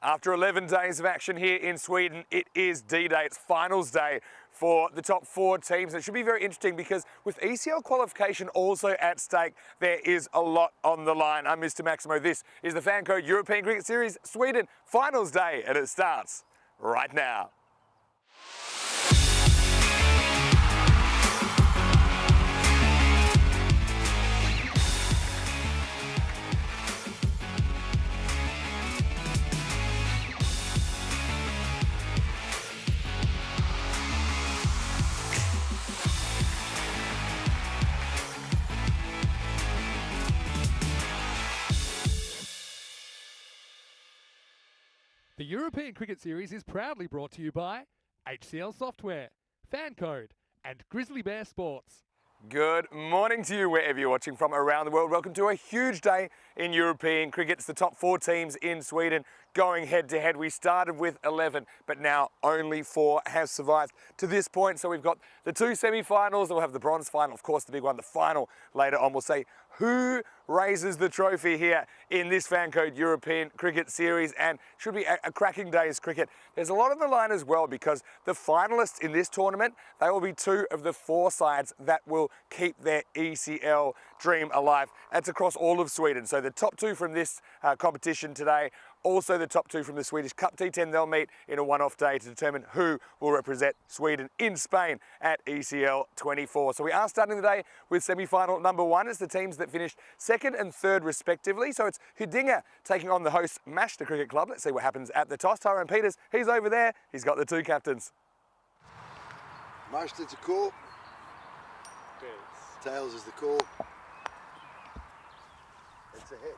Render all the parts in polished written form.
After 11 days of action here in Sweden, it is D-Day. It's finals day for the top 4 teams. It should be very interesting because with ECL qualification also at stake, there is a lot on the line. I'm Mr. Maximo. This is the FanCode European Cricket Series Sweden finals day, and it starts right now. The European Cricket Series is proudly brought to you by HCL Software, FanCode, and Grizzly Bear Sports. Good morning to you wherever you're watching from around the world. Welcome to a huge day in European cricket. It's the top 4 teams in Sweden going head to head. We started with 11, but now only 4 have survived to this point. So we've got the 2 semi-finals. We'll have the bronze final, of course, the big one, the final later on. We'll say who raises the trophy here in this FanCode European Cricket Series, and should be a cracking day's cricket. There's a lot on the line as well because the finalists in this tournament, they will be 2 of the 4 sides that will keep their ECL dream alive. That's across all of Sweden. So the top 2 from this competition today, also the top 2 from the Swedish Cup T10, they'll meet in a one-off day to determine who will represent Sweden in Spain at ECL 24. So we are starting the day with semi-final number 1. It's the teams that finished 2nd and 3rd respectively. So it's Huddinge taking on the host Mashta Cricket Club. Let's see what happens at the toss. Tyrone Peters, he's over there. He's got the 2 captains. Mashta to call. Tails is the call. It's a hit.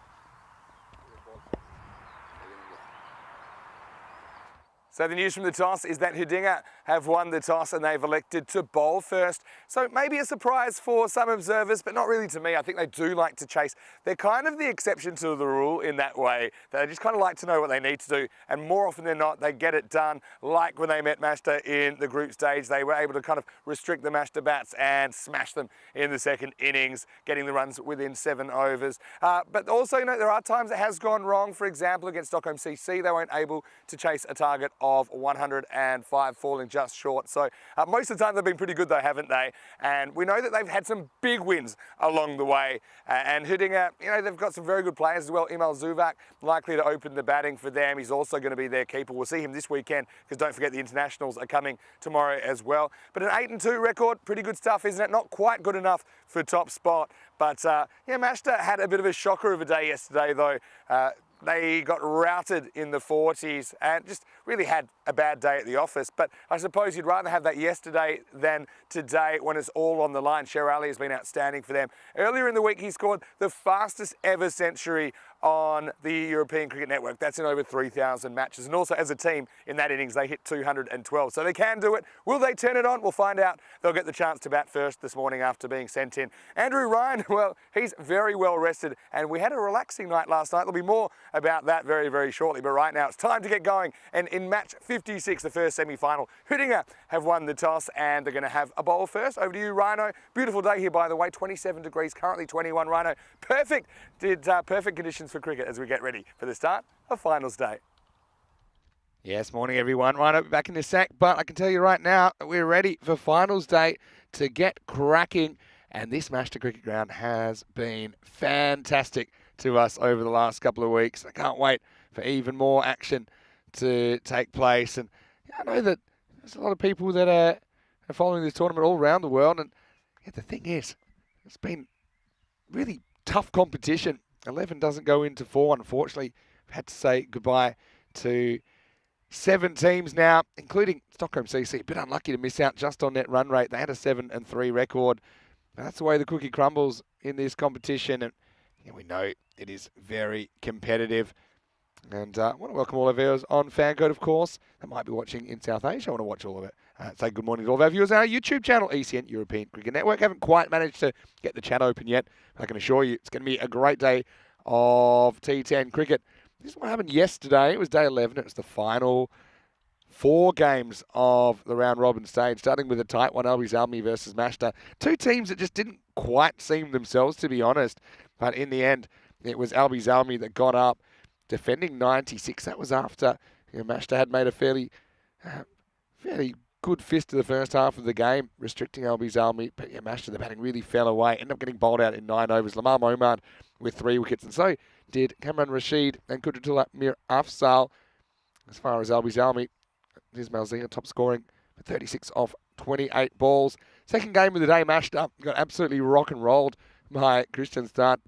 So the news from the toss is that Huddinge have won the toss and they've elected to bowl first. So maybe a surprise for some observers, but not really to me. I think they do like to chase. They're kind of the exception to the rule in that way. They just kind of like to know what they need to do, and more often than not, they get it done. Like when they met Mashta in the group stage, they were able to kind of restrict the Mashta bats and smash them in the 2nd innings, getting the runs within 7 overs. But also, you know, there are times it has gone wrong. For example, against Stockholm CC, they weren't able to chase a target of 105, falling just short. So most of the time they've been pretty good though, haven't they? And we know that they've had some big wins along the way. And Huddinge, you know, they've got some very good players as well. Emil Zuvak likely to open the batting for them. He's also going to be their keeper. We'll see him this weekend because don't forget the internationals are coming tomorrow as well. But an 8-2 record, pretty good stuff, isn't it? Not quite good enough for top spot. But yeah, Mashta had a bit of a shocker of a day yesterday though. They got routed in the 40s and just really had a bad day at the office. But I suppose you'd rather have that yesterday than today when it's all on the line. Sher Ali has been outstanding for them. Earlier in the week, he scored the fastest ever century on the European Cricket Network. That's in over 3,000 matches. And also as a team in that innings, they hit 212. So they can do it. Will they turn it on? We'll find out. They'll get the chance to bat first this morning after being sent in. Andrew Ryan, well, he's very well rested. And we had a relaxing night last night. There'll be more about that very, very shortly. But right now, it's time to get going. And in match 56, the first semi-final, Huddinge have won the toss and they're going to have a bowl first. Over to you, Rhino. Beautiful day here, by the way. 27 degrees, currently 21. Rhino, perfect. Perfect conditions for cricket as we get ready for the start of finals day. Yes, morning everyone. Rhino back in the sack, but I can tell you right now that we're ready for finals day to get cracking. And this Mashta Cricket Ground has been fantastic to us over the last couple of weeks. I can't wait for even more action to take place. And I know that there's a lot of people that are following this tournament all around the world. And yeah, the thing is, it's been really tough competition. 11 doesn't go into 4, unfortunately. We've had to say goodbye to 7 teams now, including Stockholm CC. A bit unlucky to miss out just on net run rate. They had a 7-3 record. But that's the way the cookie crumbles in this competition. And yeah, we know it is very competitive. And I want to welcome all our viewers on FanCode, of course. They might be watching in South Asia. I want to watch all of it. Say good morning to all of our viewers on our YouTube channel, ECN European Cricket Network. Haven't quite managed to get the chat open yet. I can assure you it's going to be a great day of T10 cricket. This is what happened yesterday. It was day 11. It was the final 4 games of the round robin stage, starting with a tight one, Albi Zalmi versus Mashta. 2 teams that just didn't quite seem themselves, to be honest. But in the end, it was Albi Zalmi that got up defending 96. That was after Mashta had made a fairly good fist to the first half of the game, restricting LB's Almi. But Mashta, the batting really fell away. Ended up getting bowled out in 9 overs. Lamar Momard with 3 wickets. And so did Kamran Rashid and Kudratullah Mir Afzal. As far as LB's Almi, Ismail Zia top scoring for 36 off 28 balls. Second game of the day, Mashta got absolutely rock and rolled by Christian Start,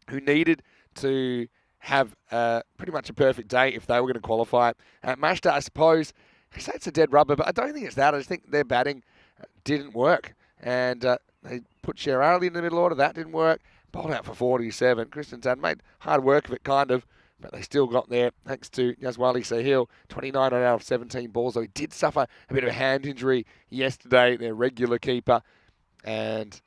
who needed to have pretty much a perfect day if they were going to qualify. Mashta, I suppose, I say it's a dead rubber, but I don't think it's that. I just think their batting didn't work. And they put Sherali in the middle order. That didn't work. Bowled out for 47. Christian Start made hard work of it, kind of, but they still got there thanks to Yazwali Sahil. 29 out of 17 balls, though he did suffer a bit of a hand injury yesterday, their regular keeper. And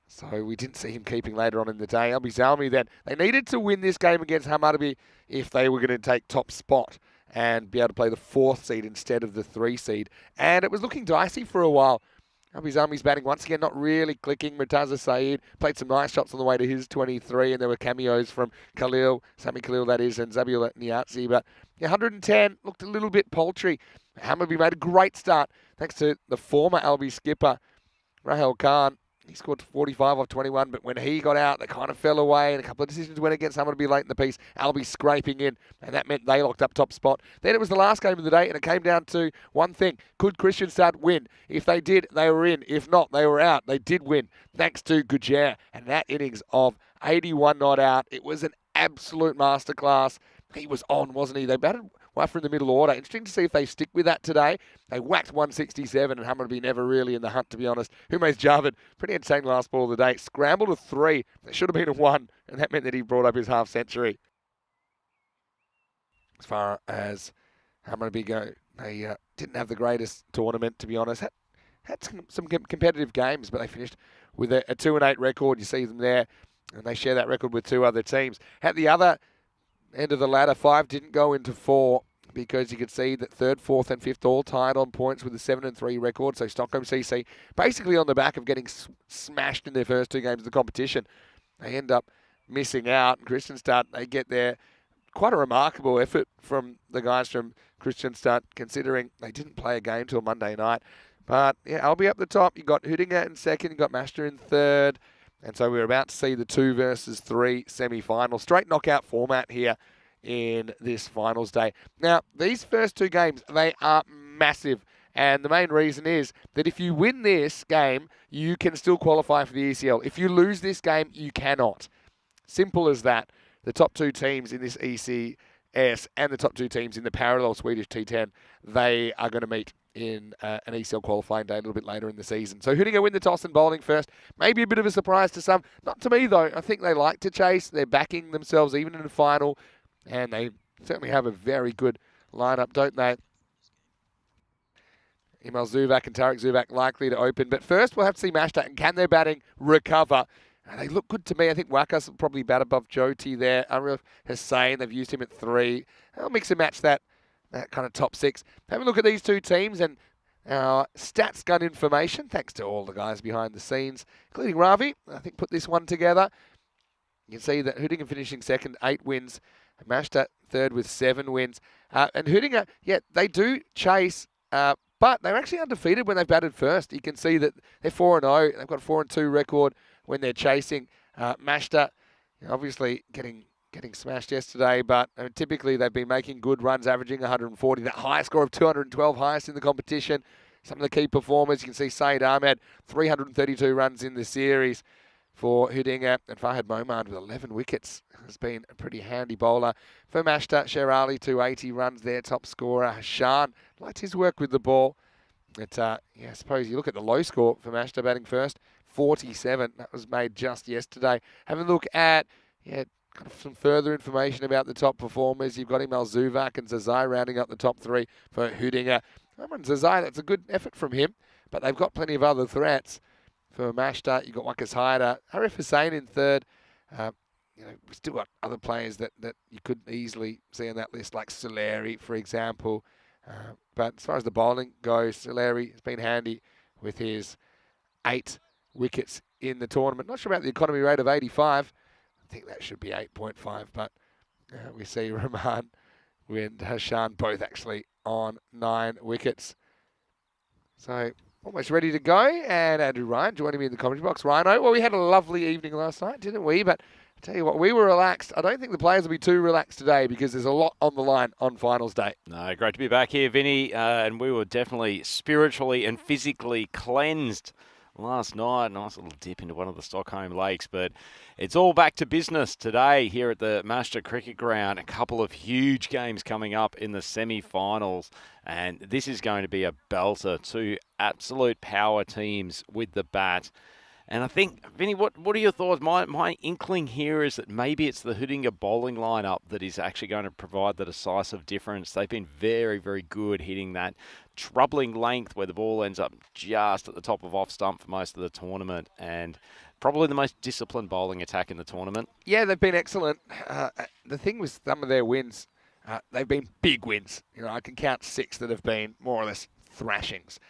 so we didn't see him keeping later on in the day. Albi Zalmi then, they needed to win this game against Hamarby if they were going to take top spot and be able to play the 4th seed instead of the 3 seed. And it was looking dicey for a while. Albi Zalmi's batting once again not really clicking. Murtaza Saeed played some nice shots on the way to his 23, and there were cameos from Khalil, Sami Khalil that is, and Zabiul Niazi. But 110 looked a little bit paltry. Hamarby made a great start thanks to the former Albi skipper, Rahel Khan. He scored 45 off 21, but when he got out, they kind of fell away, and a couple of decisions went against someone to be late in the piece. Albi scraping in, and that meant they locked up top spot. Then it was the last game of the day, and it came down to one thing. Could Christian Start win? If they did, they were in. If not, they were out. They did win, thanks to Gujarat. And that innings of 81 not out, it was an absolute masterclass. He was on, wasn't he? They batted Waffer in the middle order. Interesting to see if they stick with that today. They whacked 167, and Hamarby never really in the hunt, to be honest. Humesh Javed, pretty entertaining last ball of the day. Scrambled a 3. That should have been a 1, and that meant that he brought up his half century. As far as Hamarby go, they didn't have the greatest tournament, to be honest. Had some competitive games, but they finished with a 2-8 record. You see them there, and they share that record with 2 other teams. At the other end of the ladder, 5 didn't go into 4 because you could see that 3rd, 4th and 5th all tied on points with a 7-3 record. So Stockholm CC basically on the back of getting smashed in their first 2 games of the competition. They end up missing out. Christian Start, they get there. Quite a remarkable effort from the guys from Christian Start, considering they didn't play a game till Monday night. But yeah, I'll be up the top. You got Hudinger in 2nd, you got Mashta in 3rd. And so we're about to see the 2 versus 3 semi-final. Straight knockout format here in this finals day. Now, these first 2 games, they are massive. And the main reason is that if you win this game, you can still qualify for the ECL. If you lose this game, you cannot. Simple as that. The top 2 teams in this ECS and the top 2 teams in the parallel Swedish T10, they are going to meet in an ECL qualifying day a little bit later in the season. So Hudinger win the toss and bowling first. Maybe a bit of a surprise to some. Not to me, though. I think they like to chase. They're backing themselves even in the final. And they certainly have a very good lineup, don't they? Emil Zuvak and Tarek Zuvak likely to open. But first, we'll have to see Mashta and can their batting recover? They look good to me. I think Wakas will probably bat above Jyoti there. Unreal Hussain, they've used him at 3. They'll mix and match that kind of top 6. Have a look at these 2 teams and our stats gun information, thanks to all the guys behind the scenes, including Ravi. I think put this one together. You can see that Hudinger finishing 2nd, 8 wins. Mashta 3rd with 7 wins. And Hudinger, yeah, they do chase, but they're actually undefeated when they've batted first. You can see that they're 4-0. They've got a 4-2 record when they're chasing. Mashta, obviously getting smashed yesterday, but typically they've been making good runs, averaging 140. That high score of 212, highest in the competition. Some of the key performers, you can see Saeed Ahmed, 332 runs in the series for Hudinger, and Fahad Momard with 11 wickets has been a pretty handy bowler. For Mashta, Sherali, 280 runs there, top scorer. Hashan liked his work with the ball. But yeah, I suppose you look at the low score for Mashta batting first, 47. That was made just yesterday. Having a look at kind of some further information about the top performers. You've got Emil Zuvak and Zazai rounding up the top 3 for Hudinger. Zazai, that's a good effort from him, but they've got plenty of other threats. For Mashta, you've got Wakas Haida, Arif Hussain in 3rd. We've still got other players that you could easily see on that list, like Soleri, for example. But as far as the bowling goes, Soleri has been handy with his 8 wickets in the tournament. Not sure about the economy rate of 85. I think that should be 8.5, but We see Rahman and Hashan both actually on 9 wickets. So almost ready to go. And Andrew Ryan joining me in the commentary box. Rhino, well, we had a lovely evening last night, didn't we? But I tell you what, we were relaxed. I don't think the players will be too relaxed today because there's a lot on the line on finals day. No, great to be back here, Vinny. And we were definitely spiritually and physically cleansed last night. Nice little dip into one of the Stockholm lakes. But it's all back to business today here at the Master Cricket Ground. A couple of huge games coming up in the semi-finals. And this is going to be a belter. Two absolute power teams with the bat. And I think, Vinny, what are your thoughts? My inkling here is that maybe it's the Hudinga bowling lineup that is actually going to provide the decisive difference. They've been very, very good hitting that troubling length where the ball ends up just at the top of off stump for most of the tournament, and probably the most disciplined bowling attack in the tournament. Yeah, they've been excellent. The thing with some of their wins, they've been big wins. You know, I can count 6 that have been more or less thrashings.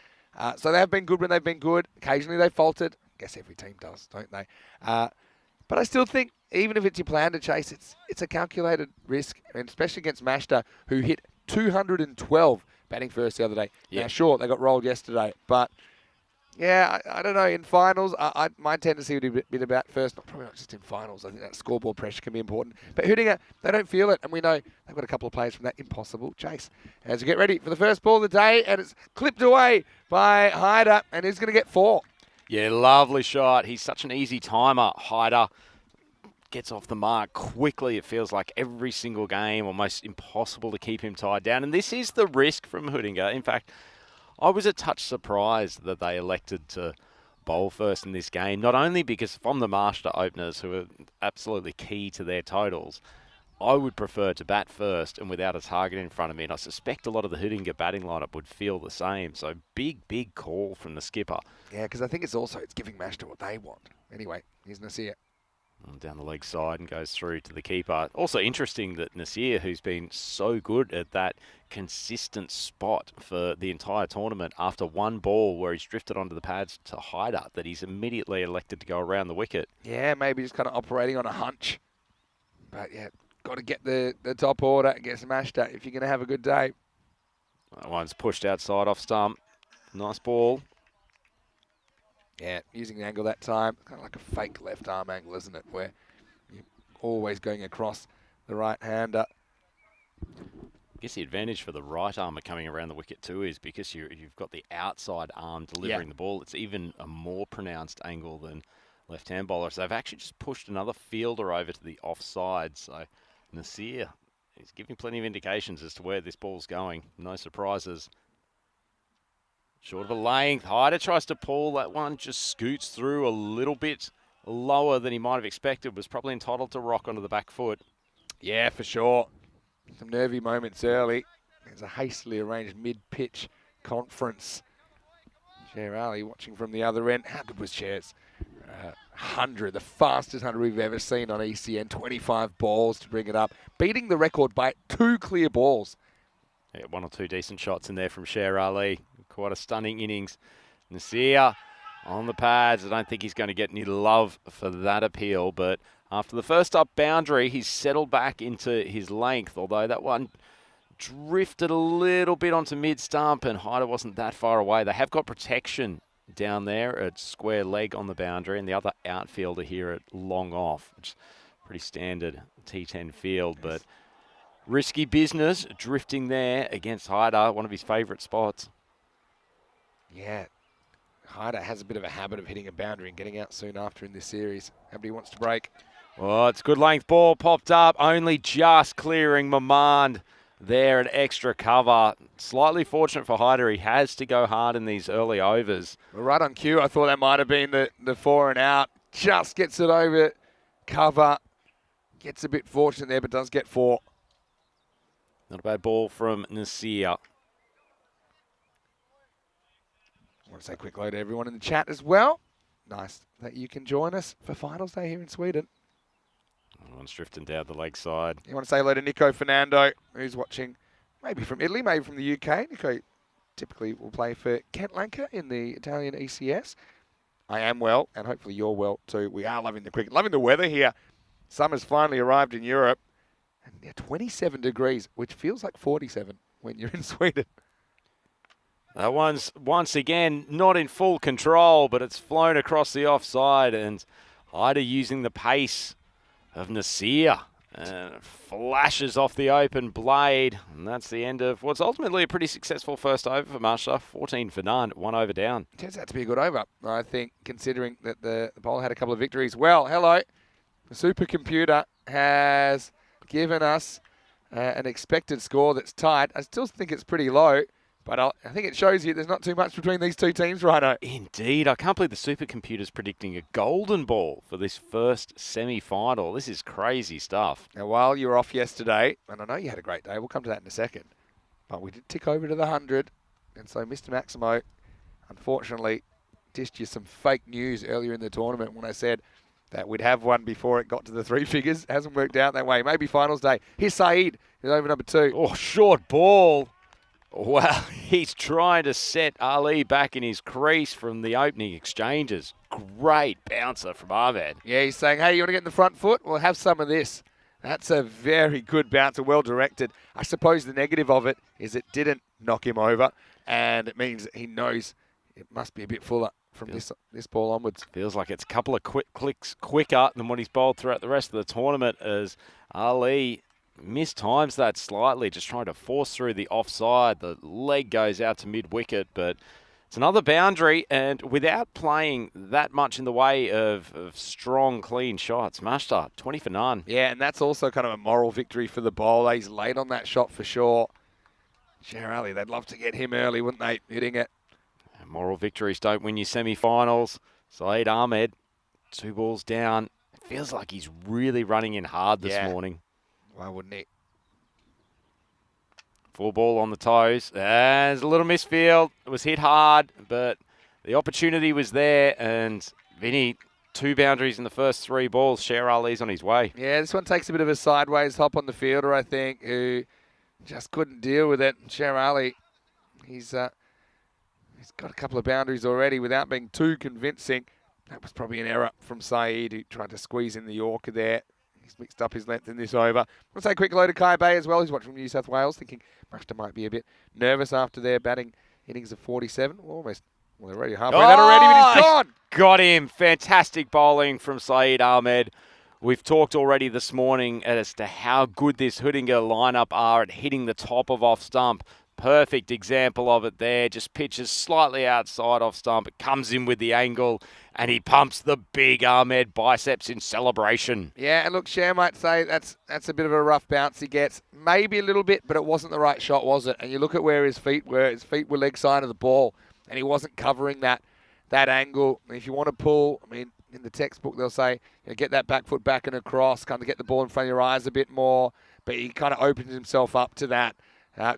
So they have been good when they've been good. Occasionally they faltered. I guess every team does, don't they? But I still think, even if it's your plan to chase, it's a calculated risk, and especially against Mashta, who hit 212 batting first the other day. Yeah. Now, sure, they got rolled yesterday, but yeah, I don't know. In finals, my tendency would be a bit about first, probably not just in finals. I think that scoreboard pressure can be important. But Hudinga, they don't feel it, and we know they've got a couple of players from that impossible chase. As we get ready for the first ball of the day, and it's clipped away by Hyder, and he's going to get 4. Yeah, lovely shot. He's such an easy timer. Hyder gets off the mark quickly. It feels like every single game, almost impossible to keep him tied down. And this is the risk from Hudinga. In fact, I was a touch surprised that they elected to bowl first in this game, not only because from the master openers, who are absolutely key to their totals, I would prefer to bat first and without a target in front of me. And I suspect a lot of the Hudinga batting lineup would feel the same. So big call from the skipper. Yeah, because I think it's giving Mashta what they want. Anyway, here's Nasir. Down the leg side and goes through to the keeper. Also interesting that Nasir, who's been so good at that consistent spot for the entire tournament, after one ball where he's drifted onto the pads to Hyder, that he's immediately elected to go around the wicket. Yeah, maybe just kind of operating on a hunch. But yeah, got to get the top order against Mashta if you're going to have a good day. That one's pushed outside off stump. Nice ball. Yeah, using the angle that time. Kind of like a fake left arm angle, isn't it? Where you're always going across the right hander. I guess the advantage for the right armer coming around the wicket too is because you've got the outside arm delivering the ball. It's even a more pronounced angle than left-hand bowlers. They've actually just pushed another fielder over to the offside. So Nasir is giving plenty of indications as to where this ball's going. No surprises. Short of a length. Hyder tries to pull. That one just scoots through a little bit lower than he might have expected. Was probably entitled to rock onto the back foot. Yeah, for sure. Some nervy moments early. There's a hastily arranged mid-pitch conference. Sher Ali watching from the other end. How good was Sher's? 100, the fastest 100 we've ever seen on ECN. 25 balls to bring it up. Beating the record by 2 clear balls. Yeah, 1 or 2 decent shots in there from Sher Ali. Quite a stunning innings. Nasir on the pads. I don't think he's going to get any love for that appeal, but after the first up boundary, he's settled back into his length, although that one drifted a little bit onto mid-stump and Hyder wasn't that far away. They have got protection down there at square leg on the boundary, and the other outfielder here at long off, which is pretty standard T10 field, but risky business drifting there against Hyder, one of his favourite spots. Yeah, Hyder has a bit of a habit of hitting a boundary and getting out soon after in this series. Nobody wants to break. Well, it's a good length ball, popped up, only just clearing Mamand there at extra cover. Slightly fortunate for Hyder, he has to go hard in these early overs. Well, right on cue, I thought that might have been the 4 and out. Just gets it over cover. Gets a bit fortunate there, but does get 4. Not a bad ball from Nasir. I want to say quick hello to everyone in the chat as well. Nice that you can join us for finals day here in Sweden. One's drifting down the leg side. You want to say hello to Nico Fernando, who's watching maybe from Italy, maybe from the UK. Nico typically will play for Kent Lanka in the Italian ECS. I am well, and hopefully you're well too. We are loving the cricket, loving the weather here. Summer's finally arrived in Europe. And Yeah, 27 degrees, which feels like 47 when you're in Sweden. That one's once again not in full control, but it's flown across the offside, and Ida using the pace of Nasir. Flashes off the open blade, and that's the end of what's ultimately a pretty successful first over for Masha. 14 for none, 1 over down. Turns out to be a good over, I think, considering that the bowler had a couple of victories. Well, hello. The supercomputer has given us an expected score that's tight. I still think it's pretty low, but I think it shows you there's not too much between these two teams, Rhino. Indeed. I can't believe the supercomputer's predicting a golden ball for this first semi-final. This is crazy stuff. Now, while you were off yesterday, and I know you had a great day, we'll come to that in a second, but we did tick over to the 100, and so Mr. Maximo, unfortunately, dished you some fake news earlier in the tournament when I said that we'd have one before it got to the 3 figures. Hasn't worked out that way. Maybe finals day. Here's Saeed, who's over number 2. Oh, short ball. Well, he's trying to set Ali back in his crease from the opening exchanges. Great bouncer from Ahmed. Yeah, he's saying, hey, you want to get in the front foot? Well, have some of this. That's a very good bouncer, well directed. I suppose the negative of it is it didn't knock him over, and it means he knows it must be a bit fuller from this ball onwards. Feels like it's a couple of quick clicks quicker than what he's bowled throughout the rest of the tournament, as Ali mistimes that slightly, just trying to force through the offside. The leg goes out to mid-wicket, but it's another boundary, and without playing that much in the way of strong, clean shots, Mashta, 20 for none. Yeah, and that's also kind of a moral victory for the bowler. He's late on that shot for sure. Sher Ali, they'd love to get him early, wouldn't they, hitting it? And moral victories don't win you semi-finals. Saeed Ahmed, 2 balls down. It feels like he's really running in hard this morning. Why wouldn't he? 4 ball on the toes. There's a little misfield. It was hit hard, but the opportunity was there. And Vinny, 2 boundaries in the first 3 balls. Sher Ali's on his way. Yeah, this one takes a bit of a sideways hop on the fielder, I think, who just couldn't deal with it. Sher Ali, he's got a couple of boundaries already without being too convincing. That was probably an error from Saeed, who tried to squeeze in the Yorker there. He's mixed up his length in this over. We'll say a quick hello to Kai Bay as well. He's watching from New South Wales, thinking Mashta might be a bit nervous after their batting innings of 47. Well, they're already halfway that already, but he's gone. Got him. Fantastic bowling from Saeed Ahmed. We've talked already this morning as to how good this Hudinga lineup are at hitting the top of off stump. Perfect example of it there. Just pitches slightly outside off stump. It comes in with the angle, and he pumps the big Ahmed biceps in celebration. Yeah, and look, Cher might say that's a bit of a rough bounce he gets. Maybe a little bit, but it wasn't the right shot, was it? And you look at where his feet were. His feet were leg side of the ball, and he wasn't covering that angle. And if you want to pull, I mean, in the textbook they'll say, get that back foot back and across, kind of get the ball in front of your eyes a bit more. But he kind of opens himself up to that.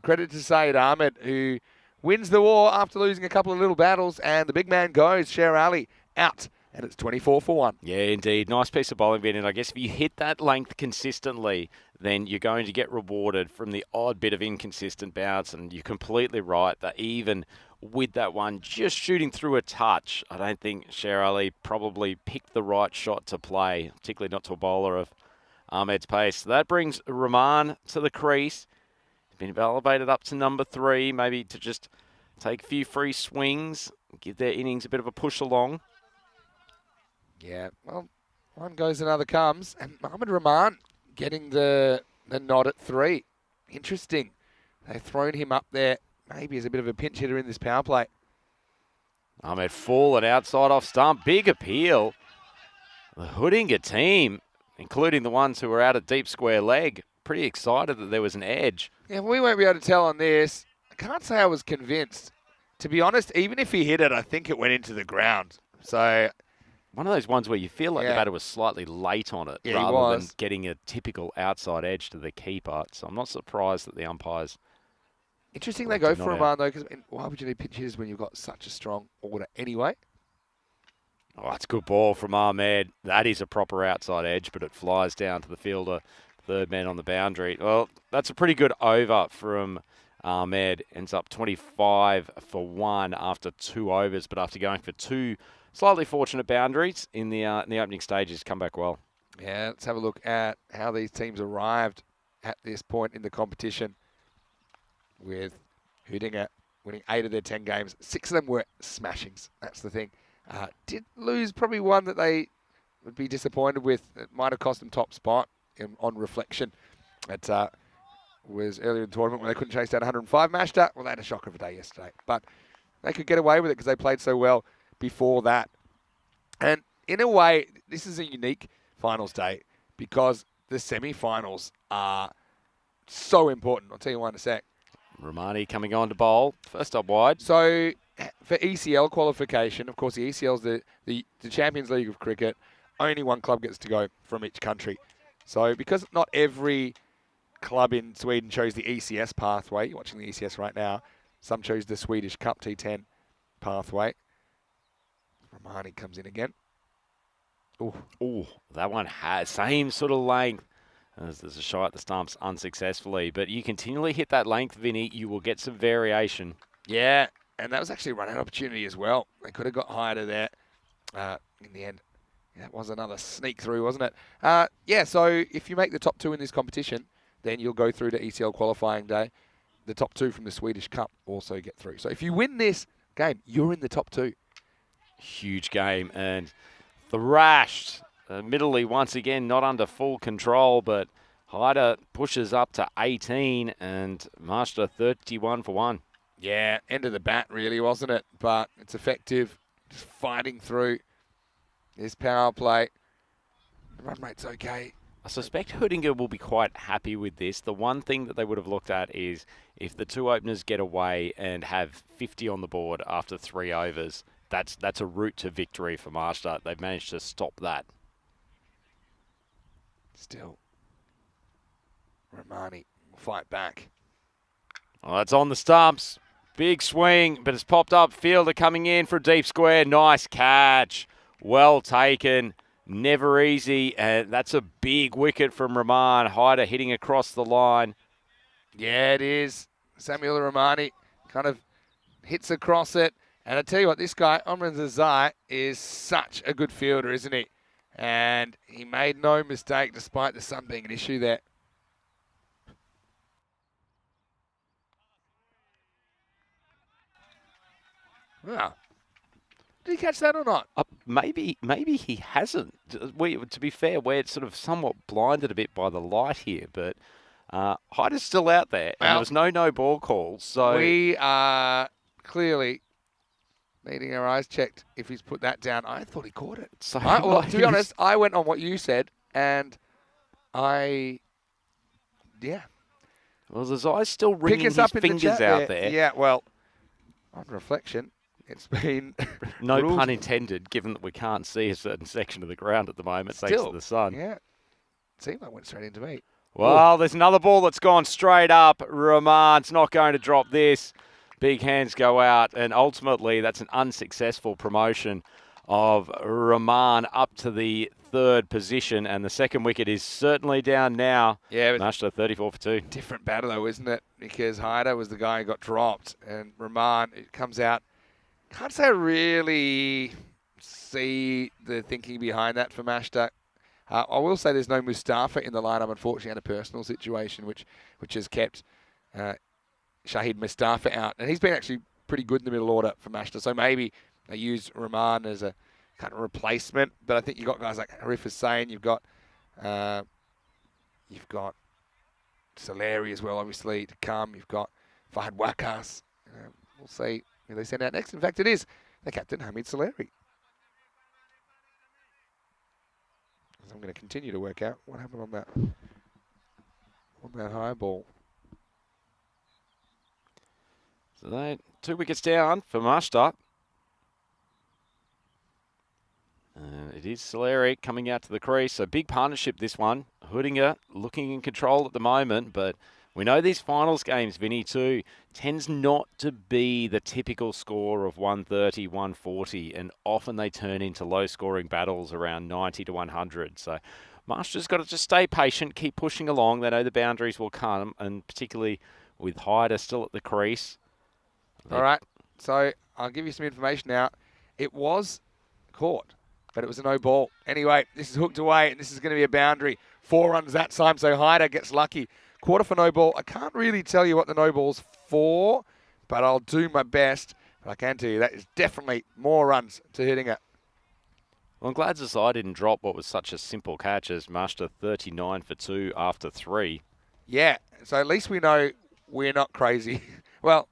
Credit to Saeed Ahmed, who wins the war after losing a couple of little battles, and the big man goes, Sher Ali, out, and it's 24 for 1. Yeah, indeed. Nice piece of bowling, Ben, and I guess if you hit that length consistently, then you're going to get rewarded from the odd bit of inconsistent bounce, and you're completely right that even with that one just shooting through a touch, I don't think Sher Ali probably picked the right shot to play, particularly not to a bowler of Ahmed's pace. So that brings Rahman to the crease. Been elevated up to number 3, maybe to just take a few free swings, give their innings a bit of a push along. Yeah, well, one goes, another comes, and Mohamed Rahman getting the nod at 3. Interesting. They've thrown him up there, maybe as a bit of a pinch hitter in this power play. Ahmed fallen outside off stump. Big appeal. The Hudinga team, including the ones who were out at deep square leg, pretty excited that there was an edge. Yeah, we won't be able to tell on this. I can't say I was convinced. To be honest, even if he hit it, I think it went into the ground. So one of those ones where you feel like the batter was slightly late on it rather than getting a typical outside edge to the keeper. So I'm not surprised that the umpires... Interesting they go for Rahman, though, because why would you need pinch hitters when you've got such a strong order anyway? Oh, that's a good ball from Ahmed. That is a proper outside edge, but it flies down to the fielder. Third man on the boundary. Well, that's a pretty good over from Ahmed. Ends up 25 for 1 after 2 overs, but after going for 2 slightly fortunate boundaries in the opening stages, come back well. Yeah, let's have a look at how these teams arrived at this point in the competition, with Hudinger winning 8 of their 10 games. 6 of them were smashings. That's the thing. Did lose probably one that they would be disappointed with. It might have cost them top spot on reflection. It was earlier in the tournament when they couldn't chase down 105 Mashta. Well, they had a shocker of a day yesterday. But they could get away with it because they played so well before that. And in a way, this is a unique finals day because the semi-finals are so important. I'll tell you why in a sec. Romani coming on to bowl. First up wide. So for ECL qualification, of course, the ECL is the Champions League of cricket. Only one club gets to go from each country. So because not every club in Sweden chose the ECS pathway, you're watching the ECS right now, some chose the Swedish Cup T10 pathway. Romani comes in again. Oh, that one has same sort of length. There's a shot at the stumps unsuccessfully, but you continually hit that length, Vinny, you will get some variation. Yeah, and that was actually a run-out opportunity as well. They could have got higher to there in the end. That was another sneak through, wasn't it? Yeah, so if you make the top 2 in this competition, then you'll go through to ECL qualifying day. The top 2 from the Swedish Cup also get through. So if you win this game, you're in the top 2. Huge game, and thrashed. Admittedly, once again, not under full control, but Hyder pushes up to 18 and Master 31 for 1. Yeah, end of the bat really, wasn't it? But it's effective, just fighting through this power play. The run rate's okay. I suspect Hudinger will be quite happy with this. The one thing that they would have looked at is if the 2 openers get away and have 50 on the board after 3 overs, that's a route to victory for Master. They've managed to stop that. Still, Romani will fight back. Well, that's on the stumps. Big swing, but it's popped up. Fielder coming in for a deep square. Nice catch. Well taken. Never easy. And that's a big wicket from Rahman. Hyder hitting across the line. Yeah, it is. Samuel Romani kind of hits across it. And I tell you what, this guy, Omran Zazai, is such a good fielder, isn't he? And he made no mistake despite the sun being an issue there. Wow. Did he catch that or not? Maybe he hasn't. To be fair, we're sort of somewhat blinded a bit by the light here, but Hyder's still out there, and there was no ball calls. So we are clearly needing our eyes checked if he's put that down. I thought he caught it. So to be honest, I went on what you said, and yeah. Well, his eyes still ringing his fingers out there. Yeah, well, on reflection, it's been no ruled. pun intended, given that we can't see a certain section of the ground at the moment thanks to the sun. Yeah, it seemed like it went straight into me. Well, there's another ball that's gone straight up. Rahman's not going to drop this. Big hands go out, and ultimately that's an unsuccessful promotion of Rahman up to the 3rd position, and the 2nd wicket is certainly down now. Yeah, Mashta 34 for 2. Different batter though, isn't it? Because Hyder was the guy who got dropped, and Rahman, it comes out. Can't say I really see the thinking behind that for Mashta. I will say there's no Mustafa in the lineup. Unfortunately, had a personal situation which has kept Shahid Mustafa out, and he's been actually pretty good in the middle order for Mashta. So maybe they use Rahman as a kind of replacement. But I think you've got guys like Arif Hussain, you've got Soleri as well, obviously to come. You've got Fahad Wakas. We'll see who they send out next. In fact, it is the captain Hamid Soleri. I'm going to continue to work out what happened on that high ball. So they 2 wickets down for Mashta. It is Soleri coming out to the crease. So big partnership this one. Hudinger looking in control at the moment, but we know these finals games, Vinny, too, tends not to be the typical score of 130, 140, and often they turn into low-scoring battles around 90 to 100. So Master's got to just stay patient, keep pushing along. They know the boundaries will come, and particularly with Hyder still at the crease. All right, so I'll give you some information now. It was caught, but it was a no ball. Anyway, this is hooked away, and this is going to be a boundary. 4 runs that time, so Hyder gets lucky. Quarter for no ball. I can't really tell you what the no ball's for, but I'll do my best. But I can tell you that is definitely more runs to hitting it. Well, I'm glad Zasai didn't drop what was such a simple catch as Master 39 for 2 after 3. Yeah, so at least we know we're not crazy. Well,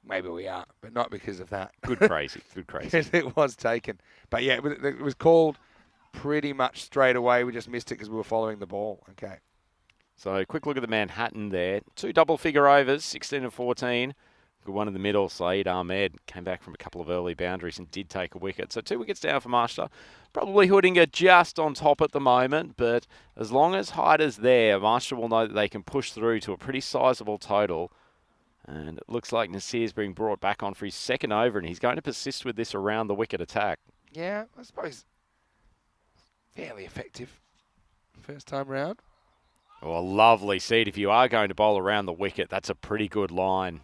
maybe we are, but not because of that. Good crazy, good crazy. Because it was taken. But yeah, it was called pretty much straight away. We just missed it because we were following the ball. Okay. So a quick look at the Manhattan there. 2 double-figure overs, 16 and 14. Good one in the middle. Saeed Ahmed came back from a couple of early boundaries and did take a wicket. So 2 wickets down for Master. Probably Hoodinger just on top at the moment, but as long as Hyder's there, Master will know that they can push through to a pretty sizable total. And it looks like Nasir's being brought back on for his second over, and he's going to persist with this around the wicket attack. Yeah, I suppose fairly effective first time round. Oh, a lovely seed. If you are going to bowl around the wicket, that's a pretty good line.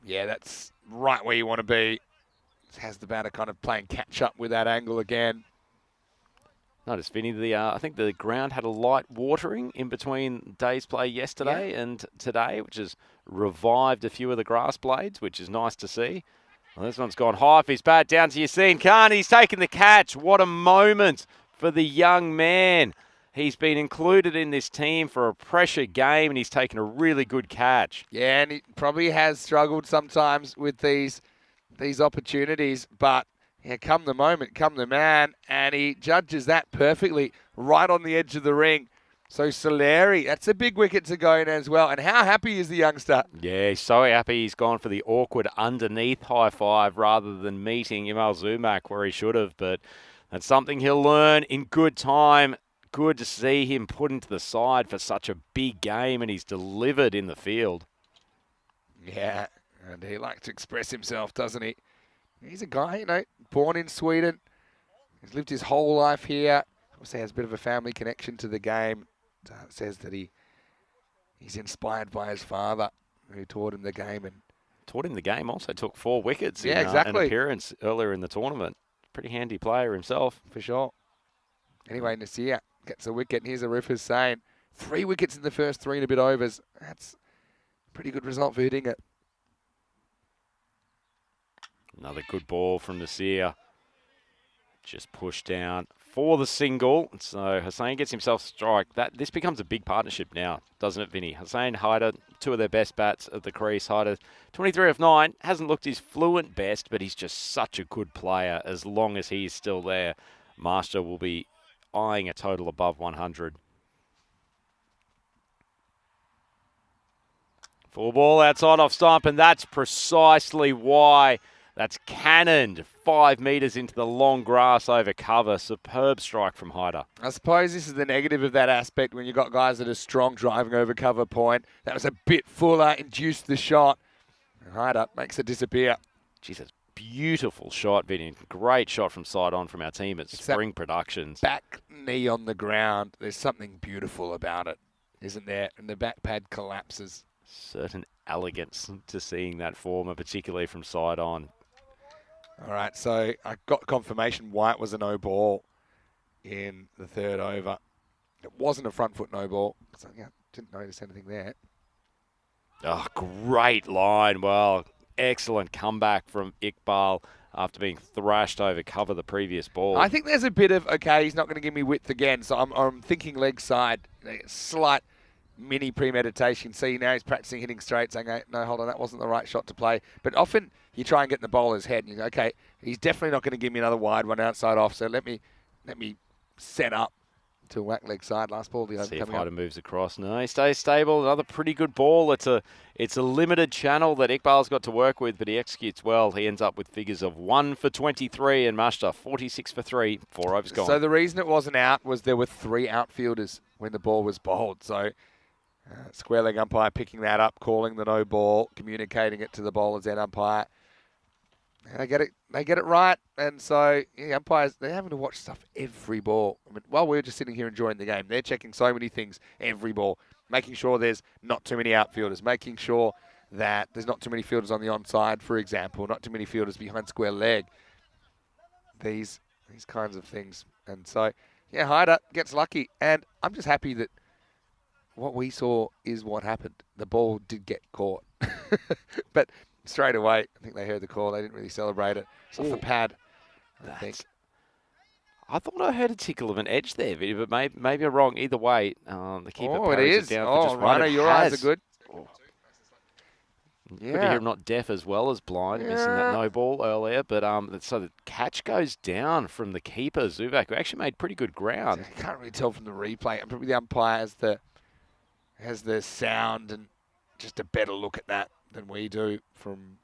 Yeah, that's right where you want to be. Has the batter kind of playing catch up with that angle again. Notice, Vinny, I think the ground had a light watering in between day's play yesterday and today, which has revived a few of the grass blades, which is nice to see. Well, this one's gone high for his bat, down to Yassine Khan. He's taken the catch. What a moment for the young man. He's been included in this team for a pressure game, and he's taken a really good catch. Yeah, and he probably has struggled sometimes with these opportunities, but yeah, come the moment, come the man, and he judges that perfectly right on the edge of the ring. So Soleri, that's a big wicket to go in as well. And how happy is the youngster? Yeah, he's so happy he's gone for the awkward underneath high five rather than meeting Imal Zumak where he should have, but that's something he'll learn in good time. Good to see him put into the side for such a big game, and he's delivered in the field. Yeah, and he likes to express himself, doesn't he? He's a guy, born in Sweden. He's lived his whole life here. Obviously has a bit of a family connection to the game. Says that he's inspired by his father, who taught him the game. And taught him the game, also took 4 wickets in exactly. an appearance earlier in the tournament. Pretty handy player himself. For sure. Anyway, Nasir gets a wicket. And here's a Riffers saying 3 wickets in the first 3 and a bit overs. That's a pretty good result for hitting it. Another good ball from Nasir. Just pushed down for the single. So Hussain gets himself strike. This becomes a big partnership now, doesn't it, Vinny? Hussain, Hyder, 2 of their best bats at the crease. Hyder, 23 of 9, hasn't looked his fluent best, but he's just such a good player as long as he's still there. Master will be eyeing a total above 100. Full ball outside off stump, and that's precisely why. That's cannoned 5 metres into the long grass over cover. Superb strike from Hyder. I suppose this is the negative of that aspect when you've got guys that are strong driving over cover point. That was a bit fuller, induced the shot. Hyder makes it disappear. Jesus, beautiful shot, Vinny. Great shot from side on from our team at Spring Productions. Back knee on the ground. There's something beautiful about it, isn't there? And the back pad collapses. Certain elegance to seeing that form, and particularly from side on. All right, so I got confirmation why it was a no ball in the 3rd over. It wasn't a front foot no ball. So, yeah, didn't notice anything there. Oh, great line. Well, excellent comeback from Iqbal after being thrashed over cover the previous ball. I think there's a bit of, okay, he's not going to give me width again, so I'm thinking leg side, slight mini premeditation. See, now he's practicing hitting straight, saying, no, hold on, that wasn't the right shot to play. But often you try and get in the bowler's head and you go, okay, he's definitely not going to give me another wide one outside off, so let me set up to whack leg side. Last ball, the over See if coming Hyder up. moves across. No, he stays stable. Another pretty good ball. It's a limited channel that Iqbal's got to work with, but he executes well. He ends up with figures of 1 for 23 and Mashta 46 for 3. 4 overs gone. So the reason it wasn't out was there were 3 outfielders when the ball was bowled. So square leg umpire picking that up, calling the no ball, communicating it to the bowler's end umpire. And they get it right. And so umpires, they're having to watch stuff every ball. I mean, while we're just sitting here enjoying the game, they're checking so many things every ball, making sure there's not too many outfielders, making sure that there's not too many fielders on the onside, for example, not too many fielders behind square leg. These kinds of things. And so, Hyder gets lucky. And I'm just happy that what we saw is what happened. The ball did get caught. But straight away, I think they heard the call. They didn't really celebrate it. It's off the pad, I think. I thought I heard a tickle of an edge there, Vinny, but maybe I'm wrong. Either way, the keeper Oh, it parries is. it down for just one. Rhino, your eyes are good. Oh. Yeah. Good to hear him not deaf as well as blind, missing that no ball earlier. But so the catch goes down from the keeper, Zubak, who actually made pretty good ground. You can't really tell from the replay. And probably the umpire has the sound and just a better look at that than we do from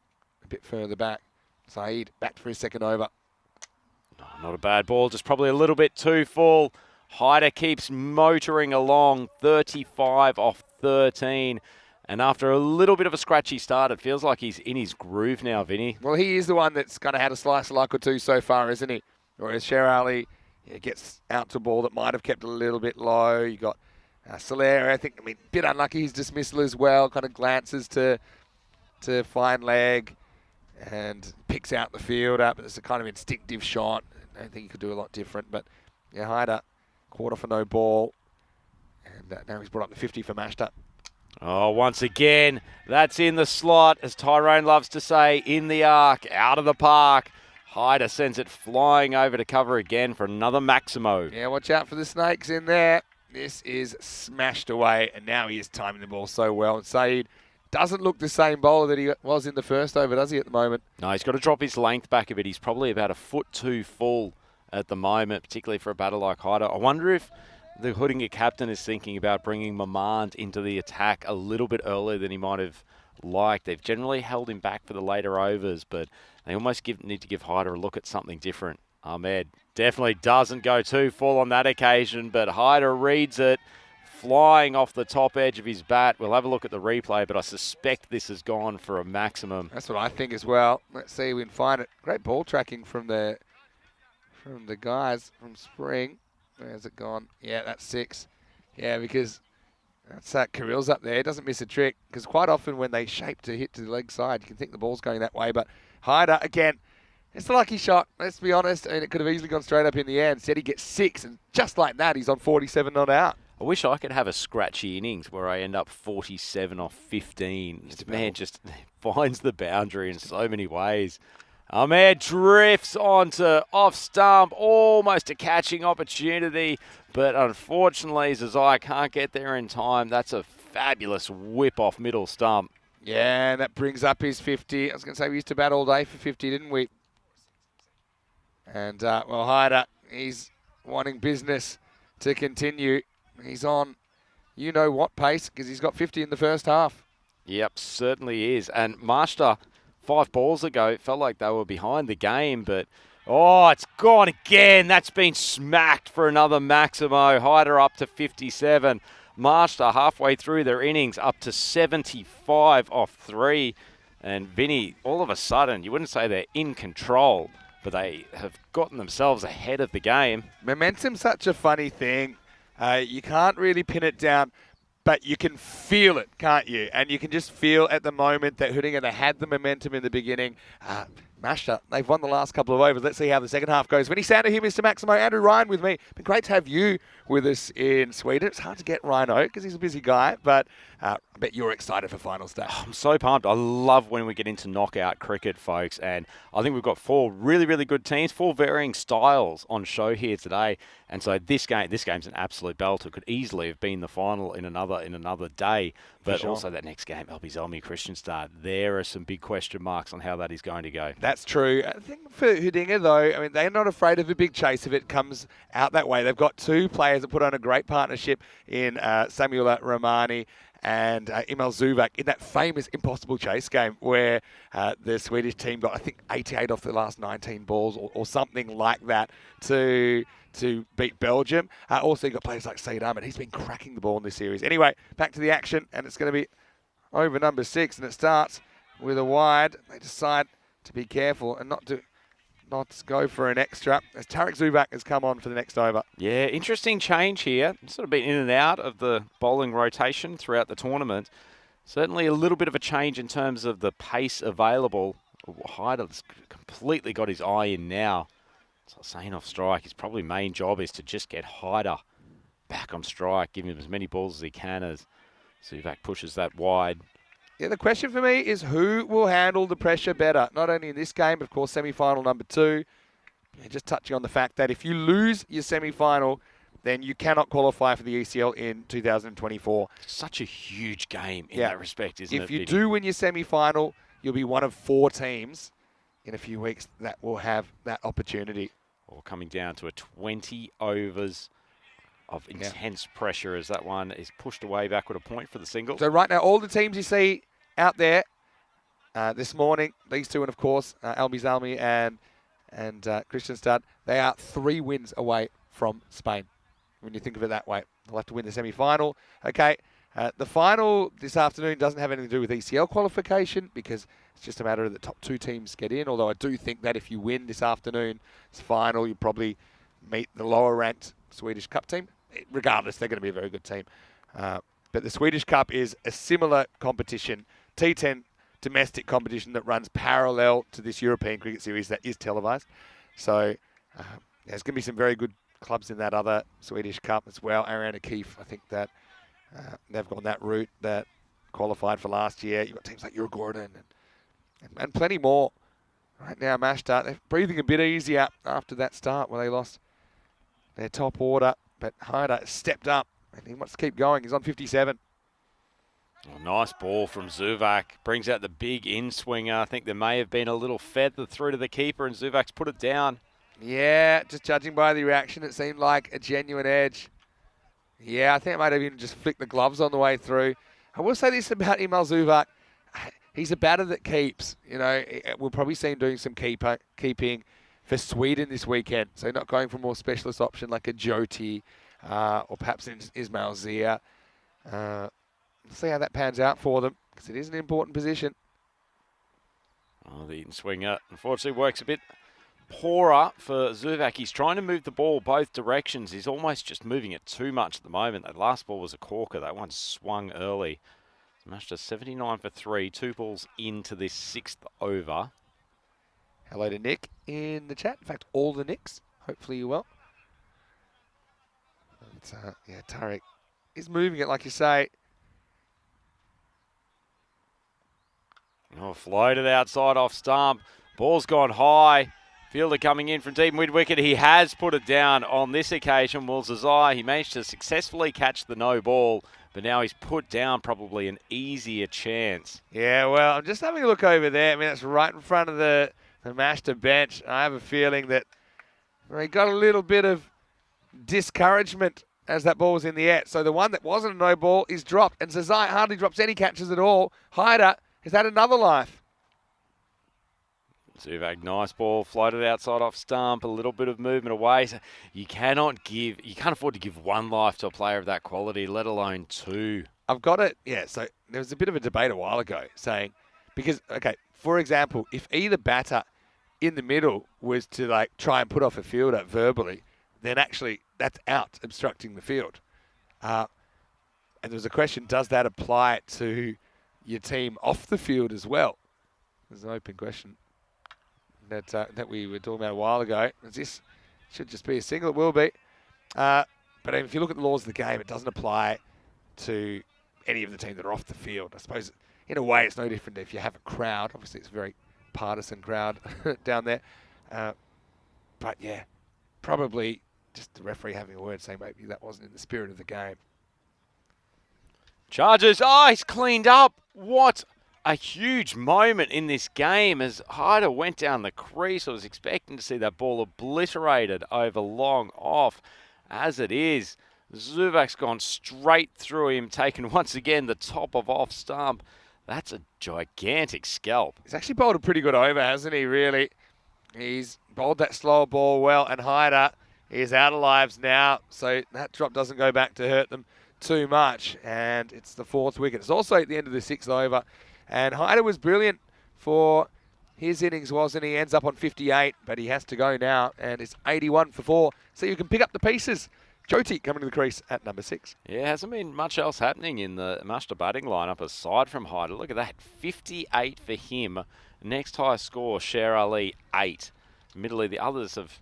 a bit further back. Saeed back for his second over. Oh, not a bad ball, just probably a little bit too full. Hyder keeps motoring along, 35 off 13. And after a little bit of a scratchy start, it feels like he's in his groove now, Vinny. Well, he is the one that's kind of had a slice like or two so far, isn't he? Whereas Sher Ali gets out to a ball that might have kept a little bit low. You got Soler, a bit unlucky his dismissal as well. Kind of glances to fine leg and picks out the fielder, but it's a kind of instinctive shot. I don't think he could do a lot different. But yeah, Hyder quarter for no ball. And now he's brought up the 50 for Mashta. Oh, once again, that's in the slot, as Tyrone loves to say, in the arc, out of the park. Hyder sends it flying over to cover again for another Maximo. Yeah, watch out for the snakes in there. This is smashed away, and now he is timing the ball so well. And Saeed doesn't look the same bowler that he was in the first over, does he, at the moment? No, he's got to drop his length back a bit. He's probably about a foot too full at the moment, particularly for a batter like Hyder. I wonder if the Hoodinga captain is thinking about bringing Mamand into the attack a little bit earlier than he might have liked. They've generally held him back for the later overs, but they almost need to give Hyder a look at something different. Ahmed definitely doesn't go too full on that occasion, but Hyder reads it, flying off the top edge of his bat. We'll have a look at the replay, but I suspect this has gone for a maximum. That's what I think as well. Let's see if we can find it. Great ball tracking from the guys from Spring. Where's it gone? Yeah, that's 6. Yeah, because that's that Kirill's up there. He doesn't miss a trick, because quite often when they shape to hit to the leg side, you can think the ball's going that way. But Hyder, again, it's a lucky shot. Let's be honest. I mean, it could have easily gone straight up in the air. Instead, he gets 6, and just like that, he's on 47 not out. I wish I could have a scratchy innings where I end up 47 off 15. This man just finds the boundary in so many ways. Ahmed drifts onto off stump, almost a catching opportunity, but unfortunately Zazai can't get there in time. That's a fabulous whip off middle stump. Yeah, and that brings up his 50. I was going to say we used to bat all day for 50, didn't we? And, well, Hyder, he's wanting business to continue. He's on you-know-what pace, because he's got 50 in the first half. Yep, certainly is. And Master, 5 balls ago, felt like they were behind the game, but oh, it's gone again. That's been smacked for another Maximo. Hyder up to 57. Master halfway through their innings up to 75 off 3. And Vinny, all of a sudden, you wouldn't say they're in control, but they have gotten themselves ahead of the game. Momentum's such a funny thing. You can't really pin it down, but you can feel it, can't you? And you can just feel at the moment that Hoodinga, they had the momentum in the beginning. Mashta, they've won the last couple of overs. Let's see how the second half goes. Vinny Sander here, Mr. Maximo. Andrew Ryan with me. Been great to have you with us in Sweden. It's hard to get Rhino because he's a busy guy, but I bet you're excited for finals day. I'm so pumped. I love when we get into knockout cricket, folks, and I think we've got 4 really, really good teams, 4 varying styles on show here today. And so this game's an absolute belter. Could easily have been the final in another day. But also that next game, LB Zelmi, Christian Start, there are some big question marks on how that is going to go. That's true. I think for Hoodinga, though, I mean, they're not afraid of a big chase if it comes out that way. They've got 2 players that put on a great partnership in Samuel Romani and Emil Zuvak in that famous impossible chase game where the Swedish team got, I think, 88 off the last 19 balls or something like that to beat Belgium. Also, you've got players like Saeed Ahmed. He's been cracking the ball in this series. Anyway, back to the action, and it's going to be over number 6, and it starts with a wide. They decide to be careful and not go for an extra, as Tarek Zubak has come on for the next over. Yeah, interesting change here. Sort of been in and out of the bowling rotation throughout the tournament. Certainly a little bit of a change in terms of the pace available. Hyder's completely got his eye in now. So saying off strike, his probably main job is to just get Hyder back on strike, giving him as many balls as he can as Zubak pushes that wide. Yeah, the question for me is who will handle the pressure better? Not only in this game, of course, semi-final number 2. Just touching on the fact that if you lose your semi-final, then you cannot qualify for the ECL in 2024. Such a huge game in that respect, isn't it? If you do win your semi-final, you'll be one of 4 teams in a few weeks that will have that opportunity. Or coming down to a 20 overs of intense pressure as that one is pushed away back with a point for the single. So right now, all the teams you see out there this morning, these two, and of course, Almi Zalmi and Kristianstad, they are 3 wins away from Spain. When you think of it that way, they'll have to win the semi-final. Okay, the final this afternoon doesn't have anything to do with ECL qualification because it's just a matter of the top 2 teams get in, although I do think that if you win this afternoon's final, you probably meet the lower-ranked Swedish Cup team. Regardless, they're going to be a very good team. But the Swedish Cup is a similar competition, T10 domestic competition that runs parallel to this European Cricket Series that is televised. So there's going to be some very good clubs in that other Swedish Cup as well. Aaron O'Keefe, I think that they've gone that route that qualified for last year. You've got teams like Gordon and plenty more. Right now, Mashta, they're breathing a bit easier after that start where they lost their top order. But Hyder stepped up and he wants to keep going. He's on 57. Oh, nice ball from Zubak. Brings out the big in-swinger. I think there may have been a little feather through to the keeper and Zubak's put it down. Yeah, just judging by the reaction, it seemed like a genuine edge. Yeah, I think it might have even just flicked the gloves on the way through. I will say this about Emil Zubak. He's a batter that keeps. You know, we'll probably see him doing some keeping for Sweden this weekend. So not going for a more specialist option like a Jyoti or perhaps Ismail Zia. We'll see how that pans out for them because it is an important position. Oh, the in-swinger unfortunately works a bit poorer for Zubak. He's trying to move the ball both directions. He's almost just moving it too much at the moment. That last ball was a corker. That one swung early. Smashed a 79 for 3. 2 balls into this 6th over. Hello to Nick in the chat. In fact, all the Nicks. Hopefully you're well. But, yeah, Tariq is moving it like you say. Oh, floated outside off stump. Ball's gone high. Fielder coming in from deep mid-wicket. He has put it down on this occasion. Will Zazai, he managed to successfully catch the no ball, but now he's put down probably an easier chance. Yeah, well, I'm just having a look over there. I mean, that's right in front of the Mashta bench. I have a feeling that they got a little bit of discouragement as that ball was in the air. So the one that wasn't a no ball is dropped, and Zazai hardly drops any catches at all. Hyder has had another life. Zubak, nice ball, floated outside off stump, a little bit of movement away. So you can't afford to give 1 life to a player of that quality, let alone 2. I've got it, yeah, so there was a bit of a debate a while ago saying, because, okay, for example, if either batter in the middle was to like try and put off a fielder verbally, then actually that's out obstructing the field. And there was a question, does that apply to your team off the field as well? There's an open question that we were talking about a while ago. This should just be a single. It will be. But if you look at the laws of the game, it doesn't apply to any of the teams that are off the field. I suppose, in a way, it's no different if you have a crowd. Obviously, it's a very partisan crowd down there. But, yeah, probably just the referee having a word saying maybe that wasn't in the spirit of the game. Charges. Oh, he's cleaned up. What a huge moment in this game as Hyder went down the crease. I was expecting to see that ball obliterated over long off. As it is, Zubak's gone straight through him, taking once again the top of off stump. That's a gigantic scalp. He's actually bowled a pretty good over, hasn't he, really? He's bowled that slower ball well, and Hyder is out of lives now, so that drop doesn't go back to hurt them too much, and it's the 4th wicket. It's also at the end of the 6th over. And Hyder was brilliant for his innings, wasn't he? Ends up on 58, but he has to go now, and it's 81 for 4. So you can pick up the pieces. Jyoti coming to the crease at number 6. Yeah, hasn't been much else happening in the Mashta batting lineup aside from Hyder. Look at that, 58 for him. Next highest score, Sher Ali, 8. Admittedly, the others have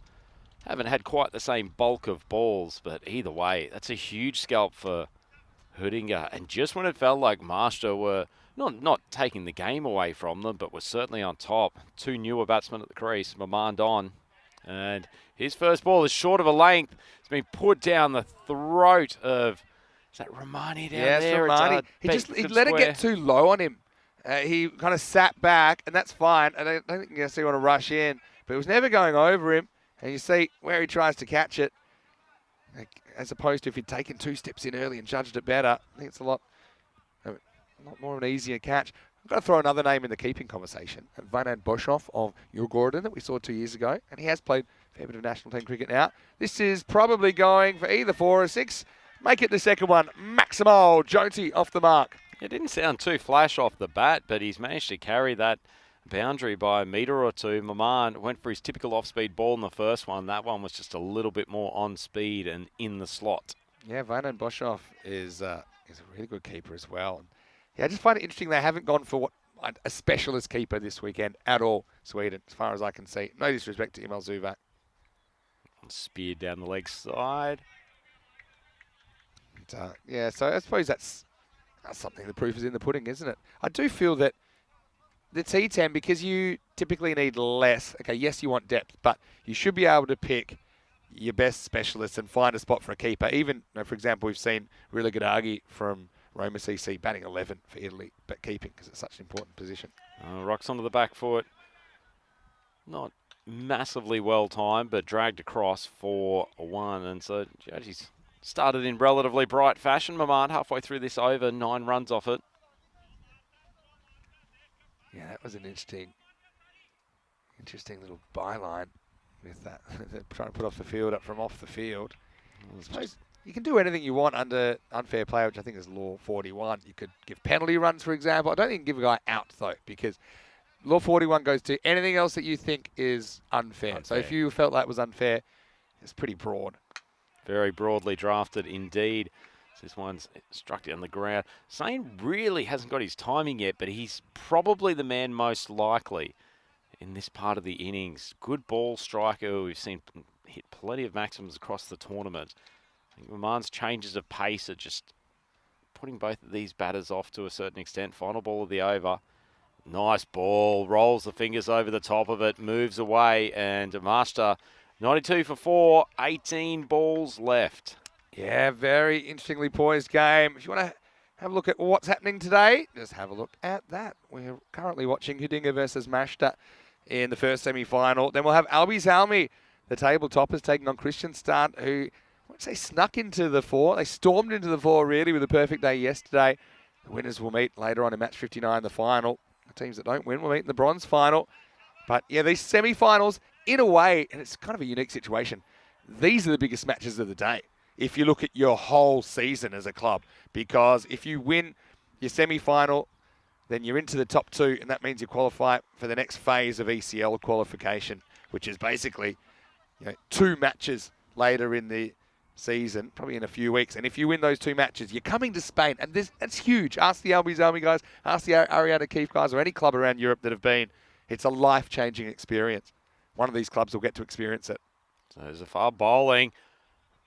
haven't had quite the same bulk of balls, but either way, that's a huge scalp for Hudinger. And just when it felt like Master were not taking the game away from them, but were certainly on top, two newer batsmen at the crease, Mamand on. And his first ball is short of a length. It's been put down the throat of, is that Romani down there? Yeah, Romani. He let it get too low on him. He kind of sat back, and that's fine. I don't think you want to rush in, but it was never going over him. And you see where he tries to catch it, as opposed to if he'd taken 2 steps in early and judged it better. I think it's a lot more of an easier catch. I've got to throw another name in the keeping conversation. Vanan Boshoff of Gordon that we saw 2 years ago, and he has played a fair bit of national team cricket now. This is probably going for either 4 or 6. Make it the second one. Maximal Jyoti off the mark. It didn't sound too flash off the bat, but he's managed to carry that boundary by a metre or two. Maman went for his typical off-speed ball in the first one. That one was just a little bit more on speed and in the slot. Yeah, Vanan Boshoff is a really good keeper as well. Yeah, I just find it interesting they haven't gone for a specialist keeper this weekend at all, Sweden, as far as I can see. No disrespect to Emil Zuvak. Speared down the leg side. And, yeah, so I suppose that's something. The proof is in the pudding, isn't it? I do feel that the T10, because you typically need less, okay, yes, you want depth, but you should be able to pick your best specialists and find a spot for a keeper. Even, for example, we've seen Rila Gadagi from Roma CC batting 11 for Italy, but keeping because it's such an important position. Rocks onto the back foot. Not massively well timed, but dragged across for a 1. And so Judges started in relatively bright fashion. Maman halfway through this over, 9 runs off it. Yeah, that was an interesting little byline with that. Trying to put off the field up from off the field. I suppose you can do anything you want under unfair play, which I think is Law 41. You could give penalty runs, for example. I don't think you can give a guy out, though, because Law 41 goes to anything else that you think is unfair. So if you felt that was unfair, it's pretty broad. Very broadly drafted indeed. This one's struck down the ground. Sane really hasn't got his timing yet, but he's probably the man most likely in this part of the innings. Good ball striker. We've seen hit plenty of maximums across the tournament. I think Maman's changes of pace are just putting both of these batters off to a certain extent. Final ball of the over. Nice ball. Rolls the fingers over the top of it. Moves away. And Master, 92 for 4. 18 balls left. Yeah, very interestingly poised game. If you want to have a look at what's happening today, just have a look at that. We're currently watching Hudinger versus Mashta in the first semi-final. Then we'll have Albi Zalmi, the table toppers, taking on Christian Stunt, who, I wouldn't say snuck into the 4. They stormed into the 4, really, with a perfect day yesterday. The winners will meet later on in match 59, the final. The teams that don't win will meet in the bronze final. But, yeah, these semi-finals, in a way, and it's kind of a unique situation, these are the biggest matches of the day if you look at your whole season as a club. Because if you win your semi-final, then you're into the top 2, and that means you qualify for the next phase of ECL qualification, which is basically 2 matches later in the season, probably in a few weeks. And if you win those 2 matches, you're coming to Spain, and that's huge. Ask the Albies Army guys, ask the Ariana Keefe guys, or any club around Europe that have been. It's a life-changing experience. One of these clubs will get to experience it. So Zafar bowling.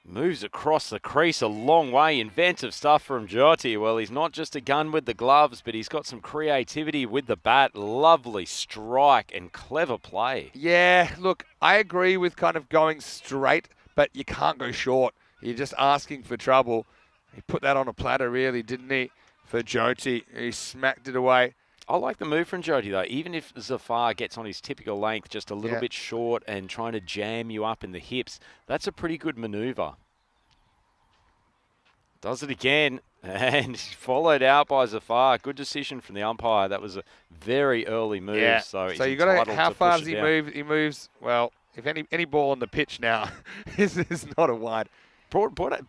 Moves across the crease a long way. Inventive stuff from Jyoti. Well, he's not just a gun with the gloves, but he's got some creativity with the bat. Lovely strike and clever play. Yeah, look, I agree with kind of going straight, but you can't go short. You're just asking for trouble. He put that on a platter, really, didn't he, for Jyoti? He smacked it away. I like the move from Jyoti, though. Even if Zafar gets on his typical length, just a little bit short and trying to jam you up in the hips, that's a pretty good manoeuvre. Does it again, and followed out by Zafar. Good decision from the umpire. That was a very early move. Yeah. So you got to, how far does he move? He moves, well, if any ball on the pitch now is not a wide.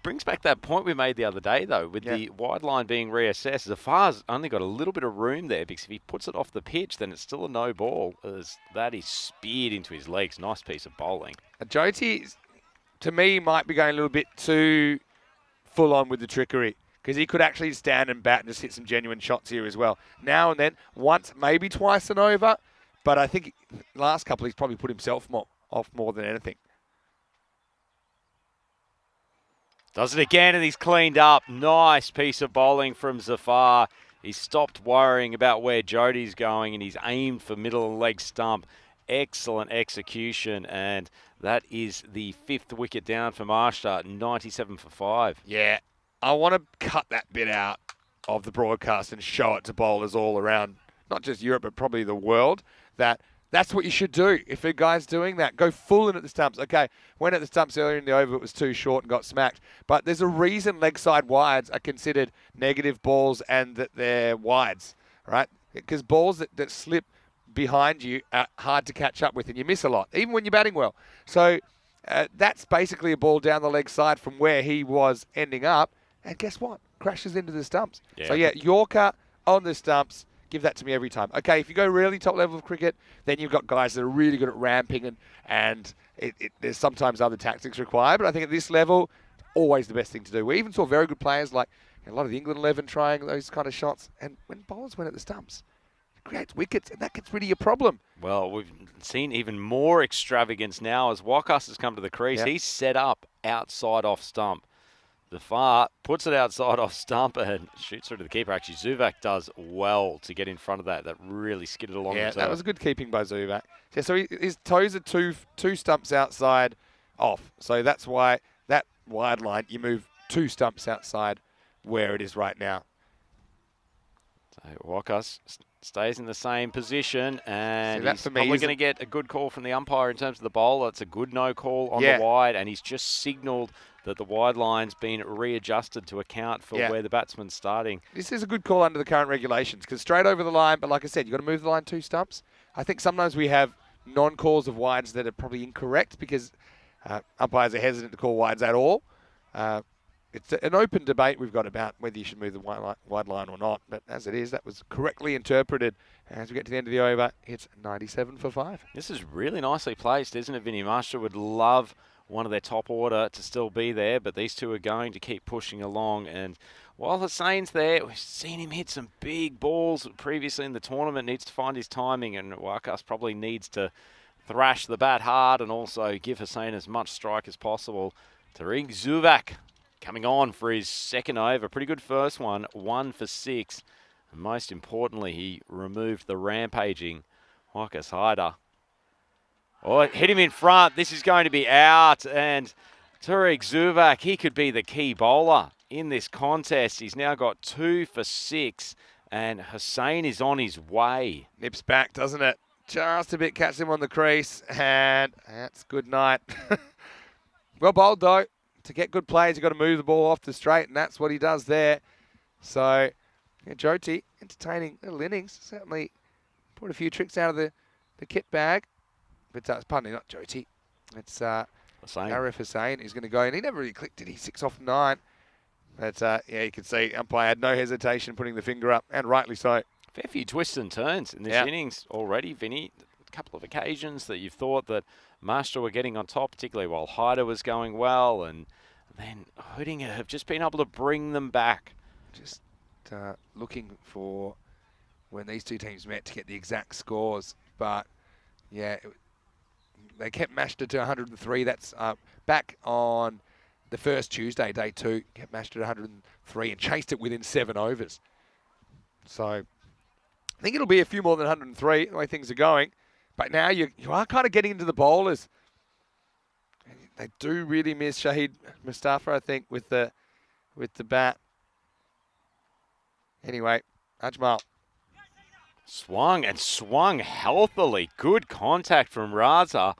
Brings back that point we made the other day, though, with the wide line being reassessed. Zafar's only got a little bit of room there, because if he puts it off the pitch, then it's still a no ball, as that is speared into his legs. Nice piece of bowling. Jyoti, to me, might be going a little bit too full on with the trickery, because he could actually stand and bat and just hit some genuine shots here as well. Now and then, once, maybe twice an over, but I think last couple he's probably put himself off more than anything. Does it again, and he's cleaned up. Nice piece of bowling from Zafar. He's stopped worrying about where Jody's going, and he's aimed for middle and leg stump. Excellent execution, and that is the 5th wicket down for Marshall, 97 for 5. Yeah, I want to cut that bit out of the broadcast and show it to bowlers all around, not just Europe, but probably the world, that's what you should do. If a guy's doing that, go full in at the stumps. Okay, went at the stumps earlier in the over, it was too short and got smacked. But there's a reason leg side wides are considered negative balls and that they're wides, right? Because balls that slip behind you are hard to catch up with and you miss a lot, even when you're batting well. So that's basically a ball down the leg side from where he was ending up. And guess what? Crashes into the stumps. Yeah. So, yeah, Yorker on the stumps. Give that to me every time. Okay, if you go really top level of cricket, then you've got guys that are really good at ramping and there's sometimes other tactics required. But I think at this level, always the best thing to do. We even saw very good players like a lot of the England 11 trying those kind of shots. And when bowlers went at the stumps, it creates wickets, and that gets rid of your problem. Well, we've seen even more extravagance now as Wakas has come to the crease. Yep. He's set up outside off stump. Zafar puts it outside off stump and shoots through to the keeper. Actually, Zuvak does well to get in front of that. That really skidded along. Yeah, the that was a good keeping by Zuvak. Yeah, so his toes are two stumps outside off. So that's why that wide line, you move 2 stumps outside where it is right now. So Wakas stays in the same position, and that he's for me probably isn't- going to get a good call from the umpire in terms of the bowler. It's a good no call on Yeah. the wide, and he's just signalled that the wide line's been readjusted to account for Yeah. where the batsman's starting. This is a good call under the current regulations because straight over the line, but like I said, you've got to move the line 2 stumps. I think sometimes we have non-calls of wides that are probably incorrect because umpires are hesitant to call wides at all. It's an open debate we've got about whether you should move the wide line or not. But as it is, that was correctly interpreted. As we get to the end of the over, it's 97 for 5. This is really nicely placed, isn't it, Vinny? Marshall would love one of their top order to still be there, but these two are going to keep pushing along. And while Hussein's there, we've seen him hit some big balls previously in the tournament. Needs to find his timing, and Wakas probably needs to thrash the bat hard and also give Hussein as much strike as possible. Tariq Zuvak coming on for his second over. Pretty good first one, 1 for 6. And most importantly, he removed the rampaging Wakas Haider. Oh, it hit him in front. This is going to be out. And Tariq Zuvak, he could be the key bowler in this contest. He's now got 2 for 6. And Hussein is on his way. Nips back, doesn't it? Just a bit, catch him on the crease. And that's good night. Well bowled, though. To get good plays, you've got to move the ball off the straight, and that's what he does there. So, yeah, Joti, entertaining little innings. Certainly put a few tricks out of the kit bag. But pardon me, not Joti. It's Arif Hussain who's going to go in. He never really clicked, did he? 6 off 9. But, yeah, you can see umpire had no hesitation putting the finger up, and rightly so. Fair few twists and turns in this innings already, Vinny. A couple of occasions that you've thought that Master were getting on top, particularly while Haider was going well, and then Hoodinger have just been able to bring them back. Just looking for when these two teams met to get the exact scores, but yeah, they kept Mashter to 103. That's back on the first Tuesday, day 2, kept Mashter to 103 and chased it within 7 overs. So I think it'll be a few more than 103 the way things are going. But now you are kind of getting into the bowlers. They do really miss Shahid Mustafa, I think, with the bat. Anyway, Ajmal. Swung and swung healthily. Good contact from Raza.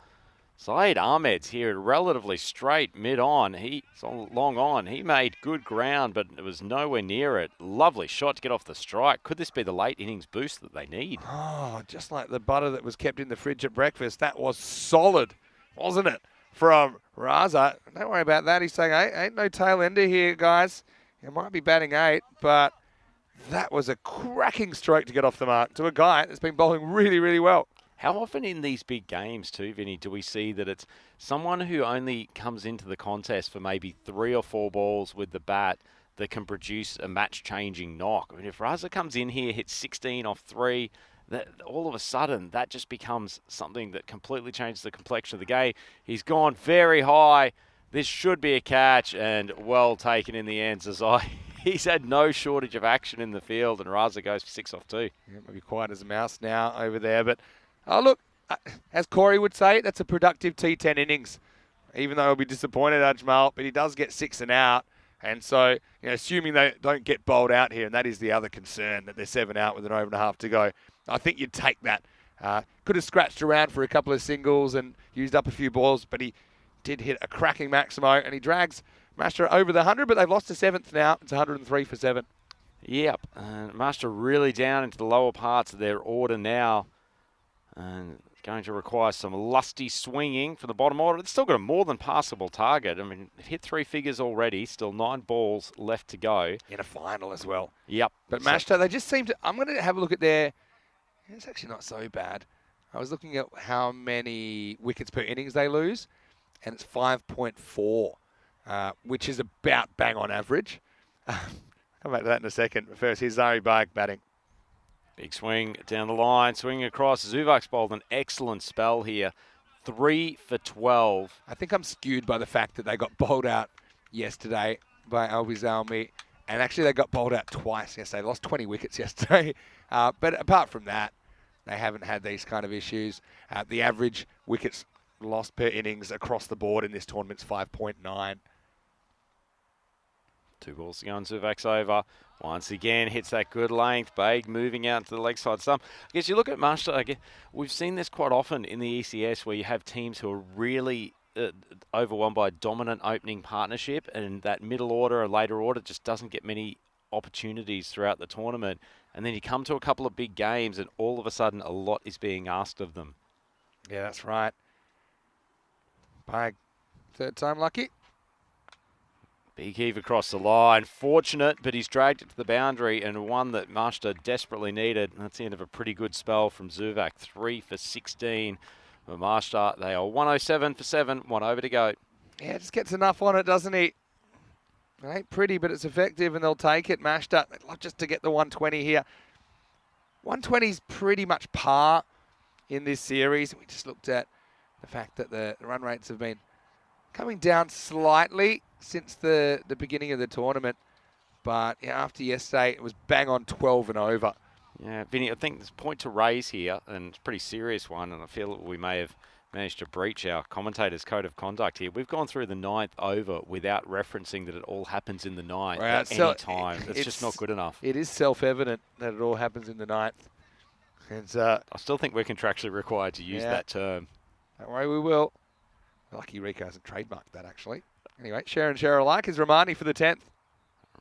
Saeed Ahmed's here relatively straight mid-on. He's long on. He made good ground, but it was nowhere near it. Lovely shot to get off the strike. Could this be the late innings boost that they need? Oh, just like the butter that was kept in the fridge at breakfast. That was solid, wasn't it, from Raza? Don't worry about that. He's saying, hey, ain't no tail ender here, guys. It might be batting 8, but that was a cracking stroke to get off the mark to a guy that's been bowling really, really well. How often in these big games too, Vinny, do we see that it's someone who only comes into the contest for maybe 3 or 4 balls with the bat that can produce a match-changing knock? I mean, if Raza comes in here, hits 16 off 3, that all of a sudden that just becomes something that completely changes the complexion of the game. He's gone very high. This should be a catch, and well taken in the end. Zazai, he's had no shortage of action in the field, and Raza goes for 6 off 2. Yeah, maybe quiet as a mouse now over there. But, oh, look, as Corey would say, that's a productive T10 innings. Even though he'll be disappointed, Ajmal, but he does get 6 and out. And so, assuming they don't get bowled out here, and that is the other concern, that they're 7 out with an over and a half to go, I think you'd take that. Could have scratched around for a couple of singles and used up a few balls, but he did hit a cracking Maximo, and he drags Master over the 100, but they've lost to 7th now. It's 103 for 7. Yep, and Master really down into the lower parts of their order now. And going to require some lusty swinging for the bottom order. It's still got a more than passable target. I mean, they've hit 3 figures already. Still 9 balls left to go. In a final as well. Yep. But Master, they just seem to... I'm going to have a look at their... It's actually not so bad. I was looking at how many wickets per innings they lose, and it's 5.4, which is about bang on average. Come back to that in a second. But first, here's Zari Baig batting. Big swing down the line, swing across. Zuvak's bowled an excellent spell here. 3 for 12. I think I'm skewed by the fact that they got bowled out yesterday by Albiz Almi, and actually they got bowled out twice yesterday. They lost 20 wickets yesterday. But apart from that, they haven't had these kind of issues. The average wickets lost per innings across the board in this tournament is 5.9. 2 balls to go on Zuvak's over. Once again, hits that good length. Baig moving out to the leg side stump. I guess you look at Master, we've seen this quite often in the ECS where you have teams who are really overwhelmed by a dominant opening partnership, and that middle order or later order just doesn't get many opportunities throughout the tournament. And then you come to a couple of big games and all of a sudden a lot is being asked of them. Yeah, that's right. Baig, 3rd time lucky. Big heave across the line. Fortunate, but he's dragged it to the boundary, and one that Master desperately needed. That's the end of a pretty good spell from Zuvak. 3 for 16 for Master. They are 107 for 7. 1 over to go. Yeah, just gets enough on it, doesn't he? It ain't pretty, but it's effective, and they'll take it. Master, they'd love just to get the 120 here. 120 is pretty much par in this series. We just looked at the fact that the run rates have been coming down slightly since the beginning of the tournament. But yeah, after yesterday, it was bang on 12 and over. Yeah, Vinny, I think there's a point to raise here, and it's a pretty serious one, and I feel that we may have managed to breach our commentator's code of conduct here. We've gone through the 9th over without referencing that it all happens in the 9th at any time. That's just not good enough. It is self-evident that it all happens in the 9th. And, I still think we're contractually required to use that term. Don't worry, we will. Lucky Rico hasn't trademarked that, actually. Anyway, share and share alike is Romani for the 10th.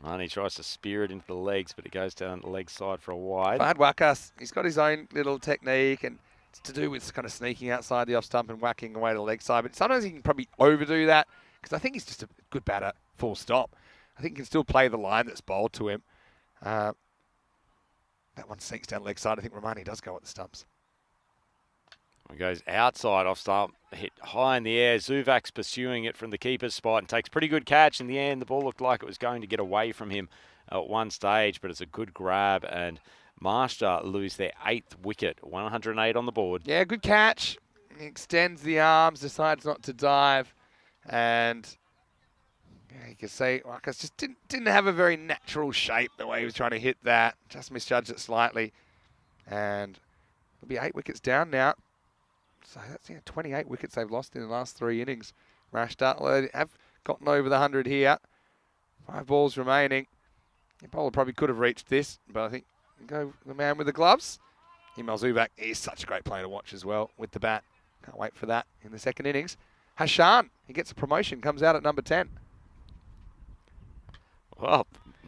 Romani tries to spear it into the legs, but it goes down the leg side for a wide. Fahad Wakas, he's got his own little technique, and it's to do with kind of sneaking outside the off stump and whacking away to the leg side. But sometimes he can probably overdo that, because I think he's just a good batter, full stop. I think he can still play the line that's bowled to him. That one sneaks down leg side. I think Romani does go at the stumps. It goes outside off stump, hit high in the air. Zuvak's pursuing it from the keeper's spot and takes a pretty good catch. In the end, the ball looked like it was going to get away from him at one stage, but it's a good grab, and Master lose their 8th wicket. 108 on the board. Yeah, good catch. He extends the arms, decides not to dive, and yeah, you can see Wakas just didn't have a very natural shape the way he was trying to hit that. Just misjudged it slightly, and it'll be 8 wickets down now. So that's 28 wickets they've lost in the last 3 innings. Rashta, well, they have gotten over the 100 here. 5 balls remaining. The bowler probably could have reached this, but I think go the man with the gloves. Emil Zubak is such a great player to watch as well with the bat. Can't wait for that in the 2nd innings. Hashan, he gets a promotion, comes out at number 10. Well,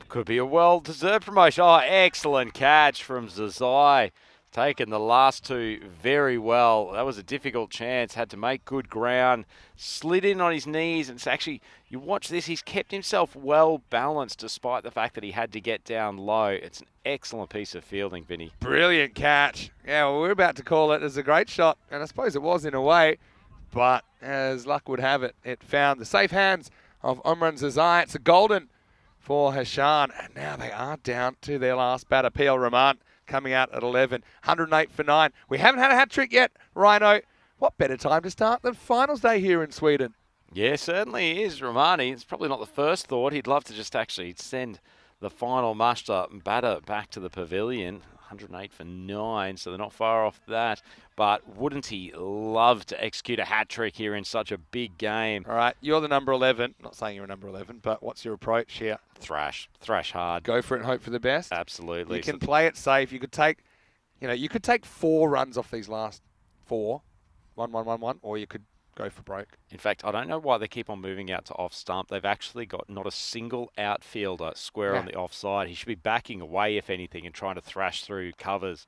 could be a well-deserved promotion. Oh, excellent catch from Zazai. Taken the last 2 very well. That was a difficult chance. Had to make good ground. Slid in on his knees. And it's actually, you watch this, he's kept himself well balanced despite the fact that he had to get down low. It's an excellent piece of fielding, Vinny. Brilliant catch. Yeah, well, we're about to call it as a great shot. And I suppose it was in a way. But as luck would have it, it found the safe hands of Omran Zazai. It's a golden for Hashan. And now they are down to their last batter, PL Rahman, coming out at 11. 108 for 9. We haven't had a hat trick yet, Rhino. What better time to start than finals day here in Sweden? Yeah, certainly he is, Romani. It's probably not the first thought. He'd love to just actually send the final muster batter back to the pavilion. 108 for 9, so they're not far off that. But wouldn't he love to execute a hat-trick here in such a big game? All right, you're the number 11. Not saying you're a number 11, but what's your approach here? Thrash hard. Go for it and hope for the best. Absolutely. You can play it safe. You could take, you could take 4 runs off these last 4. 1-1-1-1, or you could go for broke. In fact, I don't know why they keep on moving out to off stump. They've actually got not a single outfielder square on the offside. He should be backing away, if anything, and trying to thrash through covers.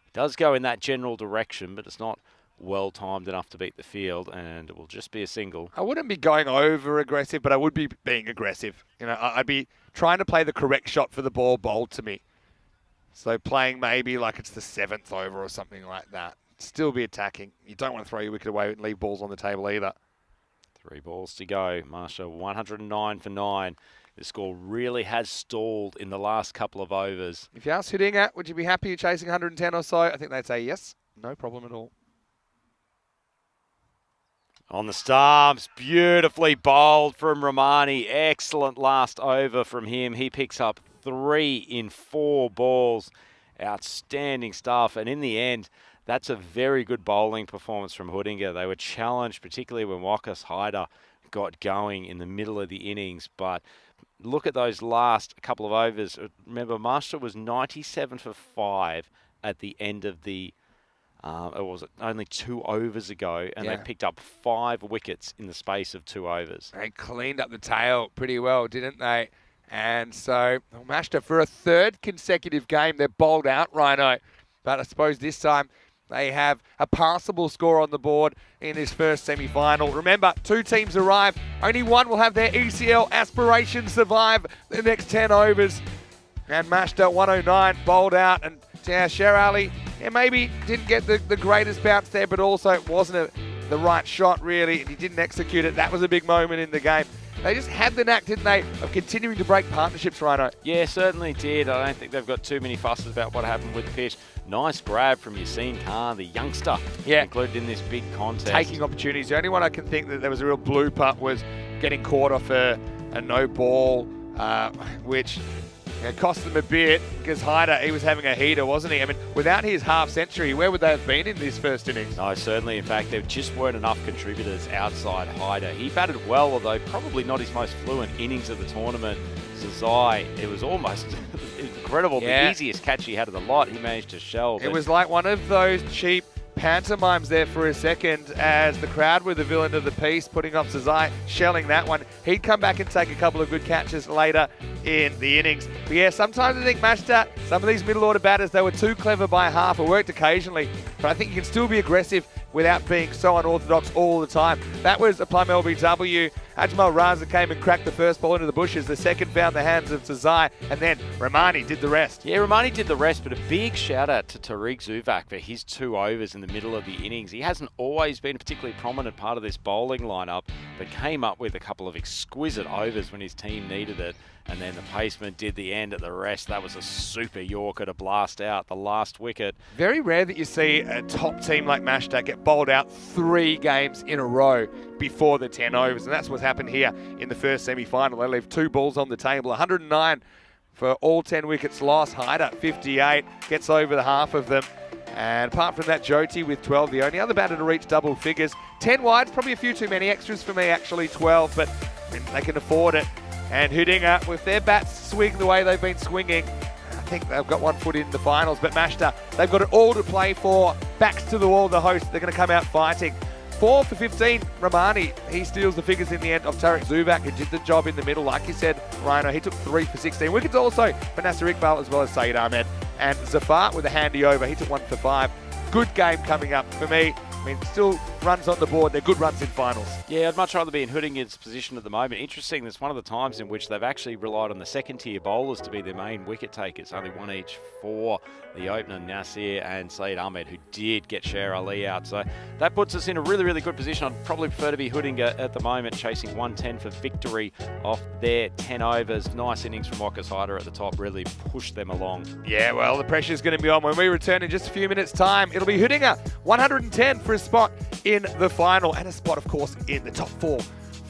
He does go in that general direction, but it's not well timed enough to beat the field, and it will just be a single. I wouldn't be going over aggressive, but I would be being aggressive. I'd be trying to play the correct shot for the ball bowled to me. So playing maybe like it's the 7th over or something like that. Still be attacking. You don't want to throw your wicket away and leave balls on the table either. 3 balls to go. Marshall 109 for 9. The score really has stalled in the last couple of overs. If you ask Hudinga, would you be happy chasing 110 or so? I think they'd say yes. No problem at all. On the stumps, beautifully bowled from Romani. Excellent last over from him. He picks up 3 in 4 balls. Outstanding stuff. And in the end, that's a very good bowling performance from Hudinga. They were challenged, particularly when Wakas Haider got going in the middle of the innings. But look at those last couple of overs. Remember, Marshall was 97 for 5 at the end of the, it was only 2 overs ago, and they picked up 5 wickets in the space of 2 overs. They cleaned up the tail pretty well, didn't they? And so, Mashta, for a 3rd consecutive game, they're bowled out, Rhino. But I suppose this time, they have a passable score on the board in this first semi-final. Remember, 2 teams arrive. Only one will have their ECL aspirations survive the next 10 overs. And Mashta, 109, bowled out. And Sher Ali, maybe didn't get the greatest bounce there, but also it wasn't the right shot, really, and he didn't execute it. That was a big moment in the game. They just had the knack, didn't they, of continuing to break partnerships, Rhino? Yeah, certainly did. I don't think they've got too many fusses about what happened with the pitch. Nice grab from Yassine Khan, the youngster, included in this big contest. Taking opportunities. The only one I can think that there was a real blooper was getting caught off a no ball, which cost them a bit because Haider, he was having a heater, wasn't he? I mean, without his half century, where would they have been in this first innings? No, certainly. In fact, there just weren't enough contributors outside Haider. He batted well, although probably not his most fluent innings of the tournament. Zazai, it was almost incredible. The easiest catch he had of the lot, he managed to shell. It was like one of those cheap pantomimes there for a second as the crowd were the villain of the piece, putting off Zazai, shelling that one. He'd come back and take a couple of good catches later in the innings. But yeah, sometimes I think Mashta, some of these middle order batters, they were too clever by half. It worked occasionally, but I think you can still be aggressive without being so unorthodox all the time. That was a plum LBW. Ajmal Raza came and cracked the first ball into the bushes. The second found the hands of Zazai, and then Romani did the rest. Yeah, Romani did the rest, but a big shout out to Tariq Zuvak for his 2 overs in the middle of the innings. He hasn't always been a particularly prominent part of this bowling lineup, but came up with a couple of exquisite overs when his team needed it. And then the paceman did the end at the rest. That was a super Yorker to blast out the last wicket. Very rare that you see a top team like Mashta get bowled out 3 games in a row before the 10 overs. And that's what's happened here in the first semi-final. They leave 2 balls on the table. 109 for all 10 wickets lost. Haider, 58, gets over the half of them. And apart from that, Jyoti with 12, the only other batter to reach double figures. 10 wides, probably a few too many extras for me, actually 12, but I mean, they can afford it. And Hudinga, with their bats swing the way they've been swinging, I think they've got 1 foot in the finals. But Mashta, they've got it all to play for. Backs to the wall, the host. They're going to come out fighting. 4 for 15, Romani. He steals the figures in the end of Tariq Zubak, who did the job in the middle. Like you said, Rhino, he took 3 for 16 wickets also for Nasser Iqbal as well as Saeed Ahmed. And Zafar with a handy over. He took 1 for 5. Good game coming up for me. I mean, still runs on the board. They're good runs in finals. Yeah, I'd much rather be in Hudinga's position at the moment. Interesting, that's one of the times in which they've actually relied on the second-tier bowlers to be their main wicket takers. Only 1 each for the opener, Nasir and Saeed Ahmed, who did get Sher Ali out. So that puts us in a really, really good position. I'd probably prefer to be Hudinga at the moment, chasing 110 for victory off their 10 overs. Nice innings from Wakas Haider at the top, really pushed them along. Yeah, well, the pressure's going to be on. When we return in just a few minutes' time, it'll be Hudinga, 110 for a spot in the final, and a spot, of course, in the top 4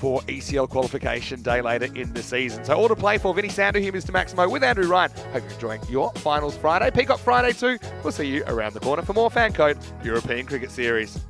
for ECL qualification day later in the season. So all to play for. Vinny Sander here, Mr. Maximo, with Andrew Ryan. Hope you're enjoying your finals Friday. Peacock Friday too. We'll see you around the corner for more FanCode European Cricket Series.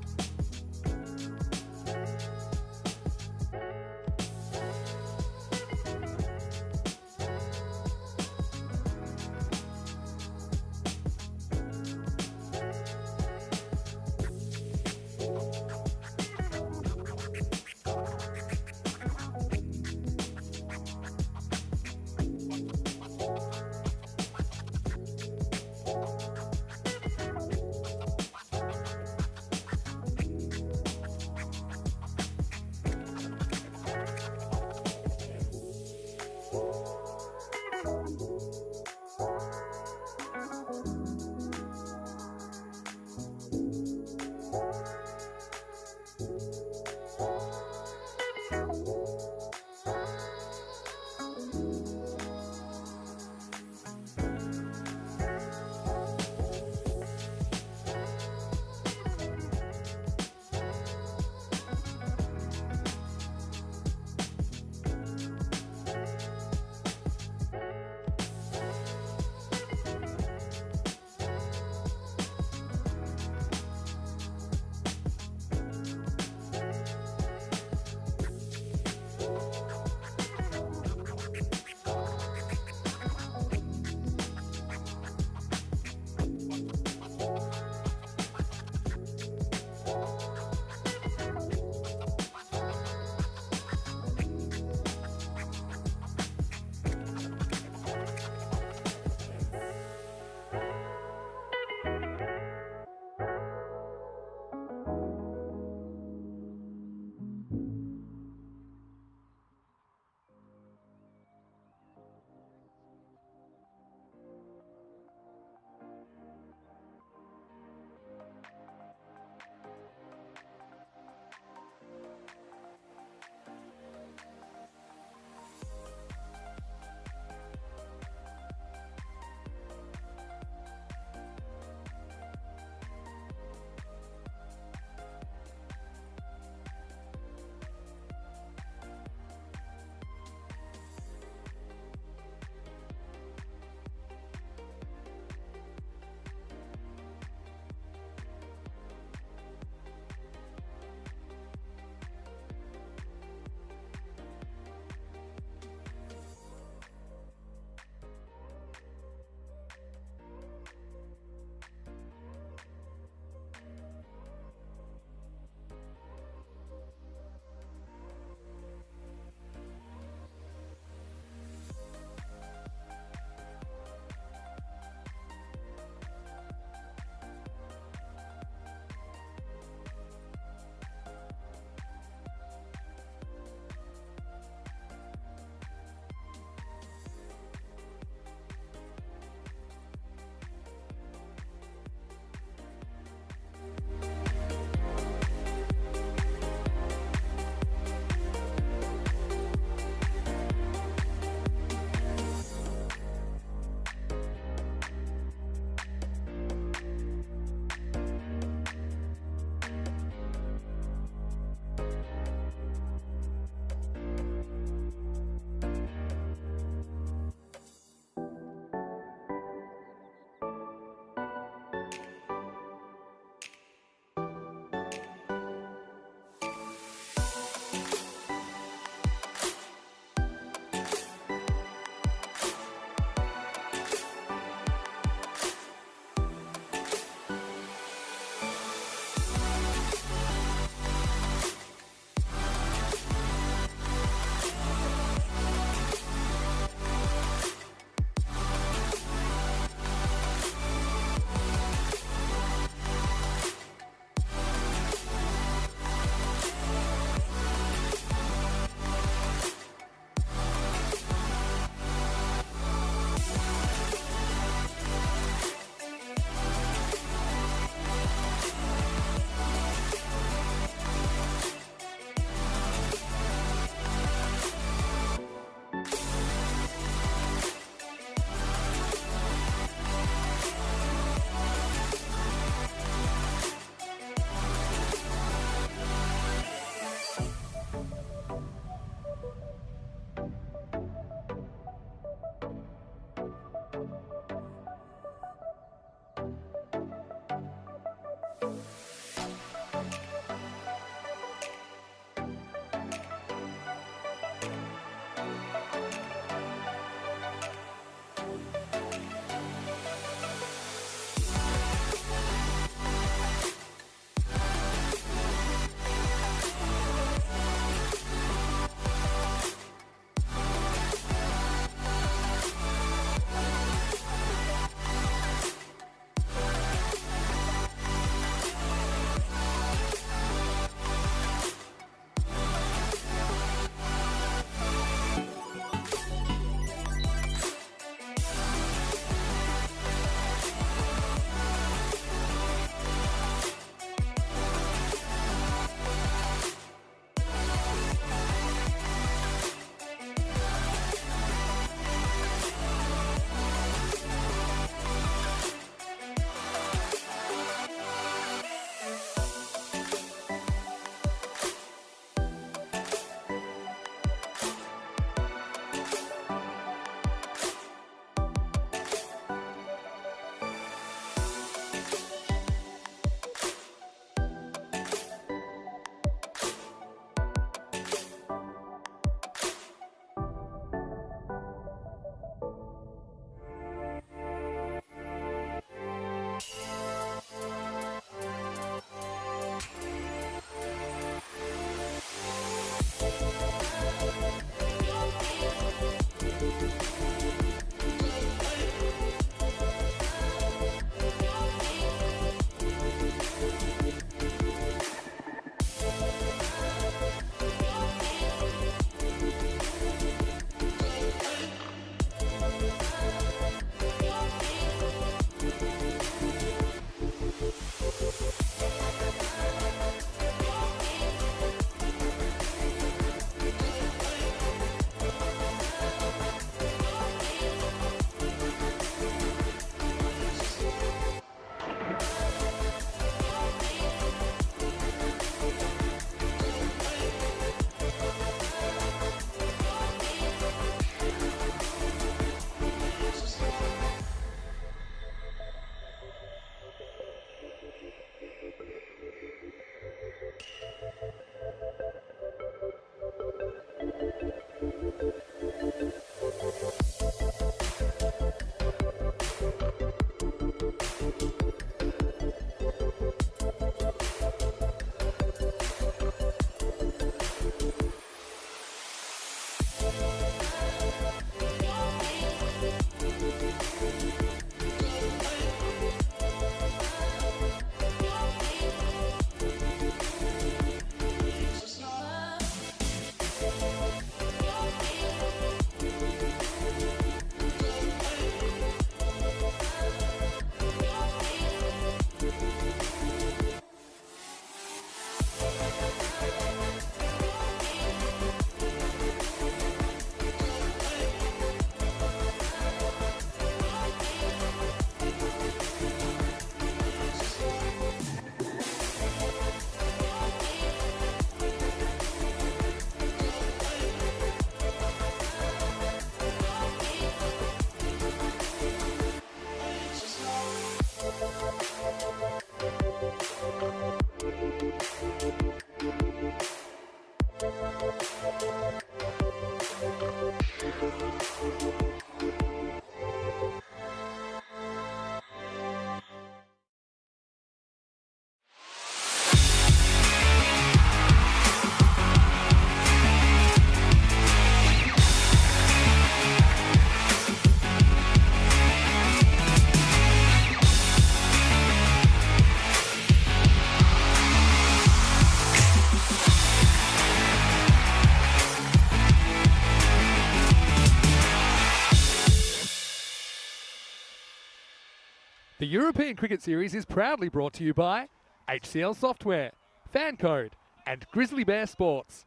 The European Cricket Series is proudly brought to you by HCL Software, FanCode, and Grizzly Bear Sports.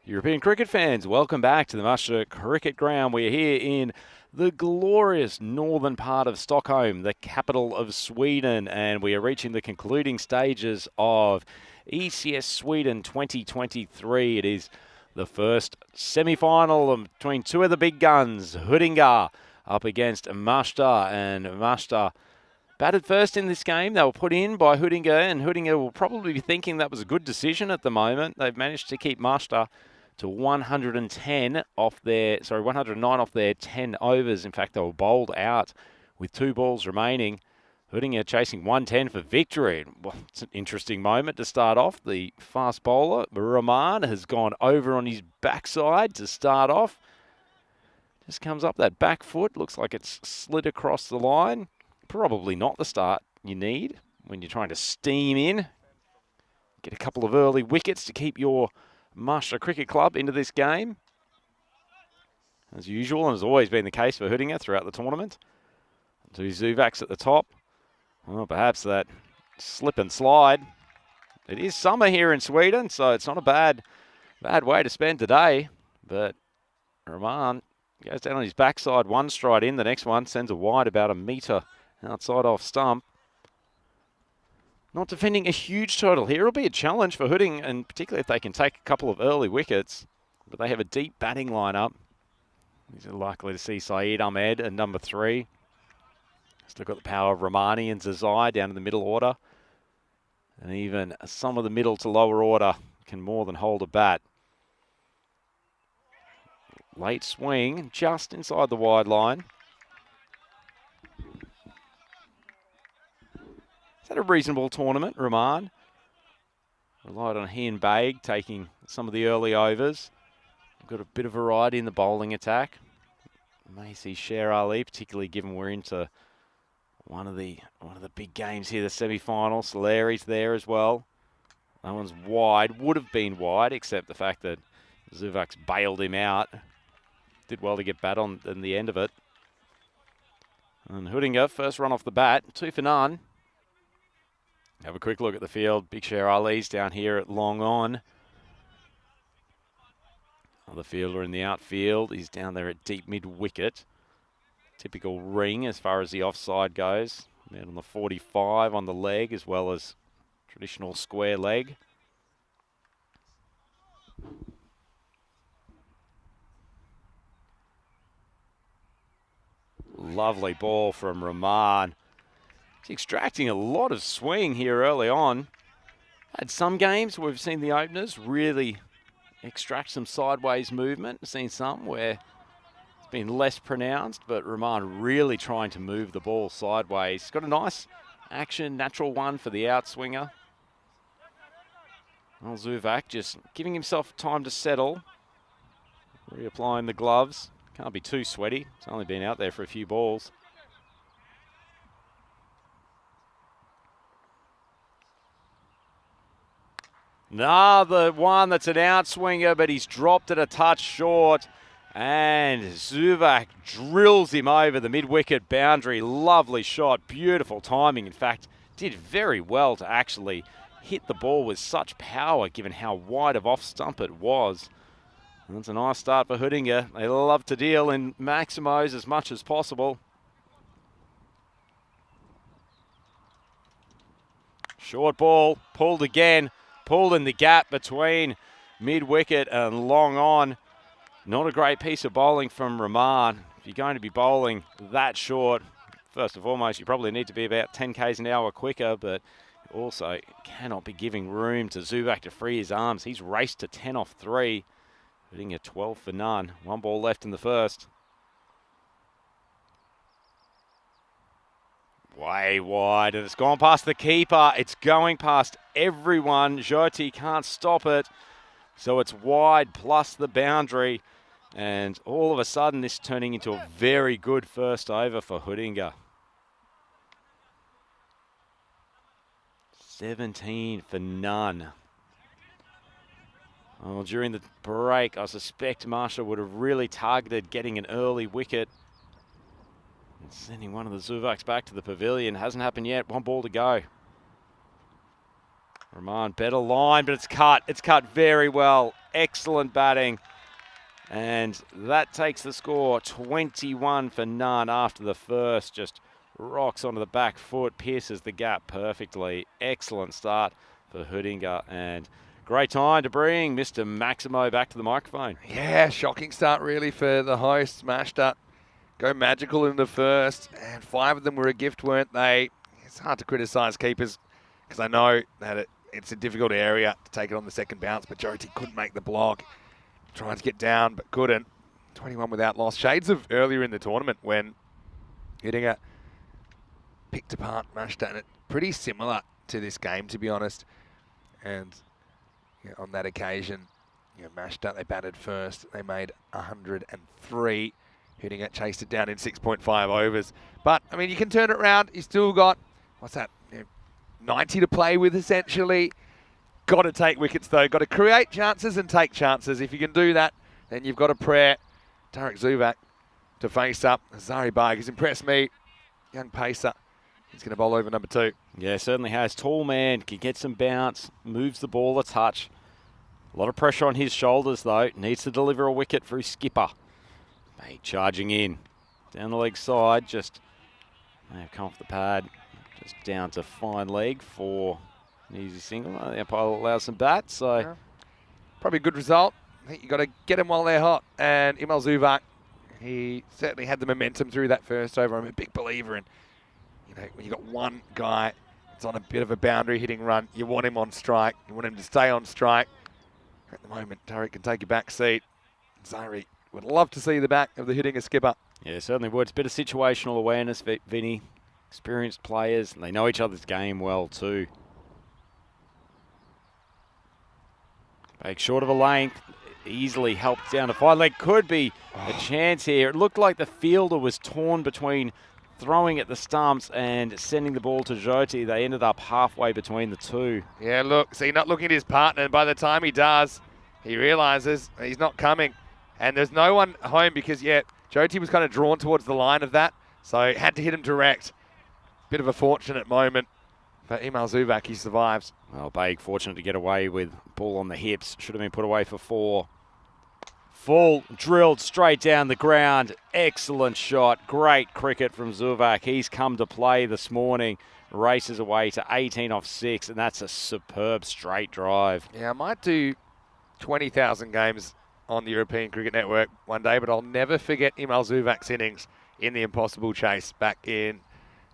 European cricket fans, welcome back to the Muster Cricket Ground. We're here in the glorious northern part of Stockholm, the capital of Sweden, and we are reaching the concluding stages of ECS Sweden 2023. It is the first semi-final between two of the big guns, Huddinge up against Muster, and Muster batted first in this game. They were put in by Huddinge, and Huddinge will probably be thinking that was a good decision at the moment. They've managed to keep Muster to 109 off their 10 overs. In fact, they were bowled out with 2 balls remaining. Huddinge chasing 110 for victory. Well, it's an interesting moment to start off. The fast bowler, Rahman, has gone over on his backside to start off. Just comes up that back foot. Looks like it's slid across the line. Probably not the start you need when you're trying to steam in. Get a couple of early wickets to keep your Muster Cricket Club into this game. As usual, and has always been the case for Huddinge throughout the tournament. 2 Zuvaks at the top. Well, perhaps that slip and slide. It is summer here in Sweden, so it's not a bad way to spend today. But Rahman goes down on his backside, 1 stride in. The next one sends a wide about a metre outside off stump. Not defending a huge total here. It'll be a challenge for Huddinge, and particularly if they can take a couple of early wickets. But they have a deep batting lineup. These are likely to see Saeed Ahmed at number 3. Still got the power of Rahmani and Zazai down in the middle order. And even some of the middle to lower order can more than hold a bat. Late swing, just inside the wide line. Is that a reasonable tournament, Rahman? Relied on he and Baig taking some of the early overs. Got a bit of variety in the bowling attack. May see Sher Ali, particularly given we're into one of the big games here, the semi-final. Solari's there as well. That one's wide. Would have been wide, except the fact that Zuvaks bailed him out. Did well to get bat on in the end of it. And Huddinge, first run off the bat, 2 for none. Have a quick look at the field. Big Sher Ali's down here at long on. Other fielder in the outfield. He's down there at deep mid-wicket. Typical ring as far as the offside goes. Man on the 45 on the leg, as well as traditional square leg. Lovely ball from Rahman. He's extracting a lot of swing here early on. Had some games where we've seen the openers really extract some sideways movement. Seen some where it's been less pronounced, but Rahman really trying to move the ball sideways. Got a nice action, natural one for the outswinger. Well, Zuvak just giving himself time to settle. Reapplying the gloves. Can't be too sweaty. It's only been out there for a few balls. Another one that's an outswinger, but he's dropped it a touch short. And Zuvak drills him over the mid-wicket boundary. Lovely shot, beautiful timing. In fact, did very well to actually hit the ball with such power, given how wide of off-stump it was. And that's a nice start for Huddinge. They love to deal in maximos as much as possible. Short ball, pulled again. Pulled in the gap between mid-wicket and long on. Not a great piece of bowling from Rahman. If you're going to be bowling that short, first and foremost, you probably need to be about 10 k's an hour quicker, but also cannot be giving room to Zuvak to free his arms. He's raced to 10 off 3, hitting a 12 for none. 1 ball left in the first. Way wide, and it's gone past the keeper. It's going past everyone. Jyoti can't stop it. So it's wide plus the boundary. And all of a sudden, this turning into a very good first over for Huddinge. 17 for none. Well, during the break, I suspect Marshall would have really targeted getting an early wicket. Sending one of the Zuvaks back to the pavilion. Hasn't happened yet. One ball to go. Roman, better line, but it's cut. It's cut very well. Excellent batting. And that takes the score 21 for none after the first. Just rocks onto the back foot, pierces the gap perfectly. Excellent start for Hudinga, and great time to bring Mr. Maximo back to the microphone. Yeah, shocking start really for the hosts. Smashed up. Go magical in the first, and 5 of them were a gift, weren't they? It's hard to criticise keepers because I know that it's a difficult area to take it on the second bounce, but Jyoti couldn't make the block. Trying to get down, but couldn't. 21 without loss. Shades of earlier in the tournament when Hudinga picked apart Mashta, and it's pretty similar to this game, to be honest. And on that occasion, Mashta, they batted first. They made 103. Hudinga chased it down in 6.5 overs. But, I mean, you can turn it around. You still got, 90 to play with, essentially. Got to take wickets, though. Got to create chances and take chances. If you can do that, then you've got a prayer. Tarek Zuvak to face up. Zari Barg has impressed me. Young pacer. He's going to bowl over number 2. Yeah, certainly has. Tall man, can get some bounce, moves the ball a touch. A lot of pressure on his shoulders, though. Needs to deliver a wicket for his skipper. Mate, charging in. Down the leg side, just may have come off the pad. Just down to fine leg for an easy single. The umpire allows some bats, so... Yeah. Probably a good result. I think you've got to get them while they're hot. And Imal Zuvak, he certainly had the momentum through that first over. I'm a big believer in, when you've got one guy that's on a bit of a boundary hitting run, you want him on strike. You want him to stay on strike. At the moment, Tarek can take a back seat. Zari would love to see the back of the Hudinga skipper. Yeah, certainly would. It's a bit of situational awareness, Vinny. Experienced players, and they know each other's game well too. Back short of a length, easily helped down to fine leg. Could be a chance here. It looked like the fielder was torn between throwing at the stumps and sending the ball to Jyoti. They ended up halfway between the two. Yeah, look, see, not looking at his partner, and by the time he does, he realises he's not coming. And there's no one home because, Jyoti was kind of drawn towards the line of that, so had to hit him direct. Bit of a fortunate moment for Imal Zuvak. He survives. Well, Baig fortunate to get away with ball on the hips. Should have been put away for 4. Full, drilled straight down the ground. Excellent shot. Great cricket from Zuvak. He's come to play this morning. Races away to 18 off 6, and that's a superb straight drive. Yeah, I might do 20,000 games on the European Cricket Network one day, but I'll never forget Imal Zuvak's innings in the impossible chase back in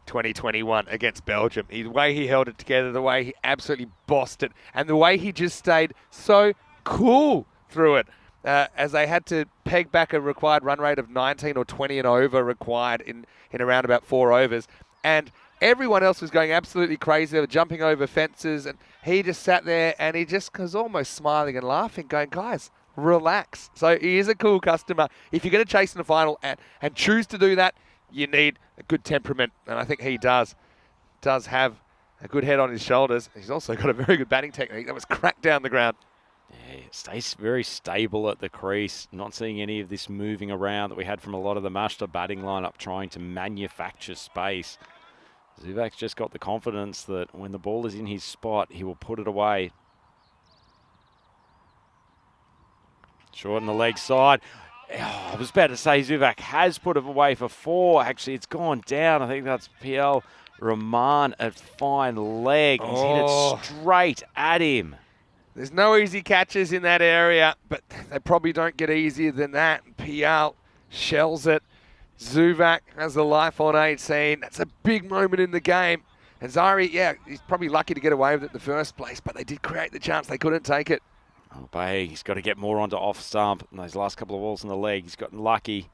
2021 against Belgium. The way he held it together, the way he absolutely bossed it, and the way he just stayed so cool through it. As they had to peg back a required run rate of 19 or 20 and over required in around about 4 overs. And everyone else was going absolutely crazy. They were jumping over fences, and he just sat there and he just was almost smiling and laughing, going, guys, relax. So he is a cool customer. If you're going to chase in the final and choose to do that, you need a good temperament, and I think he does have a good head on his shoulders. He's also got a very good batting technique. That was cracked down the ground. Yeah, stays very stable at the crease. Not seeing any of this moving around that we had from a lot of the Mashta batting lineup trying to manufacture space. Zuvak's just got the confidence that when the ball is in his spot, he will put it away. Short on the leg side. I was about to say Zuvak has put it away for 4. Actually, it's gone down. I think that's PL Rahman at fine leg. He's hit it straight at him. There's no easy catches in that area, but they probably don't get easier than that. PL shells it. Zuvak has the life on 18. That's a big moment in the game. And Zari, he's probably lucky to get away with it in the first place, but they did create the chance. They couldn't take it. Oh, Bay, he's got to get more onto off stump. And those last couple of balls in the leg, he's gotten lucky.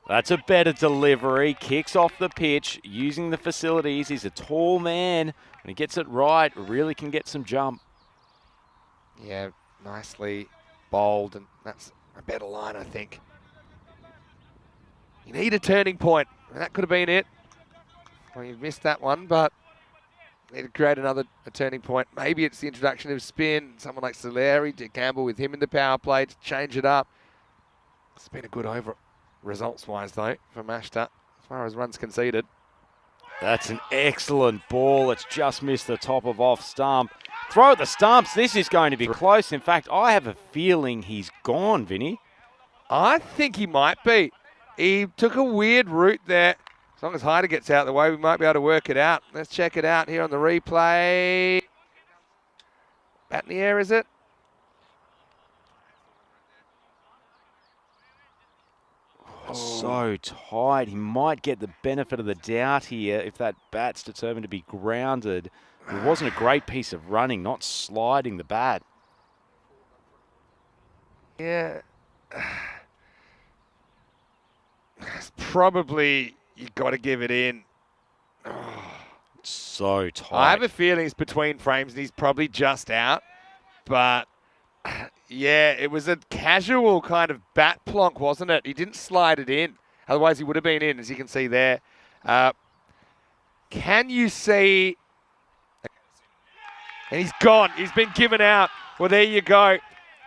That's a better delivery. Kicks off the pitch, using the facilities. He's a tall man. When he gets it right, really can get some jump. Yeah, nicely bowled, and that's a better line, I think. You need a turning point, and that could have been it. Well, you've missed that one, but need to create a turning point. Maybe it's the introduction of spin. Someone like Soleri, to Campbell with him in the power play to change it up. It's been a good over results-wise, though, for Mashta. far as runs conceded. That's an excellent ball. It's just missed the top of off stump. Throw at the stumps. This is going to be close. In fact, I have a feeling he's gone, Vinny. I think he might be. He took a weird route there. As long as Hyder gets out of the way, we might be able to work it out. Let's check it out here on the replay. Bat in the air, is it? So tight. He might get the benefit of the doubt here if that bat's determined to be grounded. It wasn't a great piece of running, not sliding the bat. Yeah. It's probably, you got to give it in. So tight. I have a feeling it's between frames and he's probably just out. But, yeah, it was a casual kind of bat plonk, wasn't it? He didn't slide it in. Otherwise, he would have been in, as you can see there. Can you see... And he's gone. He's been given out. Well, there you go.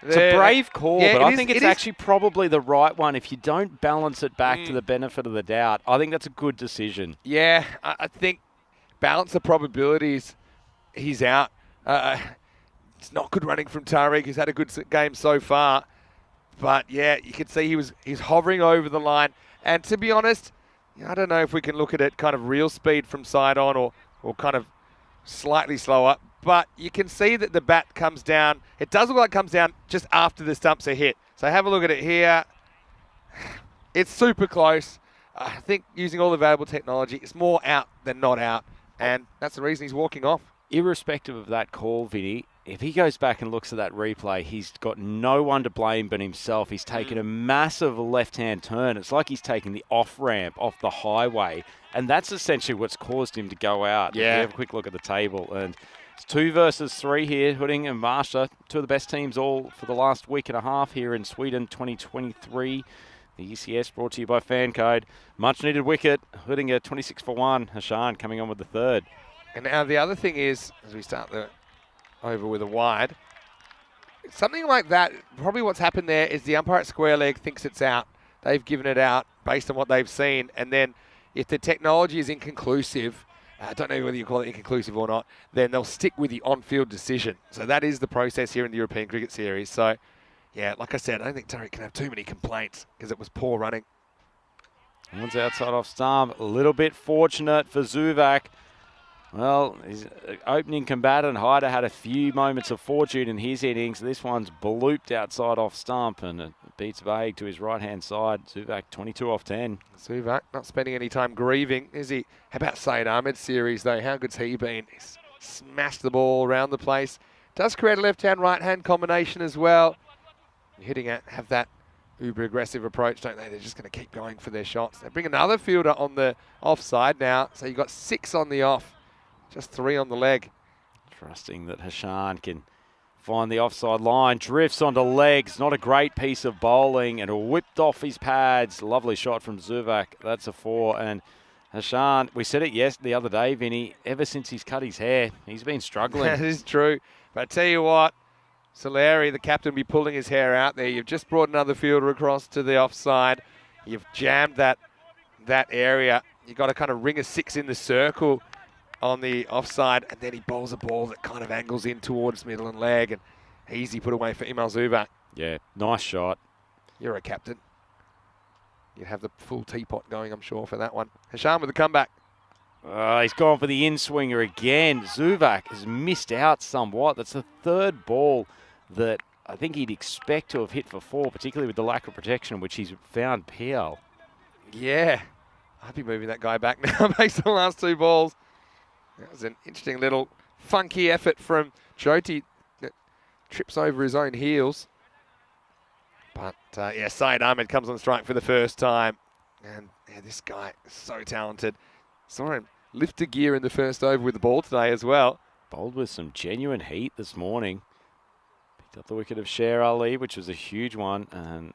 It's a brave call, yeah, but I think it's actually probably the right one. If you don't balance it back to the benefit of the doubt, I think that's a good decision. Yeah, I think balance the probabilities. He's out. It's not good running from Tariq. He's had a good game so far. But, yeah, you can see he's hovering over the line. And to be honest, I don't know if we can look at it kind of real speed from side on or kind of slightly slower. But you can see that the bat comes down. It does look like it comes down just after the stumps are hit. So have a look at it here. It's super close. I think using all available technology, it's more out than not out. And that's the reason he's walking off. Irrespective of that call, Vinny, if he goes back and looks at that replay, he's got no one to blame but himself. He's taken a massive left-hand turn. It's like he's taking the off-ramp off the highway. And that's essentially what's caused him to go out. Yeah. Have a quick look at the table. And it's 2 versus 3 here. Hudding and Marsha, two of the best teams all for the last week and a half here in Sweden 2023. The ECS brought to you by FanCode. Much needed wicket. Hudding 26 for 1. Hashan coming on with the third. And now the other thing is, as we start the over with a wide, something like that, probably what's happened there is the umpire at square leg thinks it's out. They've given it out based on what they've seen. And then if the technology is inconclusive, I don't know whether you call it inconclusive or not, then they'll stick with the on-field decision. So that is the process here in the European Cricket Series. So, yeah, like I said, I don't think Tariq can have too many complaints because it was poor running. One's outside off stump. A little bit fortunate for Zuvak. Well, his opening combatant, Hyder, had a few moments of fortune in his innings. This one's blooped outside off stump and it beats Vague to his right-hand side. Zuvak 22 off 10. Zuvak not spending any time grieving, is he? How about Saeed Ahmed's series, though? How good's he been? He's smashed the ball around the place. Does create a left-hand, right-hand combination as well. Hitting it, have that uber aggressive approach, don't they? They're just going to keep going for their shots. They bring another fielder on the offside now. So you've got 6 on the off. Just 3 on the leg. Trusting that Hashan can find the offside line. Drifts onto legs. Not a great piece of bowling. And whipped off his pads. Lovely shot from Zuvak. That's a 4. And Hashan, we said it the other day, Vinny, ever since he's cut his hair, he's been struggling. That is true. But I tell you what, Solari, the captain, will be pulling his hair out there. You've just brought another fielder across to the offside. You've jammed that area. You've got to kind of ring a 6 in the circle on the offside, and then he bowls a ball that kind of angles in towards middle and leg, and easy put away for Imal Zuvak. Yeah, nice shot. You're a captain. You'd have the full teapot going, I'm sure, for that one. Hasham with the comeback. He's gone for the in-swinger again. Zuvak has missed out somewhat. That's the 3rd ball that I think he'd expect to have hit for 4, particularly with the lack of protection, which he's found PL. Yeah. I'd be moving that guy back now based on the last 2 balls. That was an interesting little funky effort from Jyoti that trips over his own heels. But, yeah, Saeed Ahmed comes on strike for the first time. And, yeah, this guy is so talented. Saw him lift a gear in the first over with the ball today as well. Bowled with some genuine heat this morning. Picked up the wicket of Sher Ali, which was a huge one. And,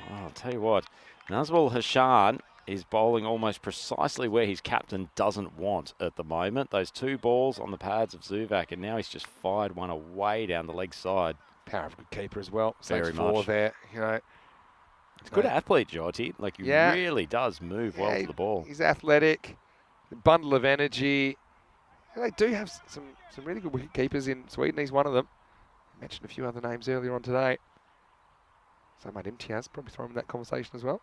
I'll tell you what, Nazmul Hashan is bowling almost precisely where his captain doesn't want at the moment. Those 2 balls on the pads of Zuvak, and now he's just fired one away down the leg side. Power of a good keeper as well. Very Stage 4 much. there, you know. He's a good athlete, Jyoti. Like, he really does move well to the ball. He's athletic, a bundle of energy. And they do have some really good wicket keepers in Sweden. He's one of them. I mentioned a few other names earlier on today. So might Imtiaz probably throw him in that conversation as well.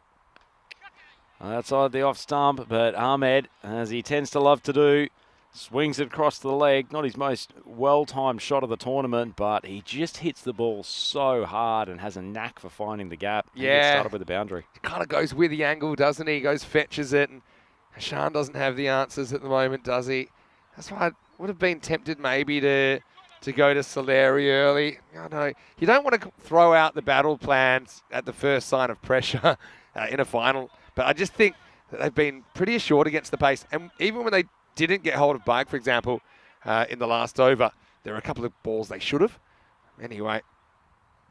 Outside the off stump, but Ahmed, as he tends to love to do, swings it across the leg. Not his most well-timed shot of the tournament, but he just hits the ball so hard and has a knack for finding the gap. Yeah. He gets started with the boundary. He kind of goes with the angle, doesn't he? He goes, fetches it, and Hashan doesn't have the answers at the moment, does he? That's why I would have been tempted maybe to go to Soleri early. I know you don't want to throw out the battle plans at the first sign of pressure in a final, but I just think that they've been pretty assured against the pace. And even when they didn't get hold of Barg, for example, in the last over, there were a couple of balls they should have. Anyway,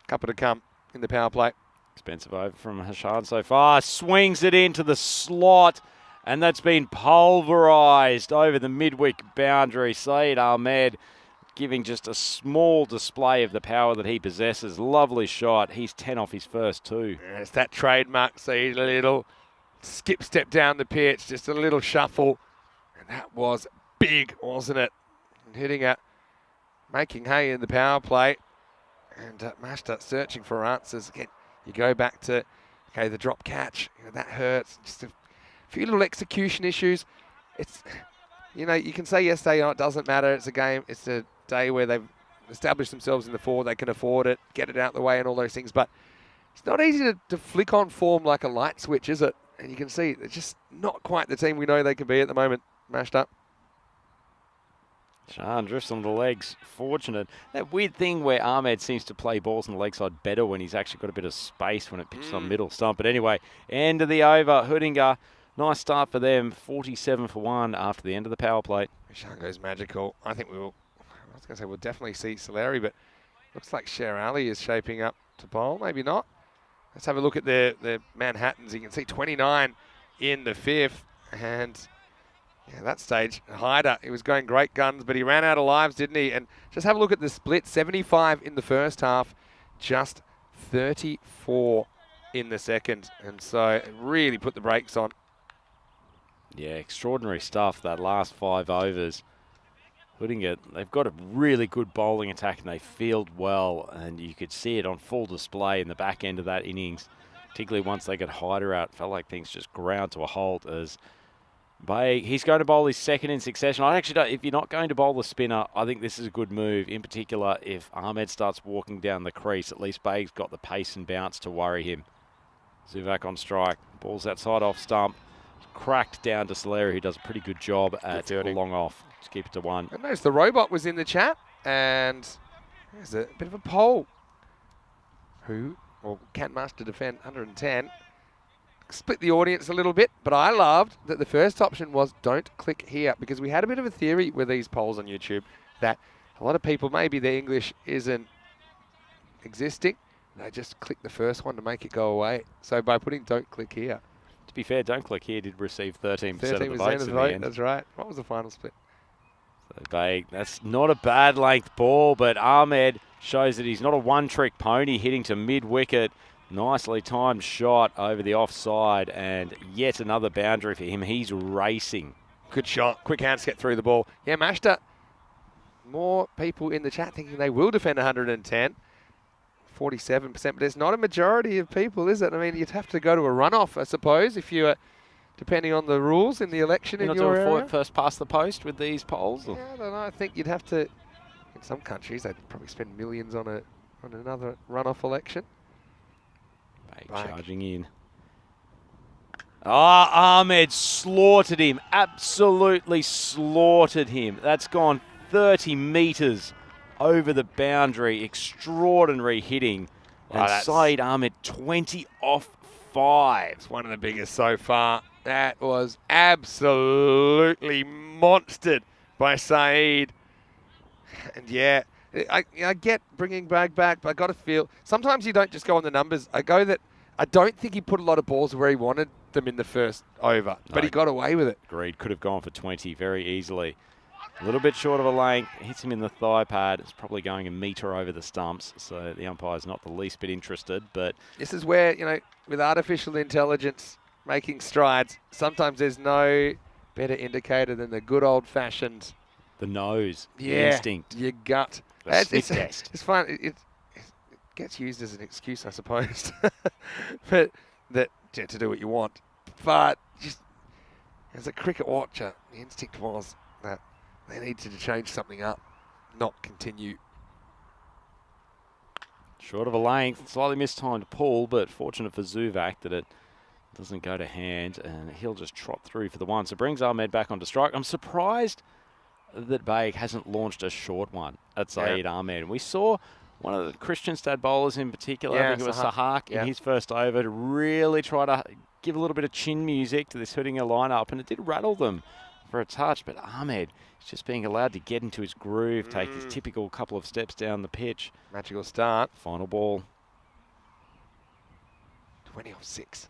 a couple to come in the power play. Expensive over from Hashan so far. Swings it into the slot, and that's been pulverised over the midwick boundary. Saeed Ahmed giving just a small display of the power that he possesses. Lovely shot. He's 10 off his first 2. Yeah, it's that trademark, Saeed, a little skip step down the pitch, just a little shuffle. And that was big, wasn't it? And hitting it, making hay in the power play. And Mashta searching for answers. Again, you go back to, okay, the drop catch. You know, that hurts. Just a few little execution issues. It's, you know, you can say yesterday, oh, it doesn't matter. It's a game. It's a day where they've established themselves in the 4. They can afford it, get it out the way and all those things. But it's not easy to flick on form like a light switch, is it? And you can see they're just not quite the team we know they can be at the moment. Mashed up. Shan drifts on the legs. Fortunate. That weird thing where Ahmed seems to play balls on the leg side better when he's actually got a bit of space when it pitches on middle stump. But anyway, end of the over. Hudinger, nice start for them. 47 for 1 after the end of the power play. Shan goes magical. I think I was going to say we'll definitely see Soleri, but looks like Sher Ali is shaping up to bowl. Maybe not. Let's have a look at the Manhattans. You can see 29 in the 5th. And yeah, that stage, Hyder, he was going great guns, but he ran out of lives, didn't he? And just have a look at the split. 75 in the first half, just 34 in the second. And so it really put the brakes on. Yeah, extraordinary stuff, that last 5 overs. Hudinger, they've got a really good bowling attack and they field well, and you could see it on full display in the back end of that innings, particularly once they got Hyder out. Felt like things just ground to a halt as he's going to bowl his second in succession. I actually don't, if you're not going to bowl the spinner, I think this is a good move. In particular, if Ahmed starts walking down the crease, at least Baig's got the pace and bounce to worry him. Zuvak on strike. Ball's outside off stump. Cracked down to Soleri, who does a pretty good job at long off to keep it to 1. I noticed the robot was in the chat, and there's a bit of a poll. Can Master defend 110? Split the audience a little bit, but I loved that the first option was don't click here, because we had a bit of a theory with these polls on YouTube that a lot of people, maybe their English isn't existing. They just click the first one to make it go away. So by putting don't click here. To be fair, don't click here did receive 13% of the votes in the end. That's right. What was the final split? So Baig, that's not a bad length ball, but Ahmed shows that he's not a one-trick pony, hitting to mid-wicket. Nicely timed shot over the offside, and yet another boundary for him. He's racing. Good shot. Quick hands get through the ball. Yeah, Mashta. More people in the chat thinking they will defend 110. 47%, but there's not a majority of people, is it? I mean, you'd have to go to a runoff, I suppose, if you are, depending on the rules in the election in your area. First past the post with these polls? Yeah, I don't know. I think you'd have to, in some countries, they'd probably spend millions on another runoff election. Baig charging in. Ahmed slaughtered him. Absolutely slaughtered him. That's gone 30 metres over the boundary. Extraordinary hitting. Wow, and Saeed Ahmed 20 off 5. It's one of the biggest so far. That was absolutely monstered by Saeed. And yeah, I get bringing Baig back, but I got to feel sometimes you don't just go on the numbers. I don't think he put a lot of balls where he wanted them in the first over, but he got away with it. Agreed. Could have gone for 20 very easily. A little bit short of a length, hits him in the thigh pad. It's probably going a metre over the stumps, so the umpire's not the least bit interested. But this is where, with artificial intelligence making strides, sometimes there's no better indicator than the good old-fashioned the nose, the instinct, your gut. the sniff test. It's fun. It gets used as an excuse, I suppose, but to do what you want. But just as a cricket watcher, the instinct was that they needed to change something up, not continue. Short of a length, slightly mistimed pull, but fortunate for Zuvak that it doesn't go to hand, and he'll just trot through for the one. So brings Ahmed back onto strike. I'm surprised that Baig hasn't launched a short one at Saeed Ahmed. We saw one of the Christianstad bowlers in particular, I think it was Sahak, in his first over, to really try to give a little bit of chin music to this Hudinger lineup, and it did rattle them for a touch, but Ahmed is just being allowed to get into his groove, take his typical couple of steps down the pitch. Magical start. Final ball. 20 off 6.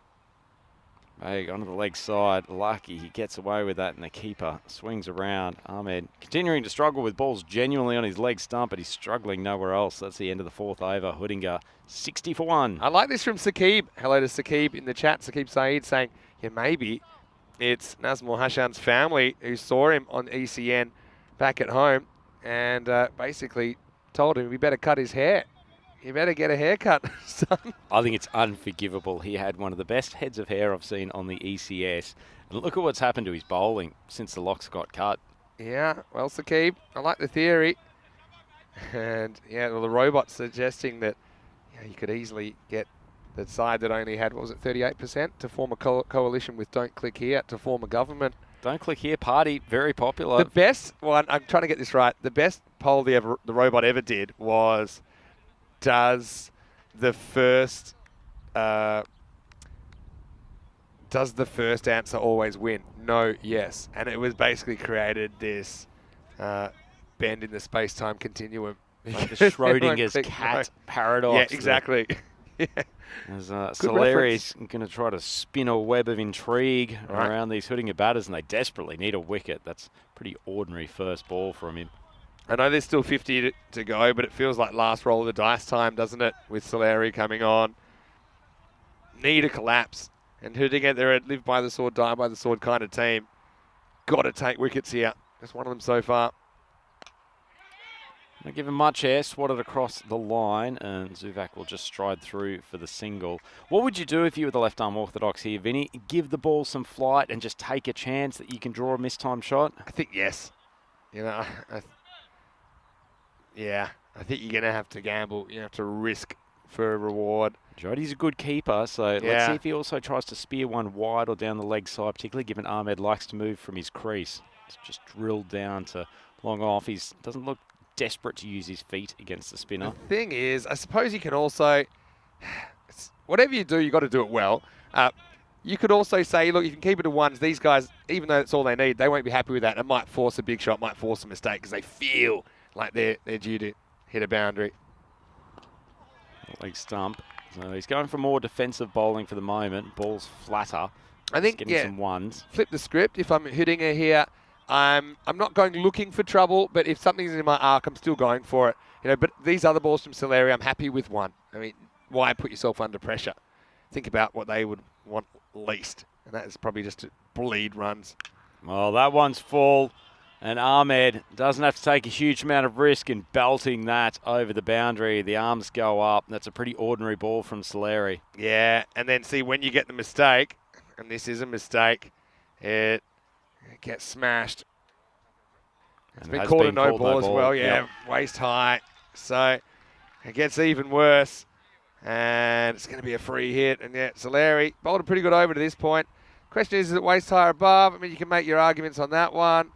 Baig onto the leg side. Lucky he gets away with that, and the keeper swings around. Ahmed continuing to struggle with balls genuinely on his leg stump, but he's struggling nowhere else. That's the end of the 4th over. Hudinger 60 for 1. I like this from Saqib. Hello to Saqib in the chat. Saqib Saeed saying, maybe it's Nazmul Hashan's family who saw him on ECN back at home and basically told him he better cut his hair. You better get a haircut, son. I think it's unforgivable. He had one of the best heads of hair I've seen on the ECS. And look at what's happened to his bowling since the locks got cut. Yeah, well, Saqib, I like the theory. And, the robot's suggesting that you could easily get the side that only had, 38% to form a coalition with Don't Click Here to form a government. Don't Click Here party, very popular. The best one, I'm trying to get this right, the best poll the robot ever did was, does the first answer always win? No, yes. And it was basically created this bend in the space-time continuum. Like the Schrodinger's cat paradox. Yeah, exactly. As Soleri's going to try to spin a web of intrigue around these Hudinger batters, and they desperately need a wicket. That's pretty ordinary first ball from him. I know there's still 50 to go, but it feels like last roll of the dice time, doesn't it? With Soleri coming on. Need a collapse. And Hudinger, they're a live by the sword, die by the sword kind of team. Got to take wickets here. Just one of them so far. Not given much air, swatted across the line, and Zuvak will just stride through for the single. What would you do if you were the left-arm orthodox here, Vinny? Give the ball some flight and just take a chance that you can draw a mistimed shot? I think yes. I think you're going to have to gamble. You have to risk for a reward. Jody's a good keeper, so let's see if he also tries to spear one wide or down the leg side, particularly given Ahmed likes to move from his crease. It's just drilled down to long off. He doesn't look desperate to use his feet against the spinner. The thing is, I suppose you can also, whatever you do, you got to do it well. You could also say, look, you can keep it to ones. These guys, even though that's all they need, they won't be happy with that. It might force a big shot, might force a mistake because they feel like they're due to hit a boundary. Leg stump. So he's going for more defensive bowling for the moment. Ball's flatter. I think, getting some ones. Flip the script. If I'm hitting her here, I'm not going looking for trouble, but if something's in my arc, I'm still going for it. But these other balls from Soleri, I'm happy with one. I mean, why put yourself under pressure? Think about what they would want least, and that is probably just to bleed runs. Well, that one's full, and Ahmed doesn't have to take a huge amount of risk in belting that over the boundary. The arms go up. That's a pretty ordinary ball from Soleri. Yeah, and then see when you get the mistake, and this is a mistake, it gets smashed. It's been called a no ball as well. Yeah, waist high. So it gets even worse. And it's going to be a free hit. And yeah, Soleri bowled a pretty good over to this point. Question is it waist high or above? I mean, you can make your arguments on that one.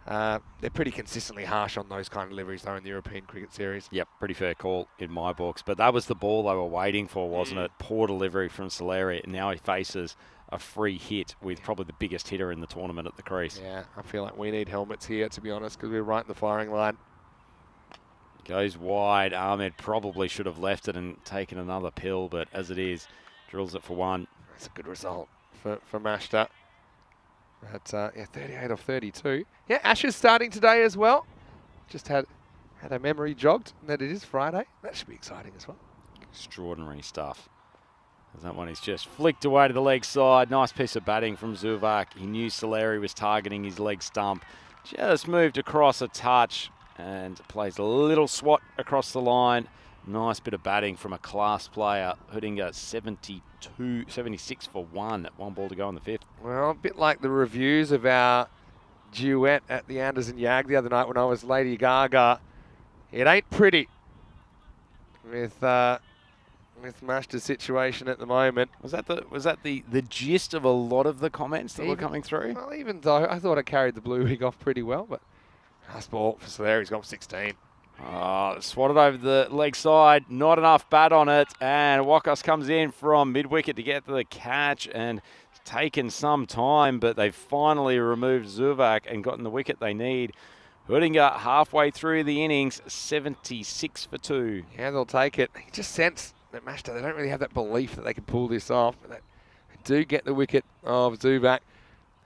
They're pretty consistently harsh on those kind of deliveries, though, in the European Cricket Series. Yep, pretty fair call in my books. But that was the ball they were waiting for, wasn't it? Poor delivery from Soleri. And now he faces a free hit with probably the biggest hitter in the tournament at the crease. Yeah, I feel like we need helmets here, to be honest, because we're right in the firing line. Goes wide. Ahmed probably should have left it and taken another pill, but as it is, drills it for one. That's a good result for Mashta. But yeah, 38 off 32. Yeah, Asher's starting today as well. Just had a memory jogged that it is Friday. That should be exciting as well. Extraordinary stuff. That one is just flicked away to the leg side. Nice piece of batting from Zuvak. He knew Soleri was targeting his leg stump. Just moved across a touch and plays a little swat across the line. Nice bit of batting from a class player. Hudinga 76 for 1. 1 ball to go in the 5th. Well, a bit like the reviews of our duet at the Anderson Yag the other night when I was Lady Gaga. It ain't pretty with Mashta's situation at the moment. Was that the gist of a lot of the comments that were coming through? Well, even though I thought I carried the blue wig off pretty well, but nice ball for Soleri. He's gone 16. Oh, swatted over the leg side. Not enough bat on it. And Wakas comes in from mid-wicket to get the catch. And it's taken some time, but they've finally removed Zuvak and gotten the wicket they need. Hudinga halfway through the innings, 76 for 2. Yeah, they'll take it. You just sense that Mashta, they don't really have that belief that they can pull this off. But they do get the wicket of Zuvak.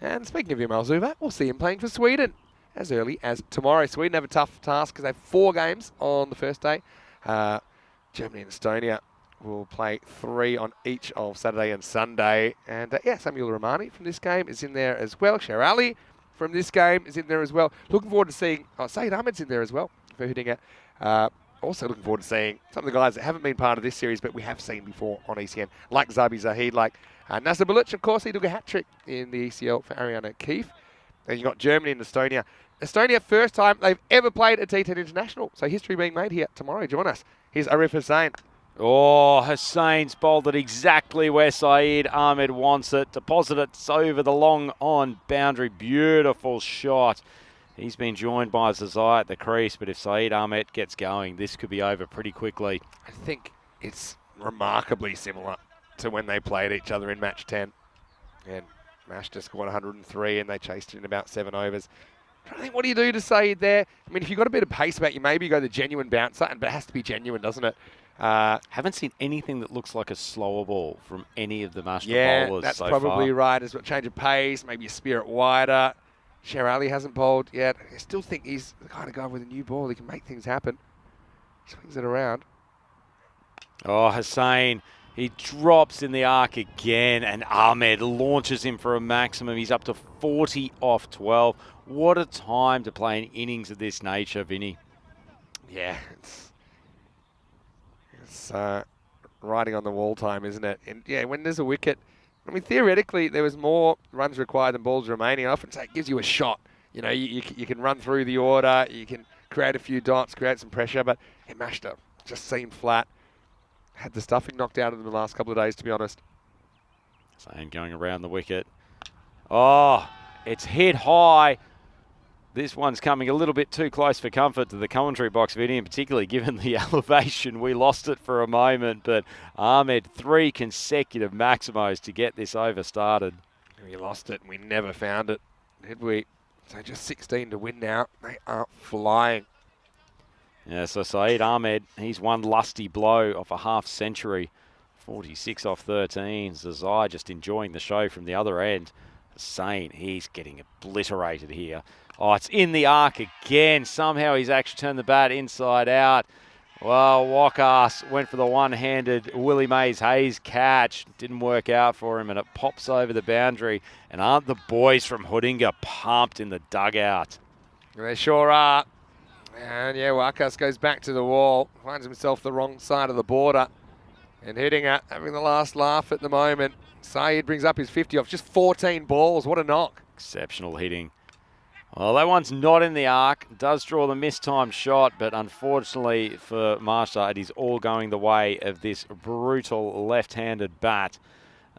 And speaking of Jamal Zuvak, we'll see him playing for Sweden as early as tomorrow. Sweden have a tough task because they have 4 games on the first day. Germany and Estonia will play 3 on each of Saturday and Sunday. And yeah, Samuel Rahmani from this game is in there as well. Sher Ali from this game is in there as well. Looking forward to seeing Saeed Ahmed's in there as well for Hudinga. Also looking forward to seeing some of the guys that haven't been part of this series but we have seen before on ECN, like Zabi Zahid, like Nasser Bulic. Of course, he took a hat-trick in the ECL for Ariana Keefe. Then you've got Germany and Estonia. Estonia, first time they've ever played a T10 international. So history being made here tomorrow. Join us. Here's Arif Hussain. Oh, Hussein's bowled it exactly where Saeed Ahmed wants it. Deposit it over the long on boundary. Beautiful shot. He's been joined by Zazai at the crease, but if Saeed Ahmed gets going, this could be over pretty quickly. I think it's remarkably similar to when they played each other in match 10. And Mashta scored 103 and they chased it in about 7 overs. I think, what do you do to Saeed there? I mean, if you've got a bit of pace about you, maybe you go the genuine bouncer, but it has to be genuine, doesn't it? Haven't seen anything that looks like a slower ball from any of the Mashta bowlers that's so probably far. right. There's a change of pace, maybe a spirit wider. Sher Ali hasn't bowled yet. I still think he's the kind of guy with a new ball. He can make things happen. Swings it around. Oh, Hussain, he drops in the arc again, and Ahmed launches him for a maximum. He's up to 40 off 12. What a time to play an innings of this nature, Vinny. Yeah, it's riding on the wall time, isn't it? And yeah, when there's a wicket, I mean, theoretically, there was more runs required than balls remaining. I often say it gives you a shot. You know, you can run through the order, you can create a few dots, create some pressure, but it mashed up. Just seemed flat. Had the stuffing knocked out of them the last couple of days, to be honest. Sane going around the wicket. Oh, it's hit high. This one's coming a little bit too close for comfort to the commentary box, Vinny, and particularly given the elevation. We lost it for a moment, but Ahmed, 3 consecutive maximos to get this over started. We lost it and we never found it, did we? So just 16 to win now. They are flying. Yeah, so Saeed Ahmed, he's one lusty blow off a half century. 46 off 13. Zazai just enjoying the show from the other end. Hussain, he's getting obliterated here. Oh, it's in the arc again. Somehow he's actually turned the bat inside out. Well, Wakas went for the one-handed Willie Mays Hayes catch. Didn't work out for him, and it pops over the boundary. And aren't the boys from Hudinga pumped in the dugout? They sure are. And yeah, Wakas goes back to the wall, finds himself the wrong side of the border. And Hudinga having the last laugh at the moment. Saeed brings up his 50 off just 14 balls. What a knock. Exceptional hitting. Well, that one's not in the arc. Does draw the mistimed shot, but unfortunately for Marsha, it is all going the way of this brutal left-handed bat.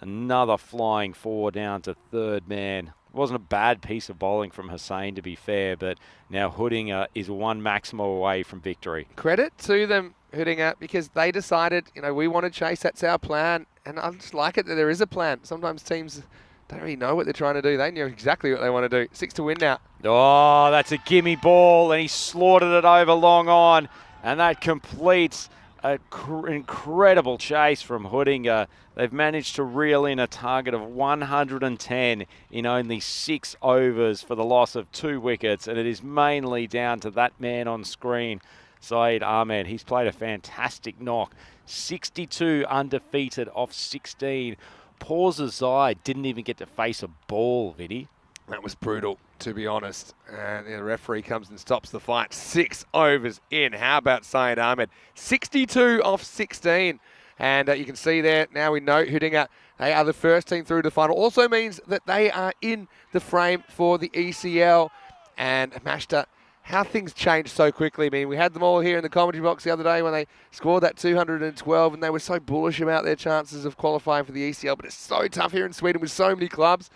Another flying 4 down to third man. It wasn't a bad piece of bowling from Hussain, to be fair, but now Hudinga is 1 maximum away from victory. Credit to them, Hudinga, because they decided, you know, we want to chase, that's our plan. And I just like it that there is a plan. Sometimes teams don't really know what they're trying to do. They know exactly what they want to do. 6 to win now. Oh, that's a gimme ball, and he slaughtered it over long on, and that completes incredible chase from Hudinger. They've managed to reel in a target of 110 in only 6 overs for the loss of 2 wickets, and it is mainly down to that man on screen, Saeed Ahmed. He's played a fantastic knock. 62 undefeated off 16. Paul Zai didn't even get to face a ball, Vinny. That was brutal, to be honest. And the referee comes and stops the fight. 6 overs in. How about Saeed Ahmed? 62 off 16. And you can see there, now we know Hudinger, they are the first team through to the final. Also means that they are in the frame for the ECL. And Mashta, how things changed so quickly. I mean, we had them all here in the commentary box the other day when they scored that 212, and they were so bullish about their chances of qualifying for the ECL. But it's so tough here in Sweden with so many clubs.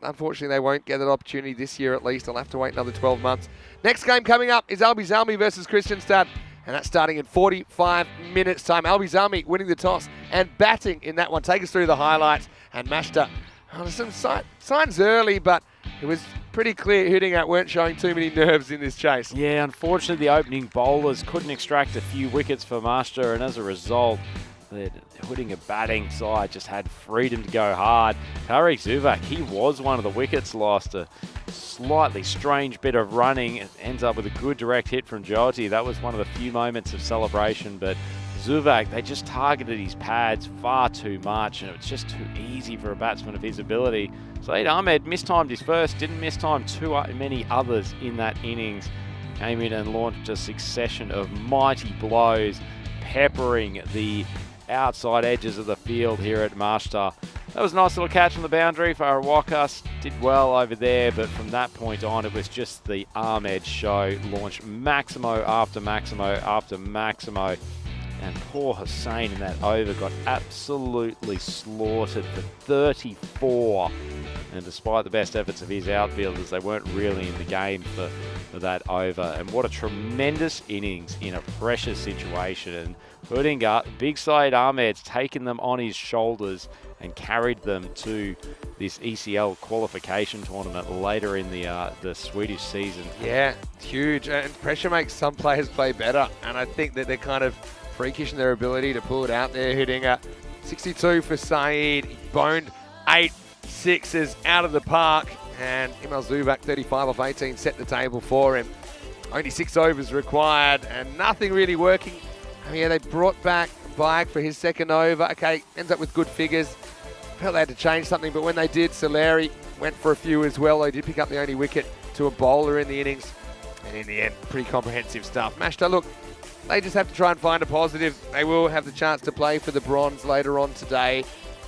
Unfortunately, they won't get that opportunity this year at least. They'll have to wait another 12 months. Next game coming up is Albi Zalmi versus Kristianstad, and that's starting in 45 minutes' time. Albi Zalmi winning the toss and batting in that one. Take us through the highlights. And Mashta, some signs early, but it was pretty clear Hudinger weren't showing too many nerves in this chase. Yeah, unfortunately, the opening bowlers couldn't extract a few wickets for Master, and as a result, the Hudinger batting side just had freedom to go hard. Tariq Zuvak, he was one of the wickets lost. A slightly strange bit of running. It ends up with a good direct hit from Jyoti. That was one of the few moments of celebration, but Zuvak, they just targeted his pads far too much, and it was just too easy for a batsman of his ability. Saeed Ahmed mistimed his first, didn't mistime too many others in that innings. Came in and launched a succession of mighty blows, peppering the outside edges of the field here at Mashta. That was a nice little catch on the boundary for Arawakas. Did well over there, but from that point on, it was just the Ahmed show. Launched Maximo after Maximo after Maximo. And poor Hussain in that over got absolutely slaughtered for 34. And despite the best efforts of his outfielders, they weren't really in the game for that over. And what a tremendous innings in a pressure situation. And Hudinger, big Saeed Ahmed's taken them on his shoulders and carried them to this ECL qualification tournament later in the Swedish season. Yeah, huge. And pressure makes some players play better. And I think that they're kind of freakish in their ability to pull it out there. Hudinger, 62 for Saeed. He boned 8 sixes out of the park. And Imel Zubak, 35 off 18, set the table for him. Only 6 overs required and nothing really working. I mean, yeah, they brought back Bayek for his second over. Okay, ends up with good figures. Felt they had to change something, but when they did, Soleri went for a few as well. They did pick up the only wicket to a bowler in the innings. And in the end, pretty comprehensive stuff. Mashta, look, they just have to try and find a positive. They will have the chance to play for the bronze later on today.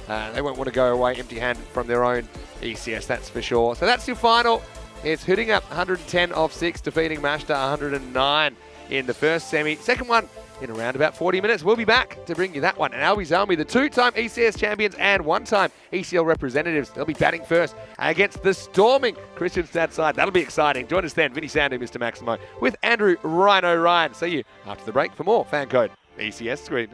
They won't want to go away empty-handed from their own ECS, that's for sure. So that's your final. It's Hudinger 110 off 6, defeating Mashta 109 in the first semi. Second one in around about 40 minutes. We'll be back to bring you that one. And Albi Zalmi, the 2-time ECS champions and 1-time ECL representatives, they'll be batting first against the storming Kristianstad side. That'll be exciting. Join us then, Vinny Sandu, Mr. Maximo, with Andrew Rhino Ryan. See you after the break for more FanCode ECS Screen.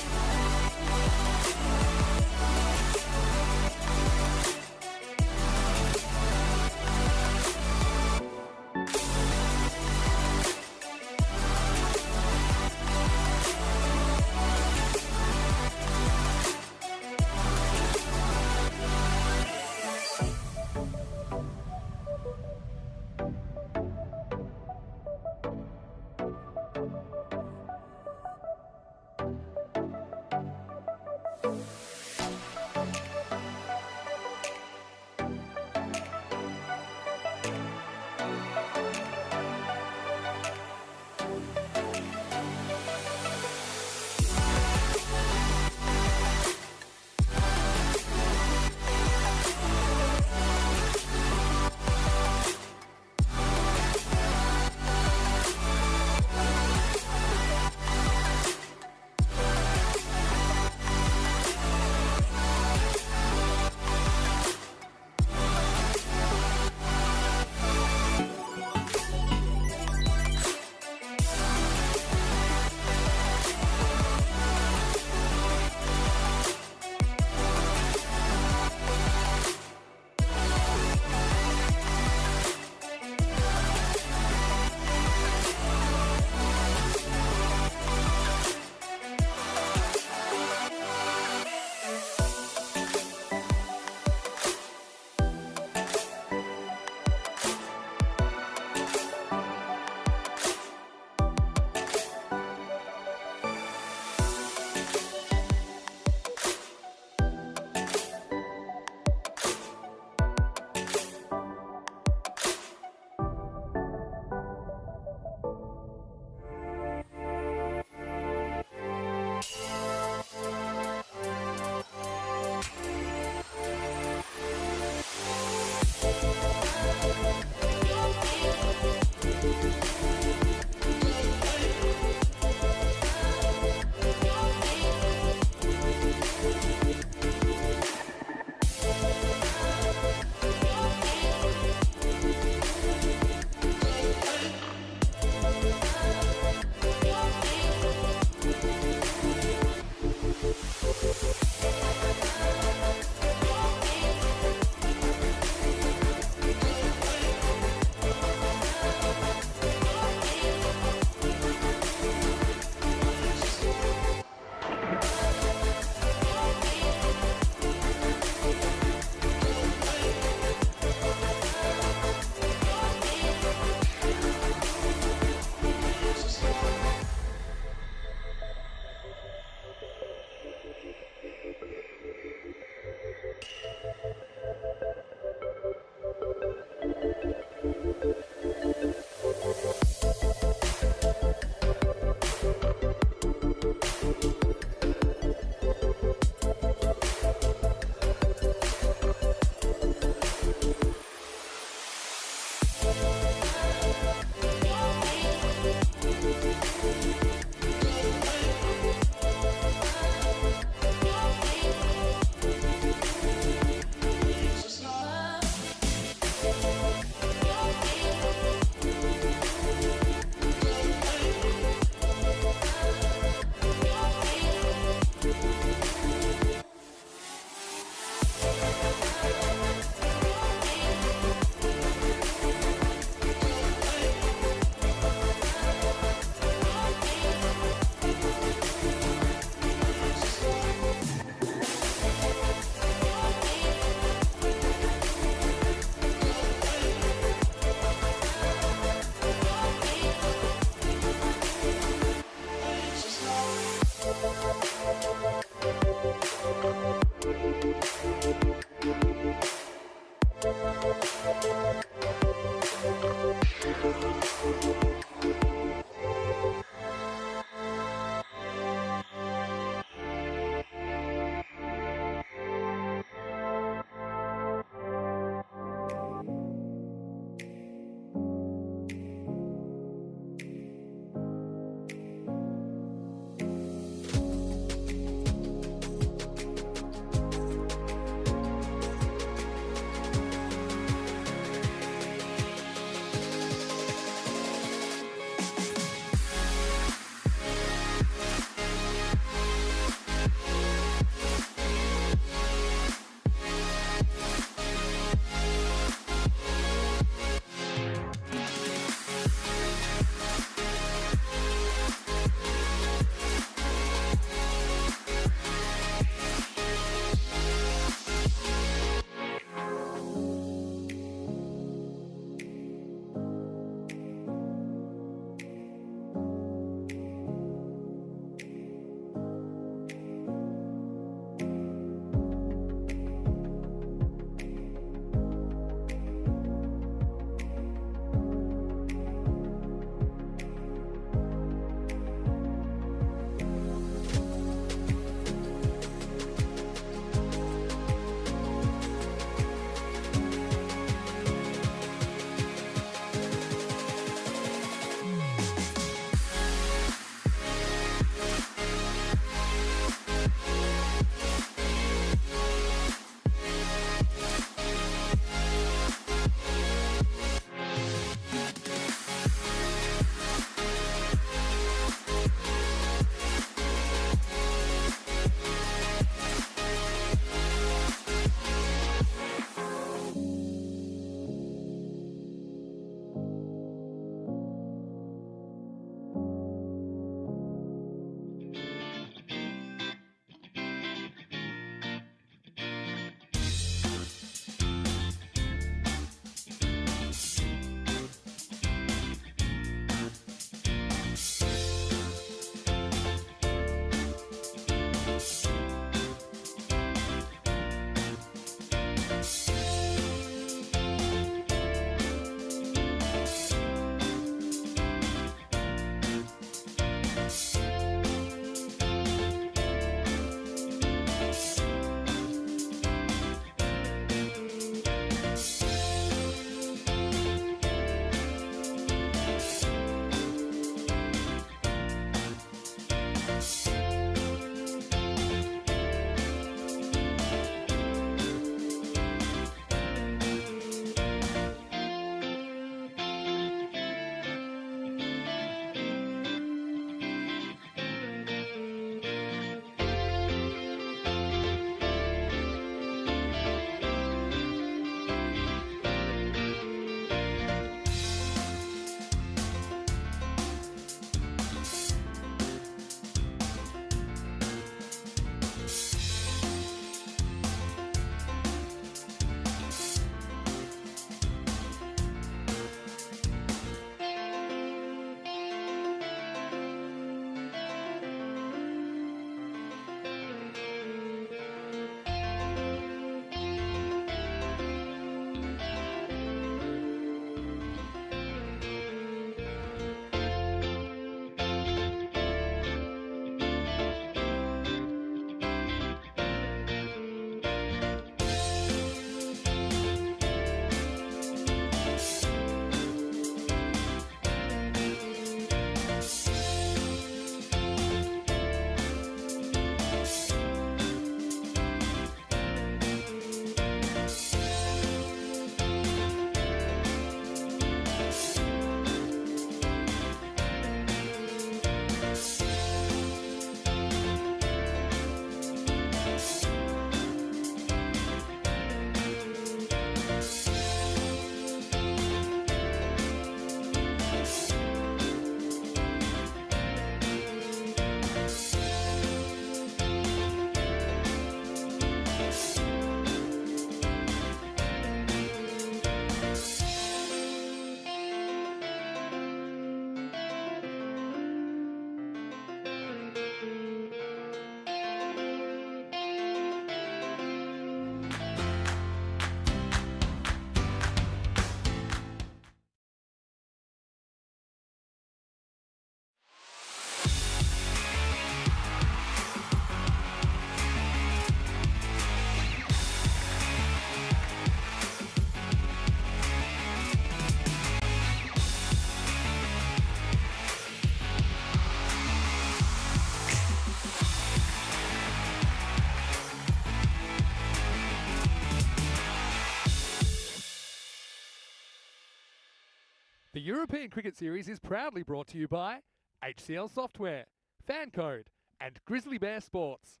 The European Cricket Series is proudly brought to you by HCL Software, FanCode, and Grizzly Bear Sports.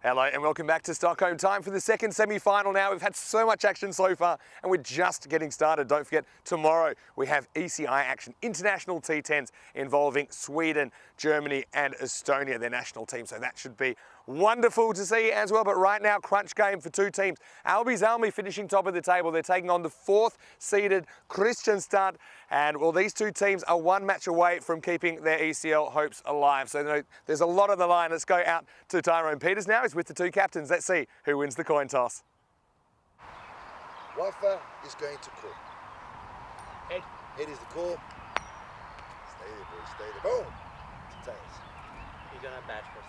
Hello and welcome back to Stockholm. Time for the second semi-final now. We've had so much action so far and we're just getting started. Don't forget, tomorrow we have ECI action, international T10s involving Sweden, Germany and Estonia, their national team. So that should be wonderful to see as well. But right now, crunch game for two teams. Albi Zalmi finishing top of the table. They're taking on the fourth seeded Kristianstad. And well, these two teams are one match away from keeping their ECL hopes alive. So there's a lot on the line. Let's go out to Tyrone Peters now. He's with the two captains. Let's see who wins the coin toss. Wafa is going to call. Head. Head is the call. Stay there, boys. Stay there. Boom. To tails. You're going to bat first.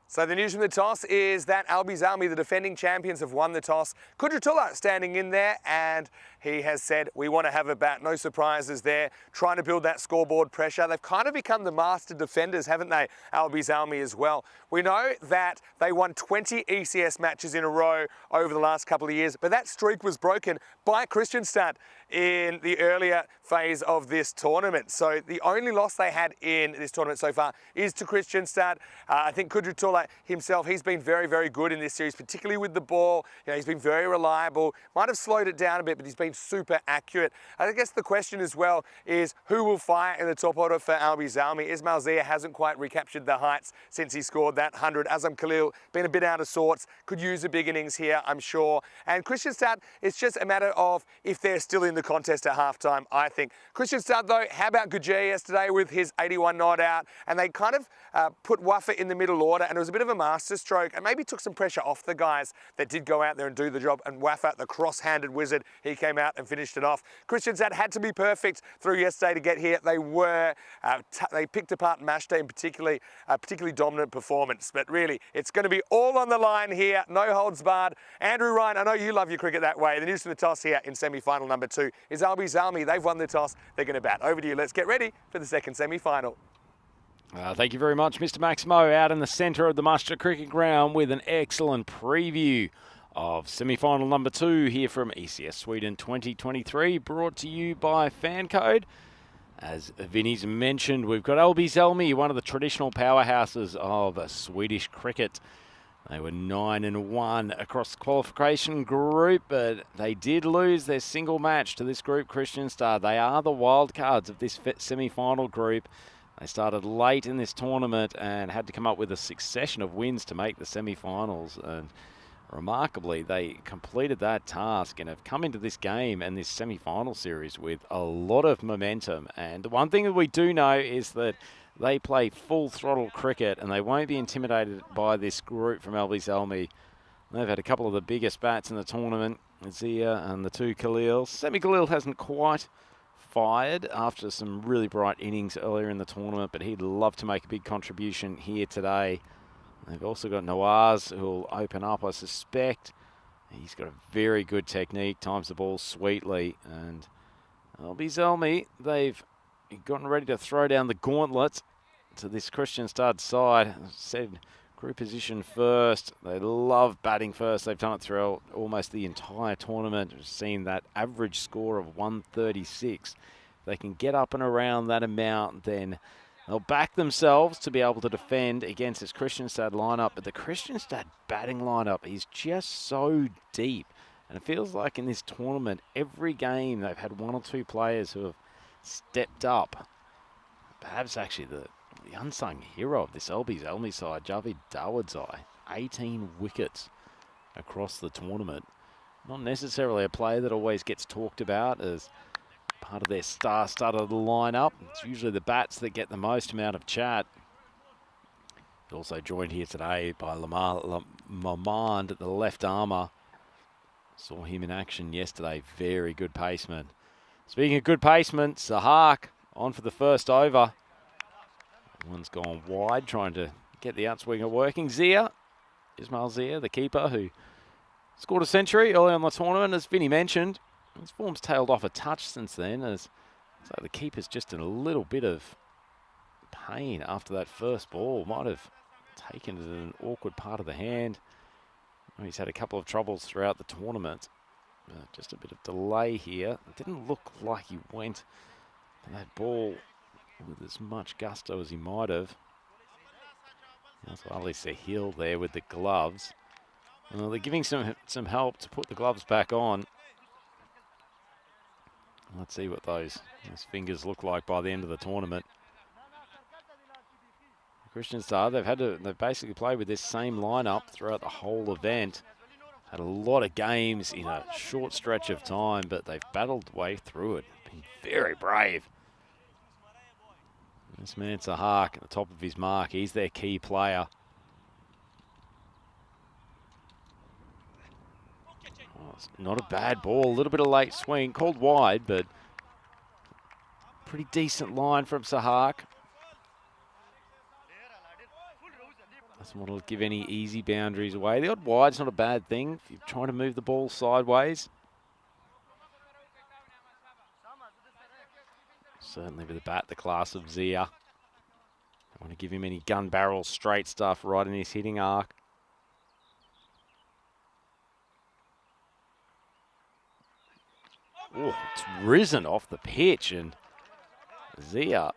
So the news from the toss is that Albi Zalmi, the defending champions, have won the toss. Kudratullah standing in there and he has said, we want to have a bat. No surprises there. Trying to build that scoreboard pressure. They've kind of become the master defenders, haven't they, Albi Zalmi as well. We know that they won 20 ECS matches in a row over the last couple of years, but that streak was broken by Kristianstad in the earlier phase of this tournament. So the only loss they had in this tournament so far is to Kristianstad. I think Kudratullah himself, he's been very, very good in this series, particularly with the ball. You know, he's been very reliable. Might have slowed it down a bit, but he's been super accurate. I guess the question as well is who will fire in the top order for Albi Zalmi? Ismail Zia hasn't quite recaptured the heights since he scored that 100. Azam Khalil been a bit out of sorts. Could use a big innings here, I'm sure. And Kristianstad, it's just a matter of if they're still in the contest at halftime, I think. Kristianstad though, how about Gujir yesterday with his 81 not out? And they kind of put Wafa in the middle order and it was a bit of a masterstroke and maybe took some pressure off the guys that did go out there and do the job. And Wafa, the cross-handed wizard, he came out and finished it off. Kristianstad had to be perfect through yesterday to get here. They were, they picked apart Mashta in particularly dominant performance. But really, it's going to be all on the line here. No holds barred. Andrew Ryan, I know you love your cricket that way. The news from the toss here in semi-final number 2 is Albi Zalmi. They've won the toss. They're going to bat. Over to you. Let's get ready for the second semi-final. Thank you very much, Mr. Maximo, out in the centre of the Muster Cricket Ground with an excellent preview of semi-final number 2 here from ECS Sweden 2023, brought to you by FanCode. As Vinny's mentioned, we've got Albi Zalmi, one of the traditional powerhouses of Swedish cricket. They were 9-1 across the qualification group, but they did lose their single match to this group, Kristianstad. They are the wild cards of this semi-final group. They started late in this tournament and had to come up with a succession of wins to make the semi-finals. And remarkably, they completed that task and have come into this game and this semi-final series with a lot of momentum. And the one thing that we do know is that they play full throttle cricket and they won't be intimidated by this group from Albi Zalmi. They've had a couple of the biggest bats in the tournament, Zia and the two Khalil. Semi Khalil hasn't quite fired after some really bright innings earlier in the tournament, but he'd love to make a big contribution here today. They've also got Nawaz, who'll open up, I suspect. He's got a very good technique, times the ball sweetly. And Albi Zalmi, they've gotten ready to throw down the gauntlet to this Kristianstad side. As I said, group position first. They love batting first. They've done it throughout almost the entire tournament. We've seen that average score of 136. If they can get up and around that amount, then they'll back themselves to be able to defend against this Kristianstad lineup. But the Kristianstad batting lineup is just so deep. And it feels like in this tournament, every game they've had one or two players who have stepped up. Perhaps actually the unsung hero of this Albi Zalmi side, Javid Dawodzai, 18 wickets across the tournament. Not necessarily a player that always gets talked about as part of their star-studded lineup. It's usually the bats that get the most amount of chat. He's also joined here today by Mamand, the left armour. Saw him in action yesterday. Very good paceman. Speaking of good paceman, Sahak on for the first over. One's gone wide, trying to get the outswinger working. Zia, Ismail Zia, the keeper, who scored a century early on the tournament, as Vinny mentioned. His form's tailed off a touch since then, as so the keeper's just in a little bit of pain after that first ball. Might have taken it in an awkward part of the hand. He's had a couple of troubles throughout the tournament. Just a bit of delay here. It didn't look like he went to that ball with as much gusto as he might have. That's Ali Sahil there with the gloves. Well, they're giving some help to put the gloves back on. Let's see what those fingers look like by the end of the tournament. Christian Star, they've basically played with this same lineup throughout the whole event. Had a lot of games in a short stretch of time, but they've battled way through it. Been very brave. This man Sahak at the top of his mark. He's their key player. Oh, it's not a bad ball. A little bit of late swing. Called wide, but pretty decent line from Sahak. Doesn't want to give any easy boundaries away. The odd wide's not a bad thing if you're trying to move the ball sideways. Certainly with a bat the class of Zia. Don't want to give him any gun barrel straight stuff right in his hitting arc. Oh, it's risen off the pitch, and Zia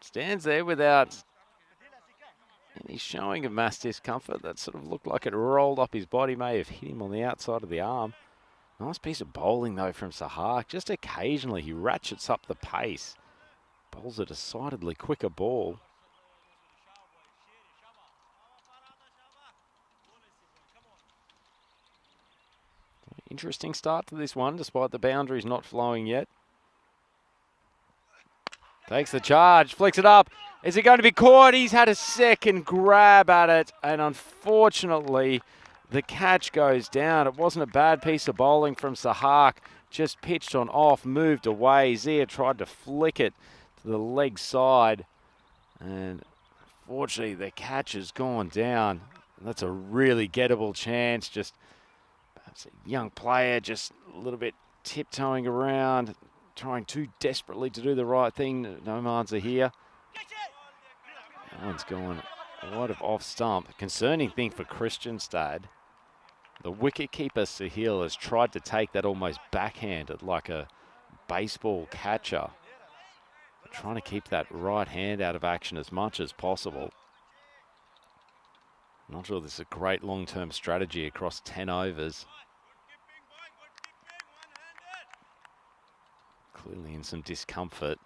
stands there without any showing of mass discomfort. That sort of looked like it rolled up his body, may have hit him on the outside of the arm. Nice piece of bowling, though, from Sahak. Just occasionally he ratchets up the pace. Bowls a decidedly quicker ball. Interesting start to this one, despite the boundaries not flowing yet. Takes the charge, flicks it up. Is it going to be caught? He's had a second grab at it, and unfortunately, the catch goes down. It wasn't a bad piece of bowling from Sahak. Just pitched on off, moved away. Zia tried to flick it to the leg side, and unfortunately, the catch has gone down. That's a really gettable chance. Just perhaps a young player, just a little bit tiptoeing around, trying too desperately to do the right thing. No Manza here. That one's gone wide of off stump. Concerning thing for Christianstad. The wicketkeeper Sahil has tried to take that almost backhanded like a baseball catcher. Trying to keep that right hand out of action as much as possible. I'm not sure this is a great long-term strategy across 10 overs. Clearly in some discomfort.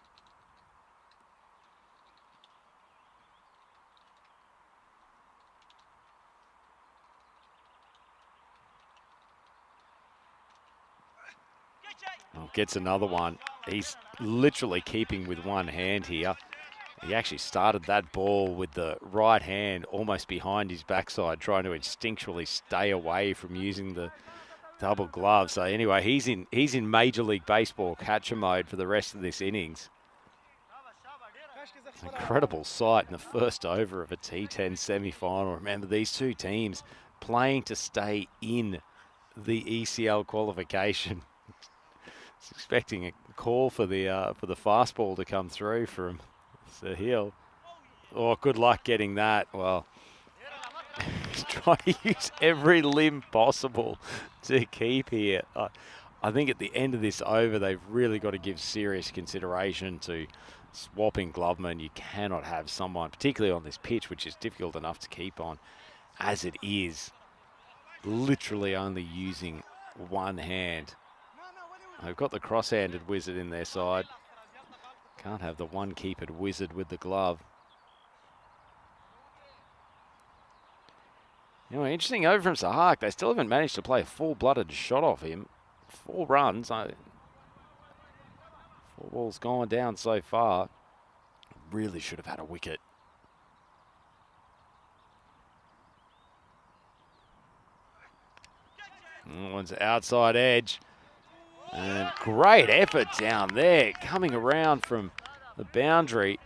Oh, gets another one. He's literally keeping with one hand here. He actually started that ball with the right hand almost behind his backside, trying to instinctually stay away from using the double glove. So anyway, he's in Major League Baseball catcher mode for the rest of this innings. It's an incredible sight in the first over of a T10 semi-final. Remember, these two teams playing to stay in the ECL qualification. It's expecting a call for the fastball to come through from Sahil. Oh, good luck getting that. Well, he's trying to use every limb possible to keep here. I think at the end of this over, they've really got to give serious consideration to swapping glovemen. You cannot have someone, particularly on this pitch, which is difficult enough to keep on as it is, literally only using one hand. They've got the cross-handed wizard in their side. Can't have the one-keepered wizard with the glove. You know, interesting over from Sahak. They still haven't managed to play a full-blooded shot off him. 4 runs. 4 balls gone down so far. Really should have had a wicket. One's outside edge. And great effort down there, coming around from the boundary.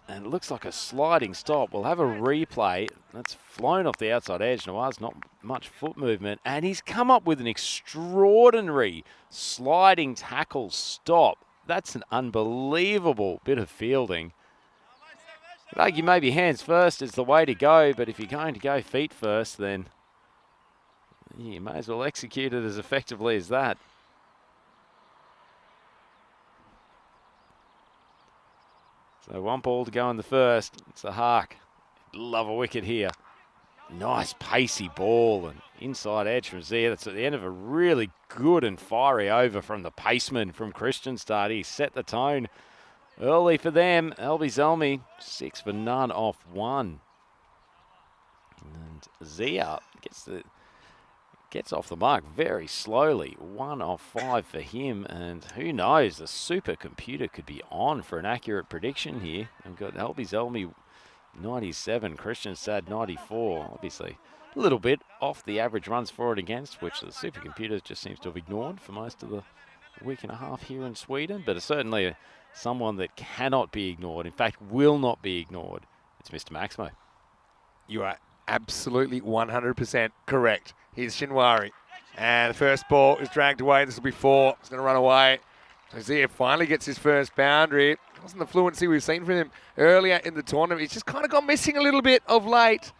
And it looks like a sliding stop. We'll have a replay. That's flown off the outside edge. Nawaz, not much foot movement. And he's come up with an extraordinary sliding tackle stop. That's an unbelievable bit of fielding. I'd argue maybe hands first is the way to go, but if you're going to go feet first, then You may as well execute it as effectively as that. So 1 ball to go in the first. It's a Hark. Love a wicket here. Nice pacey ball and inside edge from Zia. That's at the end of a really good and fiery over from the paceman from Kristianstad. He set the tone early for them. Elby Zelmi, 6 for none off 1. And Zia gets off the mark very slowly. 1 off 5 for him. And who knows, the supercomputer could be on for an accurate prediction here. I've got Elby Zelmi 97, Kristianstad 94. Obviously a little bit off the average runs for and against, which the supercomputer just seems to have ignored for most of the week and a half here in Sweden. But it's certainly someone that cannot be ignored. In fact, will not be ignored. It's Mr. Maximo. You are absolutely 100% correct. Here's Shinwari. And the first ball is dragged away. This will be 4. It's going to run away. Zia finally gets his first boundary. It wasn't the fluency we've seen from him earlier in the tournament. He's just kind of gone missing a little bit of late.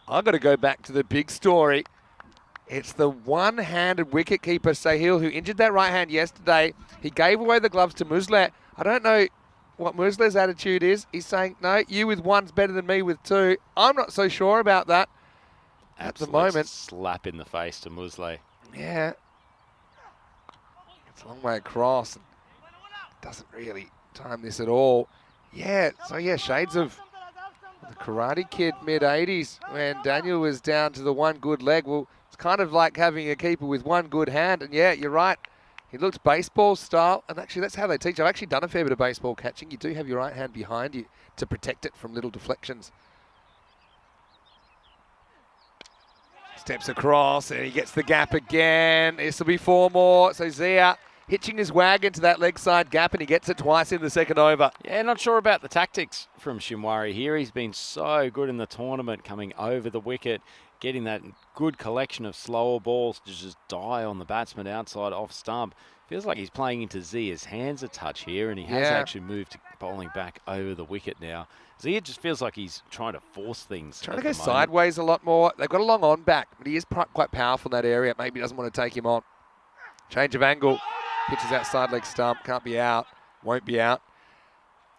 I've got to go back to the big story. It's the one-handed wicketkeeper, Sahil, who injured that right hand yesterday. He gave away the gloves to Muslet. I don't know what Muslet's attitude is. He's saying, no, you with 1's better than me with 2. I'm not so sure about that at the moment. Slap in the face to Muslet. Yeah. It's a long way across. Doesn't really time this at all. Yeah, so yeah, shades of the Karate Kid mid-80s when Daniel was down to the 1 good leg. Well, it's kind of like having a keeper with 1 good hand. And yeah, you're right. He looks baseball style. And actually, that's how they teach. I've actually done a fair bit of baseball catching. You do have your right hand behind you to protect it from little deflections. Steps across and he gets the gap again. This will be 4 more. So Zia hitching his wagon to that leg side gap, and he gets it twice in the second over. Yeah, not sure about the tactics from Shinwari here. He's been so good in the tournament, coming over the wicket, getting that good collection of slower balls to just die on the batsman outside off stump. Feels like he's playing into Zia's hands a touch here, and he has actually moved to bowling back over the wicket now. Zia just feels like he's trying to force things. Trying to go sideways a lot more. They've got a long on back, but he is quite powerful in that area. Maybe he doesn't want to take him on. Change of angle. Pitches outside leg stump. Can't be out. Won't be out.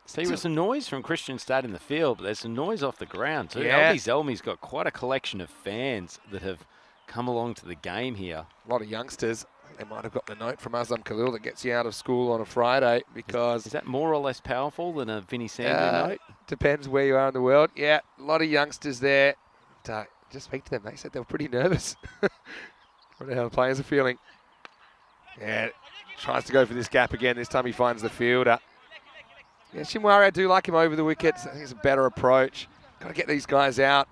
See, there was some noise from Kristianstad in the field, but there's some noise off the ground too. Yeah. Elby Zelmi's got quite a collection of fans that have come along to the game here. A lot of youngsters. They might have got the note from Azam Khalil that gets you out of school on a Friday because... Is that more or less powerful than a Vinnie Sandhu note? Depends where you are in the world. Yeah, a lot of youngsters there. Just speak to them. They said they were pretty nervous. Wonder how the players are feeling. Yeah, tries to go for this gap again. This time he finds the fielder. Yeah, Shinwari, I do like him over the wickets. I think it's a better approach. Got to get these guys out.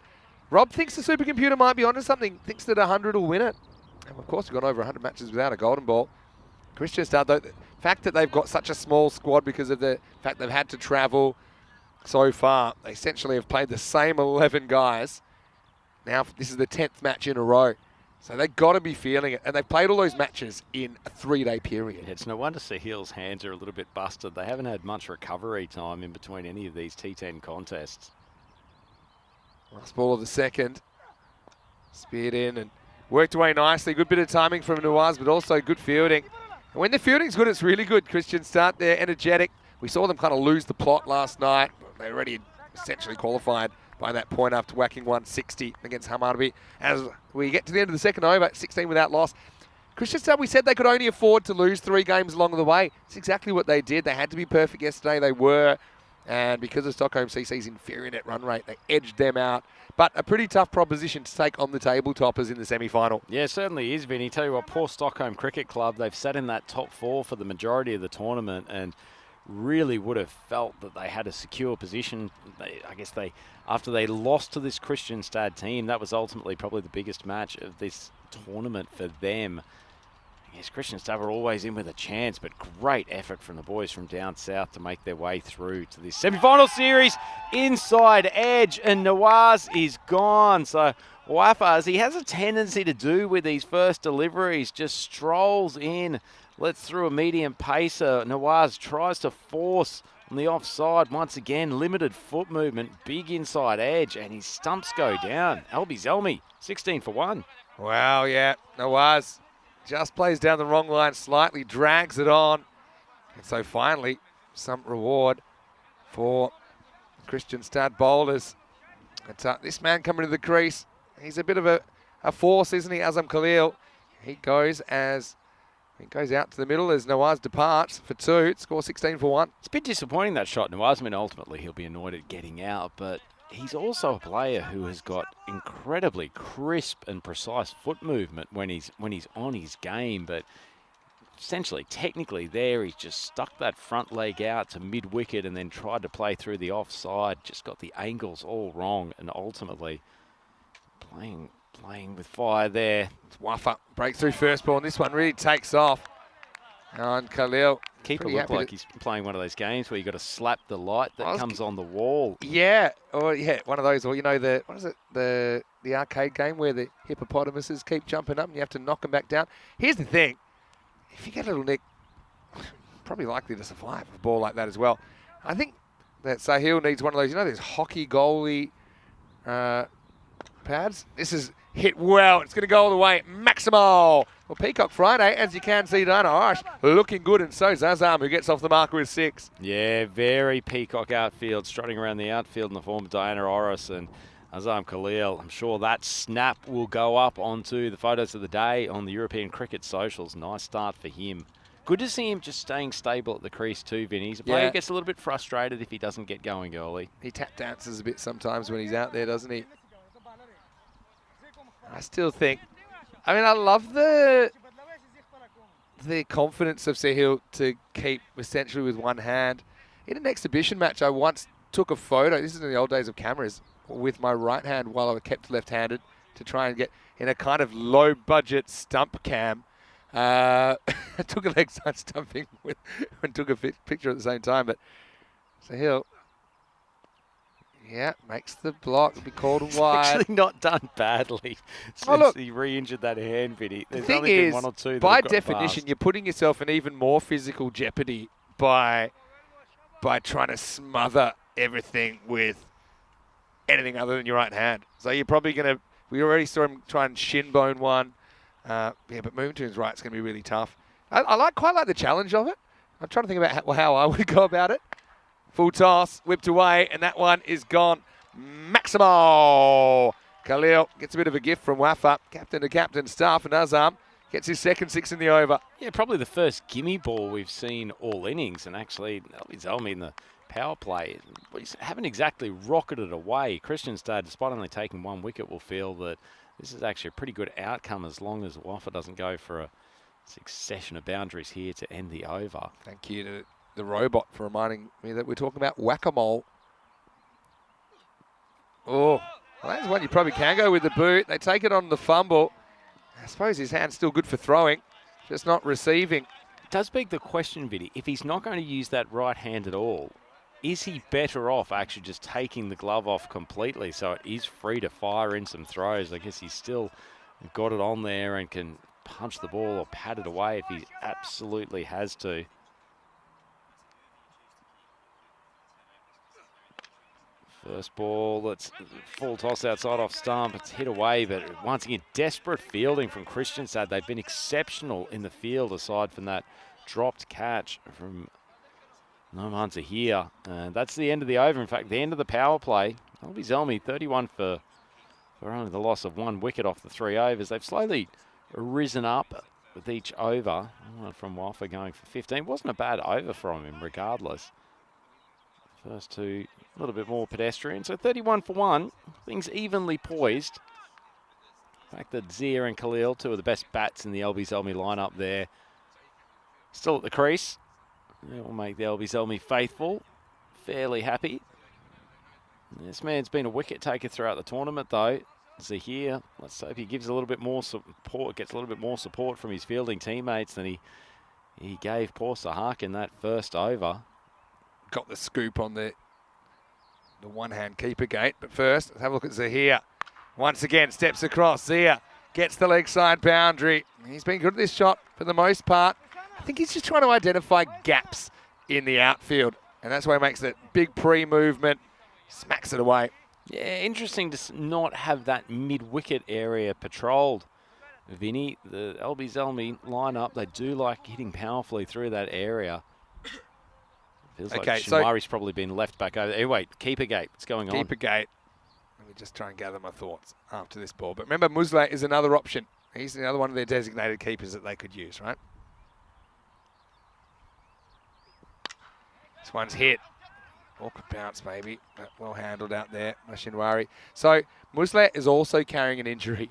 Rob thinks the supercomputer might be onto something. Thinks that 100 will win it. And of course, we've gone over 100 matches without a golden ball. Kristianstad, though, the fact that they've got such a small squad because of the fact they've had to travel so far, they essentially have played the same 11 guys. Now, this is the 10th match in a row. So they've got to be feeling it. And they've played all those matches in a 3-day period. It's no wonder Sahil's hands are a little bit busted. They haven't had much recovery time in between any of these T10 contests. Last ball of the second. Speared in and worked away nicely. Good bit of timing from Nawaz, but also good fielding. And when the fielding's good, it's really good. Kristianstad, they're energetic. We saw them kind of lose the plot last night. They already essentially qualified by that point after whacking 160 against Hammarby. As we get to the end of the second over, 16 without loss. Kristianstad, we said they could only afford to lose 3 games along the way. It's exactly what they did. They had to be perfect yesterday. They were. And because of Stockholm CC's inferior net run rate, they edged them out. But a pretty tough proposition to take on the table toppers in the semi-final. Yeah, it certainly is, Vinny. Tell you what, poor Stockholm Cricket Club, they've sat in that top 4 for the majority of the tournament and really would have felt that they had a secure position. I guess after they lost to this Kristianstad team, that was ultimately probably the biggest match of this tournament for them. Yes, Kristianstad were always in with a chance, but great effort from the boys from down south to make their way through to this semi-final series. Inside edge, and Nawaz is gone. So Wafa, as he has a tendency to do with these first deliveries, just strolls in, lets through a medium pacer. Nawaz tries to force on the offside once again. Limited foot movement, big inside edge, and his stumps go down. Elby Zelmi, 16 for 1. Wow, yeah, Nawaz just plays down the wrong line slightly, drags it on. And so finally, some reward for Christian Stad bowlers. But, this man coming to the crease, he's a bit of a force, isn't he, Azam Khalil? He goes out to the middle as Nawaz departs for 2. Score 16 for 1. It's a bit disappointing, that shot, Nawaz. I mean, ultimately he'll be annoyed at getting out, but he's also a player who has got incredibly crisp and precise foot movement when he's on his game. But essentially, technically there, he's just stuck that front leg out to mid-wicket and then tried to play through the offside. Just got the angles all wrong and ultimately playing with fire there. It's Wafa, breakthrough first ball, and this one really takes off. And Khalil. Keeper look like he's playing one of those games where you got to slap the light that comes on the wall. Yeah, or one of those, or what is it, the arcade game where the hippopotamuses keep jumping up and you have to knock them back down. Here's the thing, if you get a little nick, probably likely to survive a ball like that as well. I think that Sahil needs one of those, those hockey goalie pads. This is hit well. It's going to go all the way. Maximal. Well, Peacock Friday, as you can see, Dana Irish looking good, and so Zazam, who gets off the marker with 6. Yeah, very Peacock outfield, strutting around the outfield in the form of Diana Orris and Azam Khalil. I'm sure that snap will go up onto the photos of the day on the European Cricket socials. Nice start for him. Good to see him just staying stable at the crease too, Vinny. He's a player who gets a little bit frustrated if he doesn't get going early. He tap dances a bit sometimes when he's out there, doesn't he? I still think, I love the confidence of Sahil to keep essentially with one hand. In an exhibition match, I once took a photo, this is in the old days of cameras, with my right hand while I was kept left-handed to try and get in a kind of low-budget stump cam. I took a leg side stumping and took a picture at the same time, but Sahil, yeah, makes the block. It'll be called wide. Actually not done badly since he re-injured that hand, Vinny. The thing is, one or two by definition, you're putting yourself in even more physical jeopardy by trying to smother everything with anything other than your right hand. So you're probably going to, we already saw him try and shin bone one. But moving to his right is going to be really tough. I quite like the challenge of it. I'm trying to think about how I would go about it. Full toss, whipped away, and that one is gone. Maximo! Khalil gets a bit of a gift from Wafa, captain to captain stuff, and Azam gets his second 6 in the over. Yeah, probably the first gimme ball we've seen all innings, and actually, Zelmi in the power play, we haven't exactly rocketed away. Christian Stad, despite only taking 1 wicket, will feel that this is actually a pretty good outcome as long as Wafa doesn't go for a succession of boundaries here to end the over. Thank you to the robot for reminding me that we're talking about whack-a-mole. Oh, well, that's one you probably can go with the boot. They take it on the fumble. I suppose his hand's still good for throwing, just not receiving. It does beg the question, Vinny, if he's not going to use that right hand at all, is he better off actually just taking the glove off completely so it is free to fire in some throws? I guess he's still got it on there and can punch the ball or pat it away if he absolutely has to. First ball, that's full toss outside off stump. It's hit away, but once again, desperate fielding from Christian Stad. They've been exceptional in the field aside from that dropped catch from Noman Zahir. That's the end of the over. In fact, the end of the power play. That'll be Zelmi, 31 for only the loss of 1 wicket off the 3 overs. They've slowly risen up with each over. One from Wafa going for 15. Wasn't a bad over from him regardless. First 2, a little bit more pedestrian. So 31 for 1. Things evenly poised. The fact that Zia and Khalil, 2 of the best bats in the LB Zelmi lineup there, still at the crease. That will make the LB Zelmi faithful fairly happy. This man's been a wicket taker throughout the tournament, though. Zahir, let's hope he gives a little bit more support, gets a little bit more support from his fielding teammates than he gave poor Sahak in that first over. Got the scoop on the one-hand keeper gate. But first, let's have a look at Zahir. Once again, steps across. Zahir gets the leg side boundary. He's been good at this shot for the most part. I think he's just trying to identify gaps in the outfield. And that's why he makes that big pre-movement, smacks it away. Yeah, interesting to not have that mid-wicket area patrolled Vinny, the Albie Zelmi lineup, they do like hitting powerfully through that area. Feels Okay, like so Shinwari's probably been left back over. Hey, wait, keeper gate. What's going on? keeper gate. Let me just try and gather my thoughts after this ball. But remember, Musle is another option. He's another one of their designated keepers that they could use, right? This one's hit. Awkward bounce, maybe. But well handled out there by Shinwari. So Musle is also carrying an injury.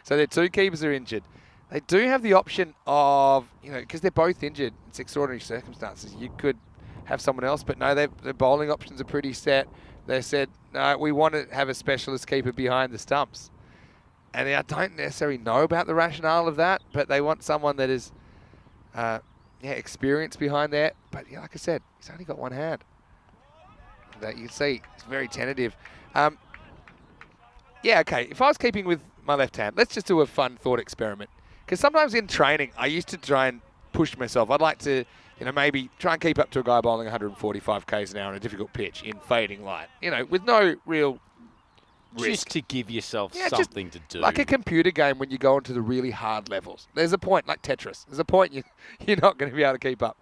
So their two keepers are injured. They do have the option of, because they're both injured, it's extraordinary circumstances. You could have someone else, but no, their bowling options are pretty set. They said, no, we want to have a specialist keeper behind the stumps. And I don't necessarily know about the rationale of that, but they want someone that is experienced behind there. But yeah, like I said, he's only got one hand. That you can see, it's very tentative. Yeah, okay, if I was keeping with my left hand, let's just do a fun thought experiment. Because sometimes in training, I used to try and push myself. I'd like to, maybe try and keep up to a guy bowling 145 k's an hour on a difficult pitch in fading light, with no real risk. Just to give yourself Yeah, something to do. Like a computer game when you go into the really hard levels. There's a point, like Tetris. There's a point you're not going to be able to keep up.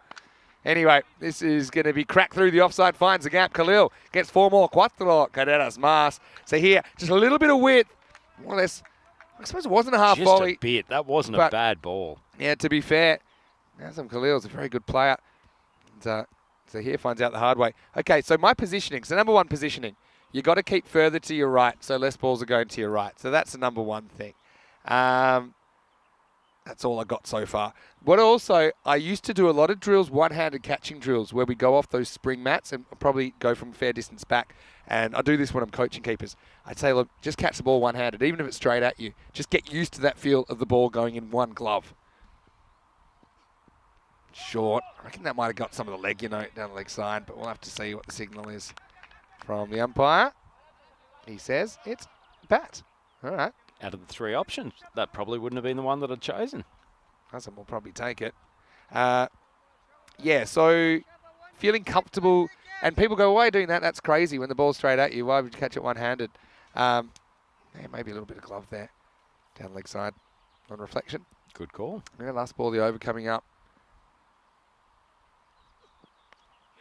Anyway, this is going to be cracked through the offside, finds the gap. Khalil gets 4 more. Cuatro, carreras más. So here, just a little bit of width. More or less, I suppose it wasn't a half Just volley. a bit. That wasn't a but- bad ball. Yeah, to be fair, Nazem Khalil's a very good player. And, so here finds out the hard way. Okay, so my positioning. So number one, positioning. You got to keep further to your right, so less balls are going to your right. So that's the number one thing. That's all I got so far. But also, I used to do a lot of drills, one-handed catching drills, where we go off those spring mats and probably go from a fair distance back. And I do this when I'm coaching keepers. I'd say, look, just catch the ball one-handed, even if it's straight at you. Just get used to that feel of the ball going in one glove. Short. I reckon that might have got some of the leg, down the leg side, but we'll have to see what the signal is from the umpire. He says it's bat. All right. Out of the 3 options, that probably wouldn't have been the one that I'd chosen. Hassan will probably take it. Yeah, so feeling comfortable. And people go, why are you doing that? That's crazy when the ball's straight at you. Why would you catch it one-handed? Yeah, maybe a little bit of glove there. Down leg side on reflection. Good call. Yeah, last ball, the over coming up.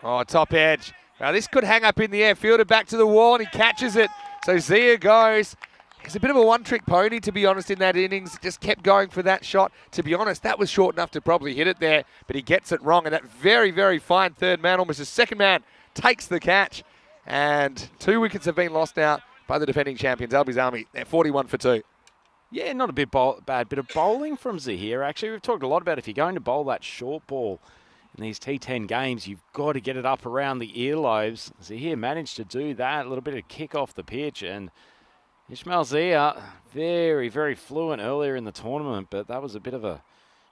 Oh, top edge. Now this could hang up in the air. Fielded back to the wall and he catches it. So Zia goes. He's a bit of a one-trick pony, to be honest, in that innings. Just kept going for that shot. To be honest, that was short enough to probably hit it there, but he gets it wrong. And that very, very fine third man, almost his second man, takes the catch. And 2 wickets have been lost now by the defending champions, Albies Army. They're 41 for 2. Yeah, not a bad bit of bowling from Zahir. Actually, we've talked a lot about if you're going to bowl that short ball in these T10 games, you've got to get it up around the earlobes. Zahir managed to do that, a little bit of kick off the pitch, and Ismail Zia, very, very fluent earlier in the tournament, but that was a bit of a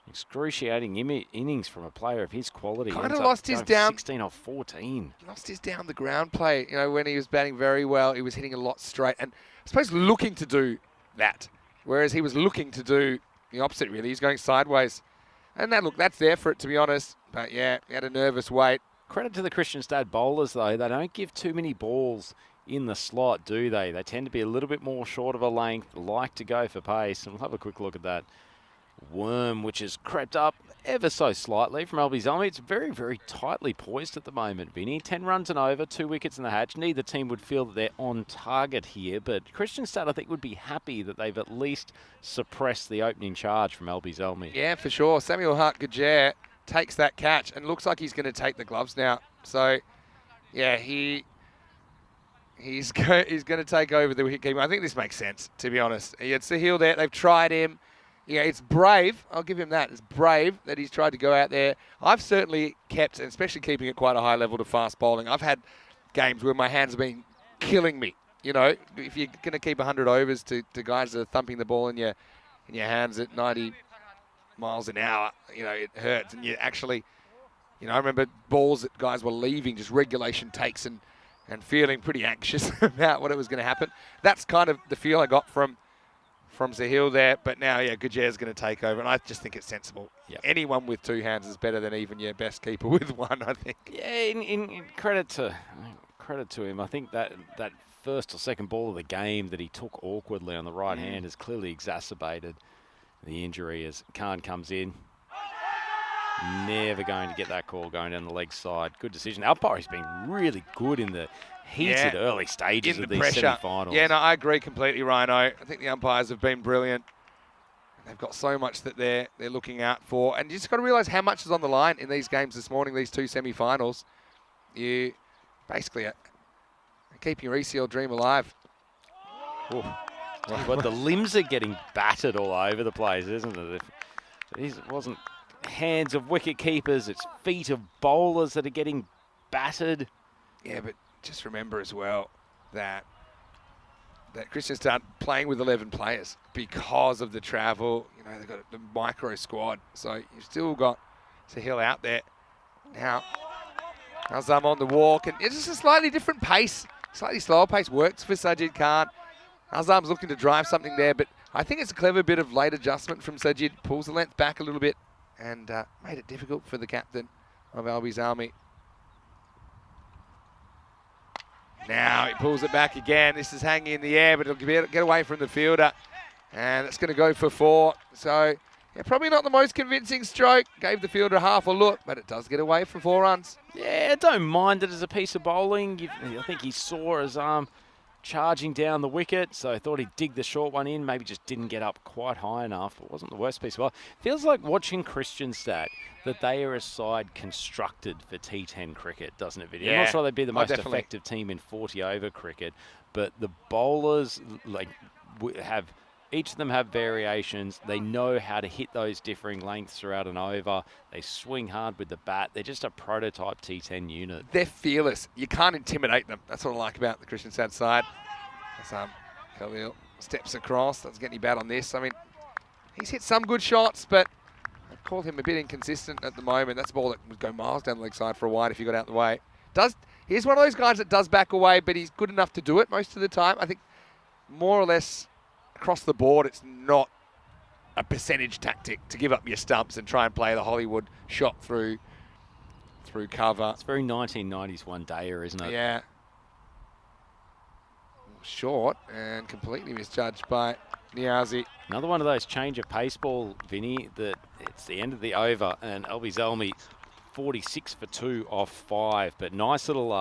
excruciating innings from a player of his quality. Kind of Ends up lost his going down. 16 off 14. Lost his down the ground play. When he was batting very well, he was hitting a lot straight. And I suppose looking to do that, whereas he was looking to do the opposite, really. He's going sideways. And that's there for it, to be honest. But yeah, he had a nervous wait. Credit to the Kristianstad bowlers, though. They don't give too many balls in the slot, do they? They tend to be a little bit more short of a length, like to go for pace. And we'll have a quick look at that worm, which has crept up ever so slightly from Albie Zelmi. It's very, very tightly poised at the moment, Vinny. 10 runs and over, 2 wickets in the hatch. Neither team would feel that they're on target here, but Kristianstad, I think, would be happy that they've at least suppressed the opening charge from Albie Zelmi. Yeah, for sure. Samuel Hart-Gajer takes that catch and looks like he's going to take the gloves now. So, yeah, he's going to take over the wicketkeeper. I think this makes sense, to be honest. He had Sahil there. They've tried him. Yeah, it's brave. I'll give him that. It's brave that he's tried to go out there. I've certainly kept, and especially keeping at quite a high level to fast bowling, I've had games where my hands have been killing me. If you're going to keep 100 overs to guys that are thumping the ball in your hands at 90 miles an hour, it hurts. And you actually, I remember balls that guys were leaving, just regulation takes and feeling pretty anxious about what it was going to happen. That's kind of the feel I got from Sahil there. But now, yeah, Gajer's going to take over, and I just think it's sensible. Yep. Anyone with 2 hands is better than even your best keeper with 1, I think. Yeah, in credit to him, I think that first or second ball of the game that he took awkwardly on the right hand is clearly exacerbated the injury as Khan comes in. Never going to get that call going down the leg side. Good decision. Umpire's been really good in the heated early stages of these semi-finals. Yeah, no, I agree completely, Rhino. I think the umpires have been brilliant. They've got so much that they're looking out for. And you just got to realise how much is on the line in these games this morning, these two semi-finals. You basically are keeping your ECL dream alive. But the limbs are getting battered all over the place, isn't it? It wasn't hands of wicket keepers, it's feet of bowlers that are getting battered. Yeah, but just remember as well that Christians start playing with 11 players because of the travel. You know, they've got the micro squad, so you've still got Sahil out there. Now, Azam on the walk, and it's just a slightly different pace, slightly slower pace, works for Sajid Khan. Azam's looking to drive something there, but I think it's a clever bit of late adjustment from Sajid. Pulls the length back a little bit and made it difficult for the captain of Albi's Army. Now he pulls it back again. This is hanging in the air, but it'll get away from the fielder. And it's going to go for 4. So, yeah, probably not the most convincing stroke. Gave the fielder half a look, but it does get away for 4 runs. Yeah, I don't mind it as a piece of bowling. I think he saw his arm charging down the wicket, so I thought he'd dig the short one in, maybe just didn't get up quite high enough. It wasn't the worst piece of bowling. Feels like watching Christianstad that they are a side constructed for T10 cricket, doesn't it, Vinny? Yeah. I'm not sure they'd be the most definitely. effective team in 40-over cricket, but the bowlers each of them have variations. They know how to hit those differing lengths throughout an over. They swing hard with the bat. They're just a prototype T10 unit. They're fearless. You can't intimidate them. That's what I like about the Christianstad side. As Khalil steps across, doesn't get any bat on this. I mean, he's hit some good shots, but I'd call him a bit inconsistent at the moment. That's a ball that would go miles down the leg side for a wide if you got out the way. He's one of those guys that does back away, but he's good enough to do it most of the time. I think more or less across the board, it's not a percentage tactic to give up your stumps and try and play the Hollywood shot through cover. It's very 1990s one-dayer, isn't it? Yeah. Short and completely misjudged by Niazi. Another one of those change of pace ball, Vinny, that it's the end of the over and Albi Zalmi 46 for 2 off 5, but nice little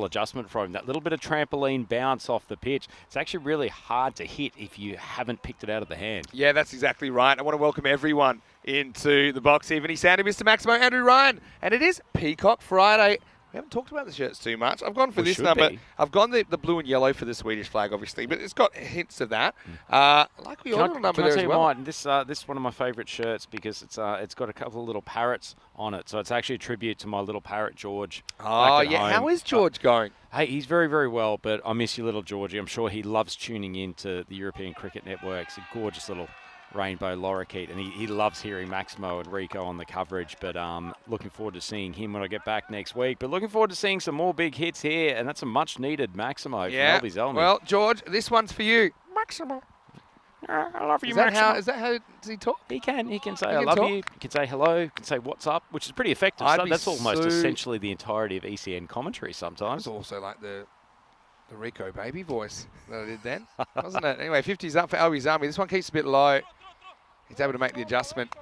adjustment from him. That little bit of trampoline bounce off the pitch. It's actually really hard to hit if you haven't picked it out of the hand. Yeah, that's exactly right. I want to welcome everyone into the box here. Vinny Sandy, Mr. Maximo, Andrew Ryan, and it is Peacock Friday. We haven't talked about the shirts too much. I've gone for this number. I've gone the blue and yellow for the Swedish flag, obviously, but it's got hints of that. Like we ordered a number there as well. This is one of my favourite shirts because it's got a couple of little parrots on it. So it's actually a tribute to my little parrot, George. Oh, yeah. Home. How is George going? Hey, he's very, very well, but I miss you, little Georgie. I'm sure he loves tuning in to the European Cricket Network. It's a gorgeous little rainbow lorikeet, and he loves hearing Maximo and Rico on the coverage, but looking forward to seeing him when I get back next week. But looking forward to seeing some more big hits here, and that's a much-needed Maximo from Albi Zalmi. Well, George, this one's for you. Maximo. I love you, Maximo. Is that how does he talk? He can say I love you. He can say hello. He can say what's up, which is pretty effective. That's almost essentially the entirety of ECN commentary sometimes. It's also like the Rico baby voice that I did then, wasn't it? Anyway, 50's up for Albi Zalmi. This one keeps a bit low. He's able to make the adjustment.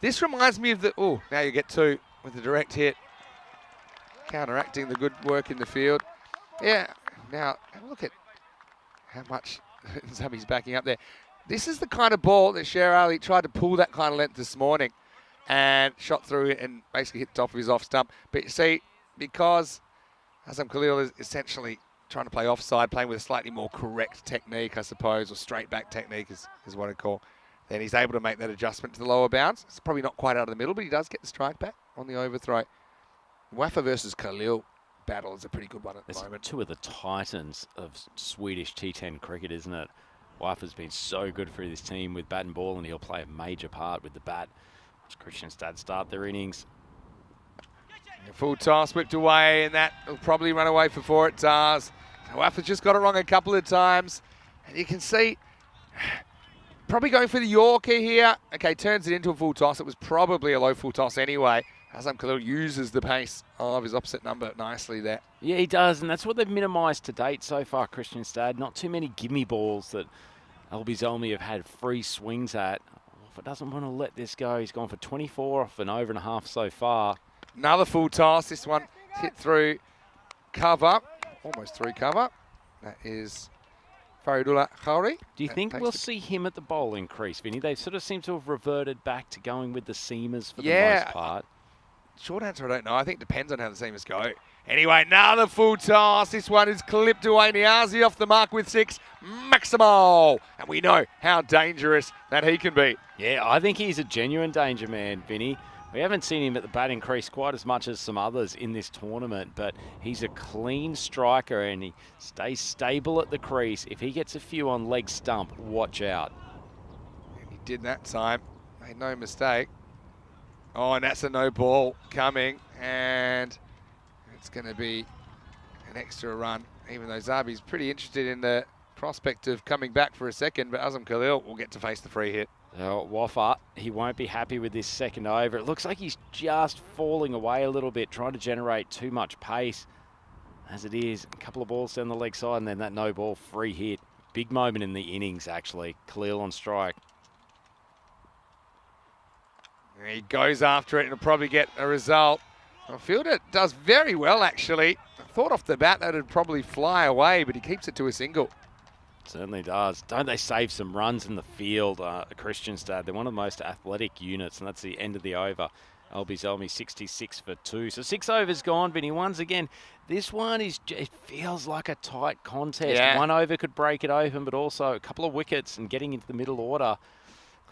This reminds me of now you get 2 with the direct hit. Counteracting the good work in the field. Yeah, now have a look at how much Zami's backing up there. This is the kind of ball that Sher Ali tried to pull that kind of length this morning and shot through it and basically hit the top of his off stump. But you see, because Azam Khalil is essentially trying to play offside, playing with a slightly more correct technique, I suppose, or straight back technique is what I call. Then he's able to make that adjustment to the lower bounce. It's probably not quite out of the middle, but he does get the strike back on the overthrow. Wafa versus Khalil battle is a pretty good one at the moment. 2 of the titans of Swedish T10 cricket, isn't it? Wafa's been so good for this team with bat and ball, and he'll play a major part with the bat. Watch Christianstad start their innings. Full toss whipped away, and that will probably run away for 4. It does. Wafa's just got it wrong a couple of times, and you can see probably going for the Yorker here. Okay, turns it into a full toss. It was probably a low full toss anyway. Azam Khalil uses the pace of his opposite number nicely there. Yeah, he does, and that's what they've minimised to date so far, Christianstad. Not too many gimme balls that Albi Zalmi have had free swings at. doesn't want to let this go. He's gone for 24 off an over and a half so far. Another full toss. This one hit through cover, almost through cover. That is Faridullah Khoury. Do you think we'll see him at the bowling crease, Vinny? They sort of seem to have reverted back to going with the seamers for the most part. Short answer, I don't know. I think it depends on how the seamers go. Anyway, another full toss. This one is clipped away. Niazi off the mark with 6. Maximo. And we know how dangerous that he can be. Yeah, I think he's a genuine danger man, Vinny. We haven't seen him at the batting crease quite as much as some others in this tournament, but he's a clean striker and he stays stable at the crease. If he gets a few on leg stump, watch out. And he did that time. Made no mistake. Oh, and that's a no ball coming, and it's going to be an extra run, even though Zabi's pretty interested in the prospect of coming back for a second, but Azam Khalil will get to face the free hit. Waffa, he won't be happy with this second over. It looks like he's just falling away a little bit, trying to generate too much pace. As it is, a couple of balls down the leg side, and then that no ball free hit. Big moment in the innings, actually. Khalil on strike. He goes after it and will probably get a result. I feel it does very well, actually. I thought off the bat that would probably fly away, but he keeps it to a single. Certainly does. Don't they save some runs in the field, Christianstad? They're one of the most athletic units, and that's the end of the over. Albi Zelmi 66 for 2. So 6 overs gone, Vinny. Once again, this one it feels like a tight contest. Yeah. 1 over could break it open, but also a couple of wickets and getting into the middle order.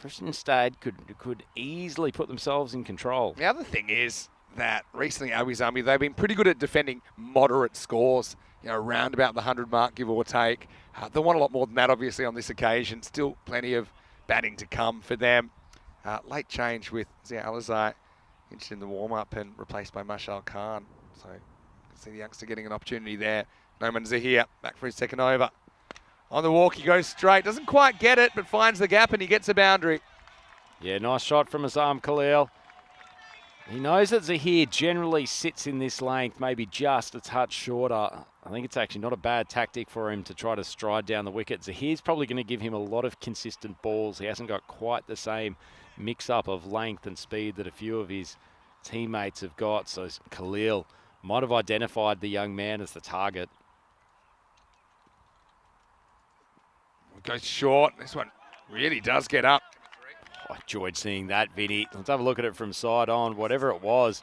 Christianstad could easily put themselves in control. The other thing is that recently Albi's Army, they've been pretty good at defending moderate scores, you know, around about the 100 mark, give or take. They want a lot more than that, obviously, on this occasion. Still plenty of batting to come for them. Late change with Zia Alizai interested in the warm-up and replaced by Mashal Khan. So you can see the youngster getting an opportunity there. Noman Zahir back for his second over. On the walk, he goes straight. Doesn't quite get it, but finds the gap and he gets a boundary. Yeah, nice shot from Azam Khalil. He knows that Zahir generally sits in this length, maybe just a touch shorter. I think it's actually not a bad tactic for him to try to stride down the wicket. Zahir's probably going to give him a lot of consistent balls. He hasn't got quite the same mix-up of length and speed that a few of his teammates have got. So Khalil might have identified the young man as the target. Goes short. This one really does get up. I enjoyed seeing that, Vinny. Let's have a look at it from side on. Whatever it was,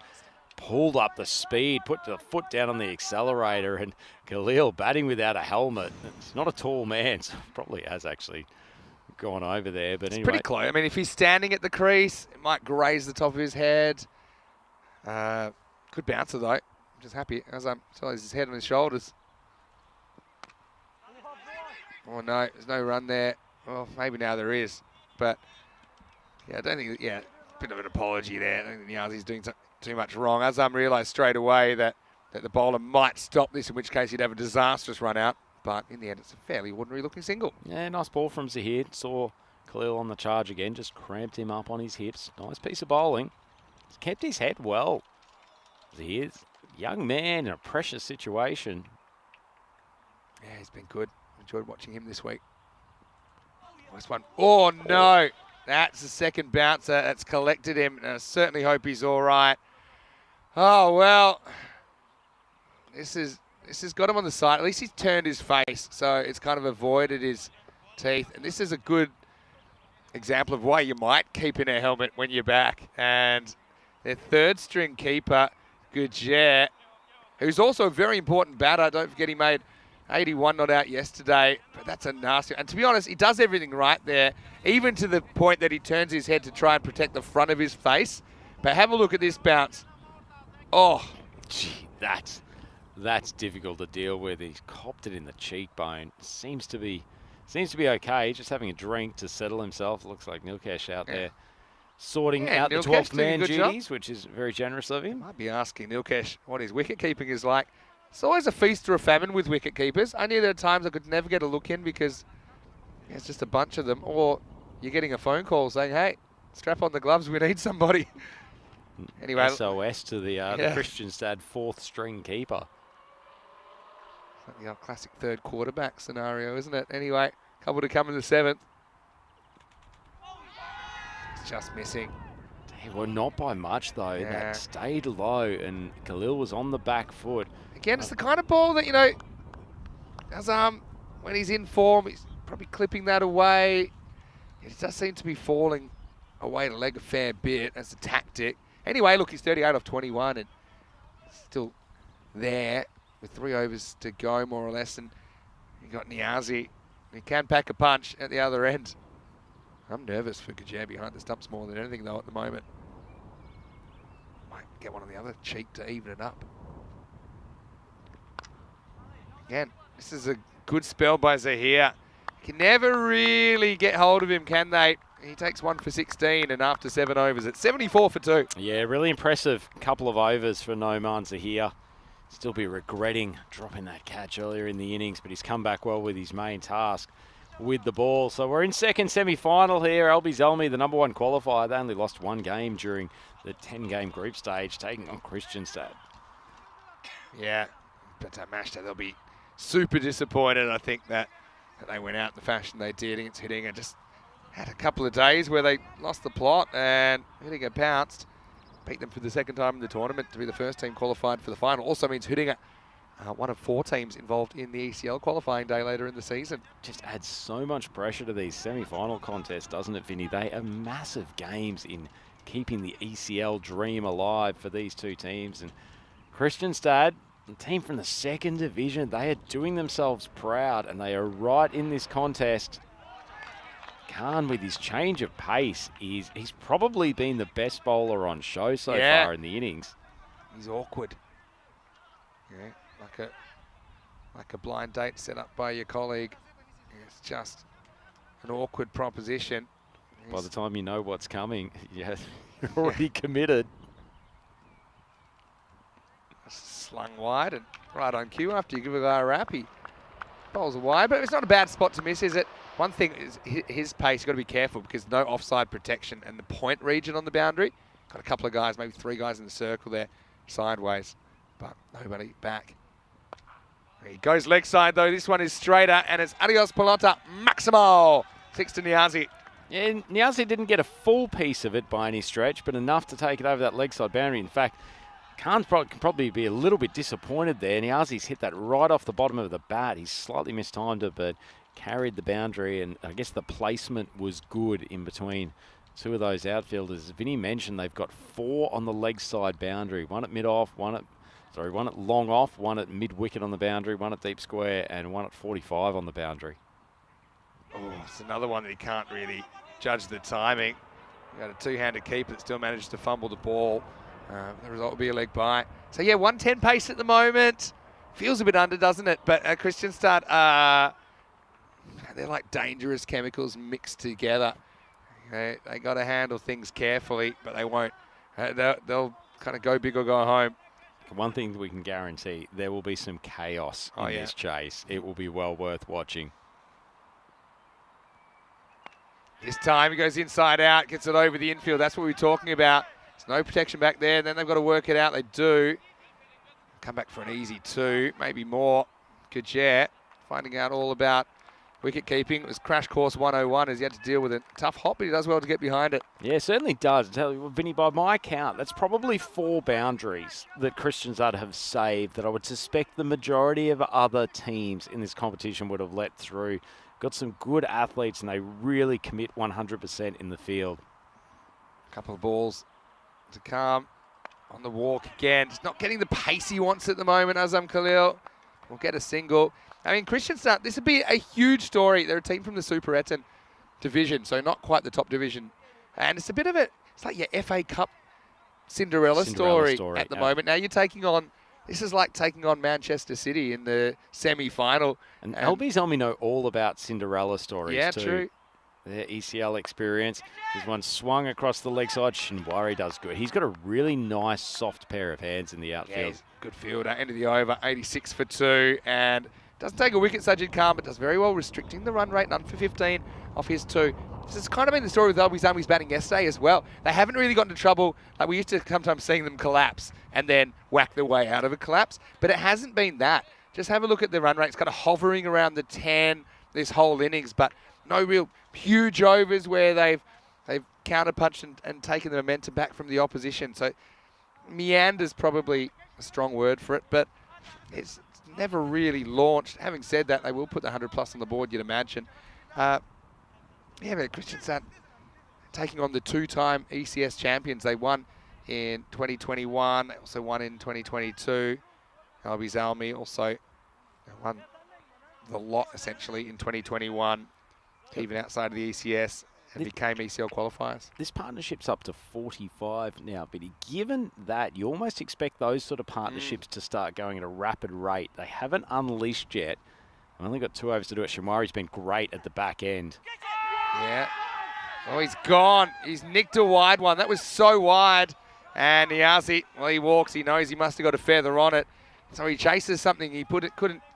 pulled up the speed, put the foot down on the accelerator, and Khalil batting without a helmet. It's not a tall man, so probably has actually gone over there. But it's anyway, pretty close. I mean, if he's standing at the crease, it might graze the top of his head. Good bouncer, though. I'm just happy as I'm still has his head on his shoulders. Oh, no, there's no run there. Well, maybe now there is. But, yeah, I don't think, yeah, a bit of an apology there. I don't think Niazi's doing too much wrong. Azam realised straight away that the bowler might stop this, in which case he'd have a disastrous run out. But in the end, it's a fairly ordinary-looking single. Yeah, nice ball from Zahir. Saw Khalil on the charge again, just cramped him up on his hips. Nice piece of bowling. He's kept his head well. Zahir's a young man in a precious situation. Yeah, he's been good. Enjoyed watching him this week. Nice one. Oh, no. That's the second bouncer that's collected him. And I certainly hope he's all right. Oh, well. This has got him on the side. At least he's turned his face, so it's kind of avoided his teeth. And this is a good example of why you might keep in a helmet when you're back. And their third string keeper, Gujert, who's also a very important batter. Don't forget he made 81 not out yesterday, but that's a nasty. And to be honest, he does everything right there, even to the point that he turns his head to try and protect the front of his face. But have a look at this bounce. Oh, gee, that's difficult to deal with. He's copped it in the cheekbone. Seems to be okay. Just having a drink to settle himself. Looks like Nilkesh out there sorting out the 12th man duties, which is very generous of him. Might be asking Nilkesh what his wicket keeping is like. It's always a feast or a famine with wicket keepers. I knew there are times I could never get a look in because it's just a bunch of them. Or you're getting a phone call saying, hey, strap on the gloves, we need somebody. Anyway. SOS to the Christianstad fourth string keeper. The classic third quarterback scenario, isn't it? Anyway, couple to come in the 7th. It's just missing. Well, not by much, though. Yeah. That stayed low, and Khalil was on the back foot. Again, it's the kind of ball that, Azam, when he's in form, he's probably clipping that away. It does seem to be falling away to leg a fair bit as a tactic. Anyway, look, he's 38 off 21 and still there with 3 overs to go, more or less. And you got Niazi. He can pack a punch at the other end. I'm nervous for Gajah behind the stumps more than anything, though, at the moment. Might get one on the other cheek to even it up. Again, this is a good spell by Zahir. Can never really get hold of him, can they? He takes 1 for 16, and after 7 overs, it's 74 for 2. Yeah, really impressive couple of overs for Noman Zahir. Still be regretting dropping that catch earlier in the innings, but he's come back well with his main task with the ball. So we're in second semi-final here. Albi Zelmi, the number 1 qualifier. They only lost 1 game during the 10-game group stage, taking on Kristianstad. Yeah, but Mashta, they'll be super disappointed, I think, that they went out the fashion they did against Hidinga. Just had a couple of days where they lost the plot, and Hidinga pounced. Beat them for the second time in the tournament to be the first team qualified for the final. Also means Hidinga, one of 4 teams involved in the ECL qualifying day later in the season. Just adds so much pressure to these semi-final contests, doesn't it, Vinny? They are massive games in keeping the ECL dream alive for these 2 teams. And Kristianstad, the team from the 2nd division, they are doing themselves proud, and they are right in this contest. Khan, with his change of pace, he's probably been the best bowler on show so far in the innings. He's awkward. Yeah, like a blind date set up by your colleague. It's just an awkward proposition. By the time you know what's coming, you're already committed. Slung wide and right on cue after you give a guy a wrap. He bowls wide, but it's not a bad spot to miss, is it? One thing is his pace, you've got to be careful because no offside protection and the point region on the boundary. Got a couple of guys, maybe 3 guys in the circle there, sideways, but nobody back. He goes leg side though. This one is straighter, and it's Adios Pelota Maximo. 6 to Niazi. Yeah, Niazi didn't get a full piece of it by any stretch, but enough to take it over that leg side boundary. In fact, Khan's can probably be a little bit disappointed there. Niazi's hit that right off the bottom of the bat. He's slightly mistimed it, but carried the boundary, and I guess the placement was good in between 2 of those outfielders. As Vinny mentioned, they've got 4 on the leg side boundary. 1 at mid-off, 1 at long off, 1 at mid-wicket on the boundary, 1 at deep square, and 1 at 45 on the boundary. Oh, it's another one that he can't really judge the timing. You got a 2-handed keeper that still managed to fumble the ball. The result will be a leg bye. So yeah, 110 pace at the moment. Feels a bit under, doesn't it? But Kristianstad, they're like dangerous chemicals mixed together. They got to handle things carefully, but they won't. They'll kind of go big or go home. One thing we can guarantee, there will be some chaos in this chase. It will be well worth watching. This time he goes inside out, gets it over the infield. That's what we were talking about. There's no protection back there. Then they've got to work it out. They do. Come back for an easy 2, maybe more. Gajah finding out all about wicket keeping. It was crash course 101 as he had to deal with a tough hop, but he does well to get behind it. Yeah, certainly does. I tell you, Vinny, by my count, that's probably 4 boundaries that Kristianstad have saved that I would suspect the majority of other teams in this competition would have let through. Got some good athletes, and they really commit 100% in the field. A couple of balls to come on the walk again. Just not getting the pace he wants at the moment. Azam Khalil will get a single. I mean, Kristianstad, this would be a huge story. They're a team from the Super Etten division, so not quite the top division. And it's a bit of it's like your FA Cup Cinderella story at the moment. Now you're taking on, this is like taking on Manchester City in the semi-final. And LB Zelmi know all about Cinderella stories too. Yeah, true. Their ECL experience. This one swung across the leg side. Shinwari does good. He's got a really nice, soft pair of hands in the outfield. Yeah, he's a good fielder. End of the over, 86 for 2. And doesn't take a wicket, Sajid Khan, but does very well restricting the run rate. None for 15 off his 2. This has kind of been the story with Albi Zelmi's batting yesterday as well. They haven't really gotten into trouble. Like we used to sometimes seeing them collapse and then whack their way out of a collapse. But it hasn't been that. Just have a look at the run rate. It's kind of hovering around the 10 this whole innings, but no real huge overs where they've they've counterpunched and taken the momentum back from the opposition. So meander's probably a strong word for it, but it's never really launched. Having said that, they will put the 100+ on the board, you'd imagine. Yeah, but Kristianstad taking on the 2-time ECS champions. They won in 2021, they also won in 2022. Albi Zalmi also won the lot essentially in 2021, even outside of the ECS, and became ECL qualifiers. This partnership's up to 45 now, Biddy. Given that, you almost expect those sort of partnerships to start going at a rapid rate. They haven't unleashed yet. I've only got 2 overs to do it. Shinwari's been great at the back end. Yeah. Oh, he's gone. He's nicked a wide one. That was so wide. And Niazi, well, he walks. He knows he must have got a feather on it. So he chases something he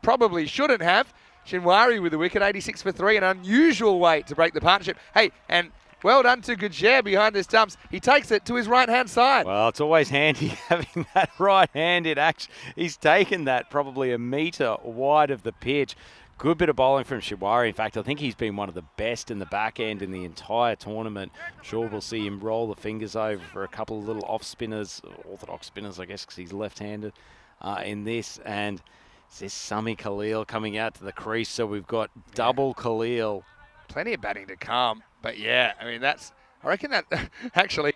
probably shouldn't have. Shinwari with the wicket, 86 for 3, an unusual way to break the partnership. Hey, and well done to Gujere behind the stumps. He takes it to his right-hand side. Well, it's always handy having that right-handed action. He's taken that probably a metre wide of the pitch. Good bit of bowling from Shinwari. In fact, I think he's been one of the best in the back end in the entire tournament. Sure, we'll see him roll the fingers over for a couple of little off-spinners, orthodox spinners, I guess, because he's left-handed in this. And this Sami Khalil coming out to the crease, so we've got double Khalil. Plenty of batting to come, but yeah, I mean, I reckon that, actually,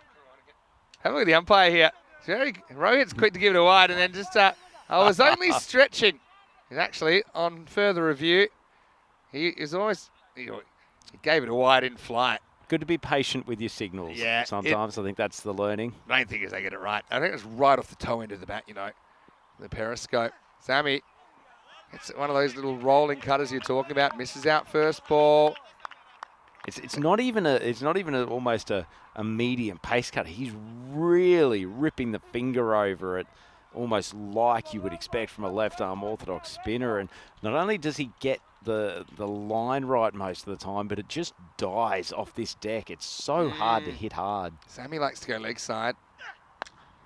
have a look at the umpire here. Rohit's quick to give it a wide, and then just, I was only stretching. And actually, on further review, he is almost, he gave it a wide in flight. Good to be patient with your signals. Yeah, sometimes I think that's the learning. Main thing is they get it right. I think it's right off the toe end of the bat, the periscope. Sammy, it's one of those little rolling cutters you're talking about. Misses out first ball. It's not even almost a medium pace cutter. He's really ripping the finger over it, almost like you would expect from a left-arm orthodox spinner. And not only does he get the line right most of the time, but it just dies off this deck. It's so hard to hit hard. Sammy likes to go leg side.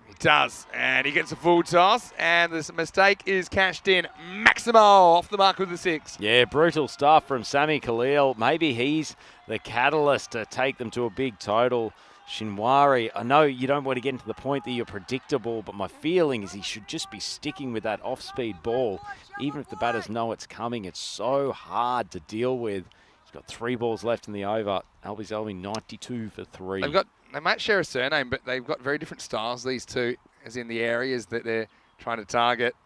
He does, and he gets a full toss, and this mistake is cashed in. Maximo off the mark with the 6. Yeah, brutal stuff from Sami Khalil. Maybe he's the catalyst to take them to a big total. Shinwari, I know you don't want to get into the point that you're predictable, but my feeling is he should just be sticking with that off-speed ball. Even if the batters know it's coming, it's so hard to deal with. He's got 3 balls left in the over. Albi Zalmi 92 for 3. They might share a surname, but they've got very different styles, these two, as in the areas that they're trying to target.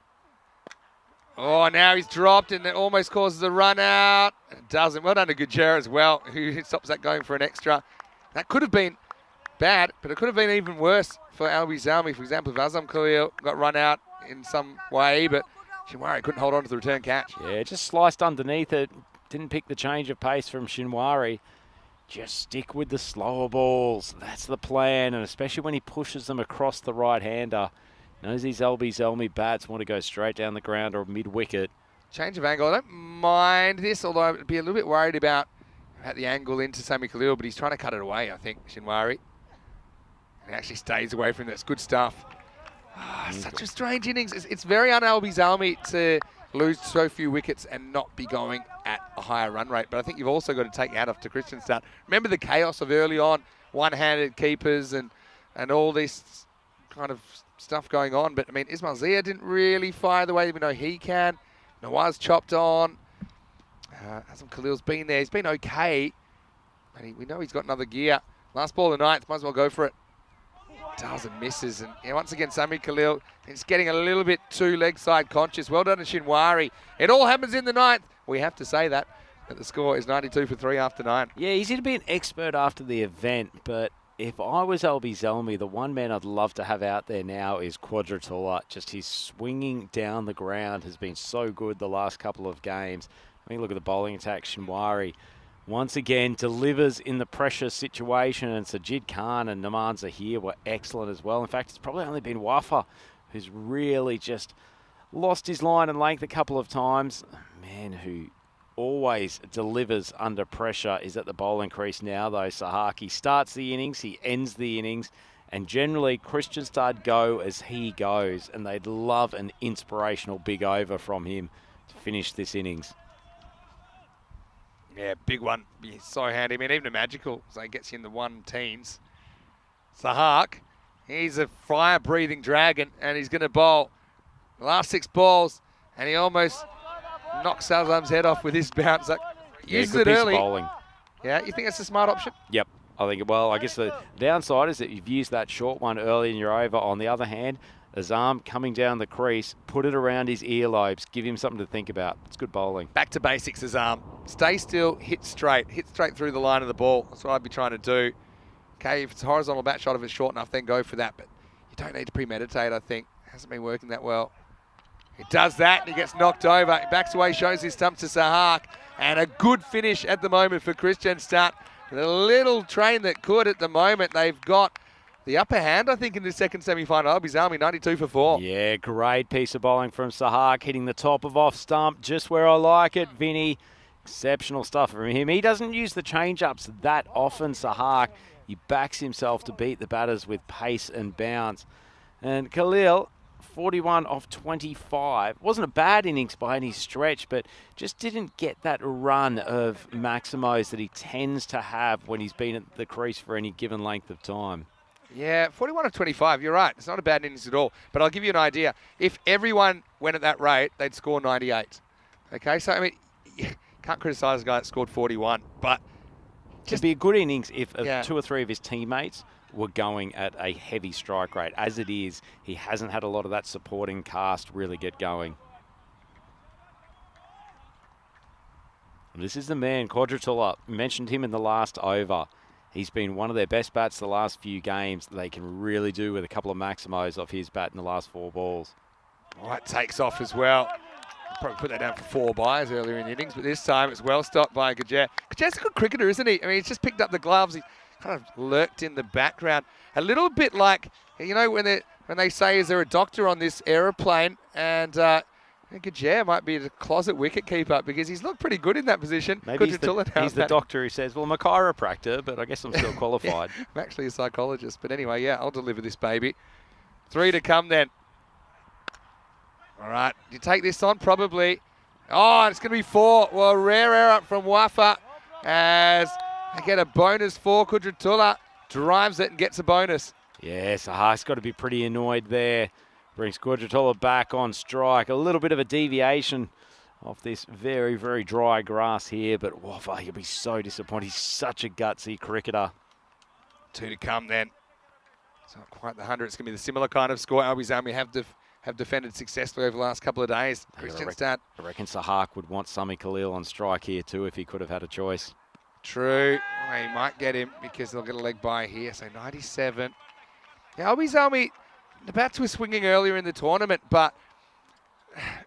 Oh, now he's dropped, and it almost causes a run out. It doesn't. Well done to Gujere as well, who stops that going for an extra. That could have been bad, but it could have been even worse for Albi Zalmi. For example, if Azam Khalil got run out in some way, but Shinwari couldn't hold on to the return catch. Yeah, just sliced underneath it. Didn't pick the change of pace from Shinwari. Just stick with the slower balls. That's the plan, and especially when he pushes them across the right-hander. Knows these Albi Zalmi bats want to go straight down the ground or mid-wicket. Change of angle. I don't mind this, although I'd be a little bit worried about the angle into Sami Khalil, but he's trying to cut it away, I think, Shinwari. And actually stays away from this. Good stuff. Such a strange innings. It's very un-Albi Zalmi to lose so few wickets and not be going at a higher run rate. But I think you've also got to take out off to Kristianstad. Remember the chaos of early on, one-handed keepers and all this kind of stuff going on. But, I mean, Ismail Zia didn't really fire the way we know he can. Nawaz chopped on. Azam Khalil's been there. He's been okay. And we know he's got another gear. Last ball of the 9th. Might as well go for it. Does and misses. And once again, Sami Khalil is getting a little bit too leg side conscious. Well done to Shinwari. It all happens in the 9th. We have to say that. But the score is 92 for 3 after 9. Yeah, easy to be an expert after the event, but if I was Albi Zalmi, the one man I'd love to have out there now is Quadratula. Just his swinging down the ground has been so good the last couple of games. I mean, look at the bowling attack. Shinwari once again delivers in the pressure situation, and Sajid Khan and Naman Zahir were excellent as well. In fact, it's probably only been Wafa who's really just lost his line and length a couple of times. A man who always delivers under pressure is at the bowling crease now, though. Sahaki starts the innings, he ends the innings, and generally Kristianstad go as he goes, and they'd love an inspirational big over from him to finish this innings. Yeah, big one. He's so handy. I mean, even a magical, so he gets you in the 1-teens. Sahak, he's a fire-breathing dragon, and he's going to bowl the last 6 balls, and he almost knocks Salzam's head off with his bounce. Uses good it piece of early. bowling. Yeah, you think that's a smart option? Yep. I guess the downside is that you've used that short one early in your over. On the other hand, Azam coming down the crease, put it around his earlobes, give him something to think about. It's good bowling. Back to basics, Azam. Stay still, hit straight through the line of the ball. That's what I'd be trying to do. Okay, if it's a horizontal bat shot, if it's short enough, then go for that. But you don't need to premeditate, I think. Hasn't been working that well. He does that, and he gets knocked over. He backs away, shows his stump to Sahak. And a good finish at the moment for Kristianstad. The little train that could at the moment. They've got the upper hand, I think, in the second semi-final. Albie's Army, 92 for 4. Yeah, great piece of bowling from Sahak, hitting the top of off stump, just where I like it, Vinny. Exceptional stuff from him. He doesn't use the change-ups that often, Sahak. He backs himself to beat the batters with pace and bounce. And Khalil, 41 off 25. Wasn't a bad innings by any stretch, but just didn't get that run of Maximos that he tends to have when he's been at the crease for any given length of time. Yeah, 41 of 25, you're right. It's not a bad innings at all. But I'll give you an idea. If everyone went at that rate, they'd score 98. Okay, so, I mean, you can't criticise a guy that scored 41, but It'd be a good innings if 2 or 3 of his teammates were going at a heavy strike rate. As it is, he hasn't had a lot of that supporting cast really get going. And this is the man, Quadratula. Mentioned him in the last over. He's been one of their best bats the last few games. They can really do with a couple of Maximos off his bat in the last 4 balls. Right, takes off as well. Probably put that down for 4 buys earlier in the innings, but this time it's well stopped by Gajer. Gajer's a good cricketer, isn't he? I mean, he's just picked up the gloves. He kind of lurked in the background. A little bit like, you know, when they say, is there a doctor on this aeroplane? And Gajer might be the closet wicket keeper because he's looked pretty good in that position. Maybe he's He's the doctor who says, well, I'm a chiropractor, but I guess I'm still qualified. Yeah, I'm actually a psychologist. But anyway, yeah, I'll deliver this baby. 3 to come then. All right, you take this on probably. Oh, it's going to be 4. Well, rare error from Wafa as they get a bonus for Kudratullah. Drives it and gets a bonus. Yes, Sahak's got to be pretty annoyed there. Brings Quadratullah back on strike. A little bit of a deviation off this very, very dry grass here, but Wafa, he'll be so disappointed. He's such a gutsy cricketer. 2 to come then. It's not quite the 100. It's going to be the similar kind of score. Albie's Army have defended successfully over the last couple of days. Kristianstad. I reckon Sahak would want Sami Khalil on strike here too if he could have had a choice. True. Well, he might get him because they'll get a leg by here. So 97. Yeah, Albie's Army, the bats were swinging earlier in the tournament, but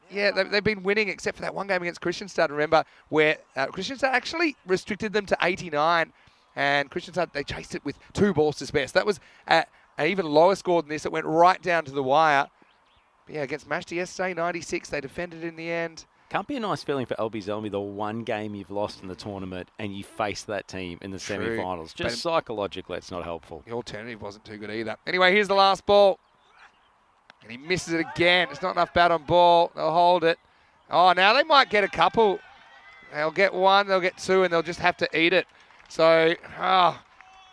yeah, they've been winning except for that one game against Kristianstad, remember, where Kristianstad actually restricted them to 89. And Kristianstad, they chased it with 2 balls to spare. So that was an even lower score than this. It went right down to the wire. But yeah, against Mashta yesterday, 96. They defended in the end. Can't be a nice feeling for LB Zelmi, the one game you've lost in the tournament and you face that team in the semi-finals. Just psychologically, it's not helpful. The alternative wasn't too good either. Anyway, here's the last ball. And he misses it again. It's not enough bat on ball. They'll hold it. Oh, now they might get a couple. They'll get 1, they'll get 2, and they'll just have to eat it. So,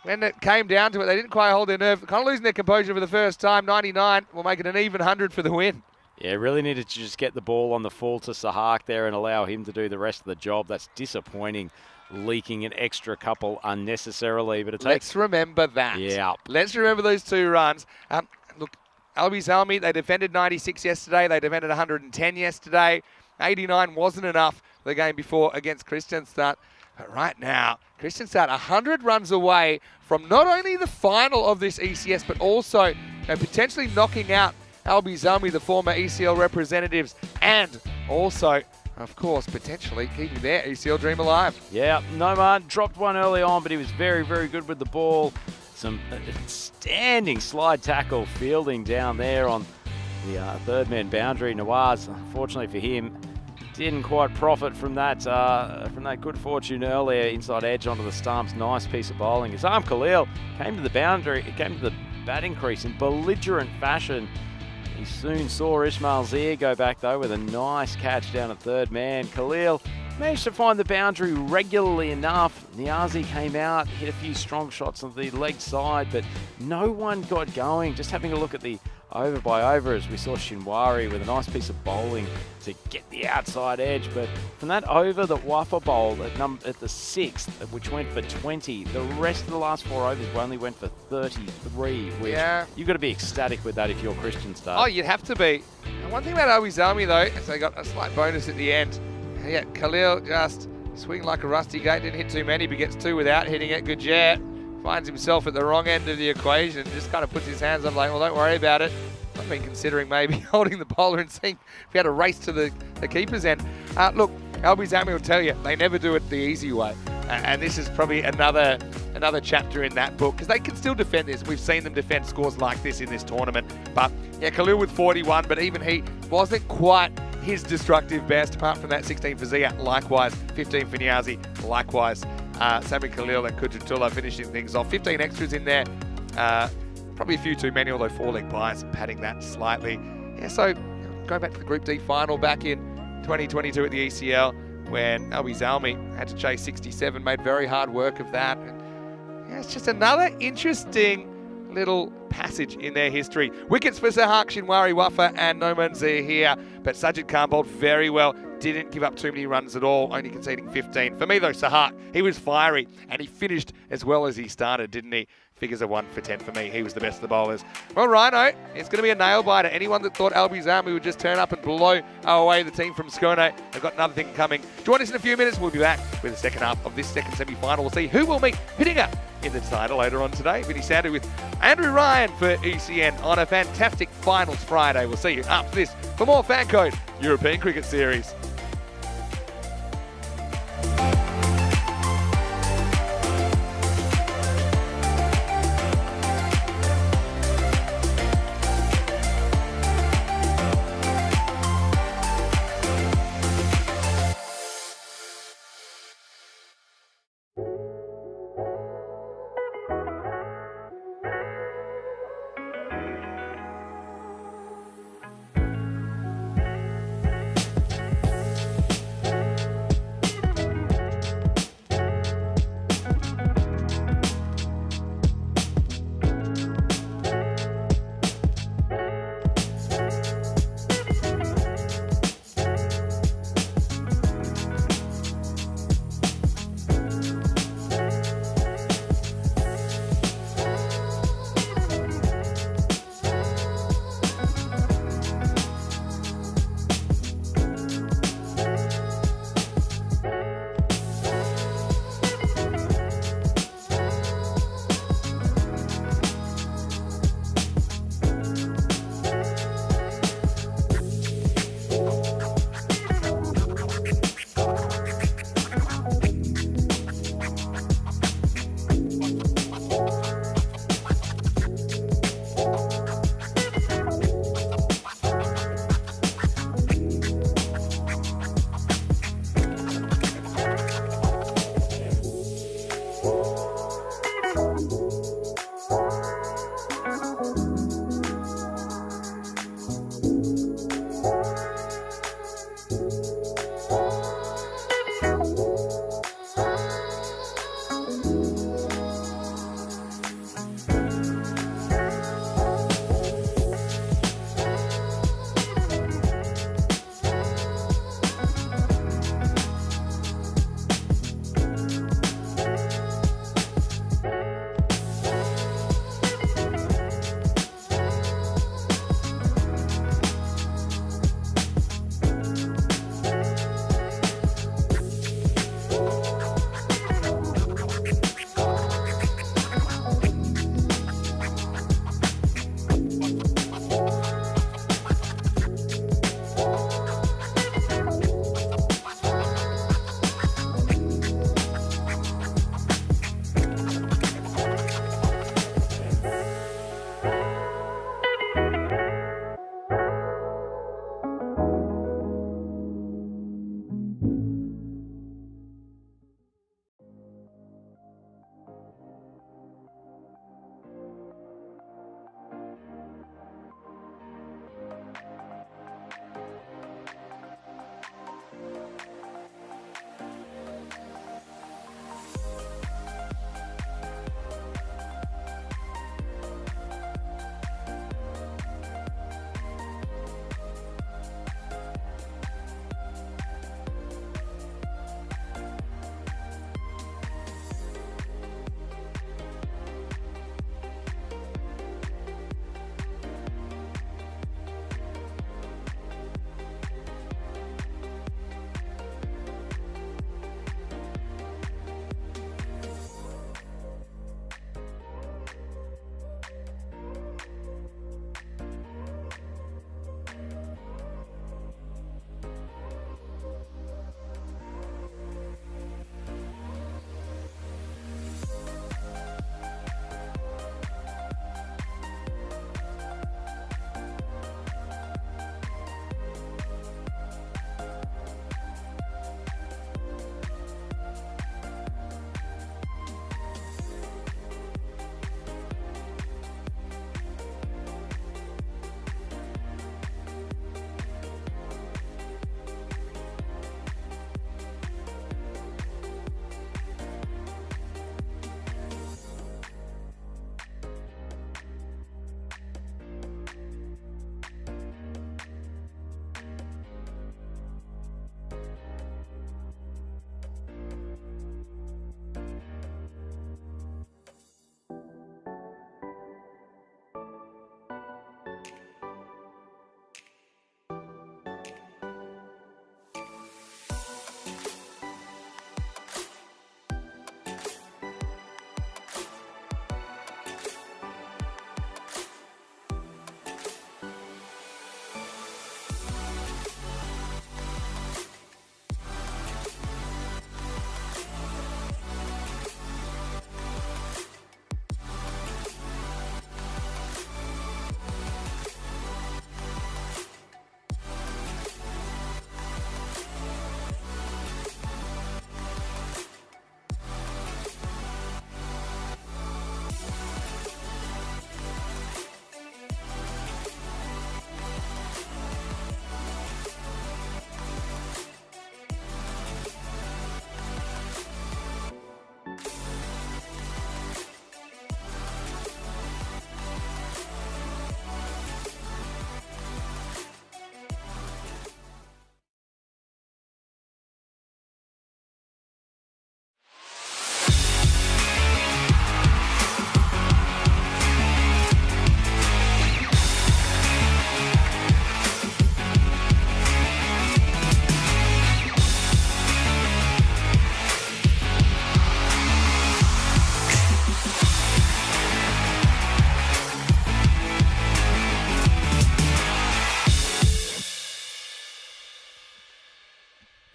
when it came down to it, they didn't quite hold their nerve. Kind of losing their composure for the first time. 99 will make it an even 100 for the win. Yeah, really needed to just get the ball on the full to Sahak there and allow him to do the rest of the job. That's disappointing, leaking an extra couple unnecessarily. But Let's remember that. Yeah. Let's remember those 2 runs. Look, Albie Zalmi, they defended 96 yesterday. They defended 110 yesterday. 89 wasn't enough the game before against Kristianstad. But right now, Kristianstad 100 runs away from not only the final of this ECS, but also potentially knocking out Albie Zalmi, the former ECL representatives, and also, of course, potentially keeping their ECL dream alive. Yeah, Nomad dropped one early on, but he was very, very good with the ball. Some standing slide tackle fielding down there on the third man boundary. Nawaz, unfortunately for him, didn't quite profit from that good fortune earlier. Inside edge onto the stumps. Nice piece of bowling. Azam Khalil came to the boundary. It came to the batting crease in belligerent fashion. He soon saw Ismail Zia go back though with a nice catch down at third man. Khalil managed to find the boundary regularly enough. Niazi came out, hit a few strong shots on the leg side, but no one got going. Just having a look at the over by over as we saw Shinwari with a nice piece of bowling to get the outside edge. But from that over that Wafa bowled at the 6th, which went for 20, the rest of the last 4 overs only went for 33, which you've got to be ecstatic with that if you're Christian Star. Oh, you'd have to be. And one thing about Albi's Army, though, is they got a slight bonus at the end. Yeah, Khalil just swinging like a rusty gate, didn't hit too many, but gets 2 without hitting it. Good jet. Finds himself at the wrong end of the equation and just kind of puts his hands up like, well, don't worry about it. I've been considering maybe holding the bowler and seeing if he had a race to the keeper's end. Look, Albi's Army will tell you, they never do it the easy way. And this is probably another chapter in that book, because they can still defend this. We've seen them defend scores like this in this tournament. But yeah, Khalil with 41, but even he wasn't quite his destructive best, apart from that 16 for Zia, likewise. 15 for Niazi, likewise. Sami Khalil and Kujatullah finishing things off. 15 extras in there. Probably a few too many, although 4-leg buys padding that slightly. Yeah, so going back to the Group D final back in 2022 at the ECL, when Albi Zalmi had to chase 67, made very hard work of that. And yeah, it's just another interesting little passage in their history. Wickets for Sahak, Shinwari, Wafa and Noman Zia here, but Sajid Khan bowled very well. Didn't give up too many runs at all, only conceding 15. For me though, Sahak, he was fiery and he finished as well as he started, didn't he? Figures of 1 for 10 for me. He was the best of the bowlers. Well, Rhino, it's going to be a nail biter. Anyone that thought Albi's Army would just turn up and blow away the team from Skone, they've got another thing coming. Join us in a few minutes. We'll be back with the second half of this second semi-final. We'll see who will meet Hidinga in the title later on today. Vinny Sander with Andrew Ryan for ECN on a fantastic Finals Friday. We'll see you after this for more FanCode European Cricket Series.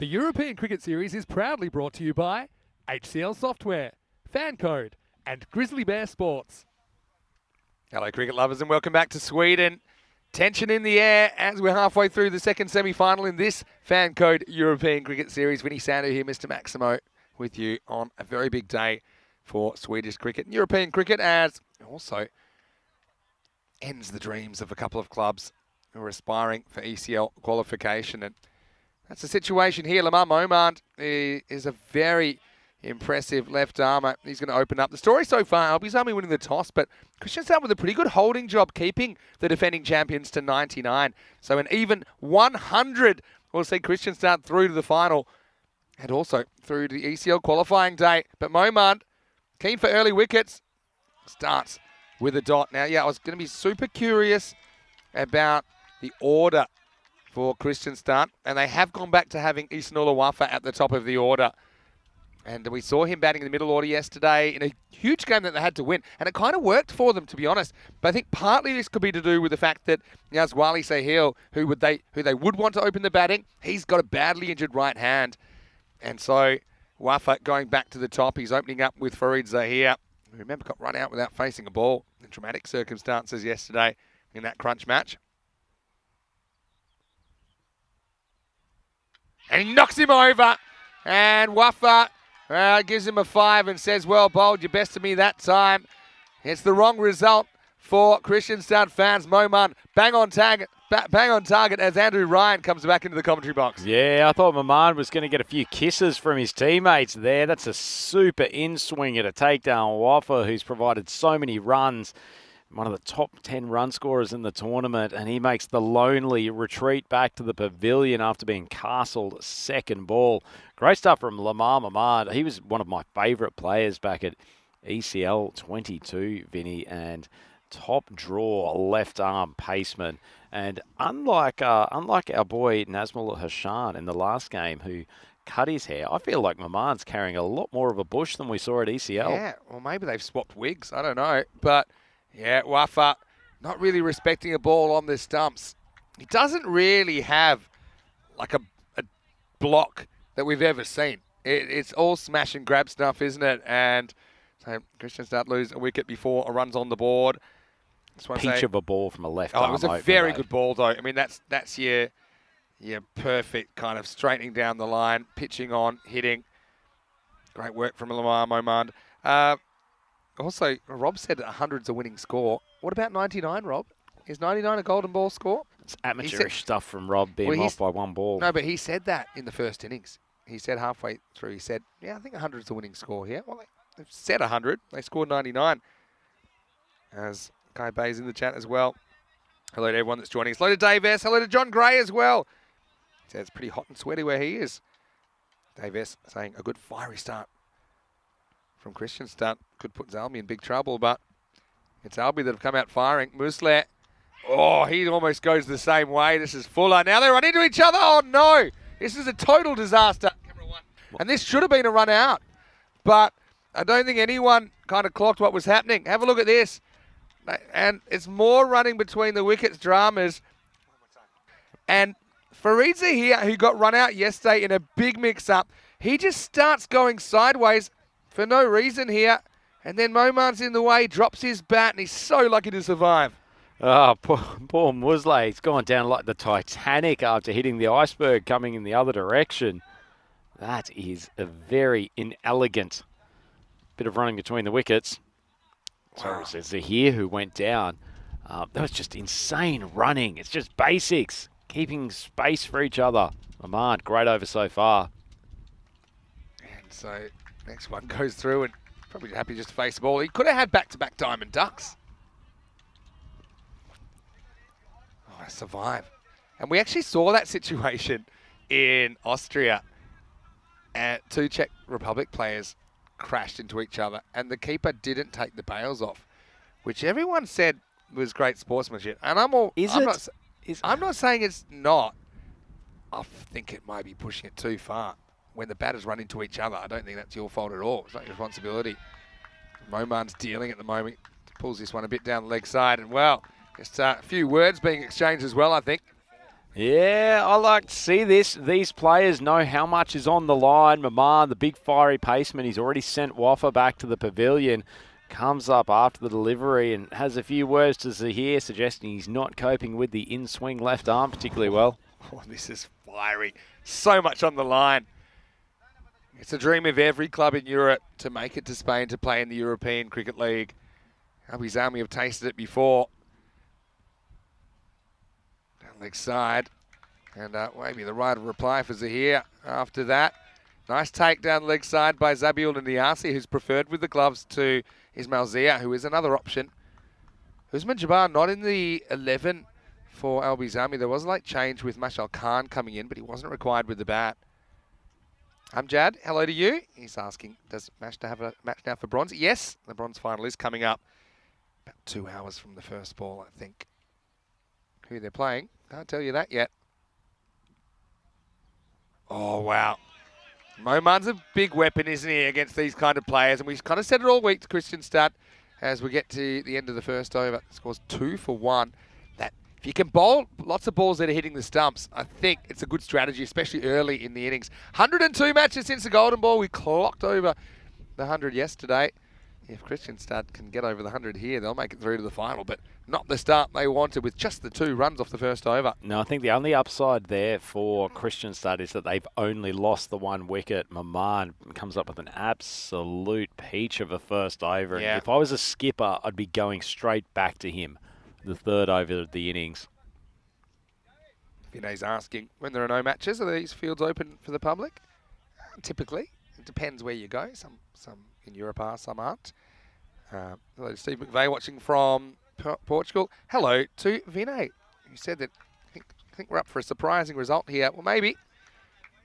The European Cricket Series is proudly brought to you by HCL Software, FanCode, and Grizzly Bear Sports. Hello, cricket lovers, and welcome back to Sweden. Tension in the air as we're halfway through the second semi-final in this FanCode European Cricket Series. Vinny Sandu here, Mr. Maximo, with you on a very big day for Swedish cricket and European cricket, as also ends the dreams of a couple of clubs who are aspiring for ECL qualification. And that's the situation here. Lamar Momand is a very impressive left armer. He's going to open up. The story so far, Albie's Army winning the toss, but Kristianstad with a pretty good holding job, keeping the defending champions to 99. So an even 100 will see Kristianstad through to the final and also through to the ECL qualifying day. But Momand, keen for early wickets, starts with a dot. Now, I was going to be super curious about the order for Kristianstad, and they have gone back to having Isnula Wafa at the top of the order. And we saw him batting in the middle order yesterday in a huge game that they had to win. And it kind of worked for them, to be honest. But I think partly this could be to do with the fact that Wali Sahil, who they would want to open the batting, he's got a badly injured right hand. And so Wafa going back to the top. He's opening up with Farid Zahir, who remember got run out without facing a ball in dramatic circumstances yesterday in that crunch match. And he knocks him over. And Wafa gives him a 5 and says, well bowled, your best to me that time. It's the wrong result for Kristianstad fans. Momand bang on target as Andrew Ryan comes back into the commentary box. Yeah, I thought Momand was going to get a few kisses from his teammates there. That's a super in-swinger to take down Wafa, who's provided so many runs. One of the top 10 run scorers in the tournament, and he makes the lonely retreat back to the pavilion after being castled second ball. Great stuff from Lamar Momand. He was one of my favourite players back at ECL 22, Vinny, and top draw left arm paceman. And unlike our boy Nazmul Hashan in the last game, who cut his hair, I feel like Momand's carrying a lot more of a bush than we saw at ECL. Yeah, well, maybe they've swapped wigs. I don't know, but yeah, Wafa not really respecting a ball on the stumps. He doesn't really have like a block that we've ever seen. It's all smash and grab stuff, isn't it? And so Kristianstad lose a wicket before a run's on the board. Peach of a ball from a left arm. It was a very good ball, though. I mean, that's your perfect kind of straightening down the line, pitching on, hitting. Great work from Lamar Momand. Also, Rob said 100's a winning score. What about 99, Rob? Is 99 a golden ball score? It's amateurish stuff from Rob, being off by one ball. No, but he said that in the first innings. He said halfway through, he said, I think 100's a winning score here. Well, they've said 100. They scored 99. As Kai Bay's in the chat as well. Hello to everyone that's joining us. Hello to Dave S. Hello to John Gray as well. He says it's pretty hot and sweaty where he is. Dave S. saying a good fiery start from Kristianstad could put Zalmi in big trouble, but it's Albie that have come out firing. Musler, he almost goes the same way. This is Fuller. Now they run into each other. Oh, no. This is a total disaster. Camera 1. And this should have been a run out, but I don't think anyone kind of clocked what was happening. Have a look at this. And it's more running between the wickets dramas. And Faridza here, who got run out yesterday in a big mix-up, he just starts going sideways for no reason here. And then Momand's in the way, drops his bat, and he's so lucky to survive. Oh, poor Musleh. He's gone down like the Titanic after hitting the iceberg coming in the other direction. That is a very inelegant bit of running between the wickets. Wow. So it's Zahir who went down. That was just insane running. It's just basics, keeping space for each other. Momand, great over so far. And so next one goes through and probably happy just to face the ball. He could have had back-to-back diamond ducks. Oh, survive. And we actually saw that situation in Austria. And 2 Czech Republic players crashed into each other, and the keeper didn't take the bails off, which everyone said was great sportsmanship. And I'm not saying it's not. I think it might be pushing it too far. When the batters run into each other, I don't think that's your fault at all. It's not your responsibility. Momand's dealing at the moment. Pulls this one a bit down the leg side, and well, just a few words being exchanged as well, I think. Yeah, I like to see this. These players know how much is on the line. Maman, the big fiery paceman, he's already sent Waffa back to the pavilion. Comes up after the delivery and has a few words to Zahir, suggesting he's not coping with the in-swing left arm particularly well. Oh, this is fiery. So much on the line. It's a dream of every club in Europe to make it to Spain to play in the European Cricket League. Albi's Army have tasted it before. Down leg side. And maybe the right reply for Zahir after that. Nice take down leg side by Zabiul Niasi, who's preferred with the gloves to Ismail Zia, who is another option. Usman Jabbar not in the 11 for Albi's Army. There was a late change with Mashal Khan coming in, but he wasn't required with the bat. Amjad, hello to you. He's asking, does Mashta have a match now for bronze? Yes, the bronze final is coming up. About 2 hours from the first ball, I think. Who they're playing, can't tell you that yet. Oh, wow. Moman's a big weapon, isn't he, against these kind of players? And we've kind of said it all week to Christian Stud as we get to the end of the first over. The score's 2 for 1. That if you can bowl lots of balls that are hitting the stumps, I think it's a good strategy, especially early in the innings. 102 matches since the Golden Ball. We clocked over the 100 yesterday. If Christian Stud can get over the 100 here, they'll make it through to the final, but not the start they wanted with just the 2 runs off the first over. No, I think the only upside there for Christian Stud is that they've only lost the 1 wicket. Maman comes up with an absolute peach of a first over. Yeah. And if I was a skipper, I'd be going straight back to him, the 3rd over of the innings. Vinay's asking, when there are no matches, are these fields open for the public? Typically. It depends where you go. Some in Europe are, some aren't. Hello to Steve McVeigh watching from Portugal. Hello to Vinay, who said that I think we're up for a surprising result here. Well, maybe.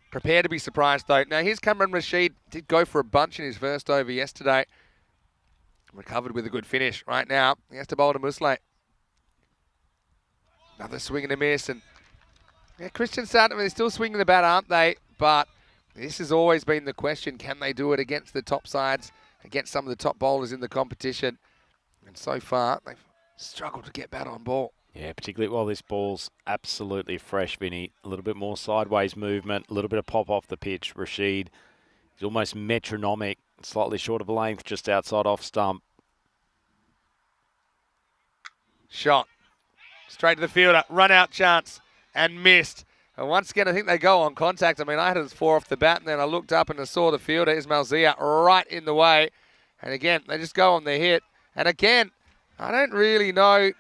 Prepare to be surprised, though. Now, here's Cameron Rashid. Did go for a bunch in his first over yesterday. Recovered with a good finish. Right now, he has to bowl to Musleh. Another swing and a miss. And yeah, Christian Sutton, they're still swinging the bat, aren't they? But this has always been the question. Can they do it against the top sides, against some of the top bowlers in the competition? And so far, they've struggled to get bat on ball. Yeah, particularly while this ball's absolutely fresh, Vinny. A little bit more sideways movement, a little bit of pop off the pitch. Rashid is almost metronomic, slightly short of a length, just outside off stump. Shot. Straight to the fielder. Run out chance. And missed. And once again, I think they go on contact. I mean, I had it as 4 off the bat, and then I looked up and I saw the fielder, Ismail Zia, right in the way. And again, they just go on the hit. And again, I don't really know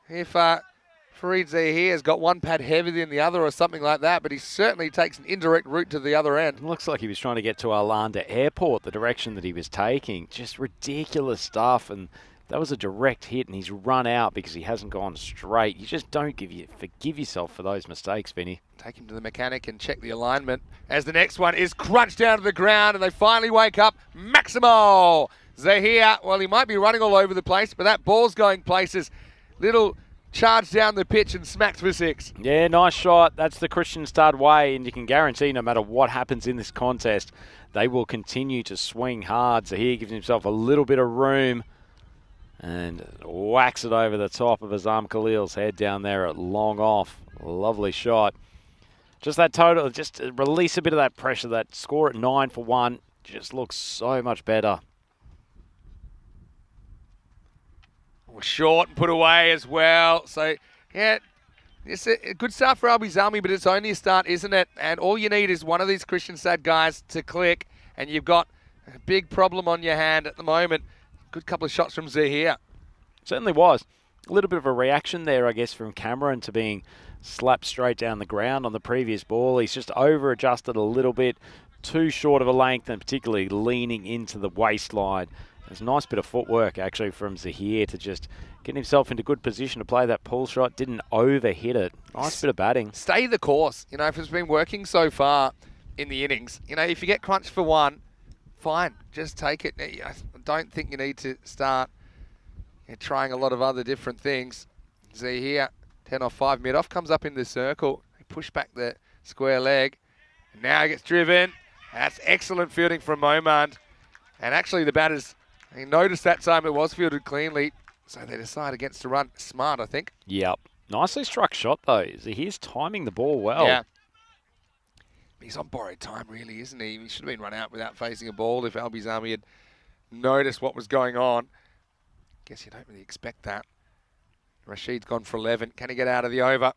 if Fareed Zahir has got one pad heavier than the other or something like that, but he certainly takes an indirect route to the other end. It looks like he was trying to get to Arlanda Airport, the direction that he was taking. Just ridiculous stuff. And that was a direct hit, and he's run out because he hasn't gone straight. You just don't forgive yourself for those mistakes, Vinny. Take him to the mechanic and check the alignment as the next one is crunched down to the ground, and they finally wake up. Maximo Zahir, well, he might be running all over the place, but that ball's going places. Little charge down the pitch and smacks for 6. Yeah, nice shot. That's the Christian Stud way, and you can guarantee no matter what happens in this contest, they will continue to swing hard. Zahir gives himself a little bit of room and whacks it over the top of Azam Khalil's head down there at long off. Lovely shot. Just that total, just release a bit of that pressure. That score at 9 for 1 just looks so much better. Short and put away as well. So, yeah, it's a good start for Albi's Army, but it's only a start, isn't it? And all you need is one of these Christian Stud guys to click, and you've got a big problem on your hand at the moment. Good couple of shots from Zahir. Certainly was. A little bit of a reaction there, I guess, from Cameron to being slapped straight down the ground on the previous ball. He's just over-adjusted a little bit, too short of a length, and particularly leaning into the waistline. There's a nice bit of footwork, actually, from Zahir to just get himself into good position to play that pull shot. Didn't overhit it. Nice bit of batting. Stay the course. You know, if it's been working so far in the innings, you know, if you get crunched for 1, fine. Just take it. I don't think you need to start trying a lot of other different things. Zahir, 10 off 5 mid-off, comes up in the circle. He pushed back the square leg. And now he gets driven. That's excellent fielding from Momand. And actually the batters, he noticed that time it was fielded cleanly. So they decide against the run. Smart, I think. Yep. Nicely struck shot, though. He's timing the ball well. Yeah. He's on borrowed time, really, isn't he? He should have been run out without facing a ball if Albi's Army had noticed what was going on. Guess you don't really expect that. Rashid's gone for 11. Can he get out of the over?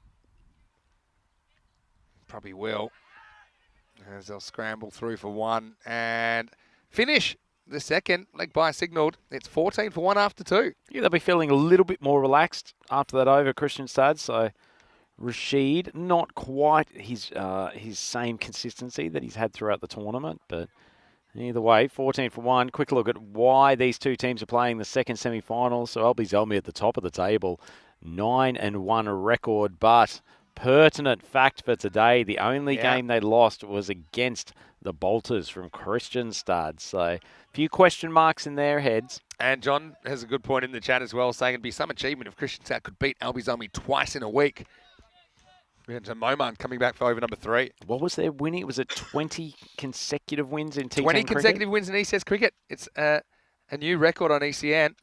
Probably will. As they'll scramble through for one and finish the second. Leg by signalled. It's 14 for one after two. Yeah, they'll be feeling a little bit more relaxed after that over, Kristianstad. So Rashid, not quite his same consistency that he's had throughout the tournament, but either way, 14 for one. Quick look at why these two teams are playing the second semi-final. So Albi Zelmi at the top of the table, 9-1 record, but pertinent fact for today, the only game they lost was against the Bolters from Kristianstad. So a few question marks in their heads. And John has a good point in the chat as well, saying it'd be some achievement if Kristianstad could beat Albi Zelmi twice in a week. We had Moman coming back for over number 3. What was their winning? Was it 20 consecutive wins in T10 20 cricket? consecutive wins in ECS cricket. It's a new record on ECN.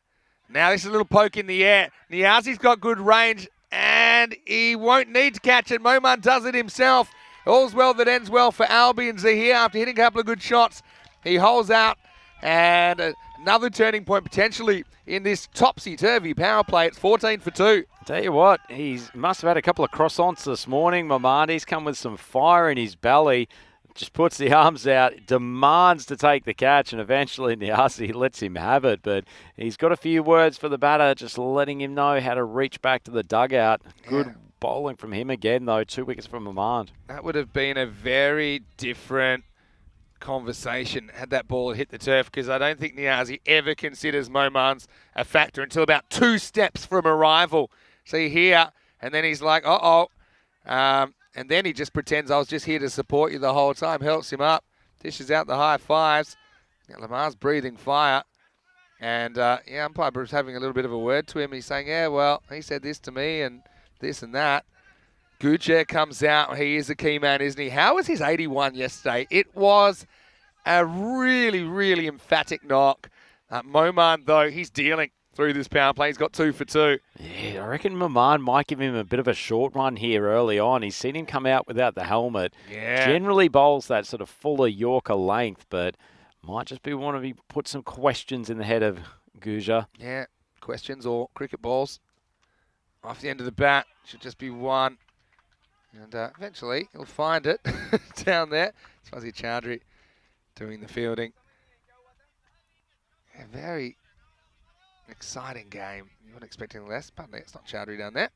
Now this is a little poke in the air. Niazi's got good range and he won't need to catch it. Moman does it himself. All's well that ends well for Albi and Zahir after hitting a couple of good shots. He holds out and another turning point potentially in this topsy-turvy power play. It's 14 for 2. Tell you what, he must have had a couple of cross-ons this morning. Mamandi's come with some fire in his belly, just puts the arms out, demands to take the catch, and eventually Niazi lets him have it. But he's got a few words for the batter, just letting him know how to reach back to the dugout. Good bowling from him again, though. 2 wickets from Mamand. That would have been a very different conversation had that ball hit the turf, because I don't think Niazi ever considers Momans a factor until about 2 steps from arrival. See here, and then he's like, uh-oh. And then he just pretends I was just here to support you the whole time, helps him up, dishes out the high fives. Now, Lamar's breathing fire. And, umpire was having a little bit of a word to him. He's saying, yeah, well, he said this to me and this and that. Gucci comes out. He is a key man, isn't he? How was his 81 yesterday? It was a really, really emphatic knock. Moman, though, he's dealing through this power play. He's got 2 for 2. Yeah, I reckon Maman might give him a bit of a short run here early on. He's seen him come out without the helmet. Yeah. Generally bowls that sort of fuller Yorker length, but might just be want to put some questions in the head of Guja. Yeah, questions or cricket balls. Off the end of the bat, should just be one. And eventually he'll find it down there. Swazi Chowdhury doing the fielding. A very exciting game. You weren't expecting less, but it's not Chowdhury down there.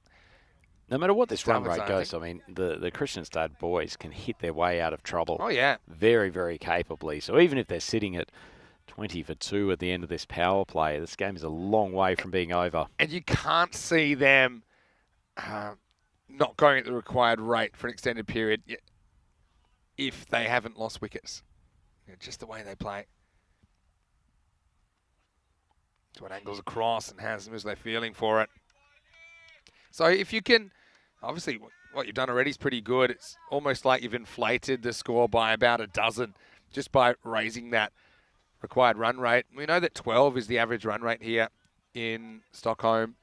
No matter what this run Starwood's rate goes, I mean, the Kristianstad boys can hit their way out of trouble. Oh, yeah. Very, very capably. So even if they're sitting at 20 for 2 at the end of this power play, this game is a long way from being over. And you can't see them not going at the required rate for an extended period if they haven't lost wickets. Just the way they play. To what angles across and has them as they're feeling for it. So if you can, obviously what you've done already is pretty good. It's almost like you've inflated the score by about a dozen just by raising that required run rate. We know that 12 is the average run rate here in Stockholm.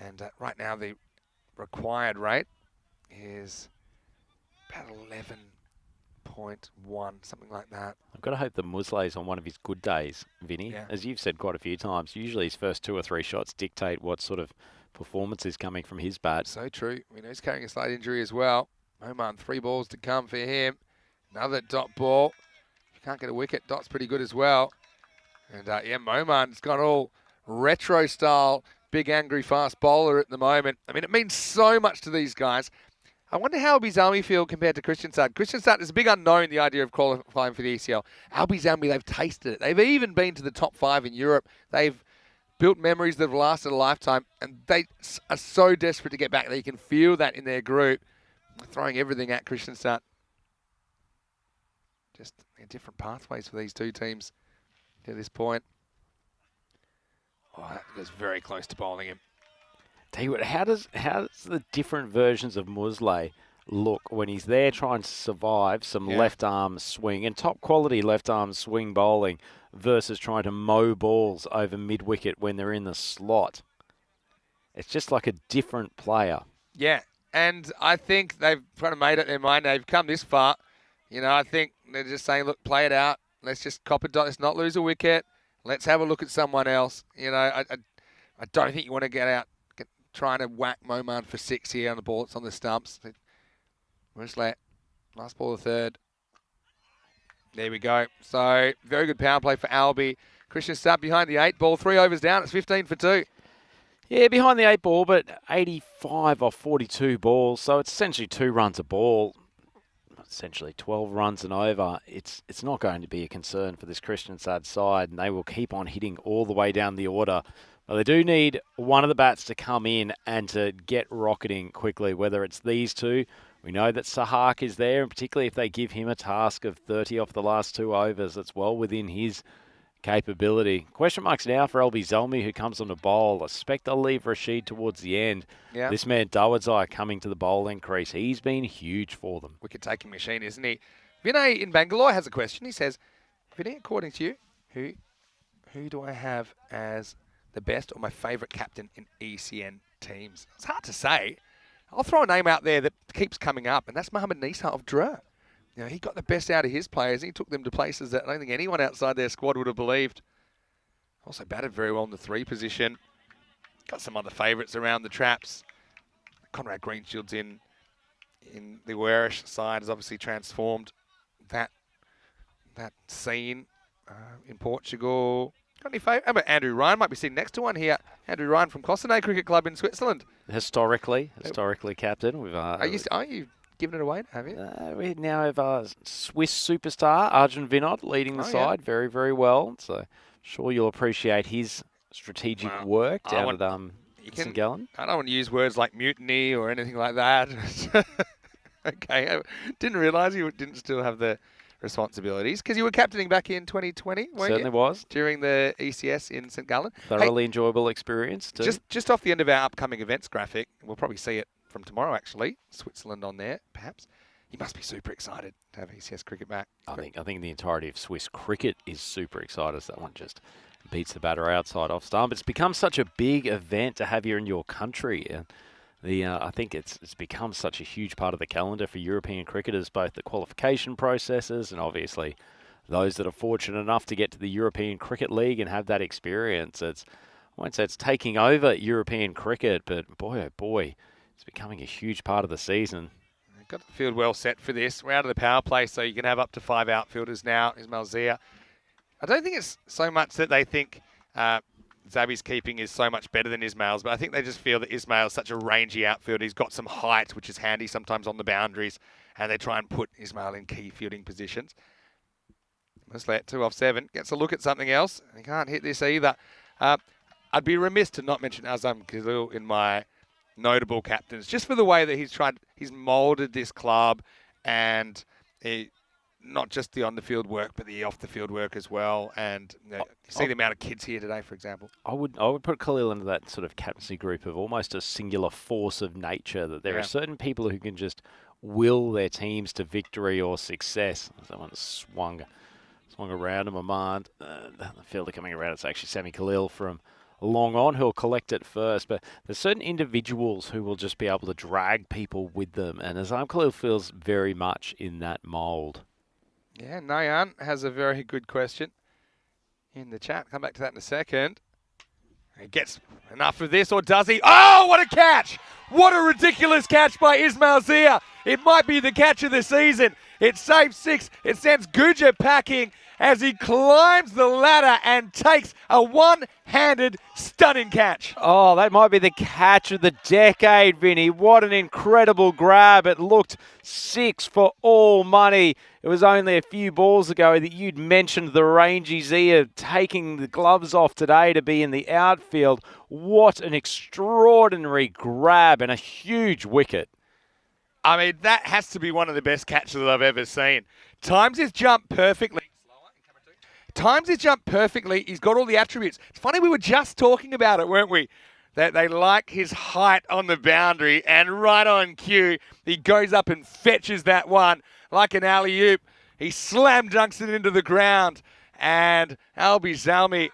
And right now the required rate is about 11.1, something like that. I've got to hope that Muslay's on one of his good days, Vinny. Yeah. As you've said quite a few times, usually his first 2 or 3 shots dictate what sort of performance is coming from his bat. So true. We know he's carrying a slight injury as well. Oman, 3 balls to come for him. Another dot ball. If you can't get a wicket, dot's pretty good as well. And Moman's got all retro style, big angry fast bowler at the moment. I mean, it means so much to these guys. I wonder how Albi Zelmi feel compared to Kristianstad. Kristianstad is a big unknown, the idea of qualifying for the ECL. Albi Zelmi, they've tasted it. They've even been to the top 5 in Europe. They've built memories that have lasted a lifetime, and they are so desperate to get back. They can feel that in their group. They're throwing everything at Kristianstad. Just different pathways for these two teams to this point. Oh, that goes very close to bowling him. Tell you what, how does the different versions of Musley look when he's there trying to survive some left arm swing and top quality left arm swing bowling versus trying to mow balls over mid wicket when they're in the slot? it's just like a different player. Yeah, and I think they've kind of made up their mind. They've come this far. You know, I think they're just saying, look, play it out. Let's just cop it. Let's not lose a wicket. Let's have a look at someone else. You know, I don't think you want to get out trying to whack Moman for 6 here on the ball. It's on the stumps. Winslet, last ball of third. There we go. So, very good power play for Albie. Christian Stubb behind the 8 ball. 3 overs down. It's 15 for 2. Yeah, behind the 8 ball, but 85 off 42 balls. So it's essentially 2 runs a ball. Essentially 12 runs and over. It's not going to be a concern for this Christian Stubb side, and they will keep on hitting all the way down the order. But they do need one of the bats to come in and to get rocketing quickly, whether it's these two. We know that Sahak is there, and particularly if they give him a task of 30 off the last 2 overs, that's well within his capability. Question marks now for LB Zelmi, who comes on to bowl. I suspect they'll leave Rashid towards the end. Yeah. This man, Dawadzai, coming to the bowling crease. He's been huge for them. Wicket-taking machine, isn't he? Vinay in Bangalore has a question. He says, Vinay, according to you, who do I have as the best or my favourite captain in ECN teams? It's hard to say. I'll throw a name out there that keeps coming up, and that's Mohammad Nisa of Dra. You know, he got the best out of his players. He took them to places that I don't think anyone outside their squad would have believed. Also batted very well in the 3 position. Got some other favourites around the traps. Conrad Greenshield's in the Warish side has obviously transformed that scene in Portugal. Got any favourite? How about Andrew Ryan? Might be sitting next to one here. Andrew Ryan from Cossonay Cricket Club in Switzerland. Historically captain. We've Are you giving it away, have you? We now have Swiss superstar Arjun Vinod leading the side very, very well. So sure you'll appreciate his strategic work down at St Gallen. I don't want to use words like mutiny or anything like that. Okay, I didn't realise you didn't still have the responsibilities because you were captaining back in 2020, weren't Certainly you? was. During the ECS in St Gallen. Thoroughly enjoyable experience too. Just off the end of our upcoming events graphic, we'll probably see it from tomorrow actually, Switzerland on there, perhaps. You must be super excited to have ECS cricket back. I think the entirety of Swiss cricket is super excited as that one just beats the batter outside off stump. It's become such a big event to have here in your country. And I think it's become such a huge part of the calendar for European cricketers, both the qualification processes and obviously those that are fortunate enough to get to the European Cricket League and have that experience. I won't say it's taking over European cricket, but boy, oh boy, it's becoming a huge part of the season. Got the field well set for this. We're out of the power play, so you can have up to 5 outfielders now. Ismail Zia. I don't think it's so much that they think Zabi's keeping is so much better than Ismail's, but I think they just feel that Ismail's such a rangy outfielder. He's got some height, which is handy sometimes on the boundaries, and they try and put Ismail in key fielding positions. Muslet, 2 off 7, gets a look at something else. He can't hit this either. I'd be remiss to not mention Azam Khalil in my notable captains, just for the way that he's moulded this club, and not just the on-the-field work, but the off-the-field work as well. And you see the amount of kids here today, for example. I would put Khalil into that sort of captaincy group of almost a singular force of nature, that there are certain people who can just will their teams to victory or success. Someone swung around in my mind. The fielder coming around, it's actually Sammy Khalil from long on who'll collect it first, but there's certain individuals who will just be able to drag people with them, and Azam Khalil feels very much in that mould. Yeah, Nayan has a very good question in the chat. Come back to that in a second. He gets enough of this, or does he? Oh, what a catch! What a ridiculous catch by Ismail Zia. It might be the catch of the season. It saves 6. It sends Guja packing as he climbs the ladder and takes a one-handed stunning catch. Oh, that might be the catch of the decade, Vinny. What an incredible grab. It looked 6 for all money. It was only a few balls ago that you'd mentioned the rangy Zia taking the gloves off today to be in the outfield. What an extraordinary grab and a huge wicket. I mean, that has to be one of the best catches that I've ever seen. Times his jump perfectly. He's got all the attributes. It's funny, we were just talking about it, weren't we? That they like his height on the boundary, and right on cue, he goes up and fetches that one like an alley-oop. He slam dunks it into the ground, and Albie Zalmi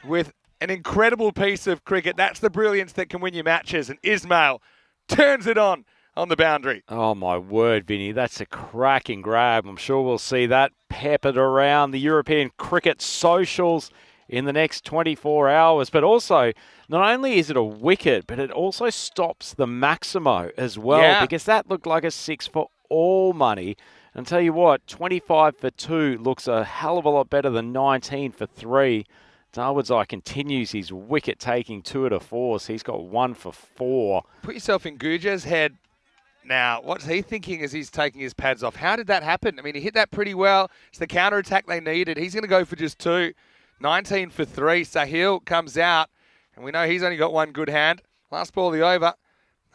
with an incredible piece of cricket. That's the brilliance that can win you matches. And Ismail turns it on the boundary. Oh, my word, Vinny. That's a cracking grab. I'm sure we'll see that peppered around the European cricket socials in the next 24 hours. But also, not only is it a wicket, but it also stops the Maximo as well, because that looked like a 6 for all money. And tell you what, 25 for 2 looks a hell of a lot better than 19 for 3. Darwood's Eye continues his wicket-taking tour de force. He's got 1 for 4. Put yourself in Guja's head now. What's he thinking as he's taking his pads off? How did that happen? I mean, he hit that pretty well. It's the counter-attack they needed. He's going to go for just 2. 19 for 3. Sahil comes out, and we know he's only got one good hand. Last ball of the over.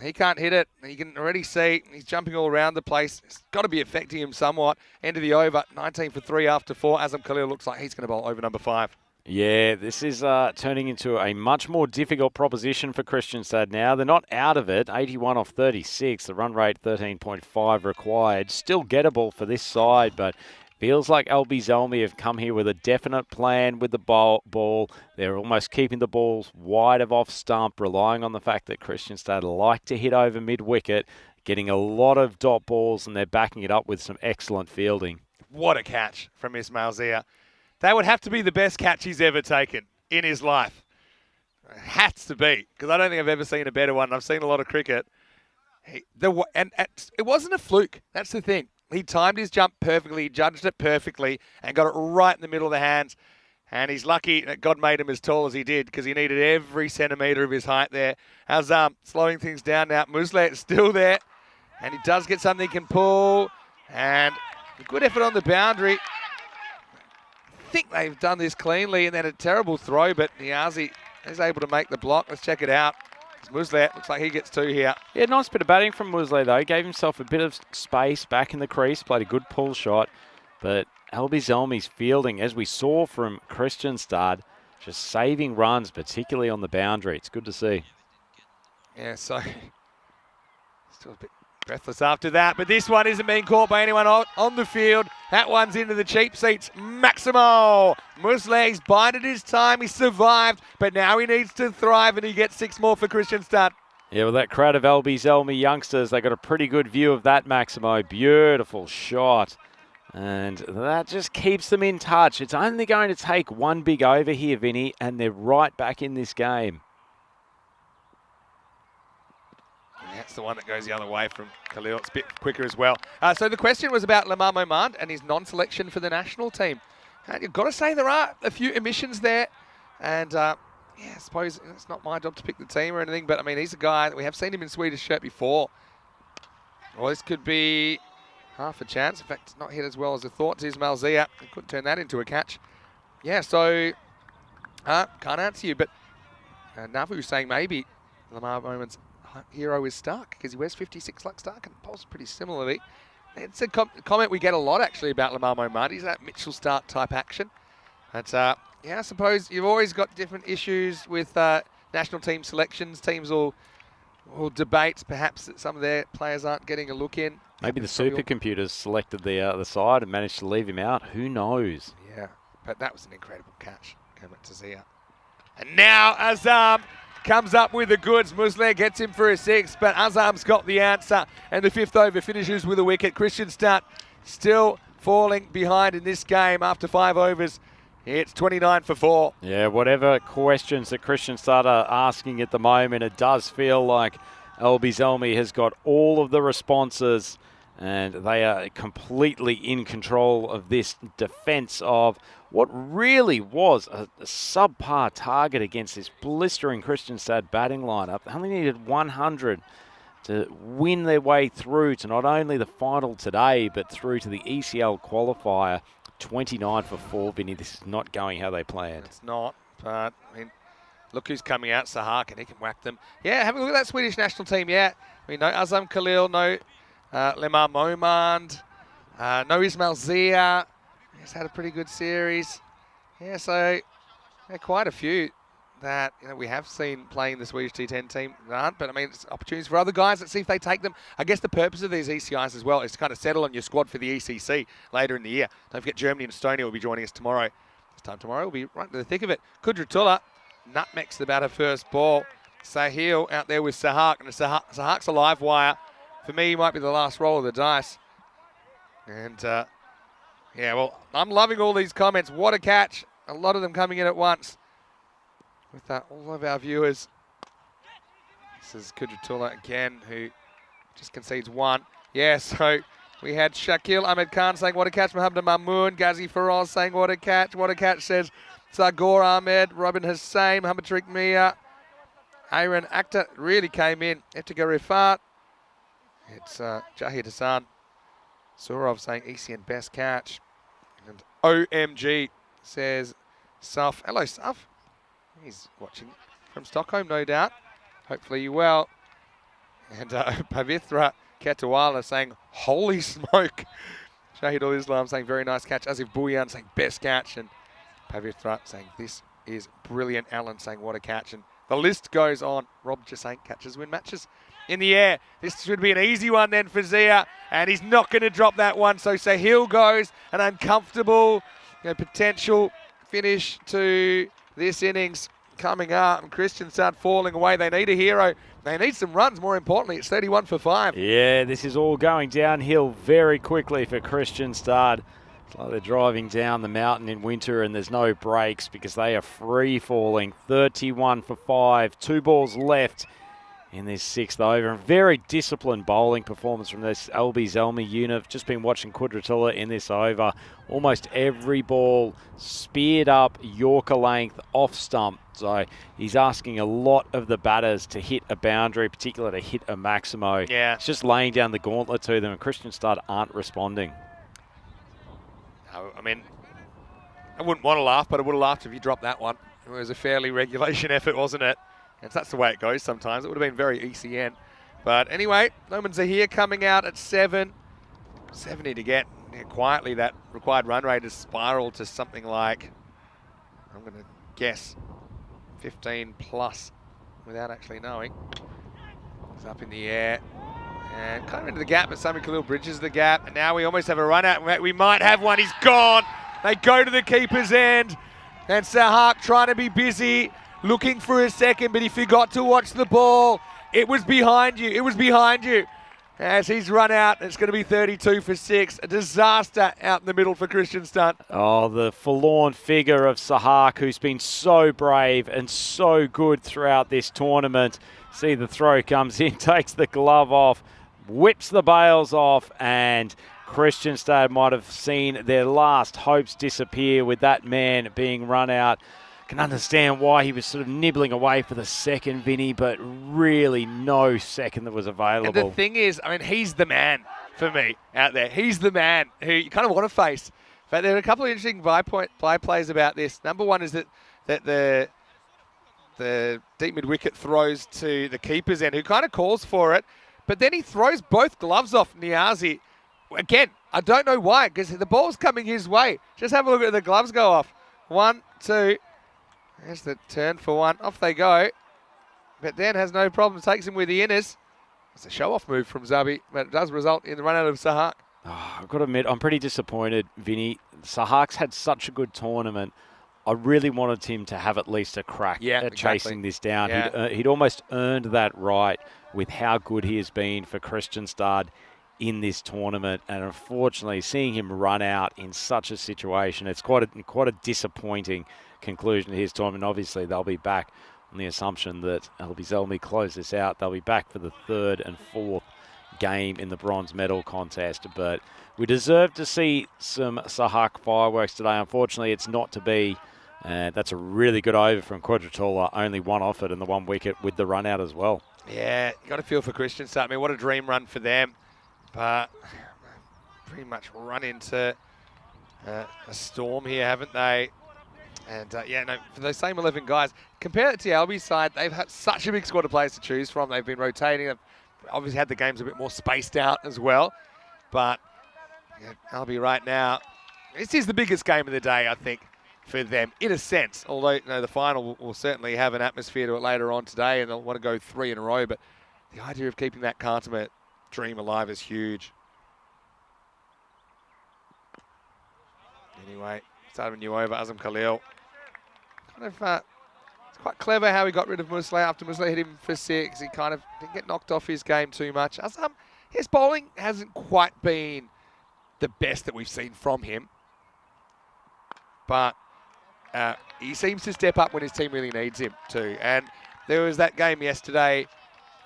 He can't hit it. You can already see he's jumping all around the place. It's got to be affecting him somewhat. End of the over. 19 for 3 after 4. Azam Khalil looks like he's going to bowl over number 5. Yeah, this is turning into a much more difficult proposition for Kristianstad now. They're not out of it. 81 off 36. The run rate 13.5 required. Still gettable for this side, but feels like LB Zelmi have come here with a definite plan with the ball. They're almost keeping the balls wide of off stump, relying on the fact that Kristianstad like to hit over mid-wicket, getting a lot of dot balls, and they're backing it up with some excellent fielding. What a catch from Ismail Zia. That would have to be the best catch he's ever taken in his life. It has to be, because I don't think I've ever seen a better one. I've seen a lot of cricket. It wasn't a fluke. That's the thing. He timed his jump perfectly, he judged it perfectly, and got it right in the middle of the hands. And he's lucky that God made him as tall as he did, because he needed every centimetre of his height there. Azam slowing things down now. Muslet is still there, and he does get something he can pull. And a good effort on the boundary. I think they've done this cleanly, and then a terrible throw, but Niazi is able to make the block. Let's check it out. Muslet looks like he gets 2 here. Yeah, nice bit of batting from Muslet, though. Gave himself a bit of space back in the crease, played a good pull shot. But LB Zelmi's fielding, as we saw from Kristianstad, just saving runs, particularly on the boundary. It's good to see. Yeah, so still a bit breathless after that. But this one isn't being caught by anyone on the field. That one's into the cheap seats. Maximo Muslet's bided his time. He survived, but now he needs to thrive, and he gets 6 more for Kristianstad. Yeah, well, that crowd of LB Zelmi youngsters, they got a pretty good view of that Maximo. Beautiful shot. And that just keeps them in touch. It's only going to take one big over here, Vinny, and they're right back in this game. That's the one that goes the other way from Khalil. It's a bit quicker as well. So the question was about Lamar Momand and his non-selection for the national team. And you've got to say there are a few omissions there. And yeah, I suppose it's not my job to pick the team or anything, but I mean, he's a guy that we have seen him in Swedish shirt before. Well, this could be half a chance. In fact, not hit as well as I thought. Ismail Zia could turn that into a catch. Yeah, so can't answer you, but Navu was saying maybe Lamar Momand's hero is Stark, because he wears 56 like Stark and bowls pretty similarly. It's a comment we get a lot actually about Lamar Momand. He's that Mitchell Stark type action. But yeah, I suppose you've always got different issues with national team selections. Teams will debate perhaps that some of their players aren't getting a look in. Maybe the supercomputers selected the side and managed to leave him out. Who knows? Yeah, but that was an incredible catch. Coming to Zia. And now Azam comes up with the goods. Muslet gets him for a 6, but Azam's got the answer. And the 5th over finishes with a wicket. Kristianstad still falling behind in this game after 5 overs. It's 29 for 4. Yeah, whatever questions that Kristianstad are asking at the moment, it does feel like LB Zelmi has got all of the responses, and they are completely in control of this defence of what really was a subpar target against this blistering Kristianstad batting lineup. They only needed 100 to win their way through to not only the final today, but through to the ECL qualifier. 29 for 4, Vinny. This is not going how they planned. It's not, but I mean, look who's coming out, Sahak, and he can whack them. Yeah, have a look at that Swedish national team, yeah. I mean, no Azam Khalil, no Lamar Momand, no Ismail Zia. He's had a pretty good series. Yeah, so quite a few that we have seen playing the Swedish T10 team aren't, but I mean, it's opportunities for other guys. Let's see if they take them. I guess the purpose of these ECIs as well is to kind of settle on your squad for the ECC later in the year. Don't forget Germany and Estonia will be joining us tomorrow. This time tomorrow we'll be right into the thick of it. Kudratullah nutmegs the batter first ball. Sahil out there with Sahak, and Sahak's a live wire. For me, he might be the last roll of the dice. And yeah, well, I'm loving all these comments. What a catch. A lot of them coming in at once. With all of our viewers. This is Kudratullah again, who just concedes one. Yeah, so we had Shakil Ahmed Khan saying, what a catch. Mohammed Mamoon. Ghazi Faraz saying, what a catch. What a catch, says Zagor Ahmed. Robin Hussain. Mohammed Tariq Mia. Aaron Akhtar really came in. Eftigar Rifat. It's Jahid Hassan. Surov saying ECN best catch. And OMG says Saf. Hello, Saf. He's watching from Stockholm, no doubt. Hopefully you well. And Pavithra Ketawala saying, holy smoke. Shahidul Islam saying, very nice catch. Asif Bhuyan saying, best catch. And Pavithra saying, this is brilliant. Alan saying, what a catch. And the list goes on. Rob just saying, catches win matches. In the air. This should be an easy one then for Zia. And he's not going to drop that one. So Sahil goes an uncomfortable potential finish to this innings coming up. And Christian start falling away. They need a hero. They need some runs, more importantly. It's 31 for 5. Yeah, this is all going downhill very quickly for Christian Stad. It's like they're driving down the mountain in winter and there's no brakes because they are free falling. 31 for 5. 2 balls left in this 6th over. A very disciplined bowling performance from this LB Zelmi unit. Just been watching Kudratullah in this over. Almost every ball speared up Yorker length off stump. So he's asking a lot of the batters to hit a boundary, particularly to hit a Maximo. Yeah. It's just laying down the gauntlet to them, and Christian Stud aren't responding. I mean, I wouldn't want to laugh, but I would have laughed if you dropped that one. It was a fairly regulation effort, wasn't it? And that's the way it goes sometimes. It would have been very ECN. But anyway, Noman Zahir coming out at 7. 70 to get quietly. That required run rate has spiraled to something like, I'm going to guess, 15 plus without actually knowing. It's up in the air. And kind of into the gap, but Sami Khalil bridges the gap. And now we almost have a run out. We might have one. He's gone. They go to the keeper's end. And Sahak trying to be busy, looking for a second, but he forgot to watch the ball. It was behind you. It was behind you. As he's run out, it's going to be 32 for 6. A disaster out in the middle for Christian Stunt. Oh, the forlorn figure of Sahak, who's been so brave and so good throughout this tournament. See, the throw comes in, takes the glove off, whips the bails off, and Christian Stunt might have seen their last hopes disappear with that man being run out. Can understand why he was sort of nibbling away for the second, Vinny, but really no second that was available. And the thing is, I mean, he's the man for me out there. He's the man who you kind of want to face. But there are a couple of interesting by plays about this. Number one is that the deep mid-wicket throws to the keeper's end, who kind of calls for it, but then he throws both gloves off Niazi. Again, I don't know why, because the ball's coming his way. Just have a look at the gloves go off. 1, 2... There's the turn for one. Off they go. But Dan has no problem. Takes him with the inners. It's a show-off move from Zabi, but it does result in the run-out of Sahak. Oh, I've got to admit, I'm pretty disappointed, Vinny. Sahak's had such a good tournament. I really wanted him to have at least a crack at chasing this down. Yeah. He'd almost earned that right with how good he has been for Christian Stad in this tournament. And unfortunately, seeing him run out in such a situation, it's quite a disappointing conclusion to his tournament. Obviously, they'll be back on the assumption that LB Zelmi close this out. They'll be back for the 3rd and 4th game in the bronze medal contest. But we deserve to see some Sahak fireworks today. Unfortunately, it's not to be. That's a really good over from Kudratullah. Only one off it and the 1 wicket with the run out as well. Yeah, you got to feel for Christian Start. I mean, what a dream run for them. But pretty much run into a storm here, haven't they? And yeah, no, for those same 11 guys, compare it to the LB side, they've had such a big squad of players to choose from. They've been rotating. They've obviously had the games a bit more spaced out as well. But yeah, LB right now, this is the biggest game of the day, I think, for them, in a sense. Although the final will certainly have an atmosphere to it later on today, and they'll want to go 3 in a row. But the idea of keeping that Kantama dream alive is huge. Anyway, start of a new over, Azam Khalil. Kind of It's quite clever how he got rid of Musleh after Musleh hit him for 6. He kind of didn't get knocked off his game too much. His bowling hasn't quite been the best that we've seen from him. But he seems to step up when his team really needs him to. And there was that game yesterday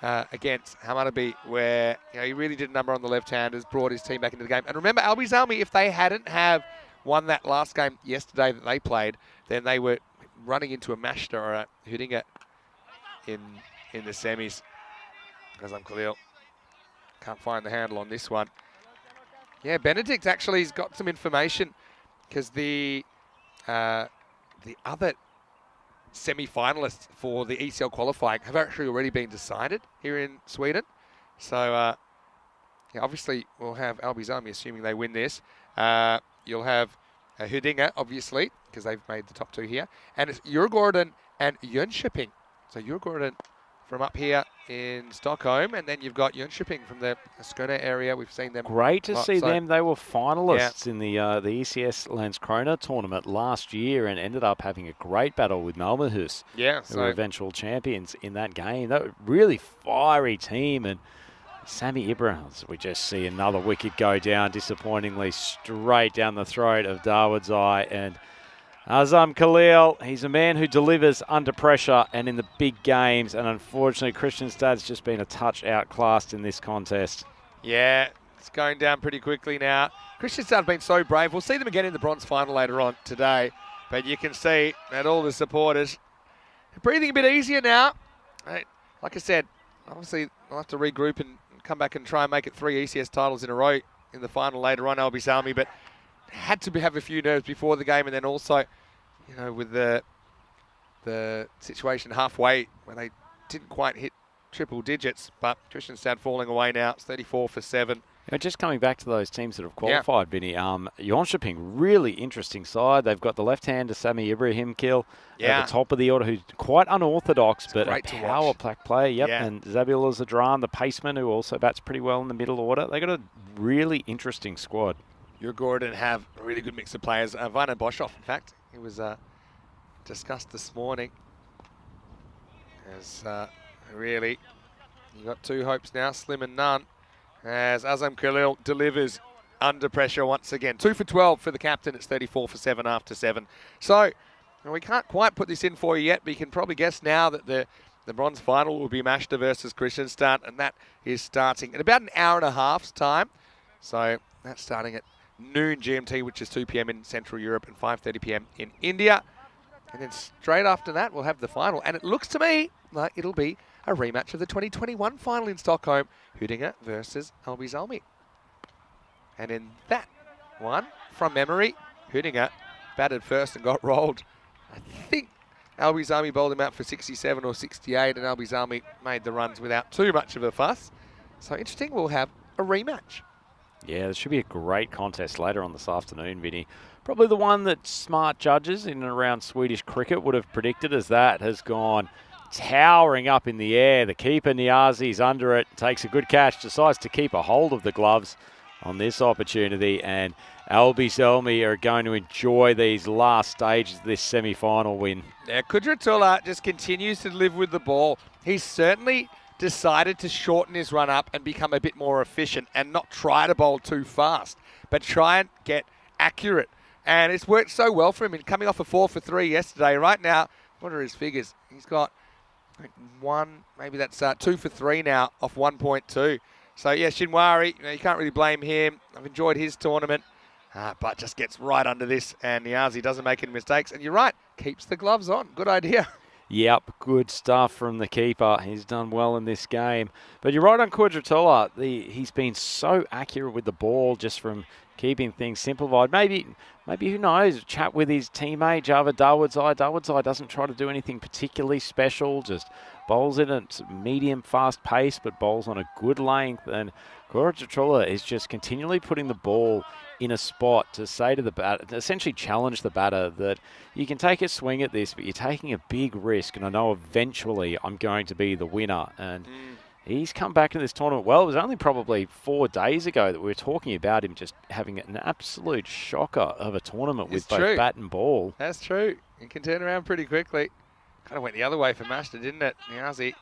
against Hammarby where he really did a number on the left-handers, brought his team back into the game. And remember, Albies Army, if they hadn't have won that last game yesterday that they played, then they were running into a Mashta or a Hudinga in the semis. Azam Khalil can't find the handle on this one. Yeah, Benedict actually has got some information because the other semi-finalists for the ECL qualifying have actually already been decided here in Sweden. So, yeah, obviously, we'll have Albies Army, assuming they win this. You'll have Hudinga, obviously, because they've made the top 2 here. And it's Djurgården and Jönköping. So Djurgården from up here in Stockholm, and then you've got Jönköping from the Skåne area. We've seen them. Great to see them. They were finalists Yeah. in the ECS Landskrona tournament last year and ended up having a great battle with Malmöhus. Yeah, Who were eventual champions in that game. That was a really fiery team. And Sami Ibrahim, we just see another wicket go down, disappointingly, straight down the throat of Dawodzai. And Azam Khalil, he's a man who delivers under pressure and in the big games. And unfortunately, Kristianstad's just been a touch outclassed in this contest. Yeah, it's going down pretty quickly now. Kristianstad have been so brave. We'll see them again in the bronze final later on today. But you can see that all the supporters are breathing a bit easier now. Like I said, obviously, I'll have to regroup and come back and try and make it 3 ECS titles in a row in the final later on, Albies Army. But had to have a few nerves before the game, and then also, with the situation halfway where they didn't quite hit triple digits, but Kristianstad falling away now. It's 34 for 7. Just coming back to those teams that have qualified, Vinny, Jönköping, really interesting side. They've got the left-hander Sami Ibrahim at the top of the order, who's quite unorthodox, but a power player. Yep, Yeah. And Zabula Zadran, the paceman, who also bats pretty well in the middle order. They've got a really interesting squad. Djurgården have a really good mix of players. Viner Boshoff, in fact, he was discussed this morning. As really, you got 2 hopes now, Slim and none. As Azam Khalil delivers under pressure once again. 2 for 12 for the captain. It's 34 for 7 after 7. So, we can't quite put this in for you yet, but you can probably guess now that the bronze final will be Mashta versus Kristianstad, and that is starting in about an hour and a half's time. So, that's starting at noon GMT, which is 2 p.m. in Central Europe and 5:30 p.m. in India. And then straight after that, we'll have the final. And it looks to me like it'll be a rematch of the 2021 final in Stockholm, Hudinga versus Albies Army. And in that one, from memory, Hudinga batted first and got rolled. I think Albies Army bowled him out for 67 or 68, and Albies Army made the runs without too much of a fuss. So interesting, we'll have a rematch. Yeah, there should be a great contest later on this afternoon, Vinny. Probably the one that smart judges in and around Swedish cricket would have predicted, as that has gone towering up in the air. The keeper, Niazi's under it, takes a good catch, decides to keep a hold of the gloves on this opportunity, and Albies Army are going to enjoy these last stages of this semi-final win. Yeah, Kudratullah just continues to live with the ball. He's certainly decided to shorten his run up and become a bit more efficient and not try to bowl too fast, but try and get accurate. And it's worked so well for him in coming off a 4 for 3 yesterday. Right now, what are his figures? He's got maybe that's 2 for 3 now off 1.2. So yeah, Shinwari, you can't really blame him. I've enjoyed his tournament, but just gets right under this, and Niazi doesn't make any mistakes. And you're right, keeps the gloves on. Good idea. Yep, good stuff from the keeper. He's done well in this game. But you're right on Kudratullah. He's been so accurate with the ball just from keeping things simplified. Maybe who knows, chat with his teammate, Java Dawodzai. Dawodzai doesn't try to do anything particularly special, just bowls in at medium fast pace, but bowls on a good length. And Kudratullah is just continually putting the ball in a spot to say to the batter, essentially challenge the batter that you can take a swing at this, but you're taking a big risk, and I know eventually I'm going to be the winner. And he's come back in this tournament. Well, it was only probably 4 days ago that we were talking about him just having an absolute shocker of a tournament with both bat and ball. That's true. He can turn around pretty quickly. Kind of went the other way for Mashta, didn't it? Niazi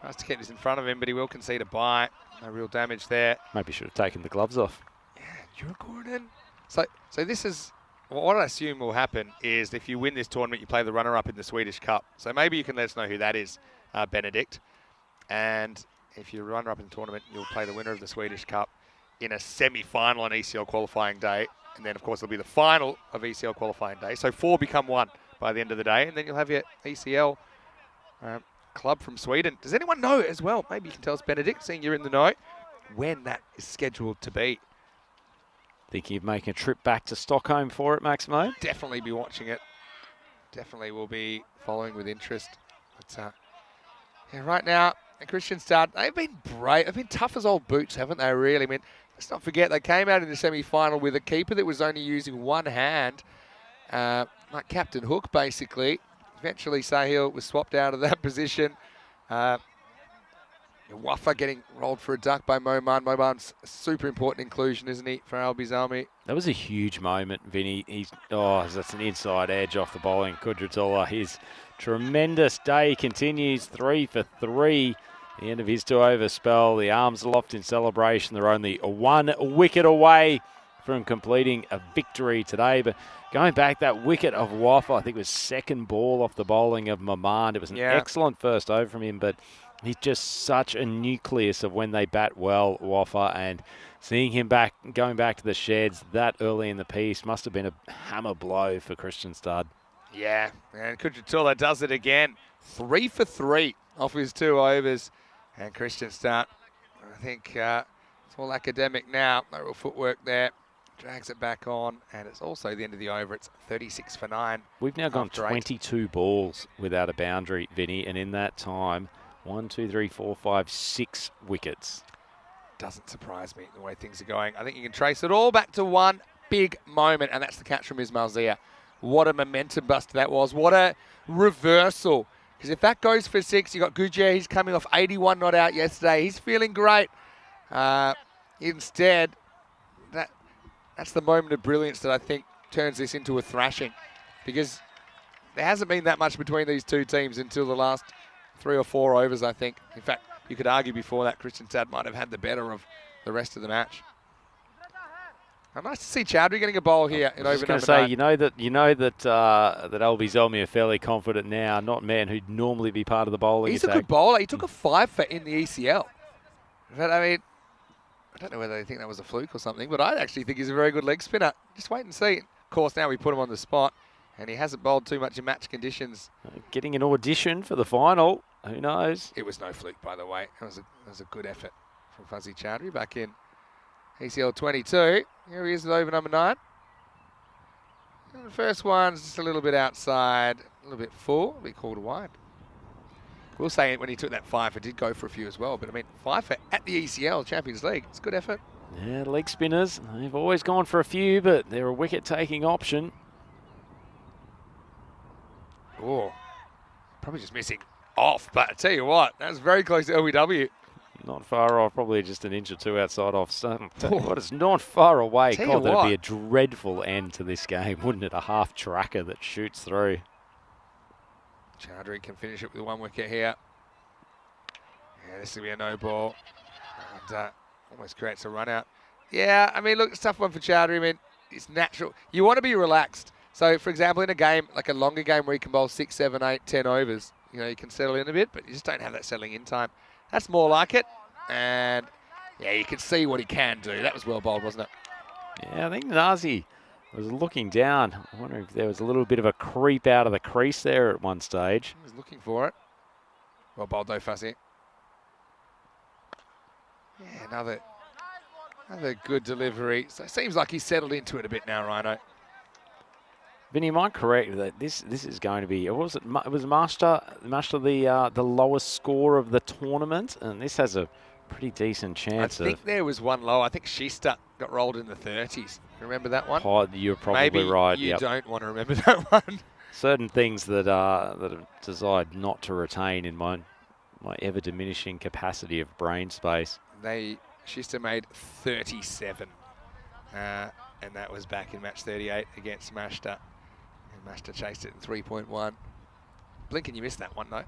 tries to keep this in front of him, but he will concede a bye. No real damage there. Maybe should have taken the gloves off. Yeah, Gordon. So this is what I assume will happen is if you win this tournament, you play the runner-up in the Swedish Cup. So maybe you can let us know who that is, Benedict. And if you runner-up in the tournament, you'll play the winner of the Swedish Cup in a semi-final on ECL qualifying day. And then, of course, it'll be the final of ECL qualifying day. So 4 become 1 by the end of the day. And then you'll have your ECL club from Sweden. Does anyone know as well? Maybe you can tell us, Benedict, seeing you're in the know, when that is scheduled to be. Thinking of making a trip back to Stockholm for it, Maximo? Definitely be watching it. Definitely will be following with interest. But yeah, right now, Kristianstad, they've been brave. They've been tough as old boots, haven't they, really? I mean, let's not forget, they came out in the semi-final with a keeper that was only using one hand, like Captain Hook, basically. Eventually, Sahil was swapped out of that position. Wafa getting rolled for a duck by Moman. Moman's a super important inclusion, isn't he, for Albizalmi? That was a huge moment, Vinny. That's an inside edge off the bowling. Kudratullah, his tremendous day continues, 3 for 3. The end of his 2-over spell. The arms aloft in celebration. They're only 1 wicket away from completing a victory today. But going back, that wicket of Wafa, I think it was second ball off the bowling of Mamand. It was an excellent first over from him, but he's just such a nucleus of when they bat well, Wafa, and seeing him going back to the sheds that early in the piece must have been a hammer blow for Kristianstad. Yeah, and Kudratullah does it again. 3 for 3 off his 2 overs. And Kristianstad, I think it's all academic now. No real footwork there. Drags it back on, and it's also the end of the over. It's 36 for 9. We've now gone 22 balls without a boundary, Vinny, and in that time, 1, 2, 3, 4, 5, 6 wickets. Doesn't surprise me the way things are going. I think you can trace it all back to one big moment, and that's the catch from Ismail Zia. What a momentum buster that was. What a reversal. Because if that goes for 6, you got Gujia. He's coming off 81 not out yesterday. He's feeling great. Instead, that's the moment of brilliance that I think turns this into a thrashing. Because there hasn't been that much between these two teams until the last 3 or 4 overs, I think. In fact, you could argue before that Kristianstad might have had the better of the rest of the match. Nice to see Chowdhury getting a bowl here in over number 9. You know that Albizalmi are fairly confident now, not man who'd normally be part of the bowling He's attack. a good bowler. He took a 5 for in the ECL. But, I mean, I don't know whether they think that was a fluke or something, but I actually think he's a very good leg spinner. Just wait and see. Of course, now we put him on the spot, and he hasn't bowled too much in match conditions. Getting an audition for the final. Who knows? It was no fluke, by the way. It was a good effort from Fuzzy Chowdhury back in ECL 22. Here he is with over number 9. And the first one's just a little bit outside, a little bit full, a bit called wide. We'll say when he took that 5, it did go for a few as well. But I mean, 5 for at the ECL Champions League. It's a good effort. Yeah, leg spinners, they've always gone for a few, but they're a wicket-taking option. Oh, probably just missing off. But I tell you what, that was very close to LBW. Not far off, probably just an inch or two outside off. So, tell you what, it's not far away. God, that'd be a dreadful end to this game, wouldn't it? A half tracker that shoots through. Chowdhury can finish it with 1 wicket here. Yeah, this will be a no ball. And almost creates a run out. Yeah, I mean, look, it's a tough one for Chowdhury. I mean, it's natural. You want to be relaxed. So, for example, in a game, like a longer game where you can bowl 6, 7, 8, 10 overs, you know, you can settle in a bit, but you just don't have that settling in time. That's more like it. And, yeah, you can see what he can do. That was well bowled, wasn't it? Yeah, I think Nazi was looking down. I wonder if there was a little bit of a creep out of the crease there at one stage. He was looking for it. Well bowled though, Fuzzy. Yeah, another good delivery. So it seems like he's settled into it a bit now, Rhino. Vinny, am I correct that this is going to be, what was it? It was Master the lowest score of the tournament, and this has a pretty decent chance. I think there was one low. I think Shista got rolled in the 30s. Remember that one? Oh, you're probably right. Maybe you don't want to remember that one. Certain things that I've decided not to retain in my ever diminishing capacity of brain space. Shista made 37, and that was back in match 38 against Mashta. And Mashta chased it in 3.1. Blink and you missed that one, though.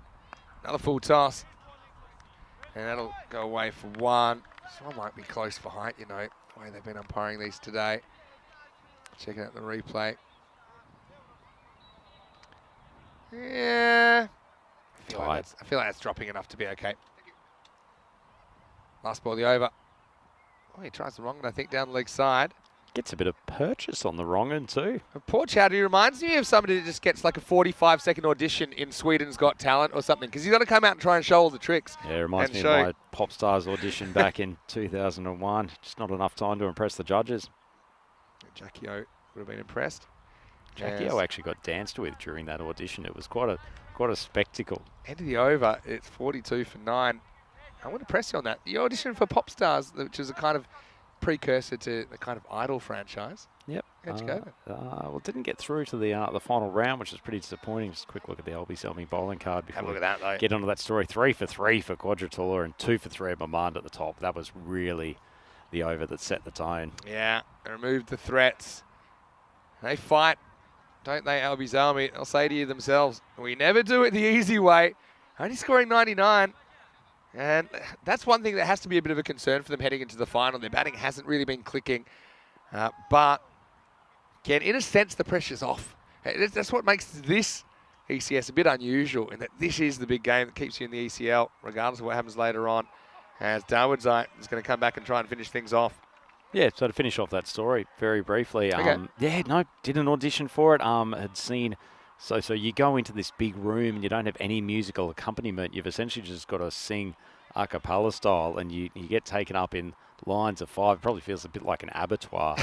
Another full toss. And that'll go away for one. Someone might be close for height, you know, the way they've been umpiring these today. Checking out the replay. Yeah. I feel like that's dropping enough to be okay. Last ball, the over. Oh, he tries the wrong one, I think, down the leg side. Gets a bit of purchase on the wrong end too. Poor Chowdhury reminds me of somebody that just gets like a 45-second audition in Sweden's Got Talent or something, because he's got to come out and try and show all the tricks. Yeah, it reminds me of my Pop Stars audition back in 2001. Just not enough time to impress the judges. Jackie O would have been impressed. Jackie O actually got danced with during that audition. It was quite a spectacle. End of the over, it's 42 for 9. I want to press you on that. You auditioned for Pop Stars, which is a kind of precursor to the kind of Idol franchise. Yep. How'd you go then? Well, didn't get through to the final round, which is pretty disappointing. Just a quick look at the LB Selmy bowling card before Have a look at that, though. Get onto that story. 3 for 3 for Quadratula and 2 for 3 of Mamand at the top. That was really the over that set the tone. Yeah, they removed the threats. They fight, don't they, LB Selmy? They'll say to you themselves, we never do it the easy way. Only scoring 99. And that's one thing that has to be a bit of a concern for them heading into the final. Their batting hasn't really been clicking. But, again, in a sense, the pressure's off. That's what makes this ECS a bit unusual, in that this is the big game that keeps you in the ECL, regardless of what happens later on, as Darwood's is going to come back and try and finish things off. Yeah, so to finish off that story very briefly, yeah, no, did an audition for it, had seen... So you go into this big room and you don't have any musical accompaniment. You've essentially just got to sing a cappella style, and you get taken up in lines of 5. It probably feels a bit like an abattoir.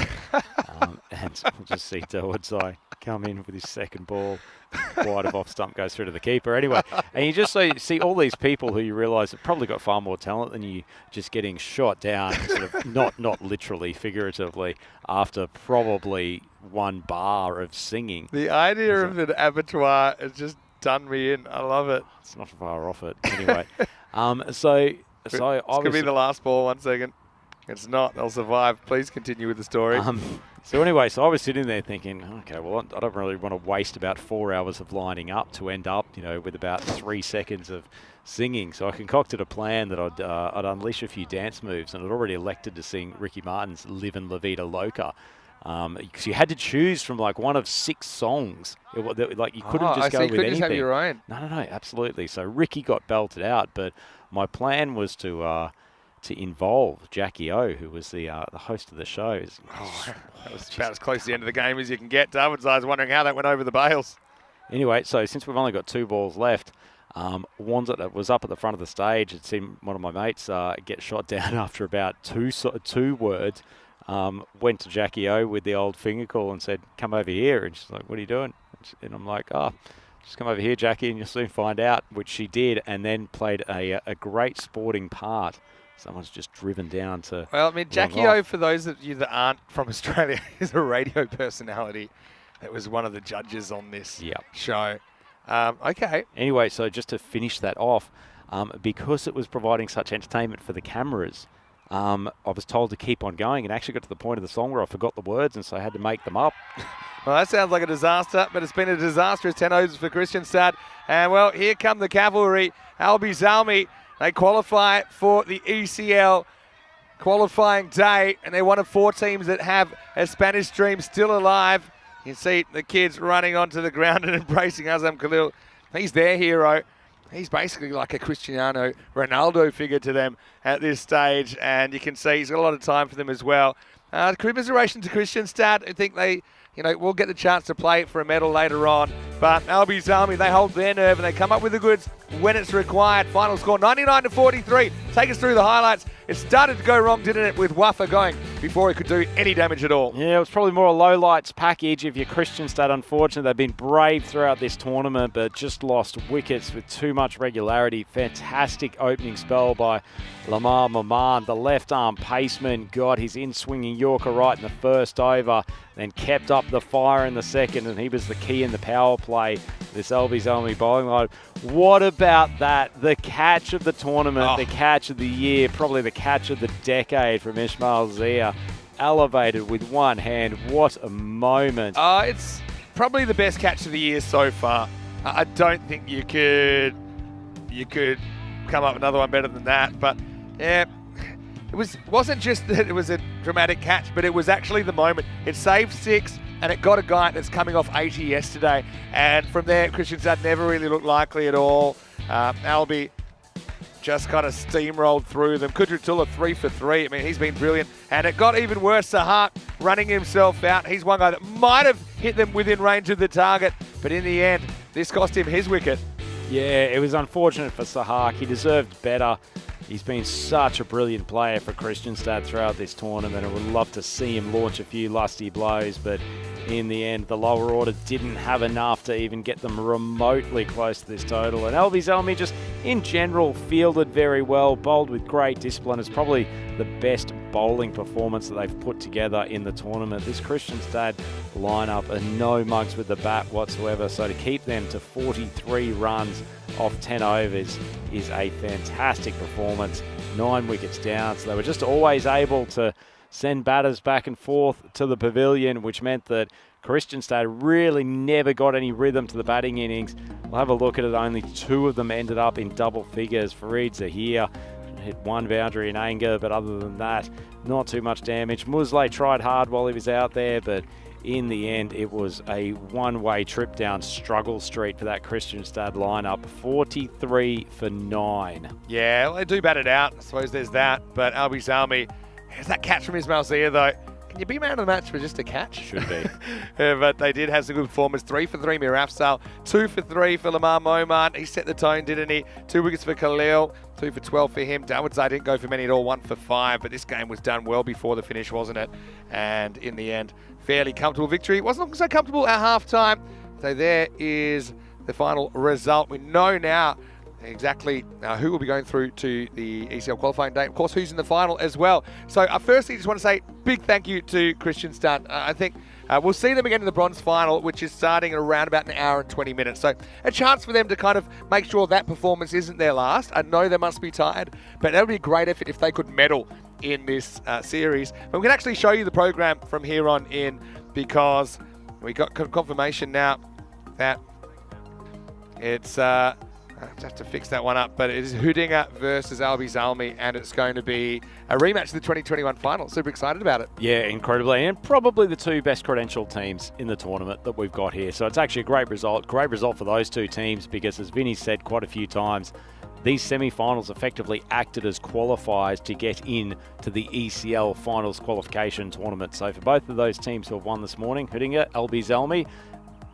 And we'll just see Dawood come in with his second ball. Wide of off stump, goes through to the keeper. Anyway, and you just see all these people who you realise have probably got far more talent than you, just getting shot down, sort of not literally, figuratively, after probably one bar of singing. The idea of an abattoir has just done me in. I love it. It's not far off it. Anyway, so it's going to be the last ball. 1 second. It's not. They'll survive. Please continue with the story. So anyway, so I was sitting there thinking, okay, well, I don't really want to waste about 4 hours of lining up to end up, with about 3 seconds of singing. So I concocted a plan that I'd unleash a few dance moves, and I'd already elected to sing Ricky Martin's "Livin' La Vida Loca." Because you had to choose from like one of 6 songs. You couldn't just go with anything. You couldn't just have your own. No, absolutely. So Ricky got belted out, but my plan was to involve Jackie O, who was the host of the show. That was about as close to the end of the game as you can get. Darwood's wondering how that went over the bails. Anyway, so since we've only got 2 balls left, Wanza was up at the front of the stage. Had seen one of my mates get shot down after about two words. Went to Jackie O with the old finger call and said, "Come over here." And she's like, "What are you doing?" And I'm like, "Oh, just come over here, Jackie, and you'll soon find out," which she did, and then played a great sporting part. Someone's just driven down to... Well, I mean, Jackie O, for those of you that aren't from Australia, is a radio personality that was one of the judges on this show. Okay. Anyway, so just to finish that off, because it was providing such entertainment for the cameras, I was told to keep on going, and actually got to the point of the song where I forgot the words, and so I had to make them up. Well, that sounds like a disaster, but it's been a disastrous 10 overs for Kristianstad. And, well, here come the cavalry. Albi Zalmi, they qualify for the ECL qualifying day, and they're one of 4 teams that have a Spanish dream still alive. You can see the kids running onto the ground and embracing Azam Khalil. He's their hero. He's basically like a Cristiano Ronaldo figure to them at this stage, and you can see he's got a lot of time for them as well. Commiseration to Kristianstad. I think they, will get the chance to play for a medal later on. But Albi Zalmi, they hold their nerve and they come up with the goods when it's required. Final score 99-43. Take us through the highlights. It started to go wrong, didn't it, with Waffa going before he could do any damage at all. Yeah, it was probably more a low-lights package if you're Kristianstad. Unfortunately, they've been brave throughout this tournament, but just lost wickets with too much regularity. Fantastic opening spell by Lamar Maman, the left-arm paceman. Got his in-swinging Yorker right in the first over, then kept up the fire in the second, and he was the key in the power play. This LB's only bowling line. What about that? The catch of the tournament, the catch of the year, probably the catch of the decade from Ismail Zia. Elevated with one hand. What a moment. It's probably the best catch of the year so far. I don't think you could come up with another one better than that. But yeah, wasn't just that it was a dramatic catch, but it was actually the moment. It saved 6 and it got a guy that's coming off 80 yesterday. And from there, Kristianstad never really looked likely at all. Albie just kind of steamrolled through them. Kudratula 3 for 3. I mean, he's been brilliant. And it got even worse. Sahak running himself out. He's one guy that might have hit them within range of the target, but in the end, this cost him his wicket. Yeah, it was unfortunate for Sahak. He deserved better. He's been such a brilliant player for Kristianstad throughout this tournament. I would love to see him launch a few lusty blows, but in the end, the lower order didn't have enough to even get them remotely close to this total. And Elvis Elmi just, in general, fielded very well, bowled with great discipline. It's probably the best bowling performance that they've put together in the tournament. This Kristianstad lineup are no mugs with the bat whatsoever, so to keep them to 43 runs off 10 overs is a fantastic performance. 9 wickets down, so they were just always able to send batters back and forth to the pavilion, which meant that Kristianstad really never got any rhythm to the batting innings. We'll have a look at it. Only 2 of them ended up in double figures. Fareed Zahir hit 1 boundary in anger, but other than that, not too much damage. Musleh tried hard while he was out there, but in the end, it was a one-way trip down struggle street for that Kristianstad lineup. 43 for 9. Yeah, well, they do bat it out. I suppose there's that. But Albi Salmi, there's that catch from Ismail Zia, though. Can you be man of the match for just a catch? Should be. But they did have some good performance. 3 for 3, Mir Afzal. 2 for 3 for Lamar Moman. He set the tone, didn't he? 2 wickets for Khalil. 2 for 12 for him. Dawood didn't go for many at all. 1 for 5. But this game was done well before the finish, wasn't it? And in the end, fairly comfortable victory. It wasn't looking so comfortable at halftime. So there is the final result. We know now exactly who will be going through to the ECL qualifying day. Of course, who's in the final as well. So firstly, just want to say big thank you to Kristianstad. I think we'll see them again in the bronze final, which is starting in around about an hour and 20 minutes. So a chance for them to kind of make sure that performance isn't their last. I know they must be tired, but that would be a great effort if they could medal in this series. But we can actually show you the program from here on in, because we got confirmation now that it's I have to fix that one up, but it is Hudinga versus Albi Zalmi, and it's going to be a rematch of the 2021 final. Super excited about it. Yeah, incredibly, and probably the 2 best credentialed teams in the tournament that we've got here. So it's actually a great result for those 2 teams, because as Vinny said quite a few times, these semi-finals effectively acted as qualifiers to get in to the ECL finals qualification tournament. So for both of those teams who have won this morning, Hudinga, Albi Zalmi,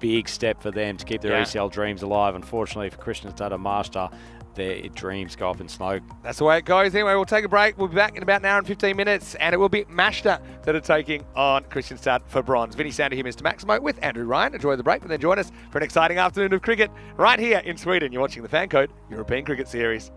big step for them to keep their ECL dreams alive. Unfortunately for Kristianstad and Master, their dreams go up in smoke. That's the way it goes. Anyway, we'll take a break. We'll be back in about an hour and 15 minutes, and it will be Mashta that are taking on Kristianstad for bronze. Vinny Sander here, Mr. Maximo, with Andrew Ryan. Enjoy the break, and then join us for an exciting afternoon of cricket right here in Sweden. You're watching the FanCode European Cricket Series.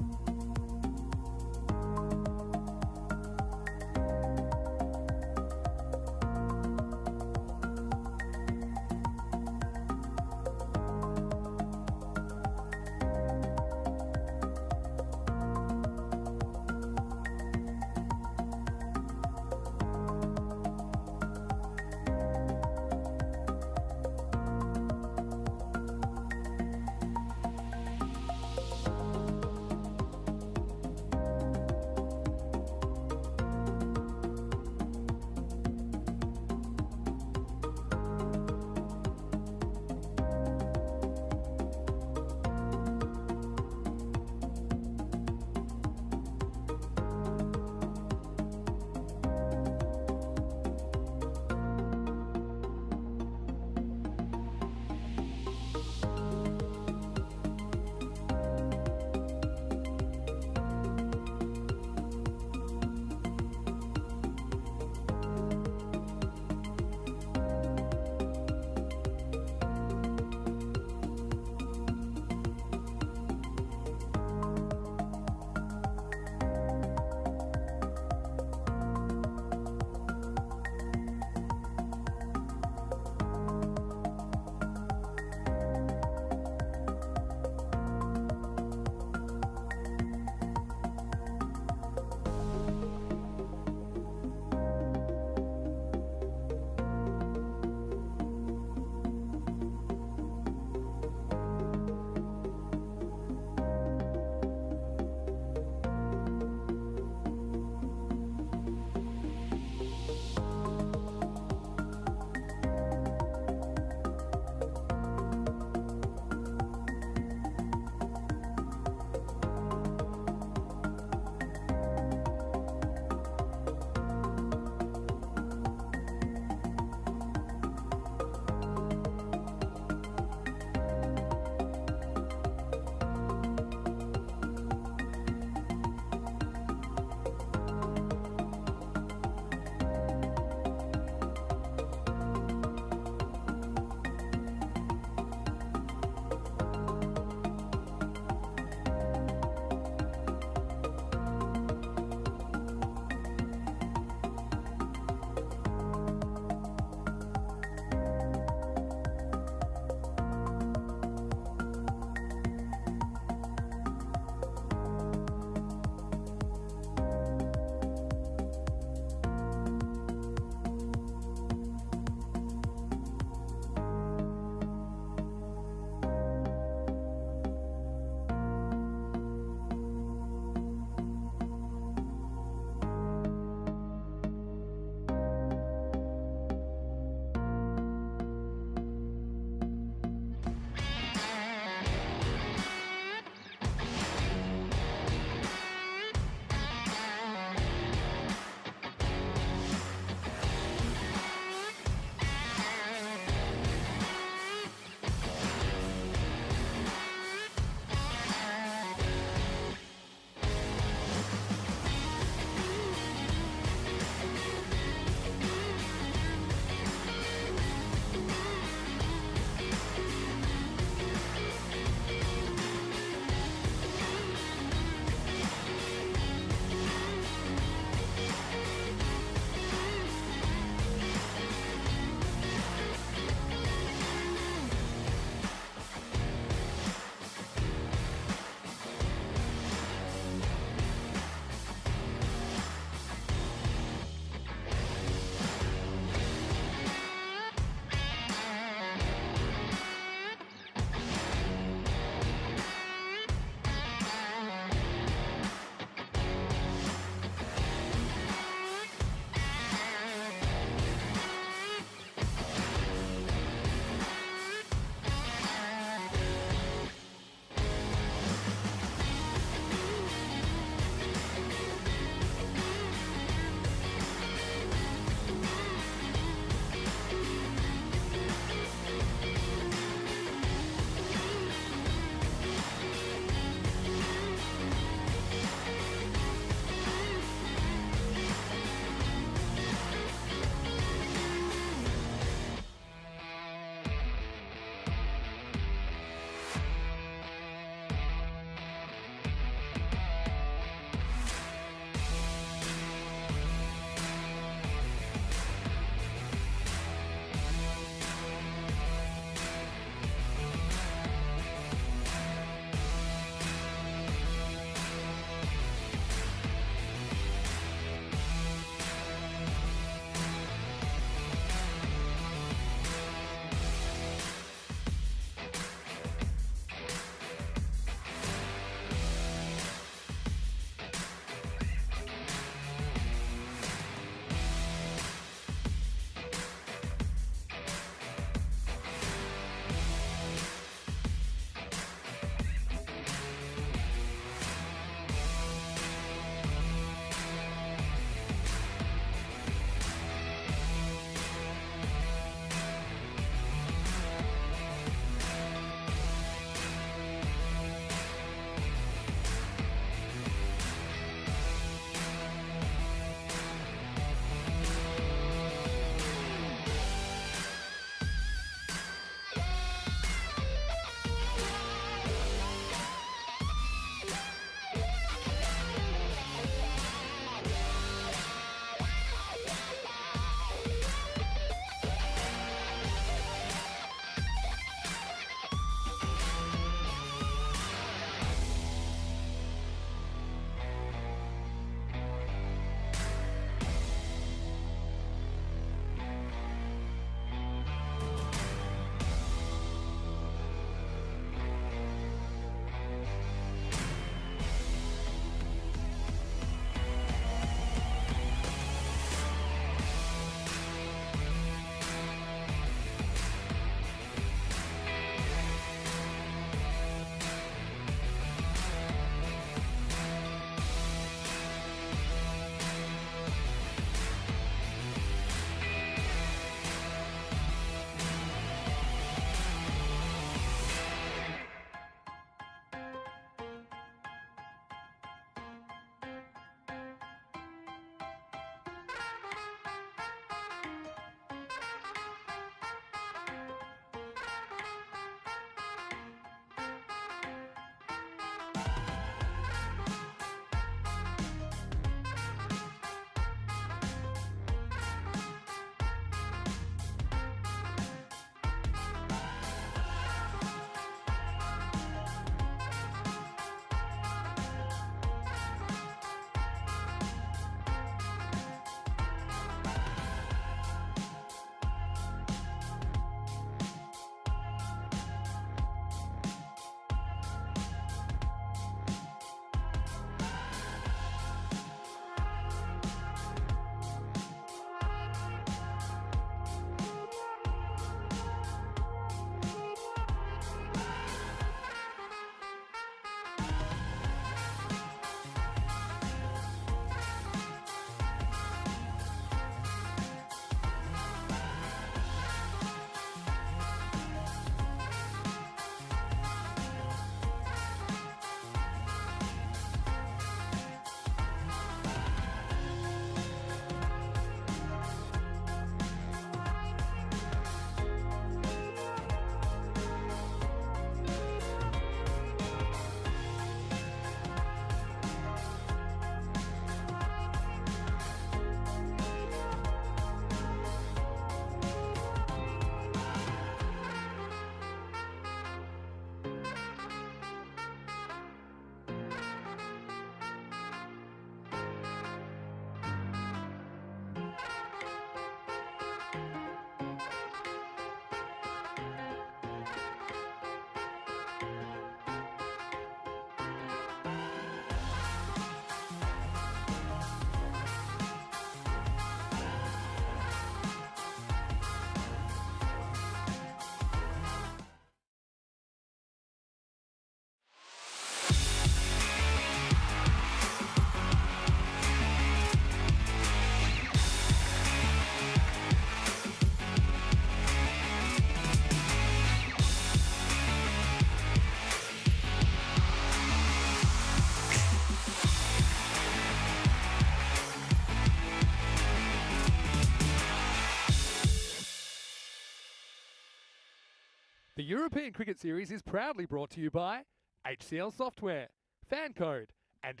European Cricket Series is proudly brought to you by HCL Software, FanCode, and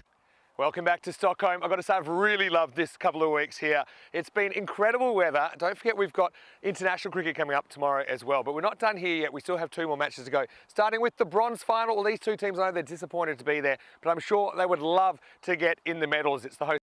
Welcome back to Stockholm. I've got to say, I've really loved this couple of weeks here. It's been incredible weather. Don't forget, we've got international cricket coming up tomorrow as well, but we're not done here yet. We still have 2 more matches to go, starting with the bronze final. Well, these 2 teams, I know they're disappointed to be there, but I'm sure they would love to get in the medals. It's the host.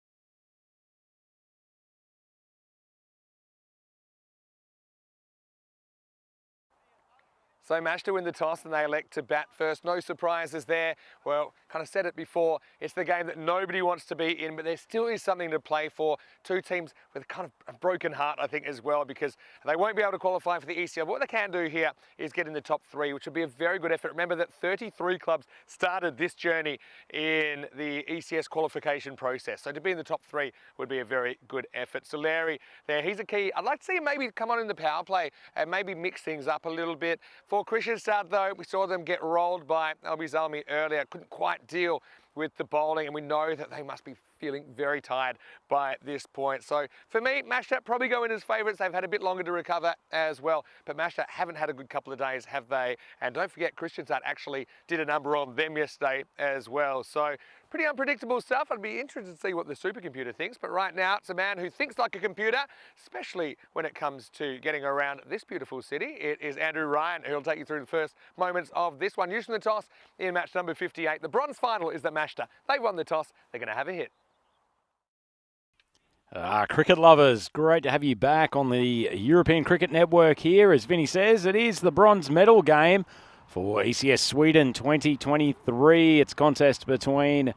So Mash to win the toss and they elect to bat first. No surprises there. Well, kind of said it before, it's the game that nobody wants to be in, but there still is something to play for. 2 teams with kind of a broken heart, I think, as well, because they won't be able to qualify for the ECS. But what they can do here is get in the top 3, which would be a very good effort. Remember that 33 clubs started this journey in the ECS qualification process. So to be in the top 3 would be a very good effort. So Larry there, he's a key. I'd like to see him maybe come on in the power play and maybe mix things up a little bit. For Kristianstad, though, we saw them get rolled by Albi Zalmi earlier. Couldn't quite deal with the bowling, and we know that they must be feeling very tired by this point. So for me, Mashta probably go in as favourites. They've had a bit longer to recover as well, but Mashta haven't had a good couple of days, have they? And don't forget, Kristianstad actually did a number on them yesterday as well. So pretty unpredictable stuff. I'd be interested to see what the supercomputer thinks, but right now it's a man who thinks like a computer, especially when it comes to getting around this beautiful city. It is Andrew Ryan who'll take you through the first moments of this one. Using the toss in match number 58. The bronze final is the Mashta. They've won the toss. They're going to have a hit. Cricket lovers, great to have you back on the European Cricket Network here. As Vinny says, it is the bronze medal game for ECS Sweden 2023. It's a contest between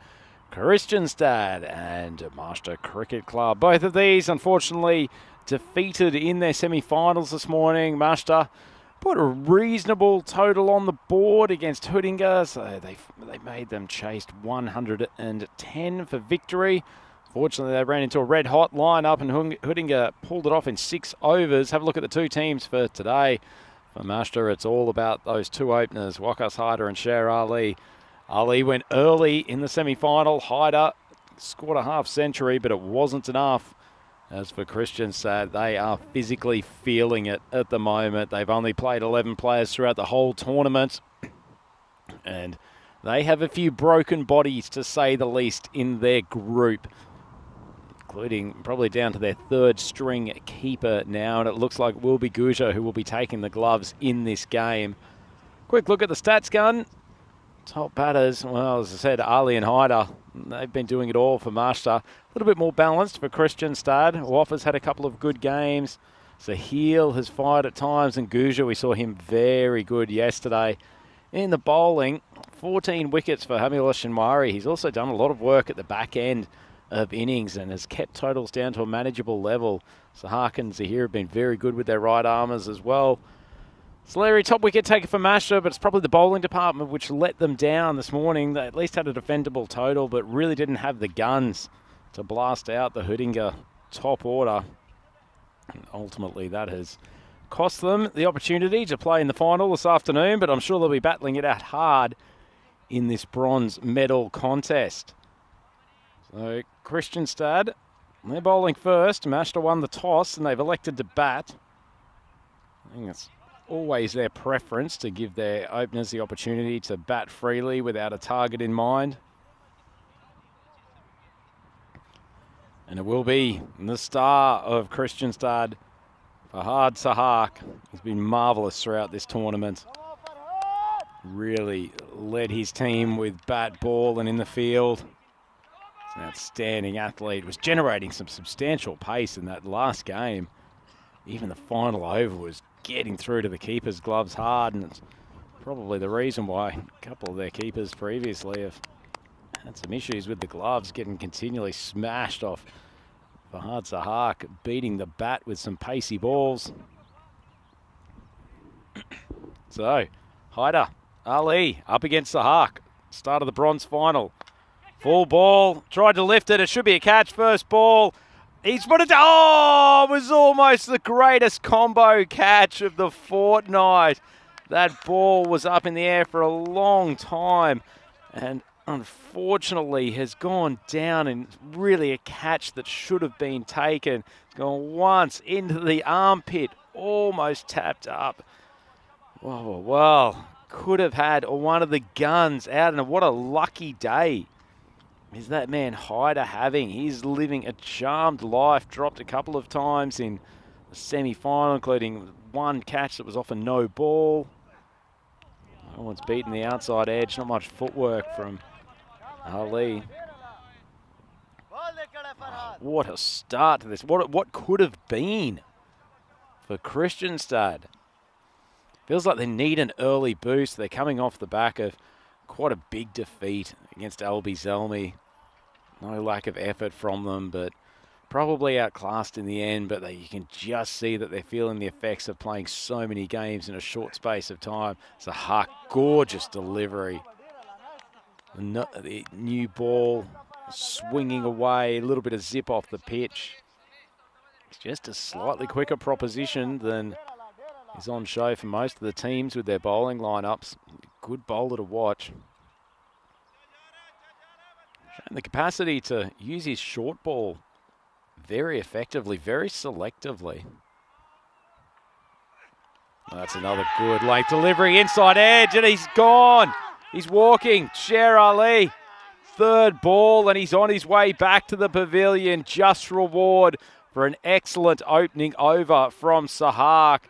Kristianstad and Master Cricket Club. Both of these, unfortunately, defeated in their semi-finals this morning. Master put a reasonable total on the board against Huddinge, so they made them chased 110 for victory. Fortunately, they ran into a red-hot lineup and Huddinge pulled it off in 6 overs. Have a look at the 2 teams for today. For Master, it's all about those 2 openers, Waqas Haider and Sher Ali. Ali went early in the semi-final. Haider scored a half-century, but it wasn't enough. As for Kristianstad, they are physically feeling it at the moment. They've only played 11 players throughout the whole tournament. And they have a few broken bodies, to say the least, in their group, including probably down to their 3rd string keeper now, and it looks like Will be Guja who will be taking the gloves in this game. Quick look at the stats gun. Top batters, well, as I said, Ali and Haider, they've been doing it all for Master. A little bit more balanced for Kristianstad. Waffers had a couple of good games. Sahil has fired at times, and Guja, we saw him very good yesterday. In the bowling, 14 wickets for Hamil Shinwari. He's also done a lot of work at the back end of innings and has kept totals down to a manageable level. Sahak and Zahir have been very good with their right armers as well. Larry, top wicket taker for Masha, but it's probably the bowling department which let them down this morning. They at least had a defendable total, but really didn't have the guns to blast out the Huddinge top order. And ultimately, that has cost them the opportunity to play in the final this afternoon, but I'm sure they'll be battling it out hard in this bronze medal contest. So Kristianstad, they're bowling first. Mashta won the toss and they've elected to bat. I think it's always their preference to give their openers the opportunity to bat freely without a target in mind. And it will be the star of Kristianstad, Fahad Sahak. He's been marvellous throughout this tournament. Really led his team with bat, ball and in the field. He's an outstanding athlete. Was generating some substantial pace in that last game. Even the final over was getting through to the keeper's gloves hard, and it's probably the reason why a couple of their keepers previously have had some issues with the gloves, getting continually smashed off. Fahad Sahak beating the bat with some pacey balls. So, Haider, Ali up against Sahak. Start of the bronze final. Full ball, tried to lift it. It should be a catch. First ball. He's put it. Oh, it was almost the greatest combo catch of the fortnight. That ball was up in the air for a long time and unfortunately has gone down, and really a catch that should have been taken. It's gone once into the armpit, almost tapped up. Oh, well, could have had one of the guns out, and what a lucky day is that man Hyder having. He's living a charmed life, dropped a couple of times in the semi-final, including one catch that was off a no ball. No one's beaten the outside edge, not much footwork from Ali. Oh, what a start to this. What could have been for Kristianstad. Feels like they need an early boost. They're coming off the back of quite a big defeat against Albi Zelmi. No lack of effort from them, but probably outclassed in the end. But you can just see that they're feeling the effects of playing so many games in a short space of time. It's a Hawk, gorgeous delivery. The new ball swinging away, a little bit of zip off the pitch. It's just a slightly quicker proposition than is on show for most of the teams with their bowling lineups. Good bowler to watch. Showing the capacity to use his short ball very effectively, very selectively. That's another good late delivery, inside edge, and he's gone. He's walking. Sher Ali, third ball, and he's on his way back to the pavilion. Just reward for an excellent opening over from Sahak.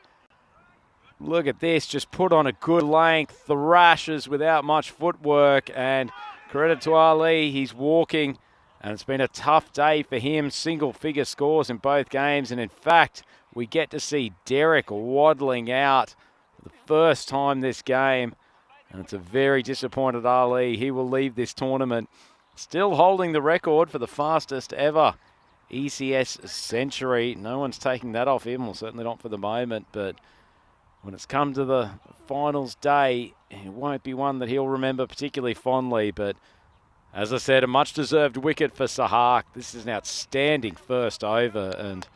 Look at this, just put on a good length, thrashes without much footwork, and credit to Ali, he's walking, and it's been a tough day for him. Single-figure scores in both games, and in fact, we get to see Derek waddling out for the first time this game, and it's a very disappointed Ali. He will leave this tournament still holding the record for the fastest ever ECS century. No one's taking that off him, well, certainly not for the moment, but when it's come to the finals day, it won't be one that he'll remember particularly fondly. But as I said, a much-deserved wicket for Sahak. This is an outstanding first over, and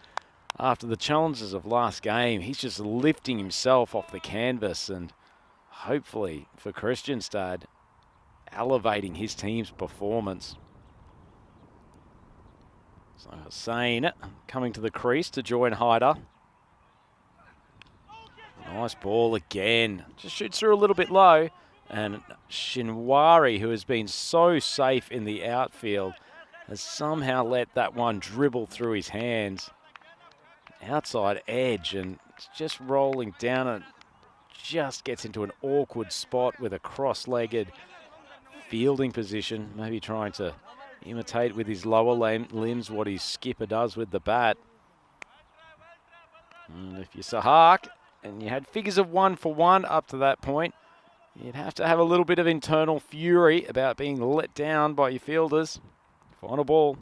after the challenges of last game, he's just lifting himself off the canvas and hopefully for Kristianstad, elevating his team's performance. So Sane coming to the crease to join Hyder. Nice ball again. Just shoots through a little bit low. And Shinwari, who has been so safe in the outfield, has somehow let that one dribble through his hands. Outside edge, and it's just rolling down and just gets into an awkward spot with a cross-legged fielding position. Maybe trying to imitate with his lower limbs what his skipper does with the bat. And if you're Sahak, and you had figures of 1 for 1 up to that point, you'd have to have a little bit of internal fury about being let down by your fielders. Final ball.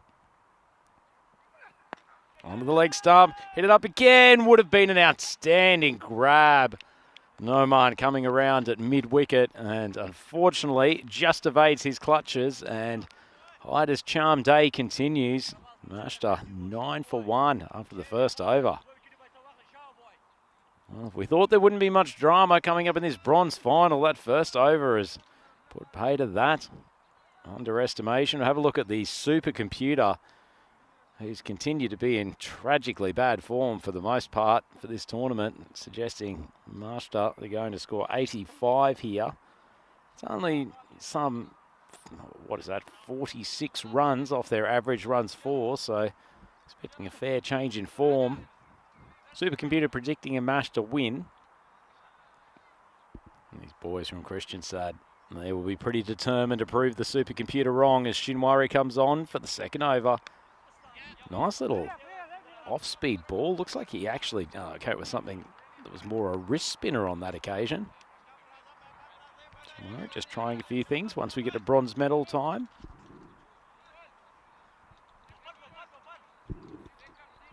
Onto the leg stump. Hit it up again. Would have been an outstanding grab. Noman coming around at mid-wicket and unfortunately just evades his clutches, and Hyder's charm day continues. Mashta 9 for 1 after the first over. Well, we thought there wouldn't be much drama coming up in this bronze final. That first over has put pay to that underestimation. We'll have a look at the supercomputer, who's continued to be in tragically bad form for the most part for this tournament, suggesting Master they're going to score 85 here. It's only some, 46 runs off their average runs for, so expecting a fair change in form. Supercomputer predicting a match to win. And these boys from Kristianstad, they will be pretty determined to prove the supercomputer wrong as Shinwari comes on for the second over. Nice little off-speed ball. Looks like he actually came with something that was more a wrist spinner on that occasion. So, just trying a few things once we get to bronze medal time.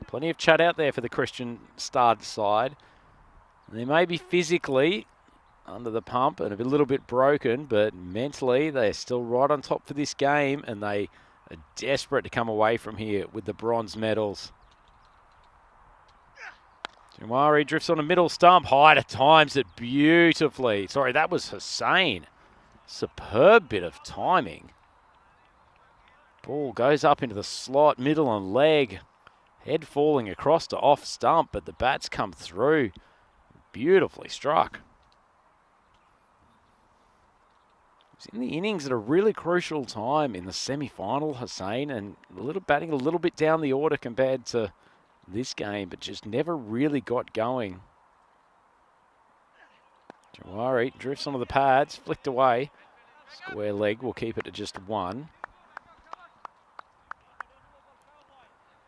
Plenty of chat out there for the Kristianstad side. They may be physically under the pump and a little bit broken, but mentally they're still right on top for this game, and they are desperate to come away from here with the bronze medals. Jumari drifts on a middle stump. Hyder times it beautifully. Sorry, that was Hussain. Superb bit of timing. Ball goes up into the slot, middle and leg. Head falling across to off stump, but the bat's come through. Beautifully struck. He's in the innings at a really crucial time in the semi-final, Hussein, and batting a little bit down the order compared to this game, but just never really got going. Jawari drifts onto the pads, flicked away. Square leg will keep it to just 1.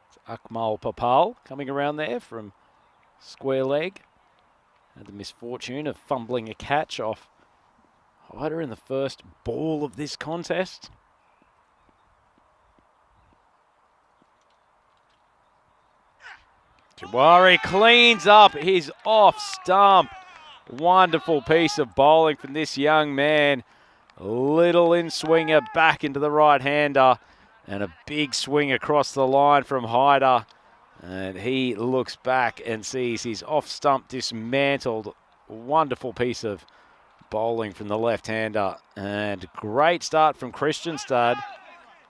It's Akmal Papal coming around there from square leg. Had the misfortune of fumbling a catch off Hyder in the first ball of this contest. Jawari cleans up his off stump. Wonderful piece of bowling from this young man. Little in swinger back into the right-hander. And a big swing across the line from Hyder. And he looks back and sees his off stump dismantled. Wonderful piece of bowling from the left-hander. And great start from Kristianstad.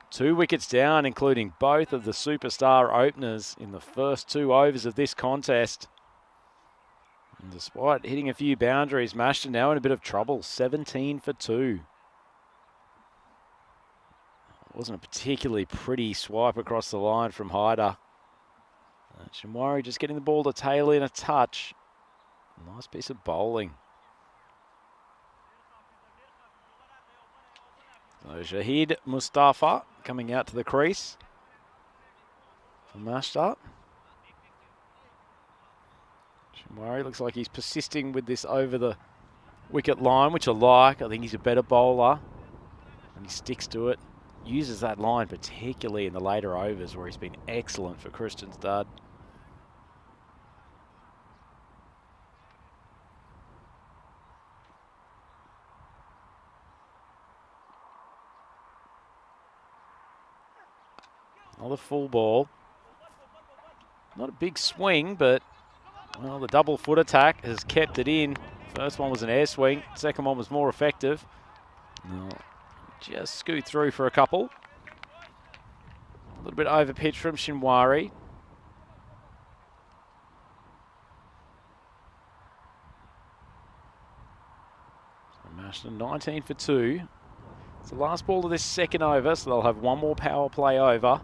2 wickets down, including both of the superstar openers in the first 2 overs of this contest. And despite hitting a few boundaries, Mashta now in a bit of trouble. 17 for 2. Wasn't a particularly pretty swipe across the line from Hyder. Shamwari just getting the ball to tail in a touch. Nice piece of bowling. So Shahid Mustafa coming out to the crease for Mashta. Shamwari looks like he's persisting with this over the wicket line, which I like. I think he's a better bowler. And he sticks to it. Uses that line particularly in the later overs where he's been excellent for Kristianstad. Another full ball. Not a big swing, but well, the double foot attack has kept it in. First one was an air swing. Second one was more effective. No, just scoot through for a couple. A little bit over pitch from Shinwari. So Mashta 19 for 2. It's the last ball of this second over, so they'll have one more power play over.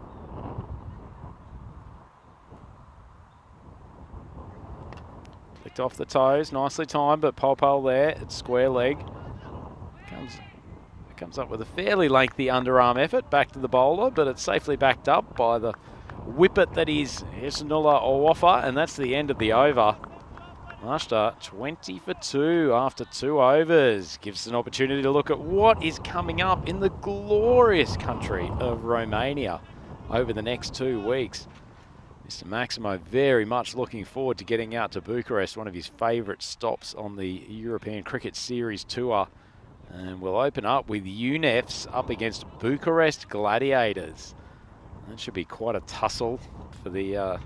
Flicked off the toes, nicely timed, but Popal there at square leg. Comes up with a fairly lengthy underarm effort back to the bowler, but it's safely backed up by the whippet that is Hisanullah Owafa, and that's the end of the over. Mashta 20 for 2 after 2 overs. Gives us an opportunity to look at what is coming up in the glorious country of Romania over the next 2 weeks. Mr. Maximo very much looking forward to getting out to Bucharest, one of his favourite stops on the European Cricket Series Tour. And we'll open up with UNEFs up against Bucharest Gladiators. That should be quite a tussle for the...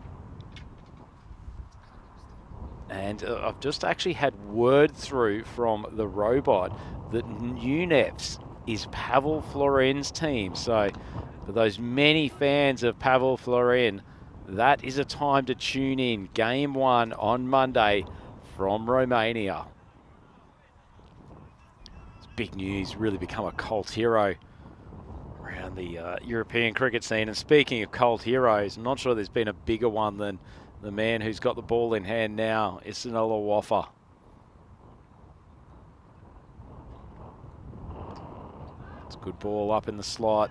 And I've just actually had word through from the robot that UNEFs is Pavel Florin's team. So for those many fans of Pavel Florin, that is a time to tune in. Game 1 on Monday from Romania. Big news, really become a cult hero around the European cricket scene. And speaking of cult heroes, I'm not sure there's been a bigger one than the man who's got the ball in hand now, Hisanullah Owafa. It's a good ball up in the slot.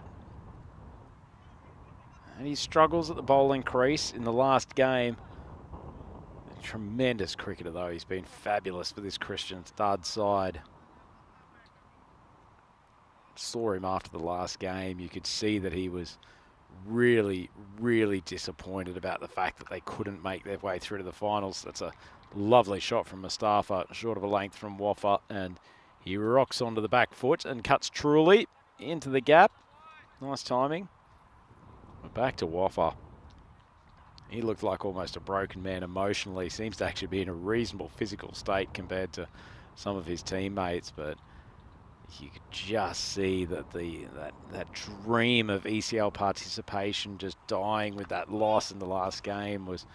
And he struggles at the bowling crease in the last game. A tremendous cricketer though, he's been fabulous for this Kristianstad side. Saw him after the last game. You could see that he was really, really disappointed about the fact that they couldn't make their way through to the finals. That's a lovely shot from Mustafa, short of a length from Wafa, and he rocks onto the back foot and cuts truly into the gap. Nice timing. But back to Wafa. He looked like almost a broken man emotionally. Seems to actually be in a reasonable physical state compared to some of his teammates, but you could just see that that dream of ECL participation just dying with that loss in the last game was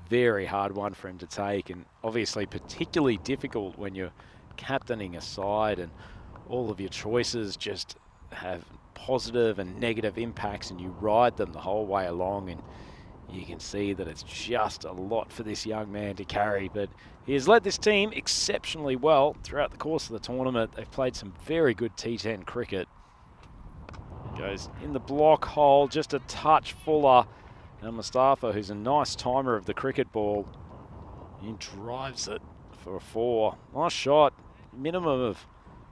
very hard one for him to take, and obviously particularly difficult when you're captaining a side. And all of your choices just have positive and negative impacts, and you ride them the whole way along, and you can see that it's just a lot for this young man to carry. But he has led this team exceptionally well throughout the course of the tournament. They've played some very good T10 cricket. Goes in the block hole, just a touch fuller. And Mustafa, who's a nice timer of the cricket ball, he drives it for a 4. Nice shot. Minimum of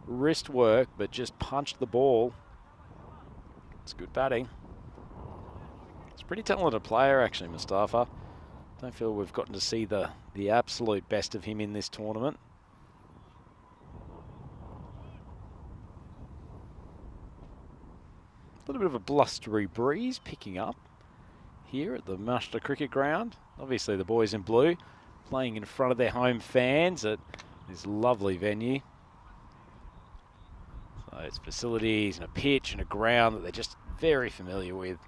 wrist work, but just punched the ball. It's good batting. He's a pretty talented player, actually, Mustafa. Don't feel we've gotten to see the absolute best of him in this tournament. A little bit of a blustery breeze picking up here at the Muster Cricket Ground. Obviously the boys in blue playing in front of their home fans at this lovely venue. So it's facilities and a pitch and a ground that they're just very familiar with.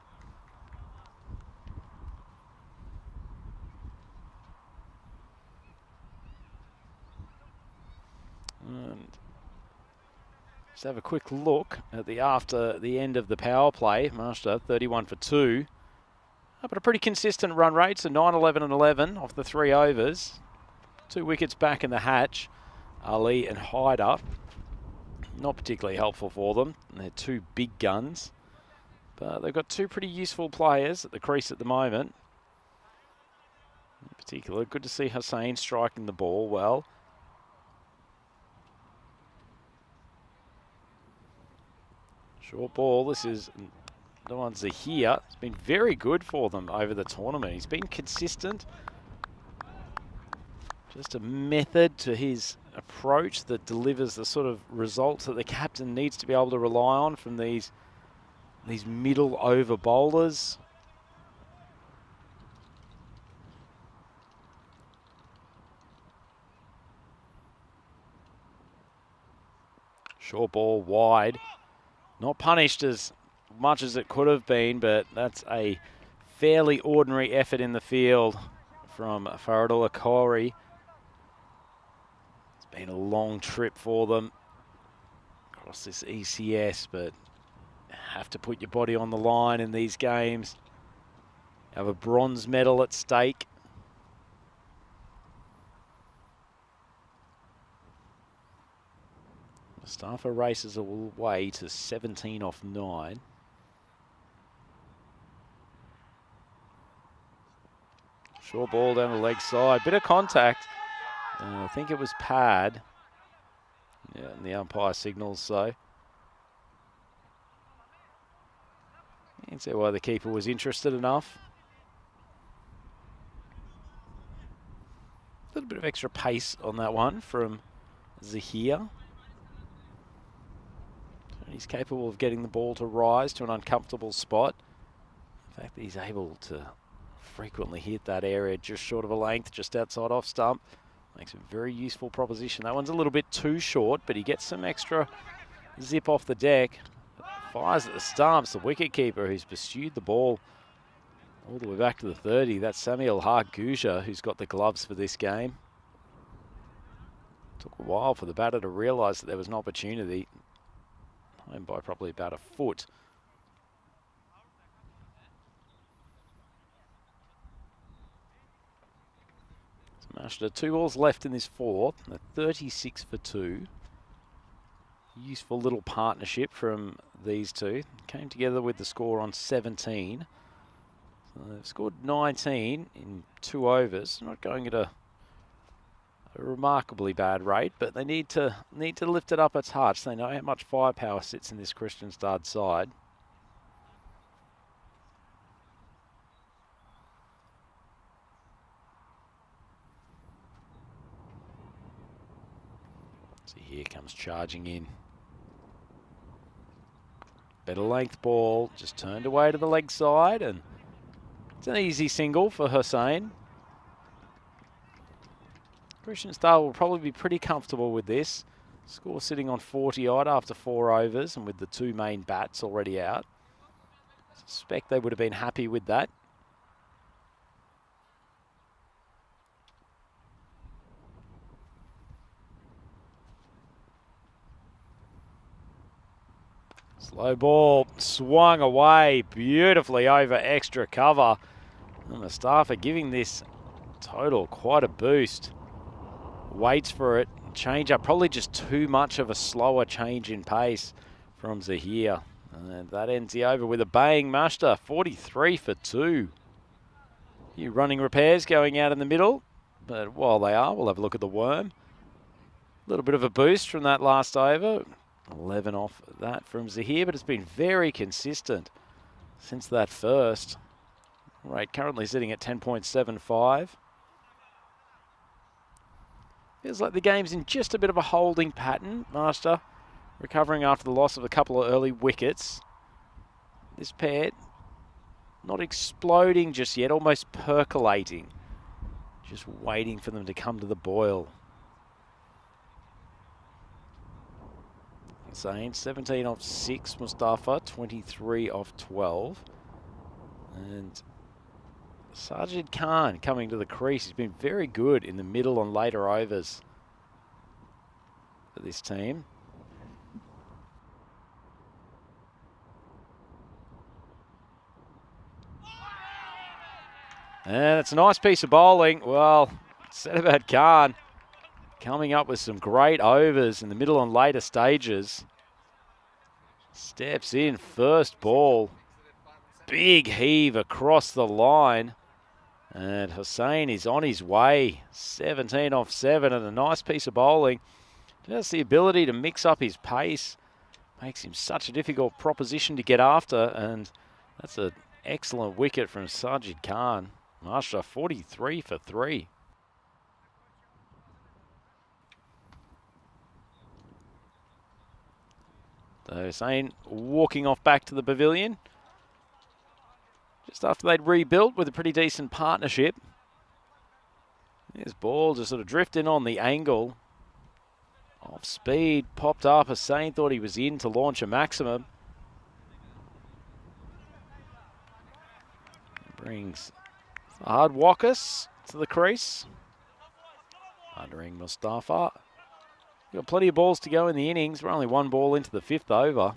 And just have a quick look at after the end of the power play. Master 31 for 2. But a pretty consistent run rate, so 9, 11 and 11 off the 3 overs. 2 wickets back in the hatch. Ali and Hyder. Not particularly helpful for them. And they're 2 big guns. But they've got 2 pretty useful players at the crease at the moment. In particular, good to see Hussain striking the ball well. Short ball, this is the ones are here. It's been very good for them over the tournament. He's been consistent. Just a method to his approach that delivers the sort of results that the captain needs to be able to rely on from these middle over bowlers. Short ball wide. Not punished as much as it could have been, but that's a fairly ordinary effort in the field from Faradullah Kauri. It's been a long trip for them across this ECS, but have to put your body on the line in these games. Have a bronze medal at stake. Mustafa races away to 17 off 9. Short ball down the leg side. Bit of contact. I think it was pad. Yeah, and the umpire signals so. You can see why the keeper was interested enough. A little bit of extra pace on that one from Zahir. He's capable of getting the ball to rise to an uncomfortable spot. The fact that he's able to frequently hit that area just short of a length, just outside off stump, makes a very useful proposition. That one's a little bit too short, but he gets some extra zip off the deck. Fires at the stumps. The wicketkeeper who's pursued the ball all the way back to the 30. That's Samuel Harguja, who's got the gloves for this game. Took a while for the batter to realise that there was an opportunity. Home by probably about a foot. Smashed it. 2 balls left in this 4th. 36 for 2. Useful little partnership from these two. Came together with the score on 17. So they've scored 19 in 2 overs. Not going at a remarkably bad rate, but they need to lift it up a touch. They know how much firepower sits in this Kristianstad side. See, here comes charging in. Better length ball, just turned away to the leg side, and it's an easy single for Hussain. Kristianstad will probably be pretty comfortable with this. Score sitting on 40 odd after 4 overs and with the 2 main bats already out. Suspect they would have been happy with that. Slow ball swung away beautifully over extra cover. And Mustafa giving this total quite a boost. Waits for it. Change up. Probably just too much of a slower change in pace from Zahir. And that ends the over with a bang. Mashta 43 for 2. A few running repairs going out in the middle. But while they are, we'll have a look at the worm. A little bit of a boost from that last over. 11 off that from Zahir, but it's been very consistent since that first. Rate currently sitting at 10.75. Feels like the game's in just a bit of a holding pattern. Master recovering after the loss of a couple of early wickets. This pair not exploding just yet, almost percolating. Just waiting for them to come to the boil. Saying 17 off 6, Mustafa, 23 off 12. And Sajid Khan coming to the crease. He's been very good in the middle and later overs for this team. And it's a nice piece of bowling. Well, said about Khan. Coming up with some great overs in the middle and later stages. Steps in, first ball. Big heave across the line. And Hussain is on his way. 17 off 7 and a nice piece of bowling. Just the ability to mix up his pace. Makes him such a difficult proposition to get after. And that's an excellent wicket from Sajid Khan. Marsha 43 for 3. So Hussain walking off back to the pavilion. Just after they'd rebuilt with a pretty decent partnership. His ball just sort of drifting on the angle. Off speed, popped up. Hussain thought he was in to launch a maximum. Brings Fahad Wakas to the crease. Undering Mustafa. Got plenty of balls to go in the innings. We're only one ball into the 5th over.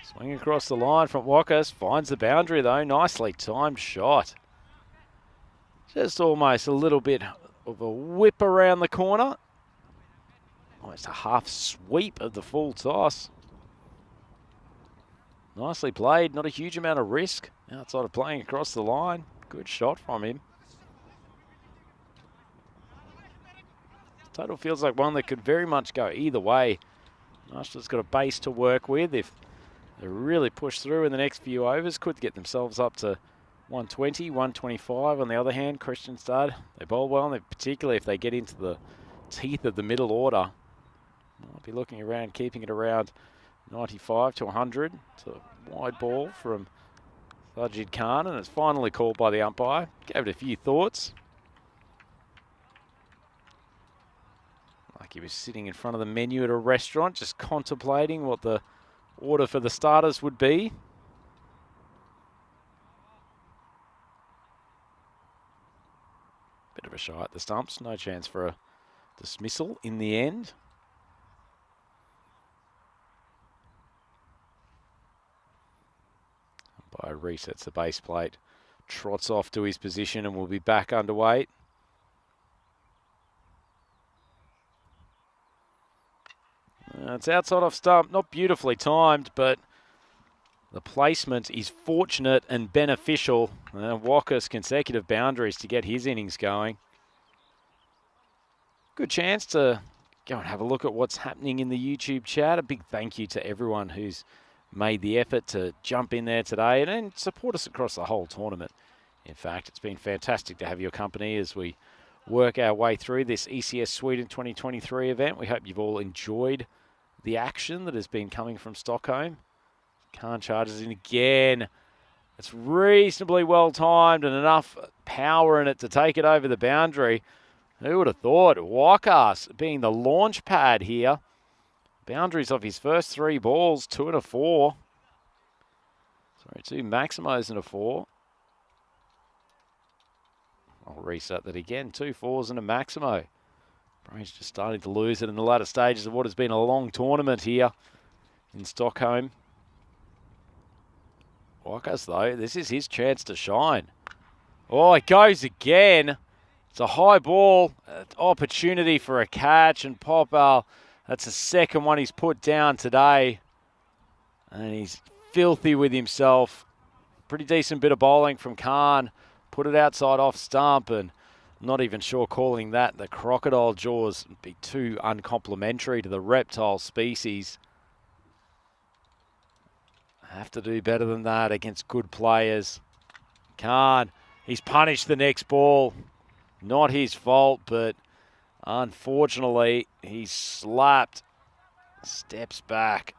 Swing across the line from Wakas. Finds the boundary though. Nicely timed shot. Just almost a little bit of a whip around the corner. Almost a half sweep of the full toss. Nicely played, not a huge amount of risk. Outside of playing across the line. Good shot from him. Total feels like one that could very much go either way. Marshall's got a base to work with. If they really push through in the next few overs, could get themselves up to 120, 125. On the other hand, Kristianstad, they bowl well, and particularly if they get into the teeth of the middle order. Might be looking around, keeping it around 95 to 100. It's a wide ball from Sajid Khan, and it's finally called by the umpire. Gave it a few thoughts. Like he was sitting in front of the menu at a restaurant, just contemplating what the order for the starters would be. Bit of a shy at the stumps, no chance for a dismissal in the end. Umpire resets the base plate, trots off to his position, and will be back underweight. It's outside off stump, not beautifully timed, but the placement is fortunate and beneficial. Walker's consecutive boundaries to get his innings going. Good chance to go and have a look at what's happening in the YouTube chat. A big thank you to everyone who's made the effort to jump in there today and support us across the whole tournament. In fact, it's been fantastic to have your company as we work our way through this ECS Sweden 2023 event. We hope you've all enjoyed the action that has been coming from Stockholm. Khan charges in again. It's reasonably well timed and enough power in it to take it over the boundary. Who would have thought? Wakas being the launch pad here. Boundaries of his first 3 balls, 2 and a 4. So 2 Maximos and a 4. I'll reset that again. 2 4s and a Maximo. Brain's just starting to lose it in the latter stages of what has been a long tournament here in Stockholm. Wakas, though, this is his chance to shine. Oh, it goes again. It's a high ball, opportunity for a catch, and Popal, that's the second one he's put down today. And he's filthy with himself. Pretty decent bit of bowling from Khan. Put it outside off stump, and not even sure calling that the crocodile jaws would be too uncomplimentary to the reptile species. Have to do better than that against good players. Khan, he's punished the next ball. Not his fault, but unfortunately, he's slapped. Steps back,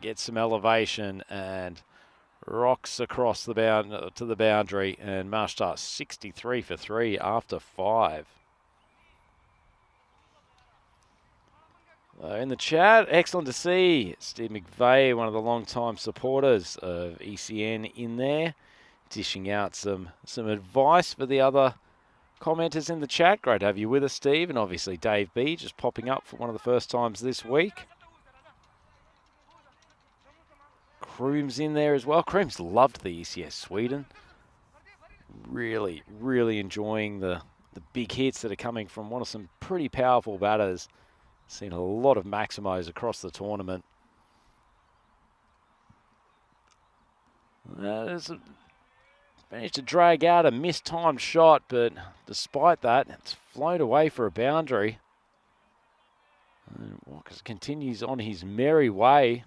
gets some elevation, and rocks across the to the boundary. And Mashta 63 for 3 after 5. In the chat, excellent to see Steve McVeigh, one of the long-time supporters of ECN, in there, dishing out some advice for the other commenters in the chat. Great to have you with us, Steve, and obviously Dave B just popping up for one of the first times this week. Kroom's in there as well. Kroom's loved the ECS Sweden. Really, really enjoying the big hits that are coming from one of some pretty powerful batters. Seen a lot of Maximos across the tournament. Managed to drag out a mistimed shot, but despite that, it's flown away for a boundary. And Walker continues on his merry way.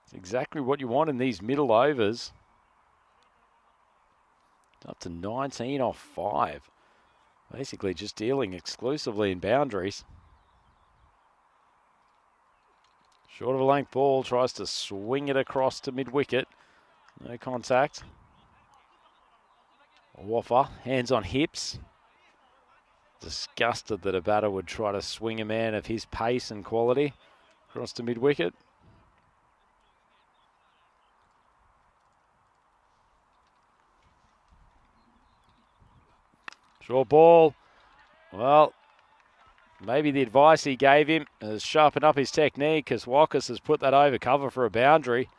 It's exactly what you want in these middle overs. Up to 19 off 5. Basically just dealing exclusively in boundaries. Short of a length ball, tries to swing it across to mid-wicket. No contact. Waffer, hands on hips. Disgusted that a batter would try to swing a man of his pace and quality across to mid-wicket. Short ball. Well, maybe the advice he gave him is sharpen up his technique, because Wakas has put that over cover for a boundary.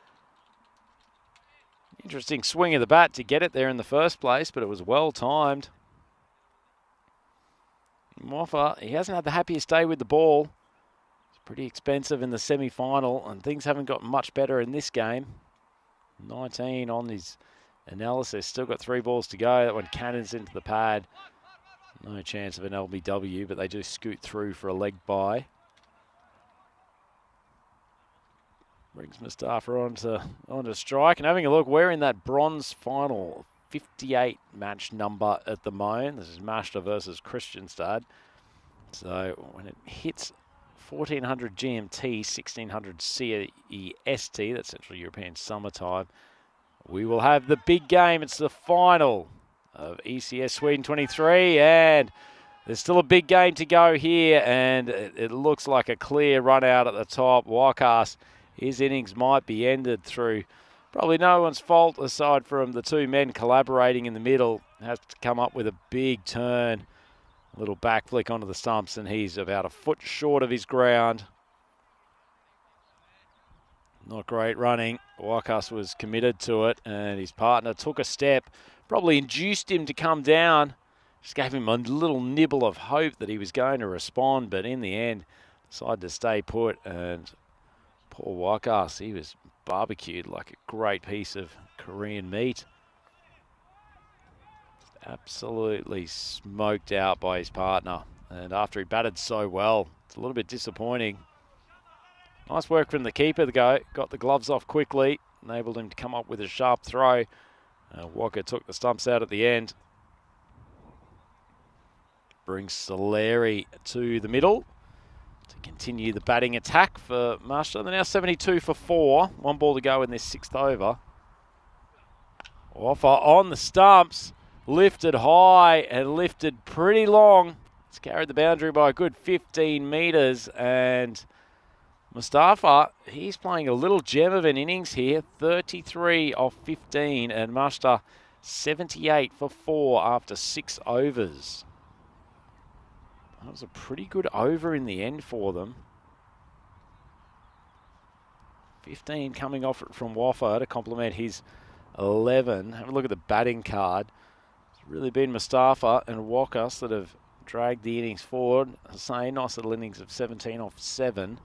Interesting swing of the bat to get it there in the first place, but it was well timed. Waffer, he hasn't had the happiest day with the ball. It's pretty expensive in the semi-final, and things haven't gotten much better in this game. 19 on his analysis. Still got 3 balls to go. That one cannons into the pad. No chance of an LBW, but they do scoot through for a leg bye. Brings Mustafa onto strike. And having a look, we're in that bronze final. 58 match number at the moment. This is Mashta versus Kristianstad. So when it hits 1400 GMT, 1600 CEST, that's Central European Summertime, we will have the big game. It's the final of ECS Sweden 23, and there's still a big game to go here, and it looks like a clear run out at the top. Wakas, his innings might be ended through probably no one's fault aside from the 2 men collaborating in the middle. Has to come up with a big turn, a little back flick onto the stumps, and he's about a foot short of his ground. Not great running. Wakas was committed to it, and his partner took a step, probably induced him to come down. Just gave him a little nibble of hope that he was going to respond, but in the end, decided to stay put. And poor Wakas, he was barbecued like a great piece of Korean meat. Absolutely smoked out by his partner. And after he batted so well, it's a little bit disappointing. Nice work from the keeper, got the gloves off quickly, enabled him to come up with a sharp throw. Walker took the stumps out at the end. Brings Soleri to the middle to continue the batting attack for Marshall. They're now 72 for 4. 1 ball to go in this 6th over. Offer on the stumps, lifted high and lifted pretty long. It's carried the boundary by a good 15 metres, and Mustafa, he's playing a little gem of an innings here. 33 off 15 and Musta 78 for 4 after 6 overs. That was a pretty good over in the end for them. 15 coming off it from Waffa to complement his 11. Have a look at the batting card. It's really been Mustafa and Wakas that have dragged the innings forward. Hussain, nice little innings of 17 off 7.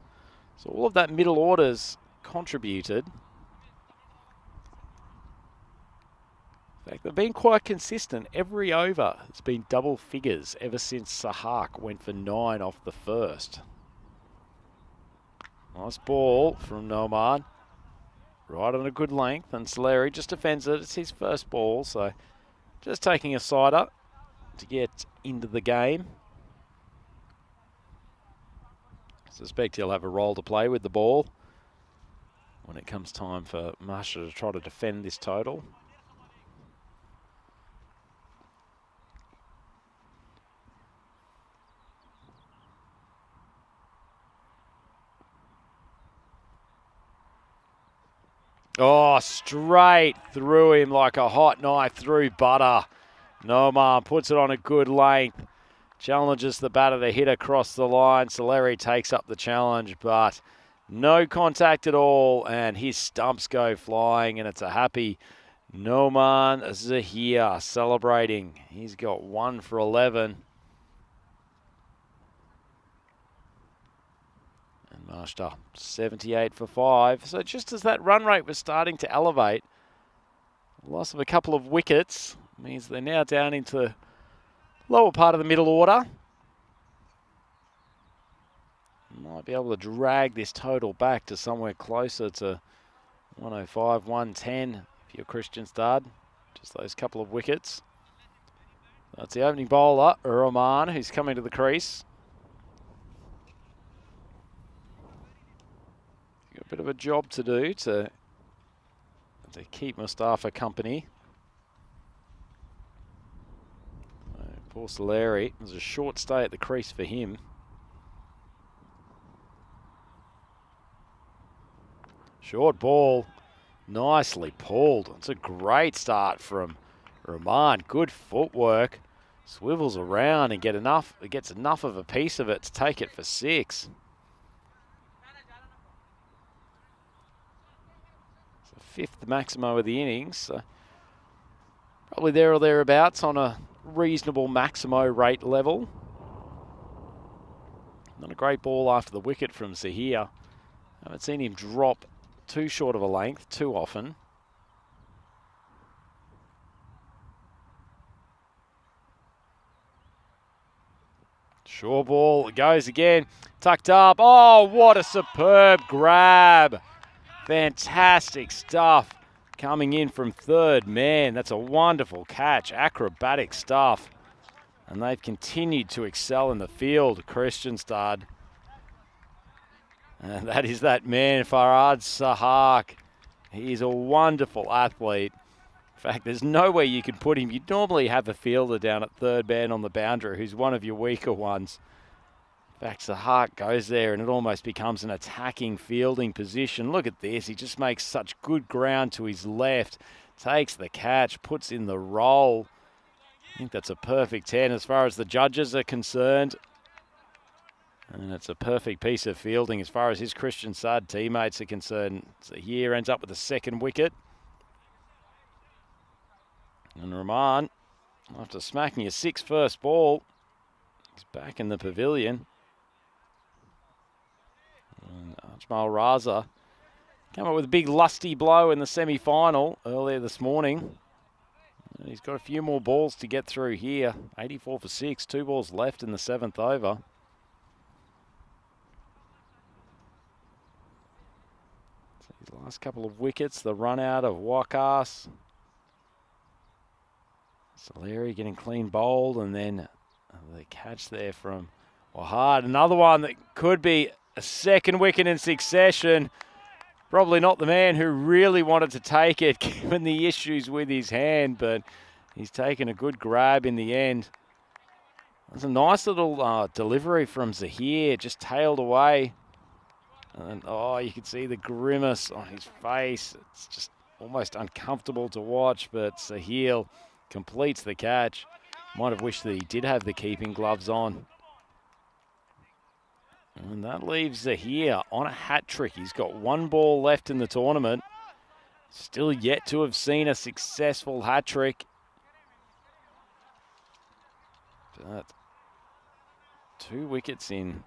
So all of that middle order's contributed. In fact, they've been quite consistent. Every over has been double figures ever since Sahak went for 9 off the first. Nice ball from Noman. Right on a good length, and Soleri just defends it. It's his first ball, so just taking a sider to get into the game. Suspect he'll have a role to play with the ball when it comes time for Masha to try to defend this total. Oh, straight through him like a hot knife through butter. Noman puts it on a good length. Challenges the batter to hit across the line. Soleri takes up the challenge, but no contact at all, and his stumps go flying, and it's a happy Noman Zahir celebrating. He's got 1 for 11. And Mashta, 78 for 5. So just as that run rate was starting to elevate, loss of a couple of wickets means they're now down into lower part of the middle order. Might be able to drag this total back to somewhere closer to 105, 110 if you're Christian Stad. Just those couple of wickets. That's the opening bowler, Rahman, who's coming to the crease. Got a bit of a job to do to keep Mustafa company. Poor Soleri. It was a short stay at the crease for him. Short ball, nicely pulled. It's a great start from Rahman. Good footwork. Swivels around and gets enough of a piece of it to take it for 6. It's the 5th maximo of the innings. So probably there or thereabouts on a reasonable maximo rate level. Not a great ball after the wicket from Zahir. Haven't seen him drop too short of a length too often. Short ball goes again, tucked up. Oh, what a superb grab. Fantastic stuff. Coming in from third man. That's a wonderful catch. Acrobatic stuff. And they've continued to excel in the field, Kristianstad. And that is that man, Farhad Sahak. He's a wonderful athlete. In fact, there's nowhere you can put him. You'd normally have a fielder down at third man on the boundary who's one of your weaker ones. In fact, Sahak goes there and it almost becomes an attacking fielding position. Look at this. He just makes such good ground to his left. Takes the catch, puts in the roll. I think that's a perfect 10 as far as the judges are concerned. And it's a perfect piece of fielding as far as his Christian Sud teammates are concerned. Zahir ends up with the 2nd wicket. And Rahman, after smacking his 6th first ball, he's back in the pavilion. And Ajmal Raza came up with a big lusty blow in the semi-final earlier this morning. And he's got a few more balls to get through here. 84 for 6, 2 balls left in the 7th over. So his last couple of wickets, the run out of Wakas. Soleri getting clean bowled, and then the catch there from Wahad. Another one that could be a 2nd wicket in succession. Probably not the man who really wanted to take it, given the issues with his hand, but he's taken a good grab in the end. That's a nice little delivery from Zahir, just tailed away. And oh, you can see the grimace on his face. It's just almost uncomfortable to watch, but Sahil completes the catch. Might have wished that he did have the keeping gloves on. And that leaves Zahir on a hat trick. He's got one ball left in the tournament. Still yet to have seen a successful hat trick. But 2 wickets in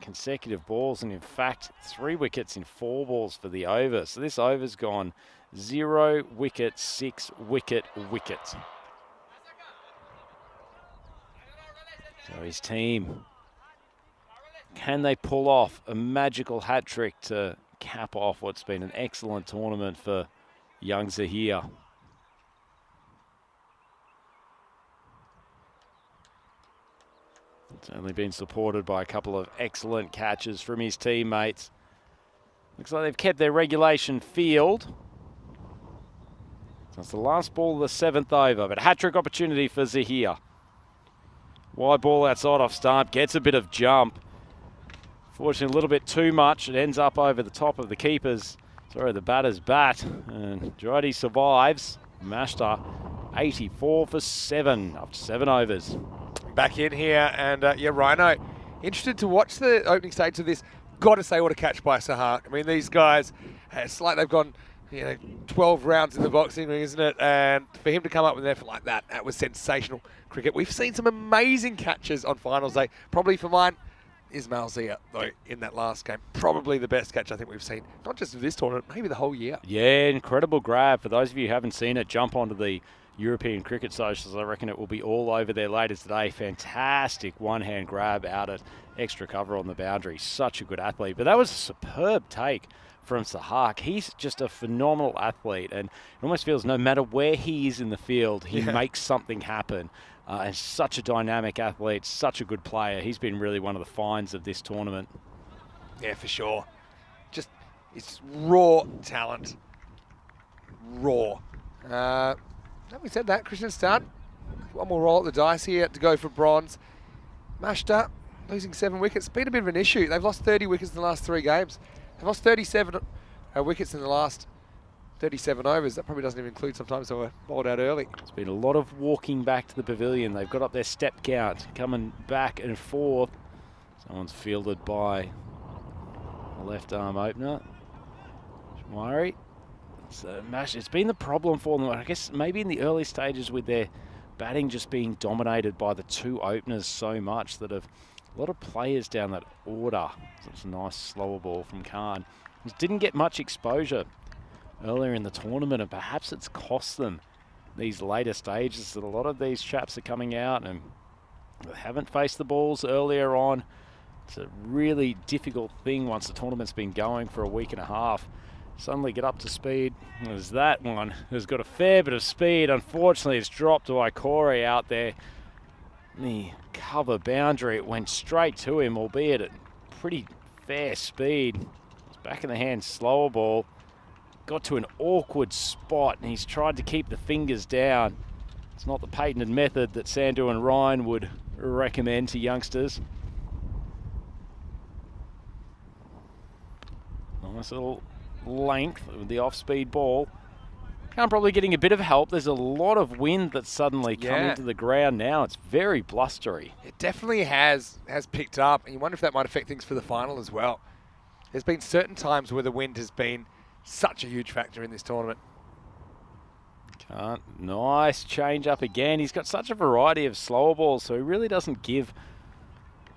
consecutive balls, and in fact 3 wickets in 4 balls for the over. So this over's gone 0 wicket, 6 wicket, wicket. So his team, can they pull off a magical hat trick to cap off what's been an excellent tournament for young Zahir? It's only been supported by a couple of excellent catches from his teammates. Looks like they've kept their regulation field. So it's the last ball of the 7th over, but hat-trick opportunity for Zahir. Wide ball outside off stump, gets a bit of jump. Fortunately, a little bit too much. It ends up over the top of the the batter's bat. And Jody survives. Mashta, 84 for 7 after 7 overs. Back in here, and yeah, Rhino, interested to watch the opening stage of this. Got to say, what a catch by Sahak. I mean, these guys, it's like they've gone, 12 rounds in the boxing ring, isn't it? And for him to come up with an effort like that, that was sensational cricket. We've seen some amazing catches on finals day. Probably for mine, Ismail Zia, though, in that last game. Probably the best catch I think we've seen, not just of this tournament, maybe the whole year. Yeah, incredible grab. For those of you who haven't seen it, jump onto the European cricket socials. I reckon it will be all over there later today. Fantastic one-hand grab out at extra cover on the boundary. Such a good athlete. But that was a superb take from Sahak. He's just a phenomenal athlete, and it almost feels no matter where he is in the field, he makes something happen. And such a dynamic athlete, such a good player. He's been really one of the finds of this tournament. Yeah, for sure. Just, it's raw talent. Raw. Having said that, Christian Stud, one more roll at the dice here to go for bronze. Mashta, losing 7 wickets. Been a bit of an issue. They've lost 30 wickets in the last 3 games. They've lost 37 wickets in the last 37 overs. That probably doesn't even include sometimes they were bowled out early. It's been a lot of walking back to the pavilion. They've got up their step count, coming back and forth. Someone's fielded by a left arm opener. Shmari. So it's been the problem for them, I guess maybe in the early stages with their batting just being dominated by the 2 openers so much that a lot of players down that order. So it's a nice slower ball from Khan. Just didn't get much exposure earlier in the tournament, and perhaps it's cost them these later stages that a lot of these chaps are coming out and they haven't faced the balls earlier on. It's a really difficult thing once the tournament's been going for a week and a half. Suddenly get up to speed. There's that one who's got a fair bit of speed. Unfortunately, it's dropped to Ikore out there. The cover boundary, it went straight to him, albeit at pretty fair speed. It's back in the hand, slower ball. Got to an awkward spot, and he's tried to keep the fingers down. It's not the patented method that Sandhu and Ryan would recommend to youngsters. Nice little length with the off-speed ball. I'm probably getting a bit of help. There's a lot of wind that's suddenly come into the ground now. It's very blustery. It definitely has picked up, and you wonder if that might affect things for the final as well. There's been certain times where the wind has been such a huge factor in this tournament. Nice change up again. He's got such a variety of slower balls, so he really doesn't give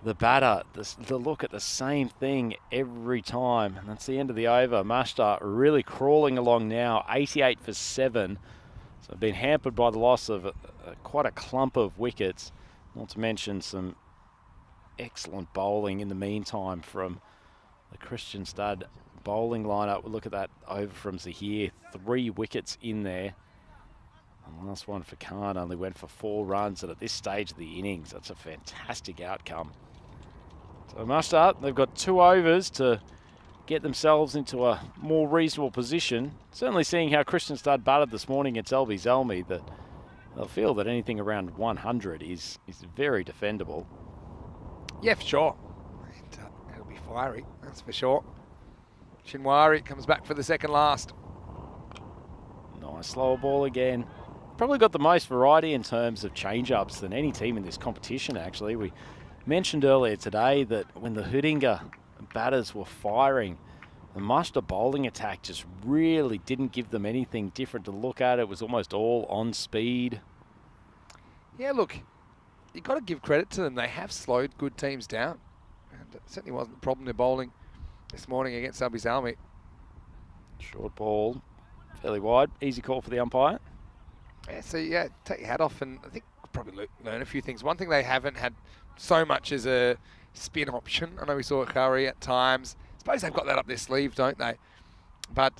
the batter the look at the same thing every time. And that's the end of the over. Mashta really crawling along now, 88 for 7. So been hampered by the loss of quite a clump of wickets. Not to mention some excellent bowling in the meantime from the Christian Stud bowling lineup. We'll look at that over from Zahir. 3 wickets in there. And last one for Khan only went for 4 runs, and at this stage of the innings, that's a fantastic outcome. So Mashta, they've got 2 overs to get themselves into a more reasonable position. Certainly seeing how Christian Stud batted this morning at Selby Zelmi, that they'll feel that anything around 100 is very defendable. Yeah, for sure. It'll be fiery, that's for sure. Shinwari comes back for the second last. Nice slower ball again. Probably got the most variety in terms of change-ups than any team in this competition, actually. We mentioned earlier today that when the Hudinga batters were firing, the Muster bowling attack just really didn't give them anything different to look at. It was almost all on speed. Yeah, look, you've got to give credit to them. They have slowed good teams down. And it certainly wasn't the problem they're bowling this morning against Abu Salmi. Short ball, fairly wide. Easy call for the umpire. Yeah, so yeah, take your hat off, and I think we'll probably learn a few things. One thing they haven't had so much as a spin option. I know we saw Curry at times. I suppose they've got that up their sleeve, don't they? But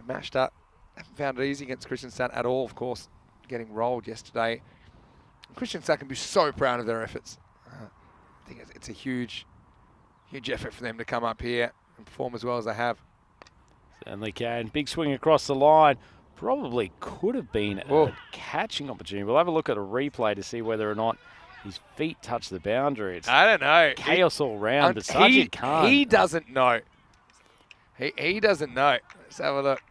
mashed up. Haven't found it easy against Kristianstad at all, of course, getting rolled yesterday. Kristianstad can be so proud of their efforts. I think it's a huge effort for them to come up here and perform as well as they have. Certainly can. Big swing across the line. Probably could have been a catching opportunity. We'll have a look at a replay to see whether or not his feet touch the boundary. It's I don't know. chaos all round, but Sajid Khan. He doesn't know. He doesn't know. Let's have a look.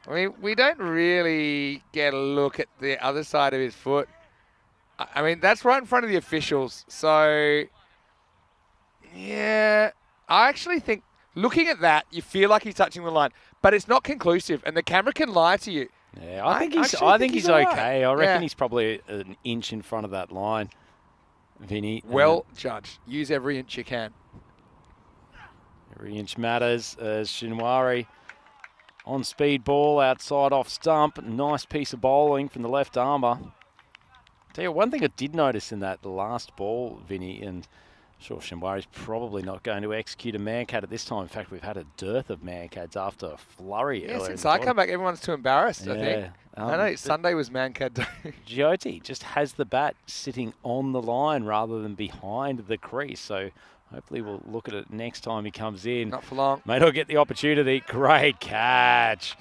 I mean, we don't really get a look at the other side of his foot. I mean, that's right in front of the officials. So, yeah, I actually think looking at that, you feel like he's touching the line, but it's not conclusive, and the camera can lie to you. Yeah, I think he's all right. okay. I reckon he's probably an inch in front of that line, Vinny. Well judged. Use every inch you can. Every inch matters as Shinwari on speed ball outside off stump. Nice piece of bowling from the left armour. Tell you one thing I did notice in that last ball, Vinny, and I'm sure Shinwari's probably not going to execute a man-cat at this time. In fact, we've had a dearth of man-cats after a flurry earlier. Yeah, since I come back, everyone's too embarrassed, I think. I know, but Sunday was man-cat day. Jyoti just has the bat sitting on the line rather than behind the crease. So hopefully we'll look at it next time he comes in. Not for long. May not get the opportunity. Great catch.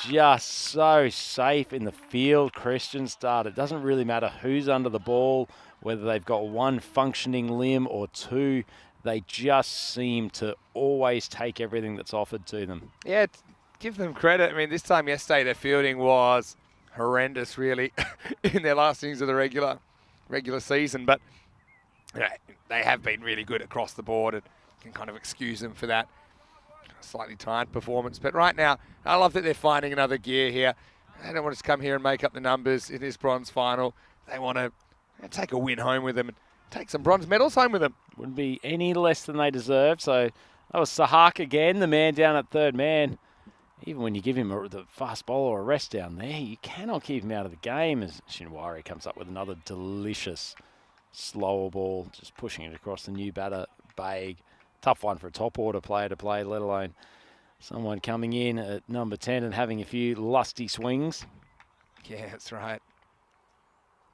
Just so safe in the field, Kristianstad. It doesn't really matter who's under the ball, whether they've got one functioning limb or two. They just seem to always take everything that's offered to them. Yeah, give them credit. I mean, this time yesterday, their fielding was horrendous, really, in their last innings of the regular season. But they have been really good across the board, and can kind of excuse them for that slightly tired performance. But right now, I love that they're finding another gear here. They don't want us to come here and make up the numbers in this bronze final. They want to take a win home with them and take some bronze medals home with them. Wouldn't be any less than they deserve. So that was Sahak again, the man down at third man. Even when you give him the fast bowler a rest down there, you cannot keep him out of the game as Shinwari comes up with another delicious slower ball, just pushing it across the new batter bag. Tough one for a top order player to play, let alone someone coming in at number 10 and having a few lusty swings. Yeah, that's right.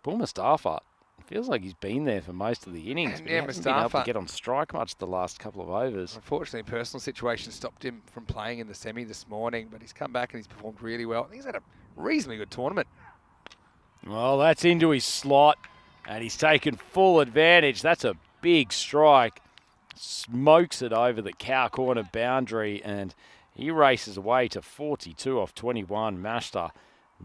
Paul Mustafa, feels like he's been there for most of the innings, but he hasn't been able to get on strike much the last couple of overs. Unfortunately, personal situation stopped him from playing in the semi this morning, but he's come back and he's performed really well. I think he's had a reasonably good tournament. Well, that's into his slot, and he's taken full advantage. That's a big strike. Smokes it over the cow corner boundary, and he races away to 42 off 21. Mashta,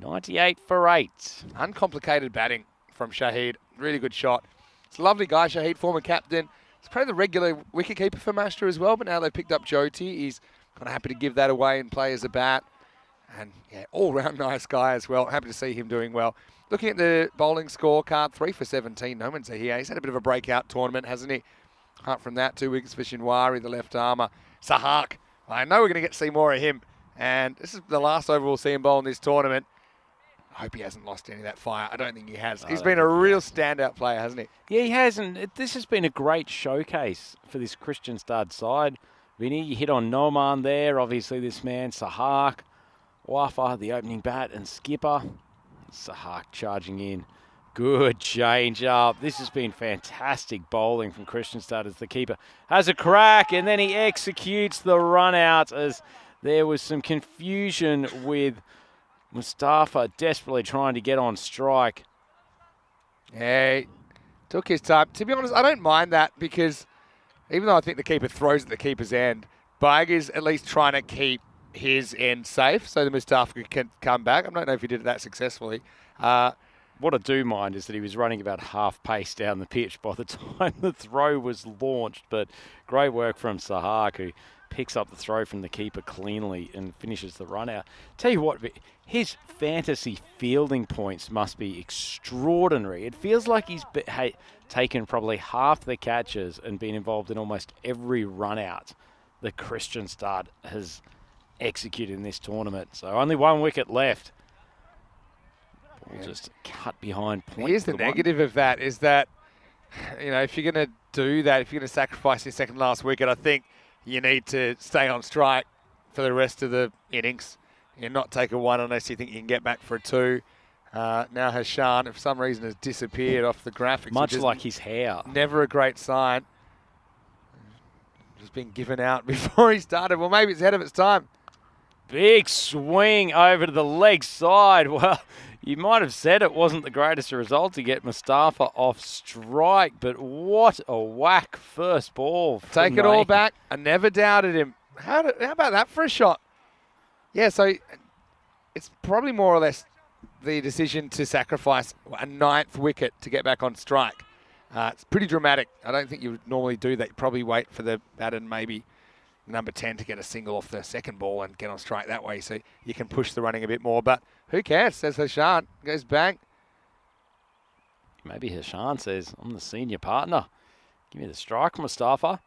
98 for 8. Uncomplicated batting from Shahid. Really good shot. It's a lovely guy, Shahid, former captain. He's probably the regular wicketkeeper for Mashta as well, but now they've picked up Jyoti. He's kind of happy to give that away and play as a bat. And yeah, all-round nice guy as well. Happy to see him doing well. Looking at the bowling scorecard, 3 for 17. No one's here. He's had a bit of a breakout tournament, hasn't he? Apart from that, 2 wickets for Shinwari, the left armour. Sahak, I know we're going to get to see more of him. And this is the last over we'll see him bowl in this tournament. I hope he hasn't lost any of that fire. I don't think he has. He's been a real standout player, hasn't he? Yeah, he has. And this has been a great showcase for this Kristianstad side. Vinny, you hit on Noman there. Obviously, this man, Sahak. Wafa, the opening bat, and skipper. Sahak charging in. Good change up. This has been fantastic bowling from Kristianstad as the keeper has a crack, and then he executes the run out as there was some confusion with Mustafa desperately trying to get on strike. Yeah, he took his time. To be honest, I don't mind that because even though I think the keeper throws at the keeper's end, Boag is at least trying to keep his end safe so the Mustafa can come back. I don't know if he did that successfully. What I do mind is that he was running about half pace down the pitch by the time the throw was launched. But great work from Sahak, who picks up the throw from the keeper cleanly and finishes the run out. Tell you what, his fantasy fielding points must be extraordinary. It feels like he's taken probably half the catches and been involved in almost every run out that Kristianstad has executed in this tournament. So only 1 wicket left. Ball just cut behind point. Here's the negative of that is that, if you're going to do that, if you're going to sacrifice your second last wicket, I think you need to stay on strike for the rest of the innings and not take a 1 unless you think you can get back for a 2. Now Hashan, for some reason, has disappeared off the graphics. Much like his hair. Never a great sign. Just been given out before he started. Well, maybe it's ahead of its time. Big swing over to the leg side. Well, you might have said it wasn't the greatest result to get Mustafa off strike, but what a whack first ball. Take it all back. I never doubted him. How about that for a shot? Yeah, so it's probably more or less the decision to sacrifice a 9th wicket to get back on strike. It's pretty dramatic. I don't think you would normally do that. You'd probably wait for the batter and maybe number 10 to get a single off the second ball and get on strike that way so you can push the running a bit more. But who cares, says Hashan. Goes bang. Maybe Hashan says, I'm the senior partner. Give me the strike, Mustafa.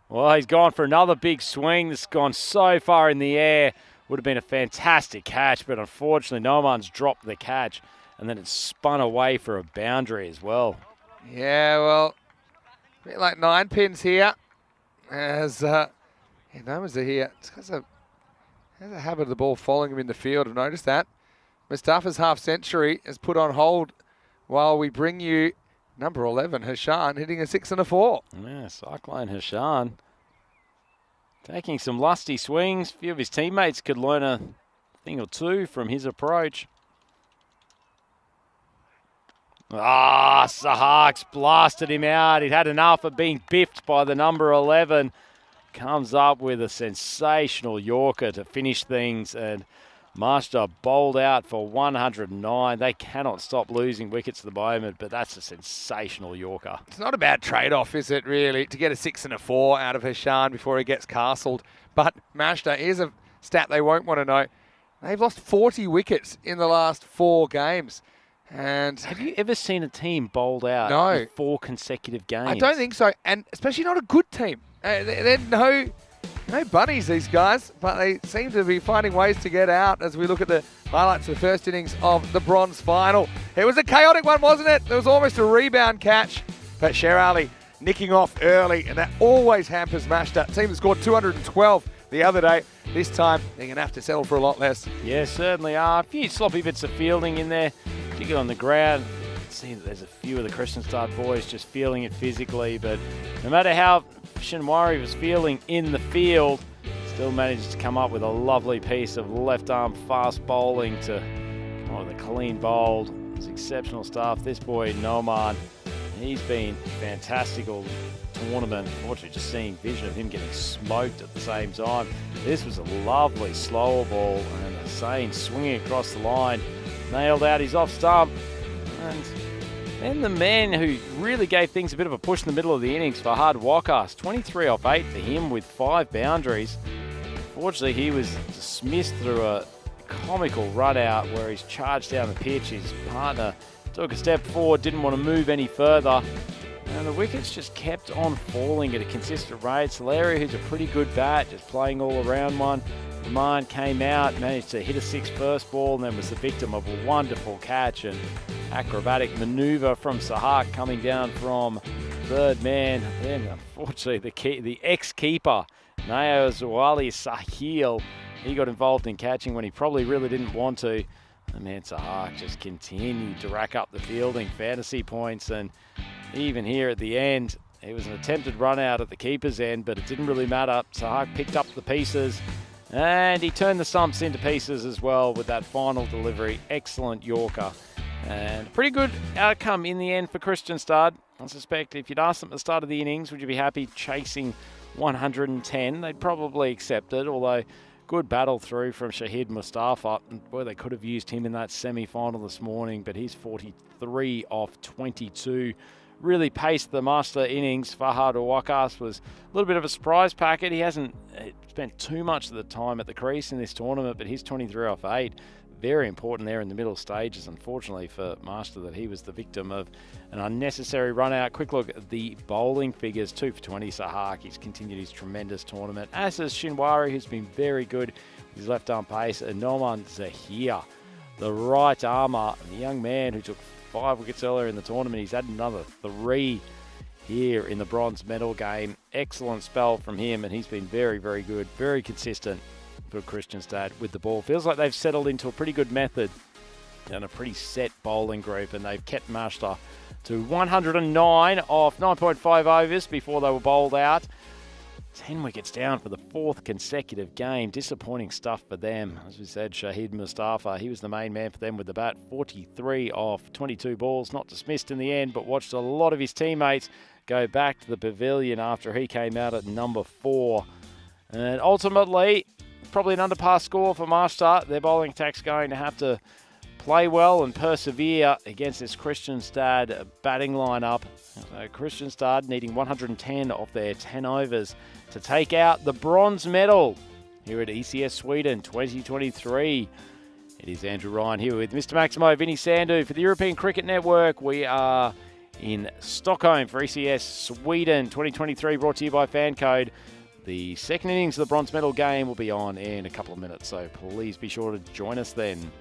Well, he's gone for another big swing. This has gone so far in the air. Would have been a fantastic catch, but unfortunately no one's dropped the catch. And then it's spun away for a boundary as well. Yeah, well, a bit like 9 pins here. As numbers are here. It's has a habit of the ball following him in the field. I've noticed that. Mustafa's half century is put on hold while we bring you number 11, Hashan, hitting a 6 and a 4. Yeah, Cyclone Hashan taking some lusty swings. A few of his teammates could learn a thing or two from his approach. Sahak's blasted him out. He'd had enough of being biffed by the number 11. Comes up with a sensational Yorker to finish things, and Master bowled out for 109. They cannot stop losing wickets at the moment, but that's a sensational Yorker. It's not a bad trade-off, is it, really, to get a 6 and a 4 out of Hashan before he gets castled. But Mashta, here's a stat they won't want to know. They've lost 40 wickets in the last 4 games. And have you ever seen a team bowled out in 4 consecutive games? I don't think so, and especially not a good team. They're no bunnies, these guys, but they seem to be finding ways to get out as we look at the highlights of the first innings of the bronze final. It was a chaotic one, wasn't it? There was almost a rebound catch, but Sher Ali nicking off early, and that always hampers Mashta. Team that scored 212 the other day. This time, they're going to have to settle for a lot less. Yeah, certainly are. A few sloppy bits of fielding in there, particularly on the ground. You can see that there's a few of the Kristianstad boys just feeling it physically, but no matter how Shinwari was feeling in the field, still manages to come up with a lovely piece of left-arm fast bowling to come up with a clean bowled. It's exceptional stuff. This boy, Noman, he's been fantastic all tournament. Unfortunately, just seeing vision of him getting smoked at the same time. This was a lovely slower ball, and Hussain swinging across the line, nailed out his off stump. And then the man who really gave things a bit of a push in the middle of the innings, Fahad Wakas, 23 off 8 for him with 5 boundaries. Unfortunately, he was dismissed through a comical run out where he's charged down the pitch. His partner took a step forward, didn't want to move any further. And the wickets just kept on falling at a consistent rate. Solaria, who's a pretty good bat, just playing all around one. Rahman came out, managed to hit a 6 first ball, and then was the victim of a wonderful catch and acrobatic manoeuvre from Sahak coming down from third man. Then, unfortunately, the ex-keeper, Nao Zawali Sahil, he got involved in catching when he probably really didn't want to. And man, Sahak just continued to rack up the fielding fantasy points, and even here at the end, it was an attempted run out at the keeper's end, but it didn't really matter. Sahak picked up the pieces, and he turned the stumps into pieces as well with that final delivery. Excellent Yorker. And pretty good outcome in the end for Kristianstad. I suspect if you'd asked them at the start of the innings, would you be happy chasing 110. They'd probably accept it, although good battle through from Shahid Mustafa, where they could have used him in that semi-final this morning, but he's 43 off 22. Really paced the master innings. Fahad Awakas was a little bit of a surprise packet. He hasn't spent too much of the time at the crease in this tournament, but he's 23 off 8. Very important there in the middle stages, unfortunately for Master, that he was the victim of an unnecessary run out. Quick look at the bowling figures. 2 for 20. Sahak, he's continued his tremendous tournament, as has Shinwari, who's been very good with his left arm pace. And Noman Zahir, the right armour, the young man who took 5 wickets earlier in the tournament. He's had another 3 here in the bronze medal game. Excellent spell from him, and he's been very, very good, very consistent for Kristianstad with the ball. Feels like they've settled into a pretty good method and a pretty set bowling group, and they've kept Master to 109 off 9.5 overs before they were bowled out. 10 wickets down for the 4th consecutive game. Disappointing stuff for them. As we said, Shahid Mustafa, he was the main man for them with the bat. 43 off 22 balls. Not dismissed in the end, but watched a lot of his teammates go back to the pavilion after he came out at number 4. And ultimately, probably an underpass score for Master. Their bowling attack's going to have to play well and persevere against this Kristianstad batting lineup. So Kristianstad needing 110 off their 10 overs to take out the bronze medal here at ECS Sweden 2023. It is Andrew Ryan here with Mr. Maximo, Vinny Sandu for the European Cricket Network. We are in Stockholm for ECS Sweden 2023, brought to you by FanCode. The second innings of the bronze medal game will be on in a couple of minutes, so please be sure to join us then.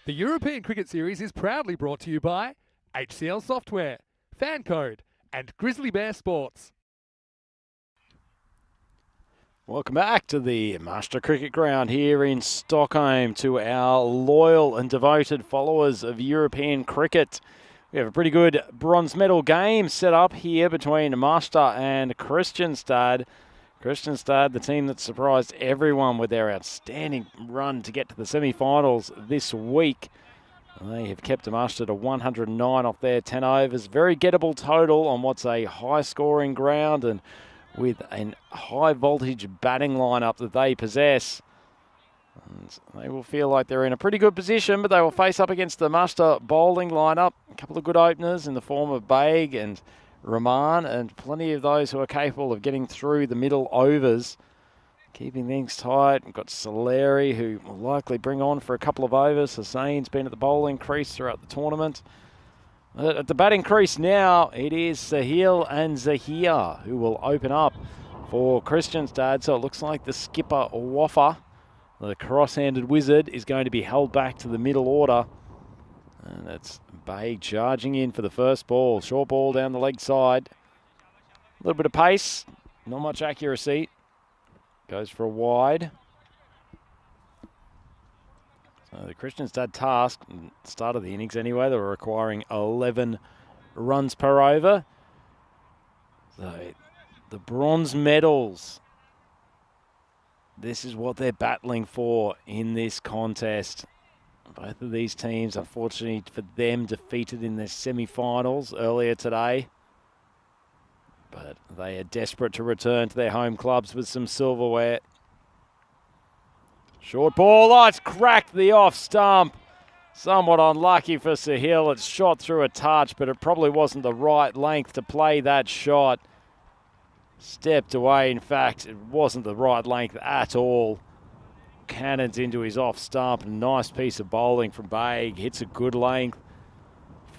The European Cricket Series is proudly brought to you by HCL Software, FanCode, and Grizzly Bear Sports. Welcome back to the Master Cricket Ground here in Stockholm to our loyal and devoted followers of European cricket. We have a pretty good bronze medal game set up here between Master and Kristianstad. Kristianstad, the team that surprised everyone with their outstanding run to get to the semi-finals this week. They have kept Master to 109 off their 10 overs. Very gettable total on what's a high-scoring ground, and with a high-voltage batting lineup that they possess. And they will feel like they're in a pretty good position, but they will face up against the Master bowling lineup. A couple of good openers in the form of Baig and Rahman, and plenty of those who are capable of getting through the middle overs. Keeping things tight. We've got Soleri, who will likely bring on for a couple of overs. Hussein's been at the bowling crease throughout the tournament. At the batting crease now, it is Sahil and Zahir who will open up for Kristianstad. So it looks like the skipper, Waffa, the cross-handed wizard, is going to be held back to the middle order. And it's Bay charging in for the first ball. Short ball down the leg side. A little bit of pace, not much accuracy. Goes for a wide. So the Kristianstad task, start of the innings anyway, they were requiring 11 runs per over. So the bronze medals, this is what they're battling for in this contest. Both of these teams, unfortunately for them, defeated in their semi-finals earlier today. But they are desperate to return to their home clubs with some silverware. Short ball, oh, it's cracked the off stump. Somewhat unlucky for Sahil. It's shot through a touch, but it probably wasn't the right length to play that shot. Stepped away, in fact, it wasn't the right length at all. Cannons into his off stump. Nice piece of bowling from Baig. Hits a good length.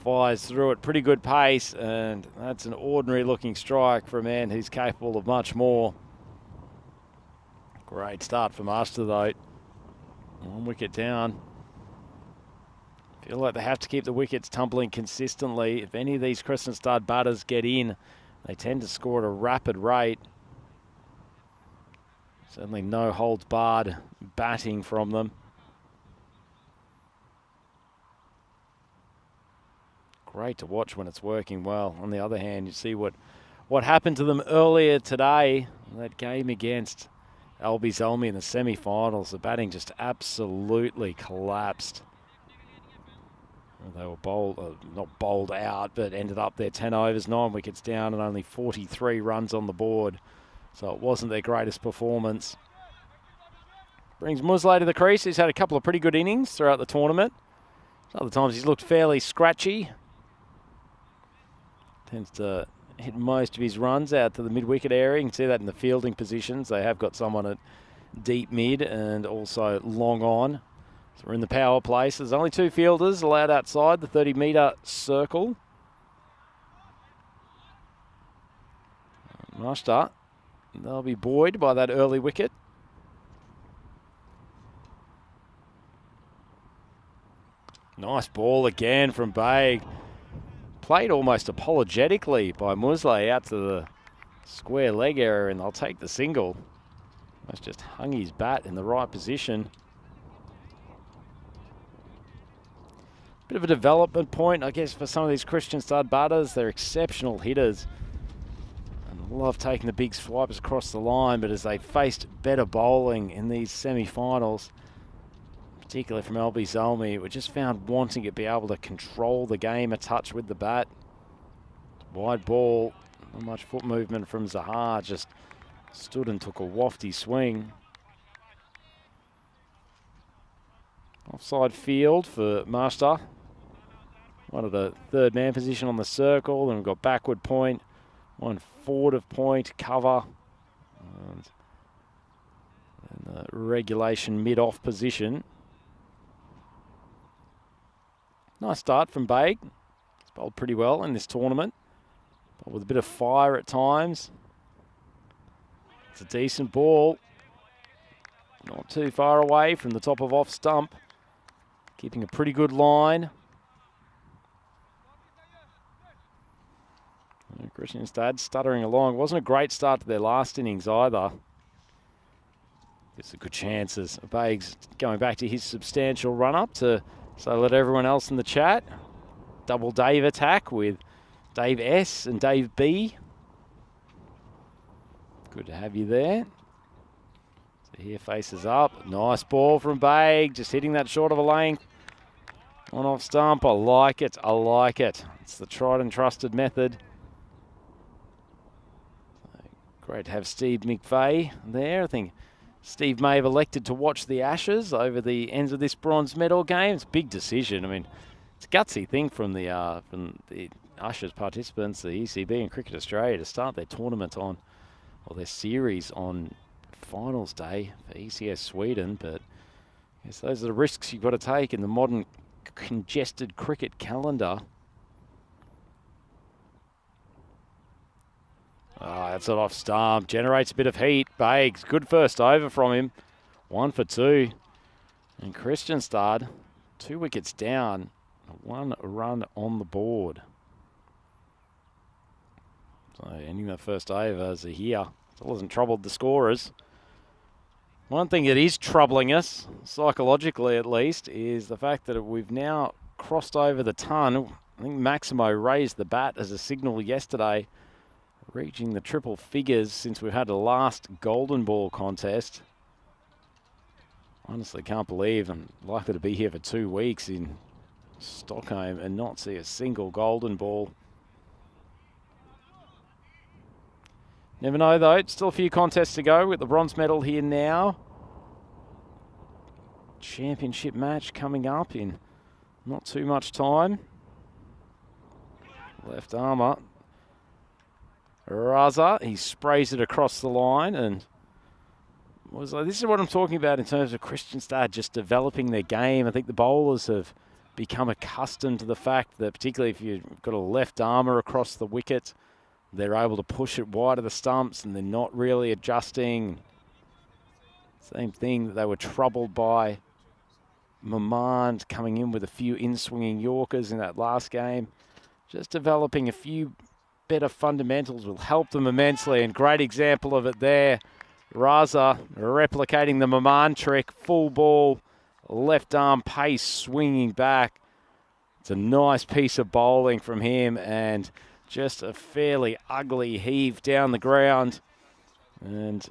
Fires through it, pretty good pace, and that's an ordinary looking strike for a man who's capable of much more. Great start for Master though. 1 wicket down. Feel like they have to keep the wickets tumbling consistently. If any of these Kristianstad batters get in, they tend to score at a rapid rate. Certainly no holds barred batting from them. Great to watch when it's working well. On the other hand, you see what happened to them earlier today. That game against Zolmi in the semi-finals. The batting just absolutely collapsed. They were not bowled out, but ended up their 10 overs, 9 wickets down, and only 43 runs on the board. So it wasn't their greatest performance. Brings Musley to the crease. He's had a couple of pretty good innings throughout the tournament. Other times he's looked fairly scratchy. Tends to hit most of his runs out to the mid-wicket area. You can see that in the fielding positions. They have got someone at deep mid and also long on. So we're in the power play. So there's only 2 fielders allowed outside the 30-metre circle. Master, they'll be buoyed by that early wicket. Nice ball again from Baig. Played almost apologetically by Musley out to the square leg area, and they'll take the single. Almost just hung his bat in the right position. Bit of a development point, I guess, for some of these Kristianstad batters. They're exceptional hitters and love taking the big swipes across the line, but as they faced better bowling in these semi-finals, particularly from Zolmi, we just found wanting to be able to control the game a touch with the bat. Wide ball, not much foot movement from Zahar, just stood and took a wafty swing. Offside field for Master. One of the third man position on the circle, then we've got backward point, one forward of point, cover, and the regulation mid-off position. Nice start from Baig. He's bowled pretty well in this tournament, but with a bit of fire at times. It's a decent ball. Not too far away from the top of off stump. keeping a pretty good line. Kristianstad stuttering along. Wasn't a great start to their last innings either. Gives a good chances. Bags going back to his substantial run-up to so let everyone else in the chat. Double Dave attack with Dave S and Dave B. Good to have you there. So here faces up. Nice ball from Bag. Just hitting that short of a length. On off stump. I like it. I like it. It's the tried and trusted method. Great to have Steve McVeigh there. I think Steve may have elected to watch the Ashes over the ends of this bronze medal game. It's a big decision. I mean, it's a gutsy thing from the Ashes participants, the ECB and Cricket Australia, to start their tournament on, or their series on finals day for ECS Sweden. But I guess those are the risks you've got to take in the modern congested cricket calendar. That's it off stump. Generates a bit of heat. Bags, good first over from him. 1 for 2. And Kristianstad, 2 wickets down. 1 run on the board. So ending the first over as a here. Still hasn't troubled the scorers. One thing that is troubling us, psychologically at least, is the fact that we've now crossed over the ton. I think Maximo raised the bat as a signal yesterday, reaching the triple figures since we've had the last golden ball contest. Honestly can't believe I'm likely to be here for 2 weeks in Stockholm and not see a single golden ball. Never know though, still a few contests to go with the bronze medal here now. Championship match coming up in not too much time. Left armour. Raza, he sprays it across the line, and was like, this is what I'm talking about in terms of Kristianstad just developing their game. I think the bowlers have become accustomed to the fact that, particularly if you've got a left armour across the wicket, they're able to push it wide of the stumps and they're not really adjusting. Same thing that they were troubled by Mamand coming in with a few in-swinging Yorkers in that last game. Just developing a few better fundamentals will help them immensely, and great example of it there. Raza replicating the Mamand trick, full ball, left arm pace swinging back. It's a nice piece of bowling from him, and just a fairly ugly heave down the ground. And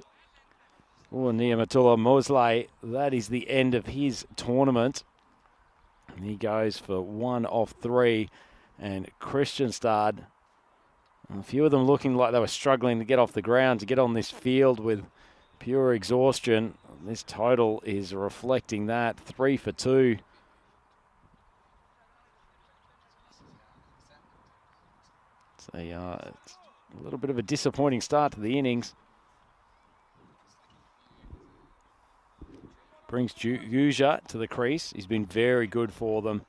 Niamatullah Mosley, that is the end of his tournament. And he goes for 1 off 3, and Kristianstad, a few of them looking like they were struggling to get off the ground, to get on this field with pure exhaustion. This total is reflecting that, 3 for 2. So it's a little bit of a disappointing start to the innings. Brings Guja to the crease. He's been very good for them.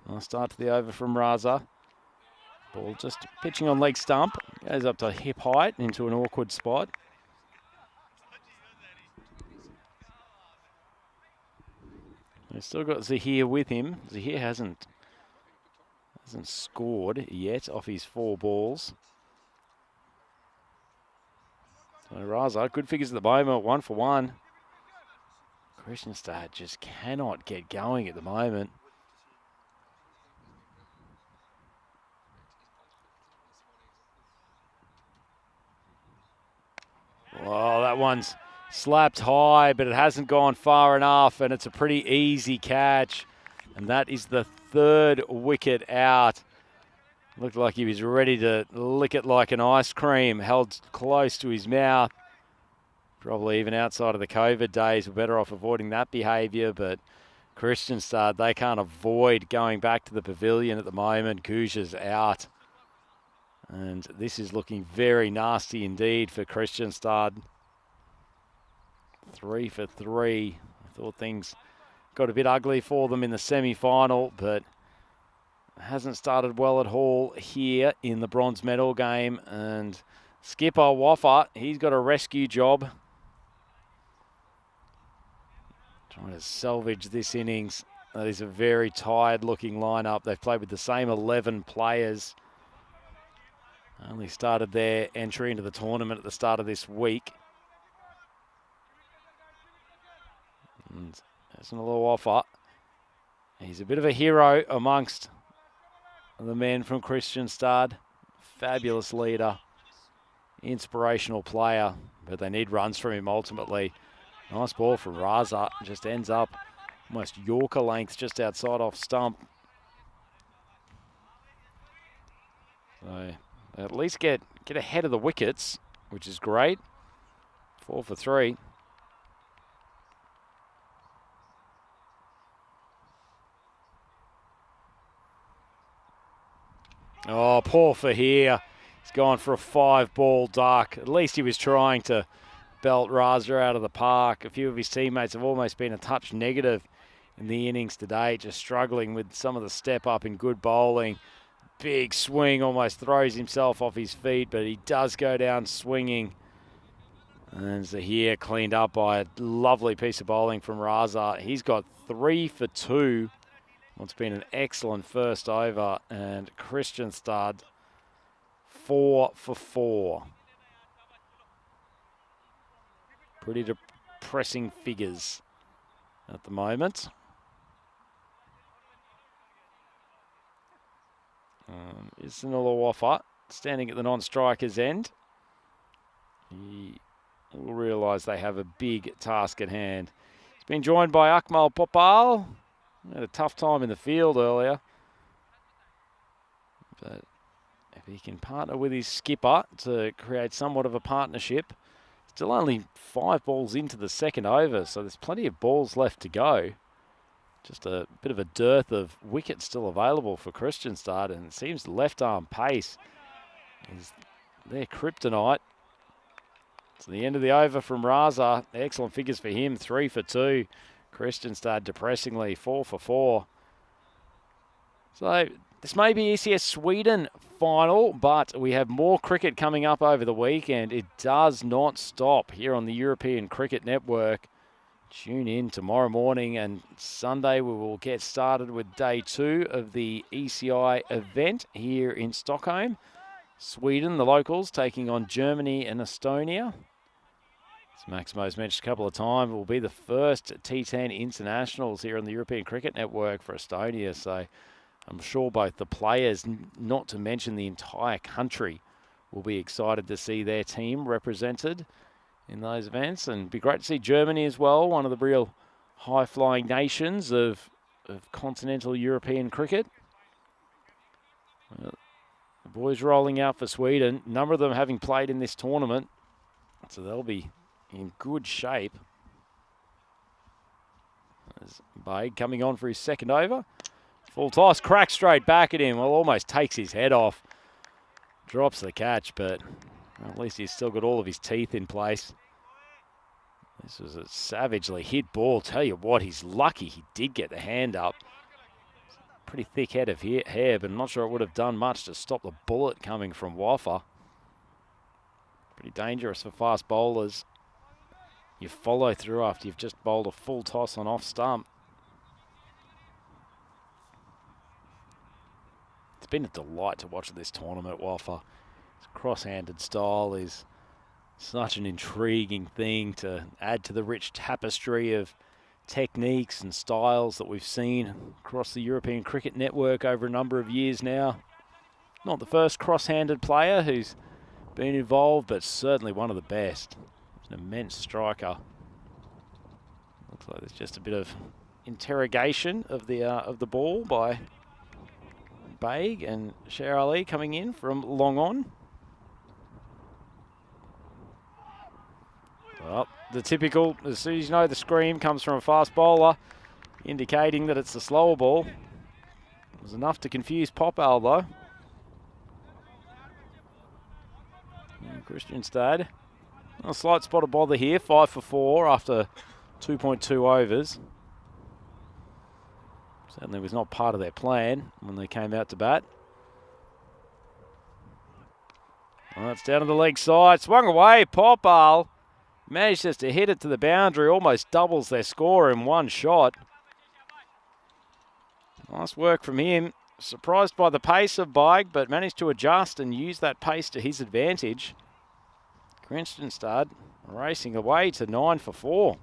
Nice start to the over from Raza. Ball just pitching on leg stump. Goes up to hip height into an awkward spot. We've still got Zahir with him. Zahir hasn't scored yet off his 4 balls. So Raza, good figures at the moment, 1 for 1. Kristianstad just cannot get going at the moment. Well, that one's slapped high, but it hasn't gone far enough, and it's a pretty easy catch. And that is the 3rd wicket out. Looked like he was ready to lick it like an ice cream, held close to his mouth. Probably even outside of the COVID days, we're better off avoiding that behaviour, but Kristianstad, they can't avoid going back to the pavilion at the moment. Guja's out. And this is looking very nasty indeed for Kristianstad. 3 for 3. I thought things got a bit ugly for them in the semi-final, but hasn't started well at all here in the bronze medal game. And skipper Waffa, he's got a rescue job. Trying to salvage this innings. That is a very tired-looking lineup. They've played with the same 11 players. Only started their entry into the tournament at the start of this week. And there's a little offer. He's a bit of a hero amongst the men from Kristianstad. Fabulous leader, inspirational player, but they need runs from him ultimately. Nice ball from Raza, just ends up almost Yorker length just outside off stump. So at least get ahead of the wickets, which is great. 4 for 3. Oh, poor for here. He's gone for a 5-ball duck. At least he was trying to belt Raza out of the park. A few of his teammates have almost been a touch negative in the innings today, just struggling with some of the step up in good bowling. Big swing, almost throws himself off his feet, but he does go down swinging. And Zahir cleaned up by a lovely piece of bowling from Raza. He's got 3 for 2. What's been an excellent first over, and Kristianstad 4 for 4. Pretty depressing figures at the moment. Is Wafa standing at the non-striker's end. He will realise they have a big task at hand. He's been joined by Akmal Popal. Had a tough time in the field earlier. But if he can partner with his skipper to create somewhat of a partnership, still only 5 balls into the second over, so there's plenty of balls left to go. Just a bit of a dearth of wickets still available for Kristianstad, and it seems left arm pace is their kryptonite. It's the end of the over from Raza. Excellent figures for him, 3 for 2. Kristianstad depressingly 4 for 4. So this may be ECS Sweden final, but we have more cricket coming up over the weekend. It does not stop here on the European Cricket Network. Tune in tomorrow morning, and Sunday we will get started with day 2 of the ECI event here in Stockholm. Sweden, the locals, taking on Germany and Estonia. As Maximo's mentioned a couple of times, it will be the first T10 internationals here on the European Cricket Network for Estonia. So I'm sure both the players, not to mention the entire country, will be excited to see their team represented in those events. And it'd be great to see Germany as well, one of the real high-flying nations of continental European cricket. The boys rolling out for Sweden, a number of them having played in this tournament, so they'll be in good shape. There's Baig coming on for his second over. Full toss, crack straight back at him. Well, almost takes his head off. Drops the catch, but at least he's still got all of his teeth in place. This was a savagely hit ball. Tell you what, he's lucky he did get the hand up. Pretty thick head of hair, but I'm not sure it would have done much to stop the bullet coming from Wafa. Pretty dangerous for fast bowlers. You follow through after you've just bowled a full toss on off stump. It's been a delight to watch this tournament, Wafa. His cross-handed style is such an intriguing thing to add to the rich tapestry of techniques and styles that we've seen across the European Cricket Network over a number of years now. Not the first cross-handed player who's been involved, but certainly one of the best. An immense striker. Looks like there's just a bit of interrogation of the ball by Baig, and Sher Ali coming in from long on. Well, the typical, as soon as you know the scream comes from a fast bowler, indicating that it's the slower ball. It was enough to confuse Popal though. And Kristianstad, a slight spot of bother here, 5 for 4 after 2.2 overs. Certainly was not part of their plan when they came out to bat. Well, it's down to the leg side, swung away, Popal. Manages to hit it to the boundary, almost doubles their score in one shot. Nice work from him. Surprised by the pace of Bike, but managed to adjust and use that pace to his advantage. Kristianstad racing away to 9 for 4.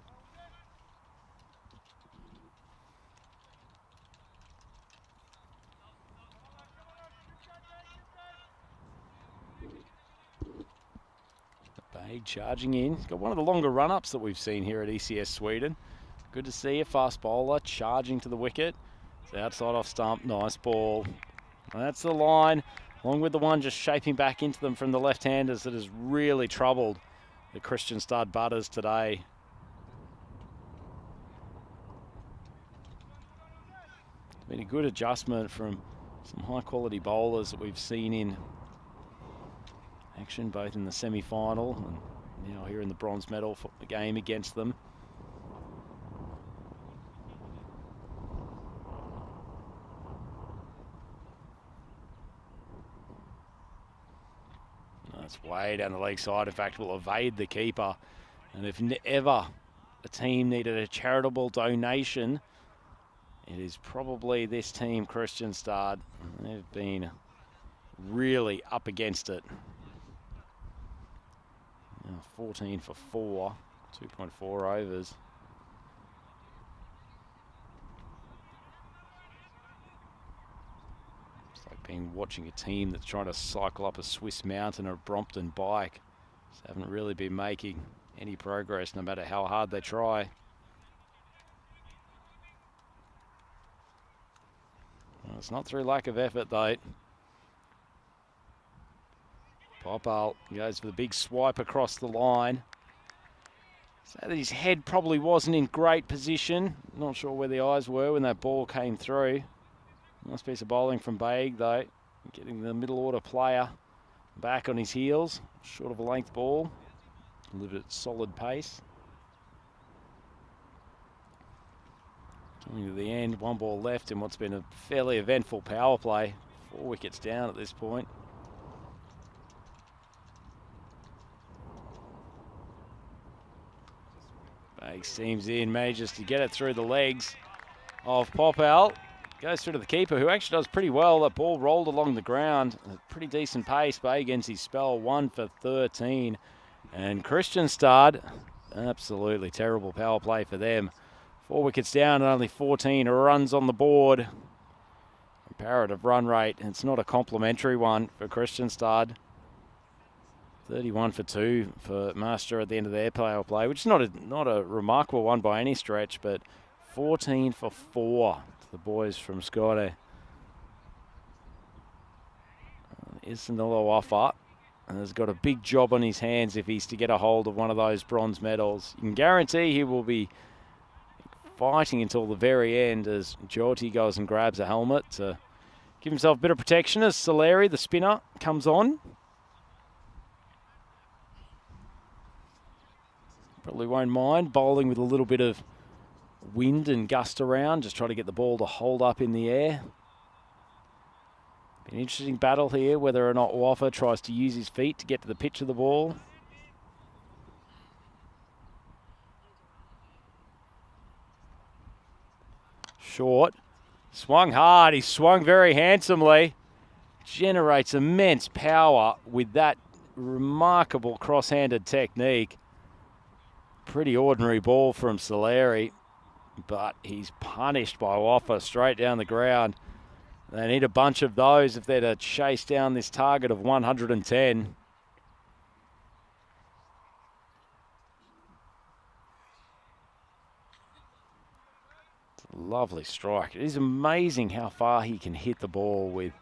Bag charging in. He's got one of the longer run-ups that we've seen here at ECS Sweden. Good to see a fast bowler charging to the wicket. It's outside off stump. Nice ball. That's the line, along with the one just shaping back into them from the left-handers that has really troubled the Kristianstad butters today. It's been a good adjustment from some high-quality bowlers that we've seen in action, both in the semi-final and now here in the bronze medal for the game against them. That's way down the leg side. In fact, will evade the keeper. And if ever a team needed a charitable donation, it is probably this team, Kristianstad. They've been really up against it. 14 for 4, 2.4 overs. It's like being watching a team that's trying to cycle up a Swiss mountain or a Brompton bike. Just haven't really been making any progress no matter how hard they try. Well, it's not through lack of effort though. Popal goes for the big swipe across the line. So that his head probably wasn't in great position. Not sure where the eyes were when that ball came through. Nice piece of bowling from Baig though. Getting the middle order player back on his heels. Short of a length ball. Delivered at solid pace. Coming to the end, one ball left in what's been a fairly eventful power play. 4 wickets down at this point. Baig steams in, manages to get it through the legs of Popal. Goes through to the keeper, who actually does pretty well. That ball rolled along the ground. A pretty decent pace. Baig ends his spell, 1 for 13. And Kristianstad, absolutely terrible power play for them. 4 wickets down and only 14 runs on the board. Comparative run rate. It's not a complimentary one for Kristianstad. 31 for 2 for Master at the end of their power play, which is not a remarkable one by any stretch, but 14 for 4 to the boys from Skåne. Isanillo offer, and has got a big job on his hands if he's to get a hold of one of those bronze medals. You can guarantee he will be fighting until the very end as Jyoti goes and grabs a helmet to give himself a bit of protection as Soleri, the spinner, comes on. Probably won't mind bowling with a little bit of wind and gust around, just try to get the ball to hold up in the air. An interesting battle here, whether or not Waffa tries to use his feet to get to the pitch of the ball. Short, swung hard, he swung very handsomely. Generates immense power with that remarkable cross-handed technique. Pretty ordinary ball from Soleri, but he's punished by Waffa straight down the ground. They need a bunch of those if they're to chase down this target of 110. It's a lovely strike. It is amazing how far he can hit the ball with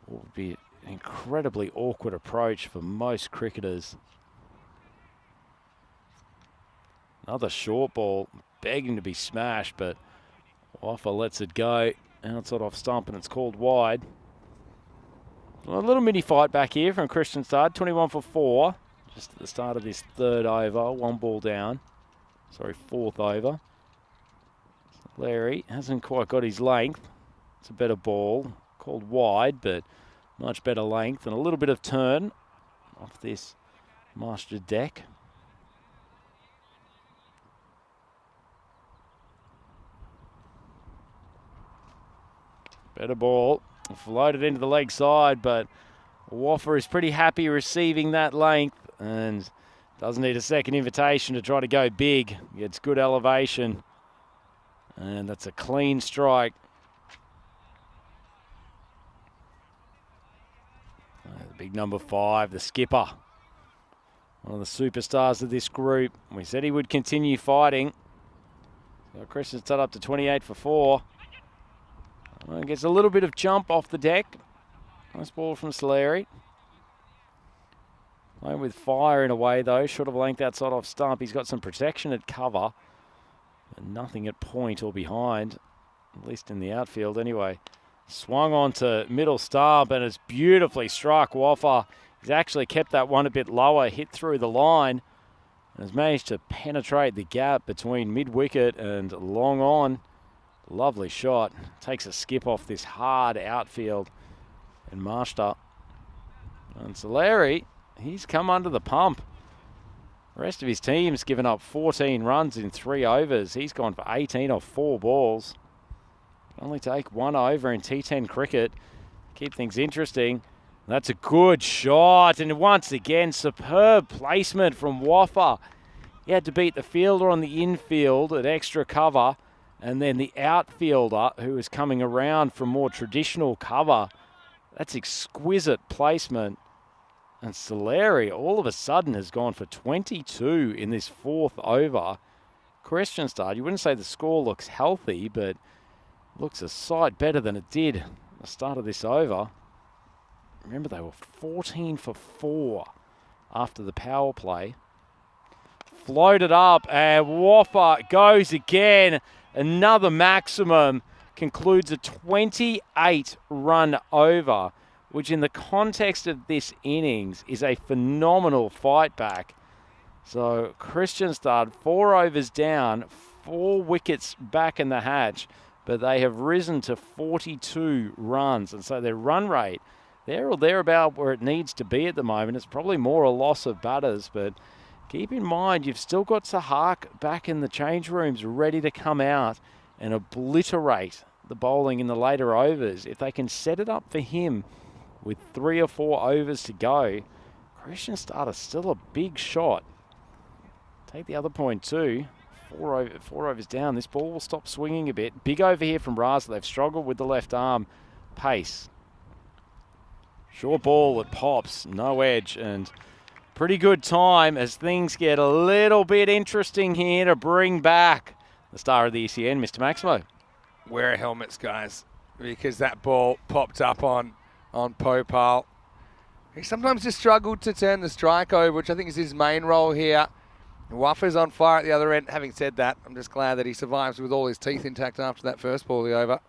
what would be an incredibly awkward approach for most cricketers. Another short ball, begging to be smashed, but Waffa lets it go. Outside off stump, and it's called wide. Well, a little mini fight back here from Kristianstad, 21 for 4. Just at the start of this third over, 1 ball down. Sorry, 4th over. Larry hasn't quite got his length. It's a better ball, called wide, but much better length and a little bit of turn off this master deck. Better ball. Floated into the leg side, but Waffa is pretty happy receiving that length and doesn't need a second invitation to try to go big. Gets good elevation. And that's a clean strike. The big number 5, the skipper. One of the superstars of this group. We said he would continue fighting. So Christian's done up to 28 for 4. Gets a little bit of jump off the deck. Nice ball from Solari. Playing with fire in a way though. Short of a length outside off stump. He's got some protection at cover. And nothing at point or behind. At least in the outfield anyway. Swung onto middle stump and it's beautifully struck. Waffa. He's actually kept that one a bit lower. Hit through the line. And has managed to penetrate the gap between mid-wicket and long on. Lovely shot. Takes a skip off this hard outfield. And Marshta. And Solari, he's come under the pump. The rest of his team's given up 14 runs in 3 overs. He's gone for 18 off 4 balls. Can only take 1 over in T10 cricket. Keep things interesting. That's a good shot. And once again, superb placement from Waffa. He had to beat the fielder on the infield at extra cover. And then the outfielder, who is coming around from more traditional cover. That's exquisite placement. And Solari all of a sudden has gone for 22 in this 4th over. Question start. You wouldn't say the score looks healthy, but looks a sight better than it did at the start of this over. Remember, they were 14 for 4 after the power play. Floated up and Waffa goes again. Another maximum. Concludes a 28-run over, which in the context of this innings is a phenomenal fight back. So Christian started 4 overs down, 4 wickets back in the hatch, but they have risen to 42 runs. And so their run rate, there or thereabout where it needs to be at the moment. It's probably more a loss of batters, but keep in mind you've still got Sahak back in the change rooms ready to come out and obliterate the bowling in the later overs. If they can set it up for him with 3 or 4 overs to go, Christian Starter's still a big shot. Take the other point too. 4 overs down. This ball will stop swinging a bit. Big over here from Raza. They've struggled with the left arm pace. Short ball that pops. No edge. And pretty good time as things get a little bit interesting here to bring back the star of the ECN, Mr. Maximo. Wear helmets, guys, because that ball popped up on Popal. He sometimes just struggled to turn the strike over, which I think is his main role here. Waffa's on fire at the other end. Having said that, I'm just glad that he survives with all his teeth intact after that first ball of the over.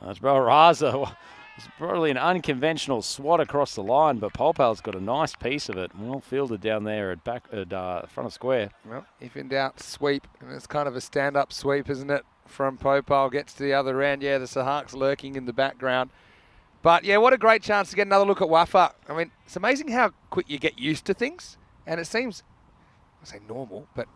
That's Raza. It's probably an unconventional swat across the line, but Popal's got a nice piece of it. Well fielded down there at front of square. Well, if in doubt, sweep. And it's kind of a stand-up sweep, isn't it? From Popal, gets to the other end. Yeah, the Sahak's lurking in the background. But yeah, what a great chance to get another look at Waffa. I mean, it's amazing how quick you get used to things. And it seems, I say normal, but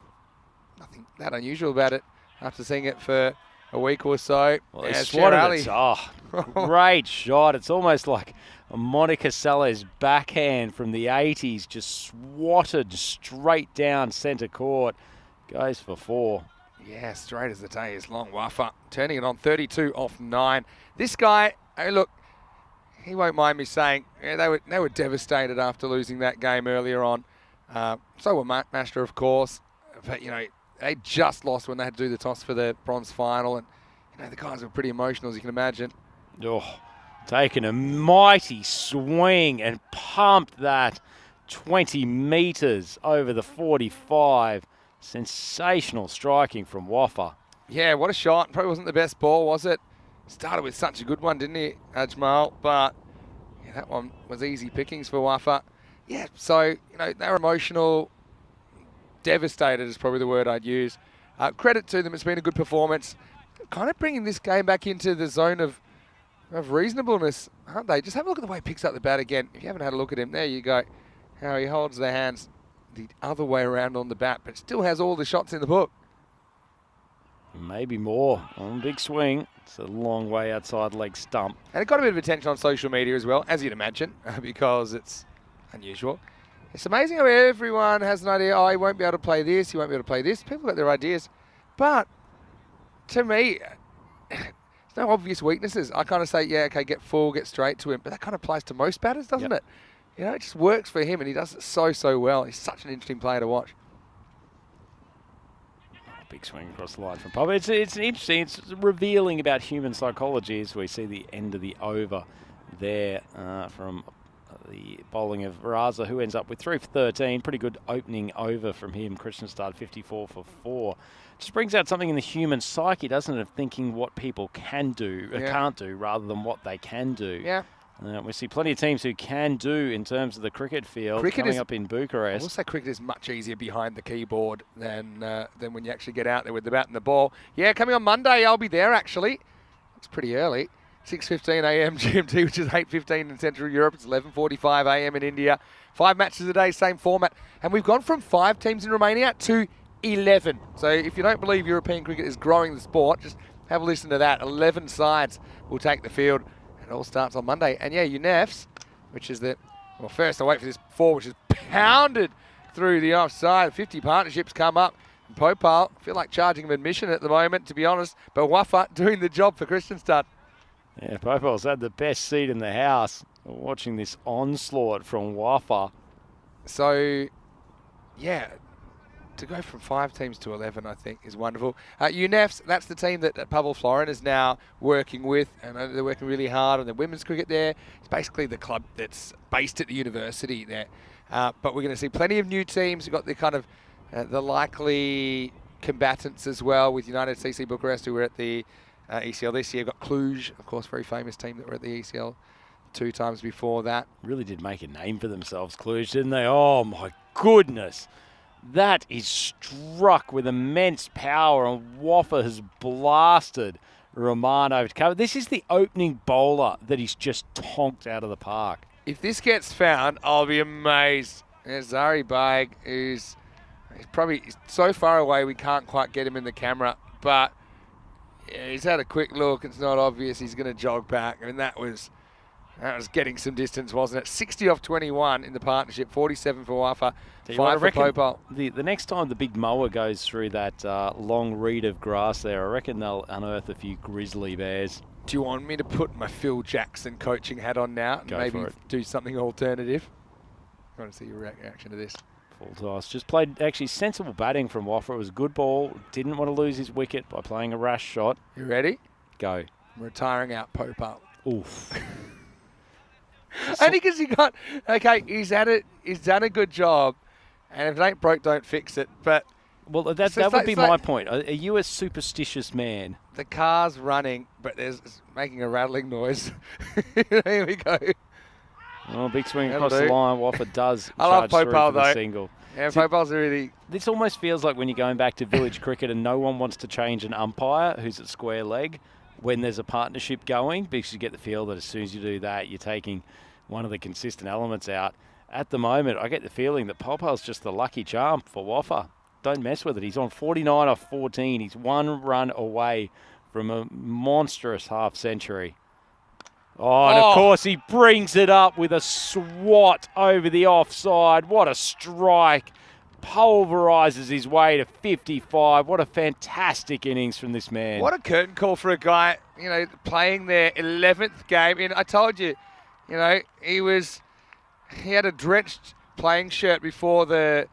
nothing that unusual about it after seeing it for a week or so. Well, they swatted it. Oh, great shot. It's almost like a Monica Seles backhand from the 80s, just swatted straight down centre court. Goes for 4. Yeah, straight as the day is long. Waffa turning it on 32 off 9. This guy, hey, look, he won't mind me saying, yeah, they were devastated after losing that game earlier on. So were Master, of course. But, you know, they just lost when they had to do the toss for the bronze final. And, you know, the guys were pretty emotional, as you can imagine. Oh, taking a mighty swing and pumped that 20 metres over the 45. Sensational striking from Waffa. Yeah, what a shot. Probably wasn't the best ball, was it? Started with such a good one, didn't he, Ajmal? But yeah, that one was easy pickings for Waffa. Yeah, so, you know, they were emotional. Devastated is probably the word I'd use. Credit to them. It's been a good performance. Kind of bringing this game back into the zone of reasonableness, aren't they? Just have a look at the way he picks up the bat again. If you haven't had a look at him, there you go. How he holds the hands the other way around on the bat, but still has all the shots in the book. Maybe more on big swing. It's a long way outside leg stump. And it got a bit of attention on social media as well, as you'd imagine, because it's unusual. It's amazing how everyone has an idea, oh, he won't be able to play this, he won't be able to play this. People got their ideas. But to me, there's no obvious weaknesses. I kind of say, yeah, okay, get full, get straight to him. But that kind of applies to most batters, doesn't it? You know, it just works for him, and he does it so, so well. He's such an interesting player to watch. Big swing across the line from Pop. It's interesting. It's revealing about human psychology as we see the end of the over there from the bowling of Raza, who ends up with 3 for 13. Pretty good opening over from him. Christian started 54 for 4. Just brings out something in the human psyche, doesn't it, of thinking what people can do, can't do, rather than what they can do. Yeah. We see plenty of teams who can do in terms of the cricket field coming up in Bucharest. I will say cricket is much easier behind the keyboard than when you actually get out there with the bat and the ball. Yeah, coming on Monday, I'll be there actually. It's pretty early. 6:15 a.m. GMT, which is 8:15 in Central Europe. It's 11:45 a.m. in India. 5 matches a day, same format. And we've gone from 5 teams in Romania to 11. So if you don't believe European cricket is growing the sport, just have a listen to that. 11 sides will take the field. It all starts on Monday. And yeah, UNEFs, which is the, well, first I wait for this 4, which is pounded through the offside. 50 partnerships come up. And Popal, I feel like charging him admission at the moment, to be honest. But Wafa doing the job for Christianstad. Yeah, Popal's had the best seat in the house watching this onslaught from Wafa. So, yeah, to go from 5 teams to 11, I think, is wonderful. UNEFs, that's the team that Pavel Florin is now working with, and they're working really hard on the women's cricket there. It's basically the club that's based at the university there. But we're going to see plenty of new teams. We've got the kind of the likely combatants as well with United CC Bucharest, who were at the ECL this year. We've got Cluj, of course, very famous team that were at the ECL 2 times before that. Really did make a name for themselves, Cluj, didn't they? Oh, my goodness. That is struck with immense power, and Wafa has blasted Rahman over to cover. This is the opening bowler that he's just tonked out of the park. If this gets found, I'll be amazed. There's Zari Baig, who's probably so far away we can't quite get him in the camera, but yeah, he's had a quick look. It's not obvious he's going to jog back. I mean, that was getting some distance, wasn't it? 60 off 21 in the partnership, 47 for Wafa, 5 for Popal. The next time the big mower goes through that long reed of grass there, I reckon they'll unearth a few grizzly bears. Do you want me to put my Phil Jackson coaching hat on now and maybe do something alternative? I want to see your reaction to this. Full toss. Just played actually sensible batting from Wafa. It was a good ball. Didn't want to lose his wicket by playing a rash shot. You ready? Go. I'm retiring out Popal. Oof. Only because he's done a good job, and if it ain't broke, don't fix it. But well, that would be my point. Are you a superstitious man? The car's running, but it's making a rattling noise. Here we go. Oh, big swing across the line. Wafa does I love charge through Popal, for the though. single. Yeah, Popal's really... This almost feels like when you're going back to village cricket and no one wants to change an umpire who's at square leg when there's a partnership going, because you get the feel that as soon as you do that, you're taking one of the consistent elements out. At the moment, I get the feeling that Popal's just the lucky charm for Wafa. Don't mess with it. He's on 49 off 14. He's 1 run away from a monstrous half century. Oh, and of course he brings it up with a swat over the offside. What a strike. Pulverises his way to 55. What a fantastic innings from this man. What a curtain call for a guy, you know, playing their 11th game. And I told you, you know, he had a drenched playing shirt before the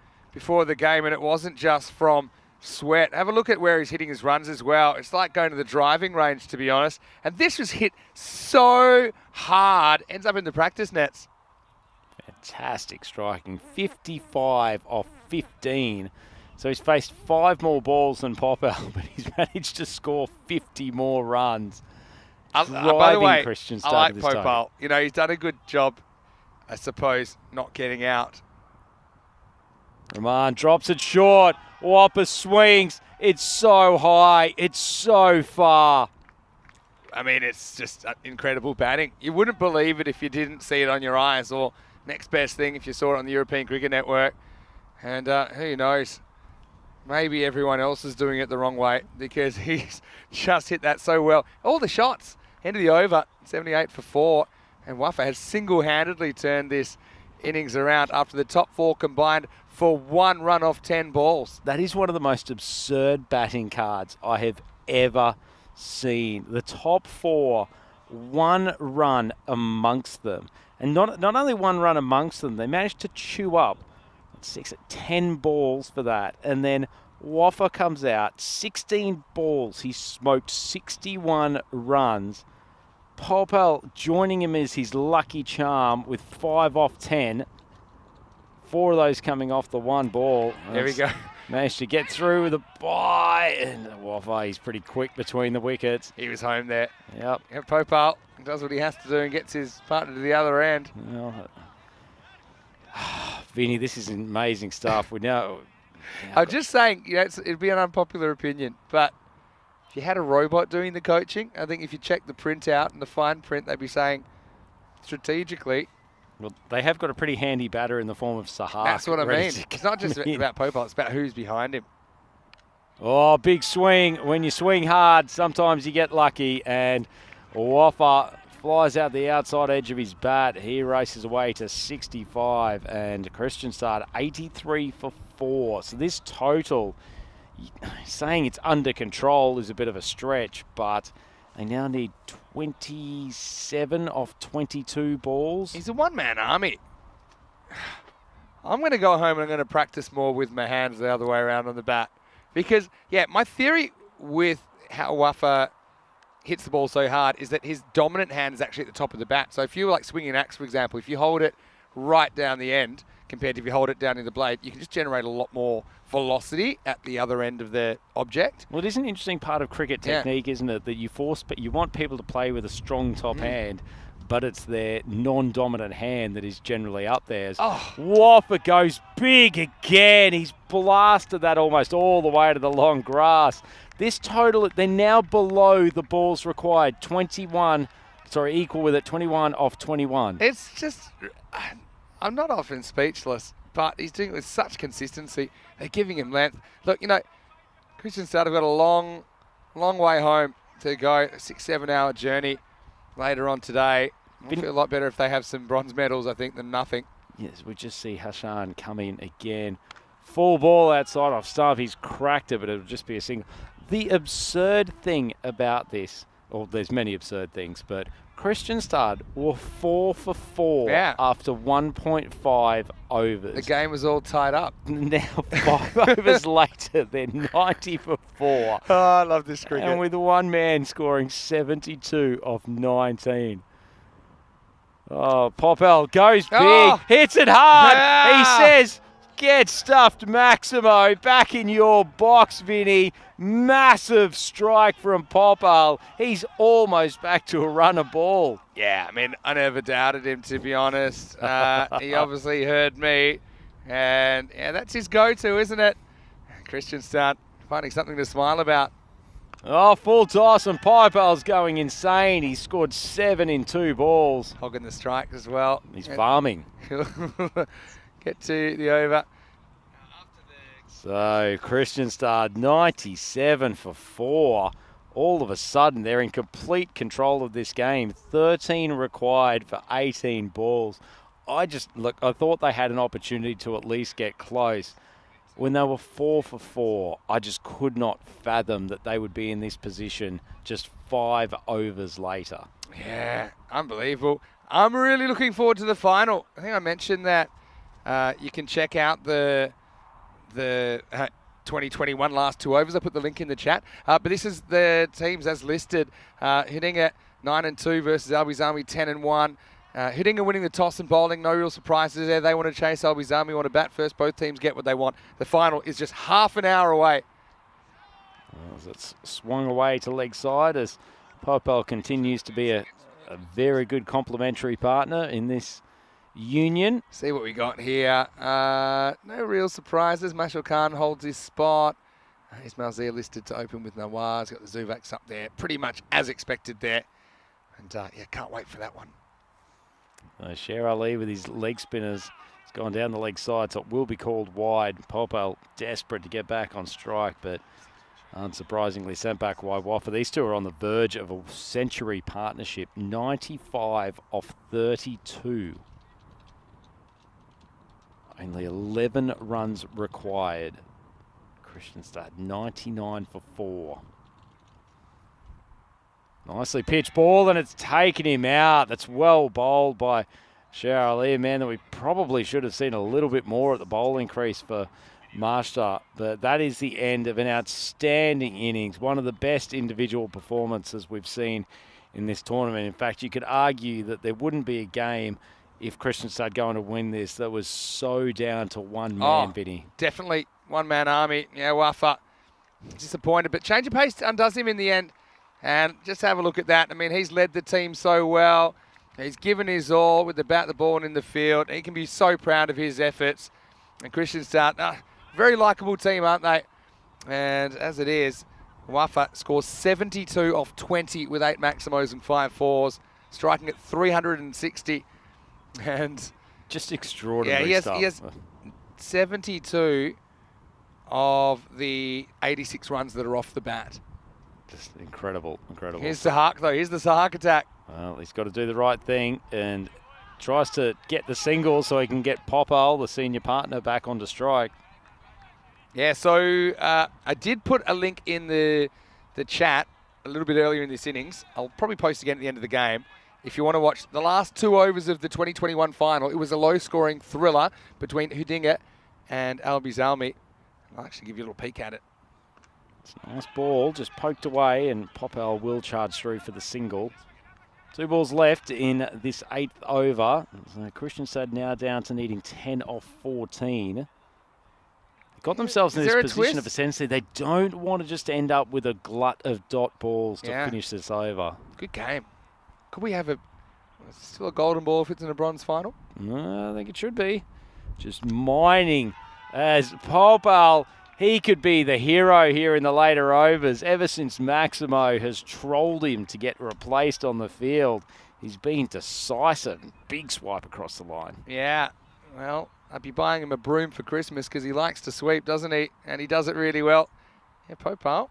game, and it wasn't just from sweat. Have a look at where he's hitting his runs as well. It's like going to the driving range, to be honest. And this was hit so hard, ends up in the practice nets. Fantastic striking. 55 off 15. So he's faced 5 more balls than Popal, but he's managed to score 50 more runs. By the way, Christianstad I like Popal. You know, he's done a good job, I suppose, not getting out. Rahman drops it short. Whopper swings. It's so high. It's so far. I mean, it's just incredible batting. You wouldn't believe it if you didn't see it on your eyes, or next best thing if you saw it on the European Cricket Network. And who knows? maybe everyone else is doing it the wrong way because he's just hit that so well. All the shots, end of the over, 78 for 4. And Waffa has single-handedly turned this innings around after the top 4 combined for 1 run off 10 balls. That is one of the most absurd batting cards I have ever seen. The top 4, 1 run amongst them. And not only 1 run amongst them, they managed to chew up 10 balls for that. And then Waffa comes out, 16 balls. He smoked 61 runs. Popel joining him as his lucky charm with 5 off 10. 4 of those coming off the 1 ball. There we go. Managed to get through with a bye. And Waffa, he's pretty quick between the wickets. He was home there. Yep. Yeah, Popal does what he has to do and gets his partner to the other end. Well, Vinny, this is amazing stuff. We know. I'm just saying, it'd be an unpopular opinion, but if you had a robot doing the coaching, I think if you check the print out and the fine print, they'd be saying strategically. Well, they have got a pretty handy batter in the form of Sahar. That's what I mean. It's not just about Popal, it's about who's behind him. Oh, big swing. When you swing hard, sometimes you get lucky, and Waffa flies out the outside edge of his bat. He races away to 65, and Christian started 83 for 4. So this total, saying it's under control is a bit of a stretch, but they now need 27 off 22 balls. He's a one-man army. I'm going to go home and I'm going to practice more with my hands the other way around on the bat. Because, yeah, my theory with how Waffa hits the ball so hard is that his dominant hand is actually at the top of the bat. So if you were like swinging an axe, for example, if you hold it right down the end compared to if you hold it down in the blade, you can just generate a lot more velocity at the other end of the object. Well, it is an interesting part of cricket technique, isn't it? That you want people to play with a strong top hand, but it's their non-dominant hand that is generally up there. Waffa goes big again. He's blasted that almost all the way to the long grass. This total, they're now below the balls required. Equal with it, 21 off 21. It's just, I'm not often speechless, but he's doing it with such consistency. They're giving him length. Look, Christian Stade have got a long way home to go, a 6-7 hour journey later on today. It'll feel a lot better if they have some bronze medals, I think, than nothing. Yes, we just see Hashan come in again. Full ball outside off stump. He's cracked it, but it'll just be a single. The absurd thing about this, or there's many absurd things, but Christian Stade were 4 for 4 after 1.5 overs. The game was all tied up. Now 5 overs later, they're 90 for 4. Oh, I love this cricket. And with one man scoring 72 off 19. Oh, Popel goes big, hits it hard. He says, get stuffed, Maximo. Back in your box, Vinny. Massive strike from Popel. He's almost back to a run of ball. Yeah, I mean, I never doubted him, to be honest. He obviously heard me. And, yeah, that's his go-to, isn't it? Christian Stade finding something to smile about. Oh, full toss, and Popel's going insane. He scored 7 in 2 balls. Hogging the strike as well. He's farming. Get to the over. So, Christian Stade, 97 for 4. All of a sudden, they're in complete control of this game. 13 required for 18 balls. I thought they had an opportunity to at least get close. When they were 4 for 4, I just could not fathom that they would be in this position just 5 overs later. Yeah, unbelievable. I'm really looking forward to the final. I think I mentioned that you can check out the 2021 last 2 overs. I put the link in the chat. But this is the teams as listed. Hitting at 9-2 versus Albi's Army 10-1. Hitting winning the toss and bowling, no real surprises there. They want to chase, Albi's Army want to bat first. Both teams get what they want. The final is just half an hour away. Well, it's swung away to leg side as Popel continues to be a very good complementary partner in this union. See what we got here. No real surprises. Mashal Khan holds his spot. Ismail Zia listed to open with Nawaz. Got the Zuvaks up there. Pretty much as expected there. And yeah, can't wait for that one. Sher Ali with his leg spinners gone down the leg side, so it will be called wide. Popel desperate to get back on strike, but unsurprisingly sent back wide. Waffa. These two are on the verge of a century partnership. 95 off 32. Only 11 runs required. Kristianstad 99 for 4. Nicely pitched ball, and it's taken him out. That's well bowled by Sharalee, a man that we probably should have seen a little bit more at the bowling crease for Marshall. But that is the end of an outstanding innings. One of the best individual performances we've seen in this tournament. In fact, you could argue that there wouldn't be a game if Kristianstad going to win this that was so down to one man, Vinny. Definitely one-man army. Yeah, Waffa disappointed, but change of pace undoes him in the end. And just have a look at that. I mean, he's led the team so well. He's given his all with the bat, the ball, and in the field. He can be so proud of his efforts. And Kristianstad, very likeable team, aren't they? And as it is, Waffa scores 72 off 20 with 8 maximos and 5 fours, striking at 360. And just extraordinary stuff. He has 72 of the 86 runs that are off the bat. Just incredible. Here's Sahak, though. Here's the Sahak attack. Well, he's got to do the right thing and tries to get the single so he can get Popal, the senior partner, back onto strike. Yeah, so I did put a link in the chat a little bit earlier in this innings. I'll probably post again at the end of the game. If you want to watch the last 2 overs of the 2021 final, it was a low-scoring thriller between Hudinga and Albi Zalmi. I'll actually give you a little peek at it. It's a nice ball, just poked away, and Popal will charge through for the single. 2 balls left in this 8th over. So Kristianstad now down to needing 10 off 14. They got themselves in this position of ascendancy. They don't want to just end up with a glut of dot balls to finish this over. Good game. Could we have still a golden ball if it's in a bronze final? No, I think it should be. Just mining as Popal. He could be the hero here in the later overs. Ever since Maximo has trolled him to get replaced on the field, he's been decisive. Big swipe across the line. Yeah, well, I'd be buying him a broom for Christmas because he likes to sweep, doesn't he? And he does it really well. Yeah, Popal.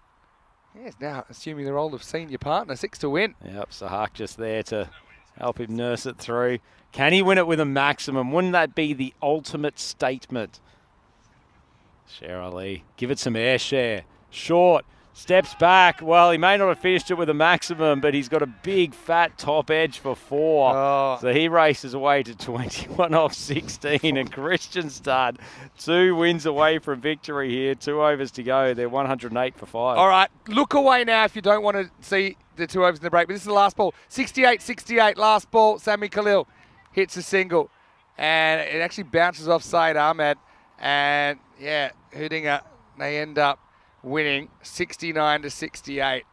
Yeah, he's now assuming the role of senior partner, 6 to win. Yep, Sahak just there to help him nurse it through. Can he win it with a maximum? Wouldn't that be the ultimate statement? Sharalee, give it some air share. Short, steps back. Well, he may not have finished it with a maximum, but he's got a big fat top edge for 4. Oh. So he races away to 21 off 16, and Kristianstad 2 wins away from victory here. 2 overs to go. They're 108 for 5. All right, look away now if you don't want to see the 2 overs in the break, but this is the last ball. 68-68, last ball. Sami Khalil hits a single, and it actually bounces off Syed Ahmed. And yeah, Hudinga, they end up winning 69-68.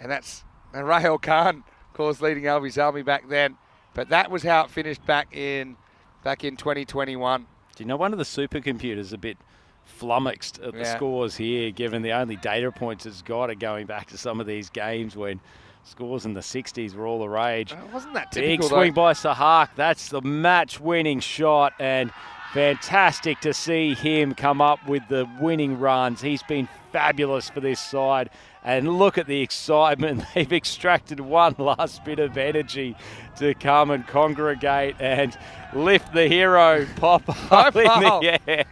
And that's Rahel Khan, of course, leading Albi Zalmi back then. But that was how it finished back in 2021. Do you know one of the supercomputers is a bit flummoxed at the scores here, given the only data points it's got are going back to some of these games when scores in the 60s were all the rage. Wasn't that typical, Big swing by Sahak. That's the match-winning shot, and fantastic to see him come up with the winning runs. He's been fabulous for this side. And look at the excitement. They've extracted one last bit of energy to come and congregate and lift the hero Pop up in the air.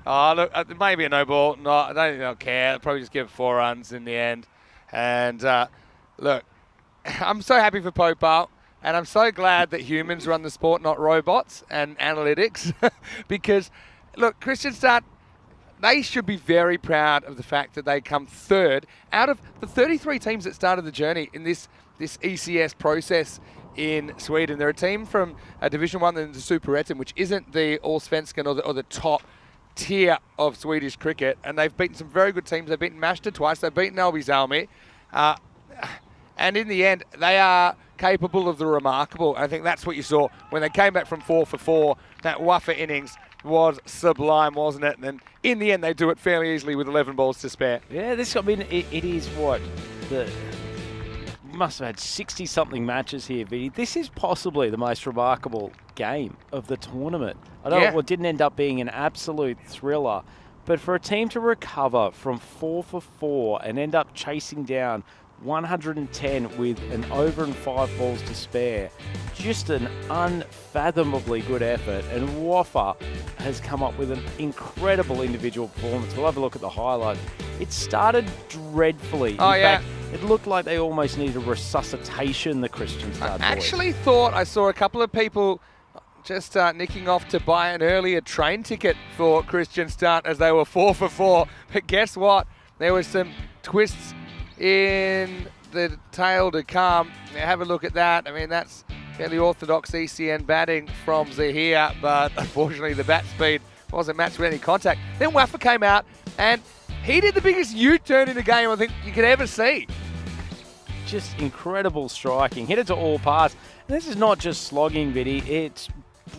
Oh, look, maybe a no ball. No, I don't think they'll care. They'll probably just give it 4 runs in the end. And look, I'm so happy for Popal. And I'm so glad that humans run the sport, not robots and analytics. Because, look, Kristianstad, they should be very proud of the fact that they come 3rd out of the 33 teams that started the journey in this ECS process in Sweden. They're a team from Division 1 and the Superettan, which isn't the Allsvenskan or the top tier of Swedish cricket. And they've beaten some very good teams. They've beaten Mashta twice. They've beaten Albi Zalmi. And in the end, they are capable of the remarkable. I think that's what you saw when they came back from 4 for 4. That Waffa innings was sublime, wasn't it? And then in the end, they do it fairly easily with 11 balls to spare. Yeah, it is what the must have had 60-something matches here, Vinny. This is possibly the most remarkable game of the tournament. I know it didn't end up being an absolute thriller, but for a team to recover from 4 for 4 and end up chasing down 110 with an over and 5 balls to spare, just an unfathomably good effort. And Waffa has come up with an incredible individual performance. We'll have a look at the highlights. It started dreadfully. In fact, it looked like they almost needed a resuscitation, the Christian Start boys. I actually thought I saw a couple of people just nicking off to buy an earlier train ticket for Christian Start as they were 4 for 4. But guess what? There was some twists in the tail to come. Now have a look at that. I mean, that's fairly orthodox ECN batting from Zahir, but unfortunately the bat speed wasn't matched with any contact. Then Waffa came out and he did the biggest U-turn in the game I think you could ever see. Just incredible striking. Hit it to all pass. And this is not just slogging, Vinny. It's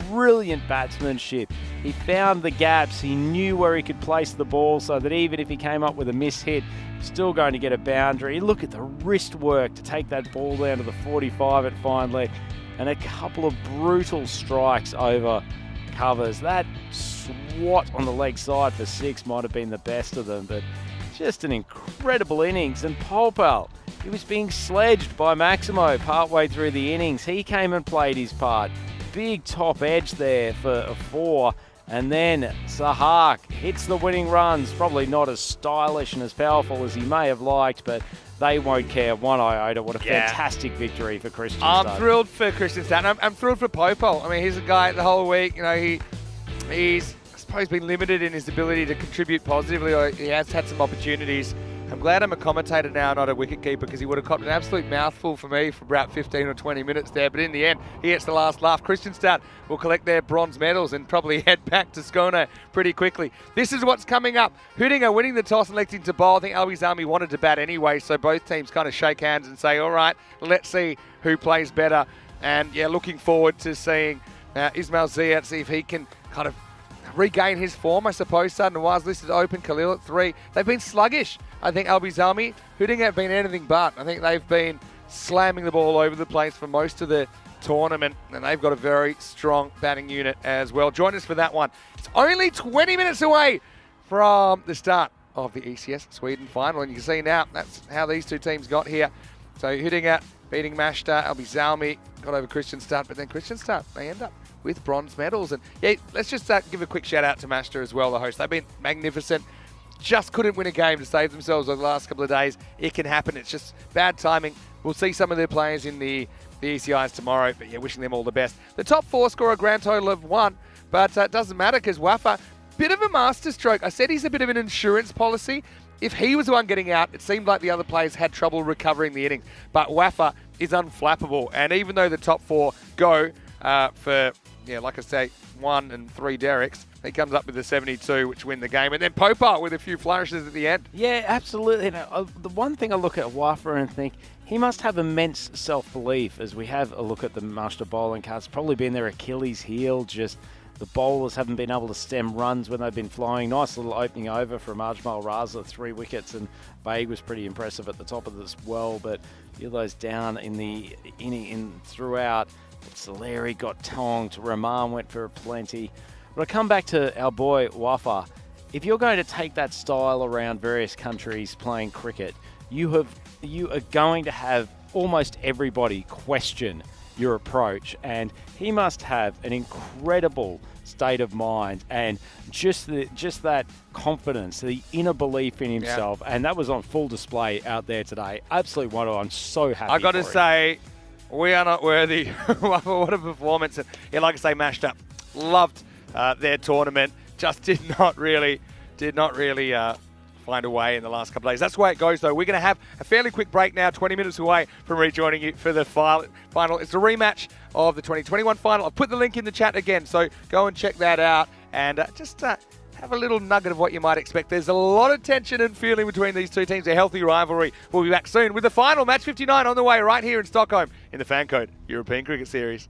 brilliant batsmanship. He found the gaps. He knew where he could place the ball so that even if he came up with a mishit, still going to get a boundary. Look at the wrist work to take that ball down to the 45 at fine leg. And a couple of brutal strikes over covers. That swat on the leg side for 6 might have been the best of them, but just an incredible innings. And Popal, he was being sledged by Maximo partway through the innings. He came and played his part. Big top edge there for a 4. And then Sahak hits the winning runs. Probably not as stylish and as powerful as he may have liked, but they won't care one iota. What a fantastic victory for Christian Start. I'm thrilled for Christian Start. I'm thrilled for Popal. I mean, he's a guy the whole week, you know, he's I suppose been limited in his ability to contribute positively, or he has had some opportunities. I'm glad I'm a commentator now, not a wicketkeeper, because he would have caught an absolute mouthful for me for about 15 or 20 minutes there. But in the end, he gets the last laugh. Christian Start will collect their bronze medals and probably head back to Skona pretty quickly. This is what's coming up. Hudinga winning the toss and electing to bowl. I think Albies Army wanted to bat anyway, so both teams kind of shake hands and say, all right, let's see who plays better. And yeah, looking forward to seeing Ismail Ziyad, see if he can kind of regain his form, I suppose. Sudden was listed open, Khalil at 3. They've been sluggish. I think Albies Army, who didn't have been anything but. I think they've been slamming the ball all over the place for most of the tournament, and they've got a very strong batting unit as well. Join us for that one. It's only 20 minutes away from the start of the ECS Sweden final, and you can see now that's how these two teams got here. So Hudinga beating Mashta, Albies Army got over Christian Start, but then Christian Start, they end up with bronze medals. And yeah, let's just give a quick shout out to Mashta as well, the host. They've been magnificent. Just couldn't win a game to save themselves over the last couple of days. It can happen. It's just bad timing. We'll see some of their players in the ECIs tomorrow, but yeah, wishing them all the best. The top 4 score a grand total of 1, but it doesn't matter because Waffa, bit of a masterstroke. I said he's a bit of an insurance policy. If he was the one getting out, it seemed like the other players had trouble recovering the innings. But Waffa is unflappable, and even though the top 4 go for, yeah, like I say, 1 and 3 derricks, he comes up with the 72, which win the game. And then Popar with a few flourishes at the end. Yeah, absolutely. Now, the one thing I look at Waffa and think, he must have immense self-belief as we have a look at the master bowling cards. Probably been their Achilles heel, just the bowlers haven't been able to stem runs when they've been flying. Nice little opening over from Ajmal Raza, 3 wickets, and Vague was pretty impressive at the top of this well, but those down in the inning throughout. Saleri got tonged, Rahman went for plenty. But I come back to our boy Waffa. If you're going to take that style around various countries playing cricket, you are going to have almost everybody question your approach, and he must have an incredible state of mind and just that confidence, the inner belief in himself, and that was on full display out there today. Absolutely wonderful. I'm so happy. I got to say, we are not worthy. What a performance! And yeah, like I say, mashed up. Loved their tournament. Just did not really find a way in the last couple of days. That's the way it goes, though. We're going to have a fairly quick break now, 20 minutes away from rejoining you for the final. It's a rematch of the 2021 final. I've put the link in the chat again, so go and check that out and just have a little nugget of what you might expect. There's a lot of tension and feeling between these two teams, a healthy rivalry. We'll be back soon with the final, match 59 on the way right here in Stockholm in the FanCode European Cricket Series.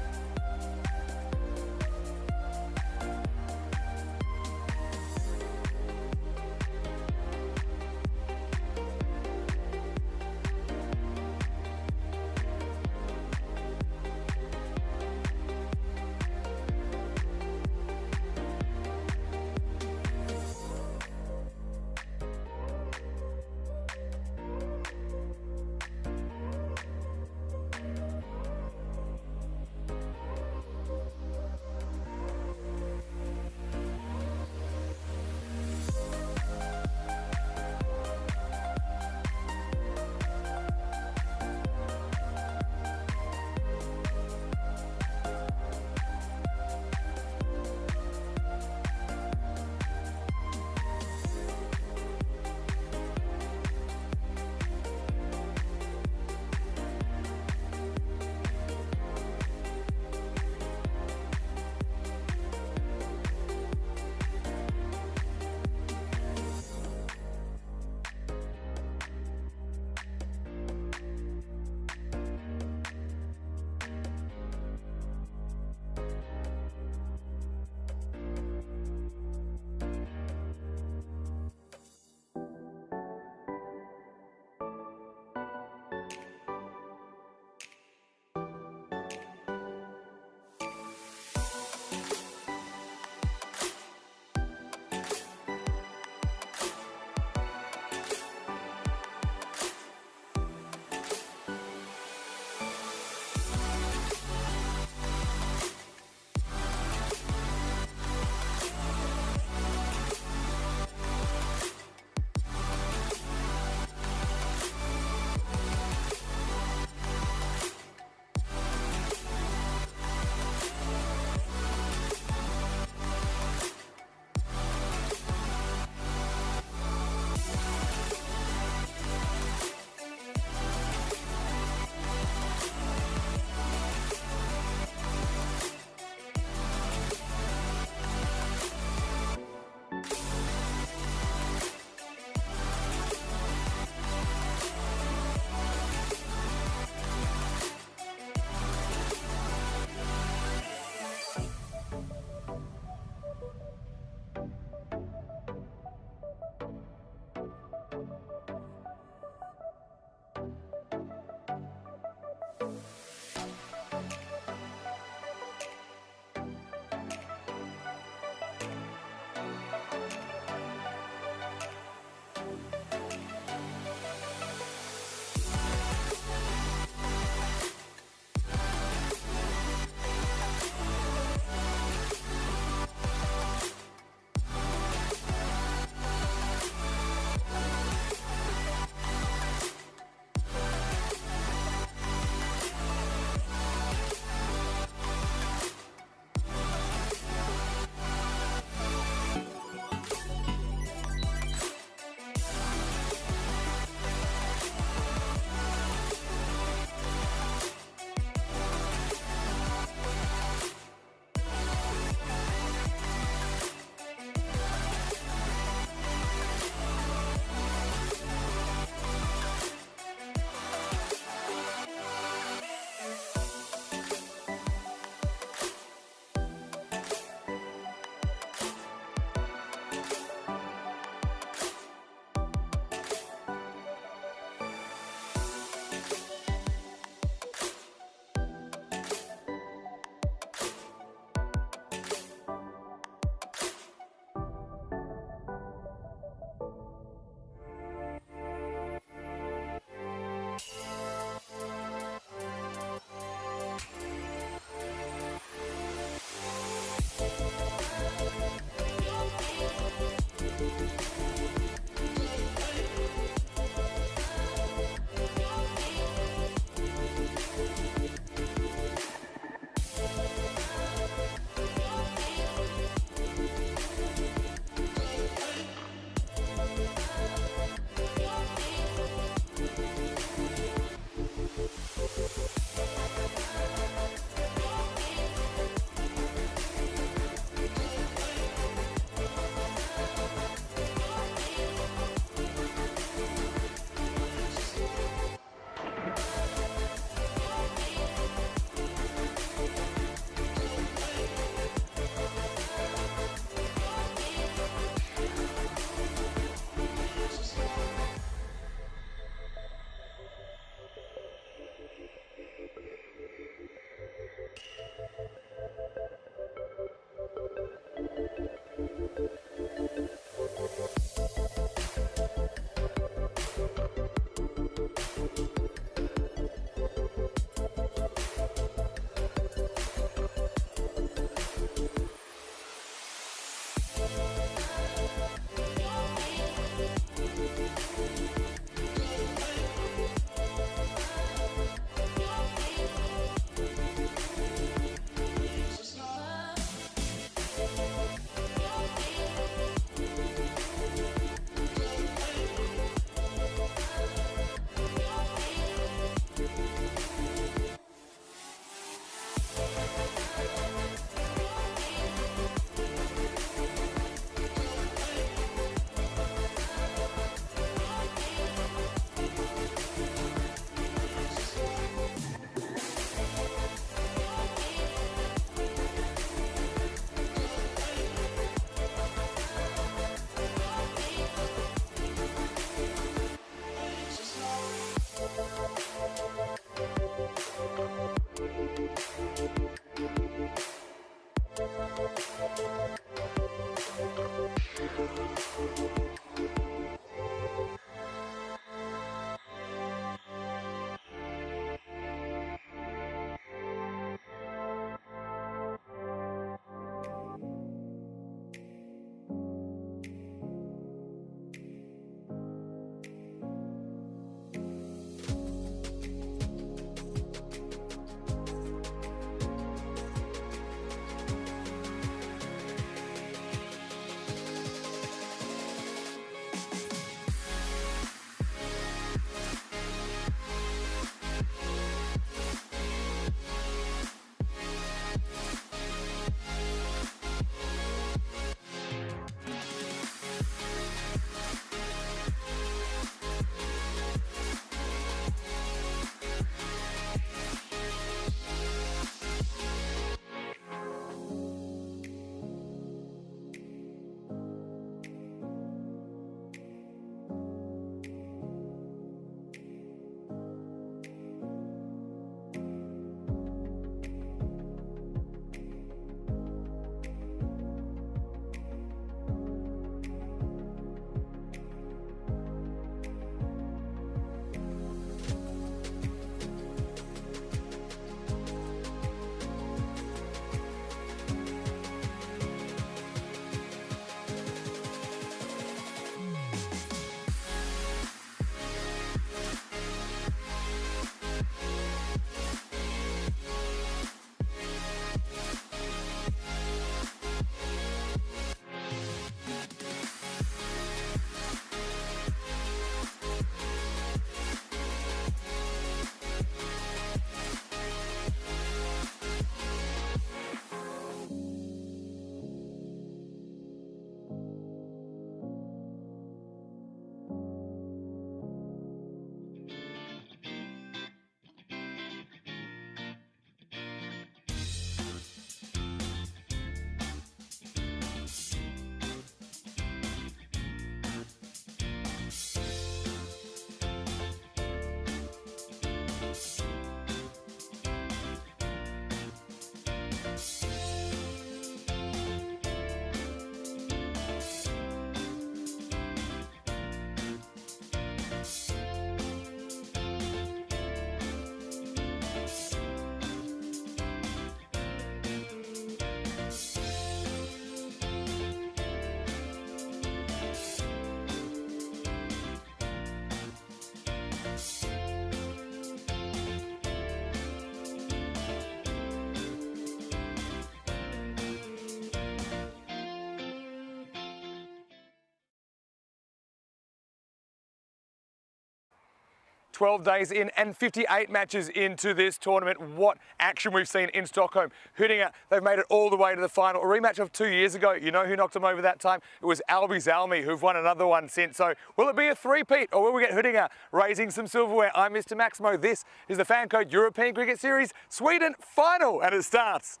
12 days in and 58 matches into this tournament. What action we've seen in Stockholm. Hudinger, they've made it all the way to the final. A rematch of 2 years ago. You know who knocked them over that time? It was Albi Zalmi, who've won another one since. So will it be a three-peat or will we get Hudinger raising some silverware? I'm Mr. Maximo. This is the FanCode European Cricket Series Sweden final, and it starts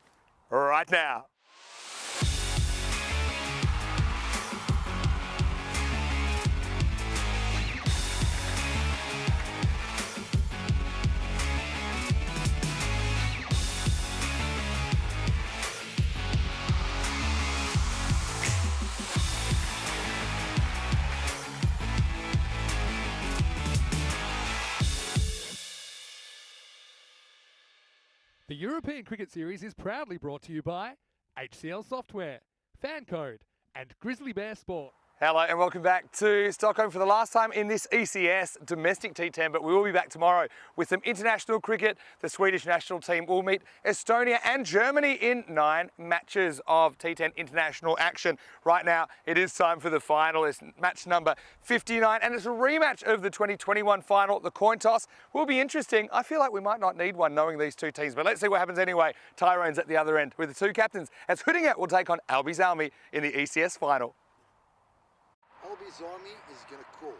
right now. The European Cricket Series is proudly brought to you by HCL Software, FanCode, and Grizzly Bear Sport. Hello and welcome back to Stockholm for the last time in this ECS domestic T10, but we will be back tomorrow with some international cricket. The Swedish national team will meet Estonia and Germany in 9 matches of T10 international action. Right now, it is time for the final. It's match number 59, and it's a rematch of the 2021 final. The coin toss will be interesting. I feel like we might not need one knowing these two teams, but let's see what happens anyway. Tyrone's at the other end with the two captains as Hudinger will take on Albi Zalmi in the ECS final. Albi Zalmi is going to call.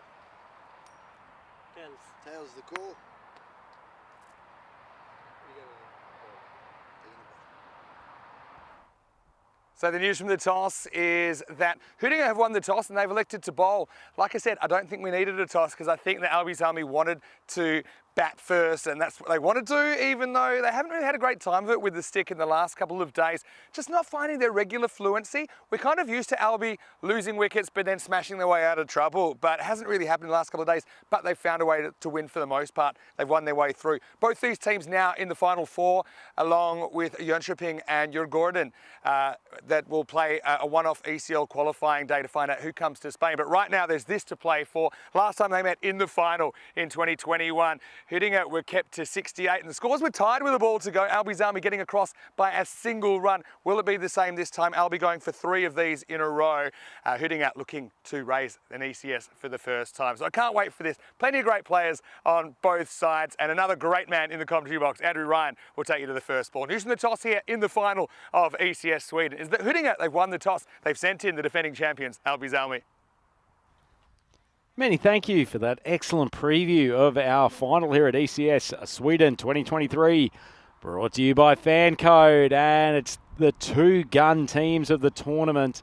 Tails. Tails the call. So the news from the toss is that Hudinger have won the toss and they've elected to bowl. Like I said, I don't think we needed a toss because I think that Albi Zalmi wanted to bat first, and that's what they want to do, even though they haven't really had a great time of it with the stick in the last couple of days. Just not finding their regular fluency. We're kind of used to Albi losing wickets but then smashing their way out of trouble, but it hasn't really happened in the last couple of days, but they've found a way to win for the most part. They've won their way through. Both these teams now in the final four, along with Jönköping and Djurgården, that will play a one-off ECL qualifying day to find out who comes to Spain. But right now there's this to play for. Last time they met in the final in 2021, Huddinge were kept to 68 and the scores were tied with a ball to go. Albi Zalmi getting across by a single run. Will it be the same this time? Albi going for 3 of these in a row. Huddinge looking to raise an ECS for the first time. So I can't wait for this. Plenty of great players on both sides and another great man in the commentary box. Andrew Ryan will take you to the first ball. News from the toss here in the final of ECS Sweden is that Huddinge, they've won the toss. They've sent in the defending champions, Albi Zalmi. Many thank you for that excellent preview of our final here at ECS Sweden 2023. Brought to you by FanCode, and it's the 2 gun teams of the tournament,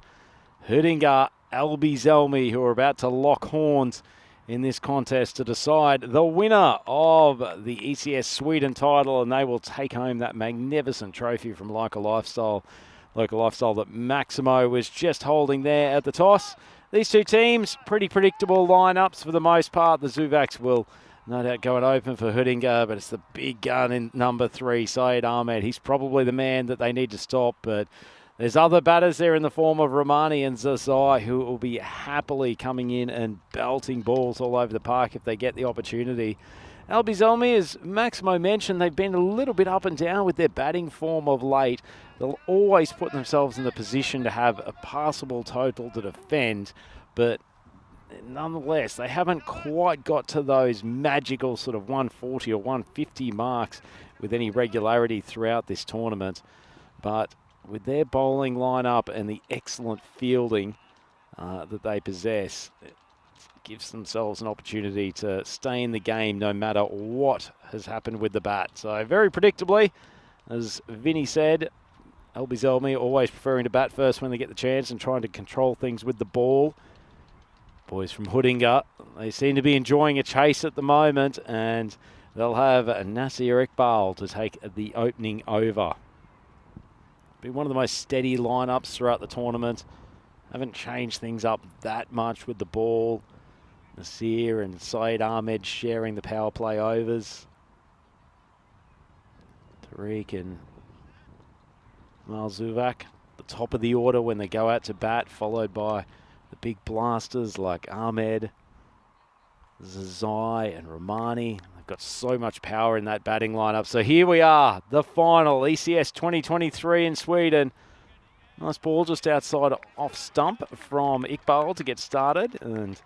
Huddinge, Albi Zalmi, who are about to lock horns in this contest to decide the winner of the ECS Sweden title, and they will take home that magnificent trophy from Local Lifestyle that Maximo was just holding there at the toss. These 2 teams, pretty predictable lineups for the most part. The Zuvaks will no doubt go and open for Huddinge, but it's the big gun in number 3, Syed Ahmed. He's probably the man that they need to stop, but there's other batters there in the form of Romani and Zazai who will be happily coming in and belting balls all over the park if they get the opportunity. Albi Zalmi, as Maximo mentioned, they've been a little bit up and down with their batting form of late. They'll always put themselves in the position to have a passable total to defend, but nonetheless, they haven't quite got to those magical sort of 140 or 150 marks with any regularity throughout this tournament. But with their bowling lineup and the excellent fielding that they possess, it gives themselves an opportunity to stay in the game no matter what has happened with the bat. So very predictably, as Vinny said, Albi Zalmi always preferring to bat first when they get the chance and trying to control things with the ball. Boys from Huddinge, they seem to be enjoying a chase at the moment, and they'll have Nasir Iqbal to take the opening over. Been one of the most steady lineups throughout the tournament. Haven't changed things up that much with the ball. Nasir and Syed Ahmed sharing the power play overs. Tariq and Mal Zuvak, the top of the order when they go out to bat, followed by the big blasters like Ahmed, Zazai and Romani. They've got so much power in that batting lineup. So here we are, the final, ECS 2023 in Sweden. Nice ball just outside off stump from Iqbal to get started, and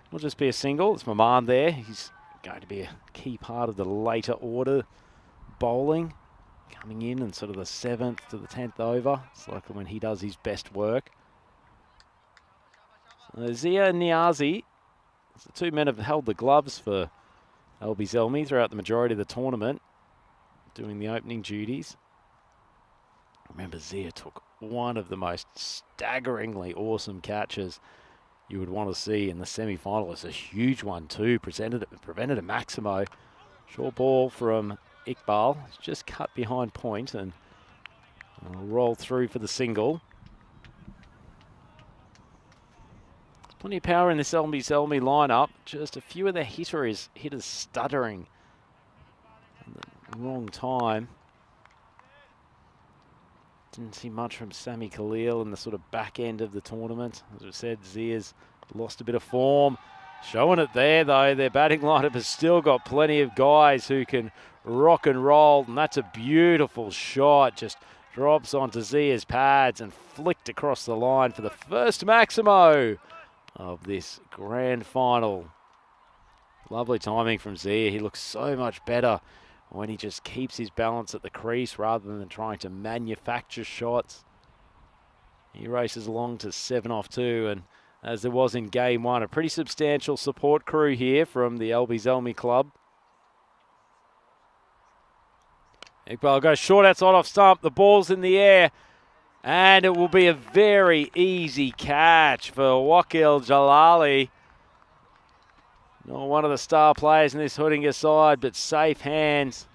will just be a single. It's Maman there. He's going to be a key part of the later order bowling, coming in and sort of the 7th to the 10th over. It's likely when he does his best work. So Zia and Niazi, the 2 men have held the gloves for Albi Zalmi throughout the majority of the tournament, doing the opening duties. Remember, Zia took one of the most staggeringly awesome catches you would want to see in the semi-final. It's a huge one too, prevented a Maximo. Short ball from Iqbal, just cut behind point and roll through for the single. There's plenty of power in this Albi Zalmi lineup, just a few of the hitters stuttering at the wrong time. Didn't see much from Sami Khalil in the sort of back end of the tournament. As I said, Zia's lost a bit of form. Showing it there, though. Their batting lineup has still got plenty of guys who can rock and roll. And that's a beautiful shot. Just drops onto Zia's pads and flicked across the line for the first Maximo of this grand final. Lovely timing from Zia. He looks so much better when he just keeps his balance at the crease rather than trying to manufacture shots. He races along to 7 off 2, and as there was in game 1, a pretty substantial support crew here from the Albi Zalmi club. Iqbal goes short outside off stump, the ball's in the air, and it will be a very easy catch for Wakil Jalali. Not one of the star players in this Hoodinga side, but safe hands.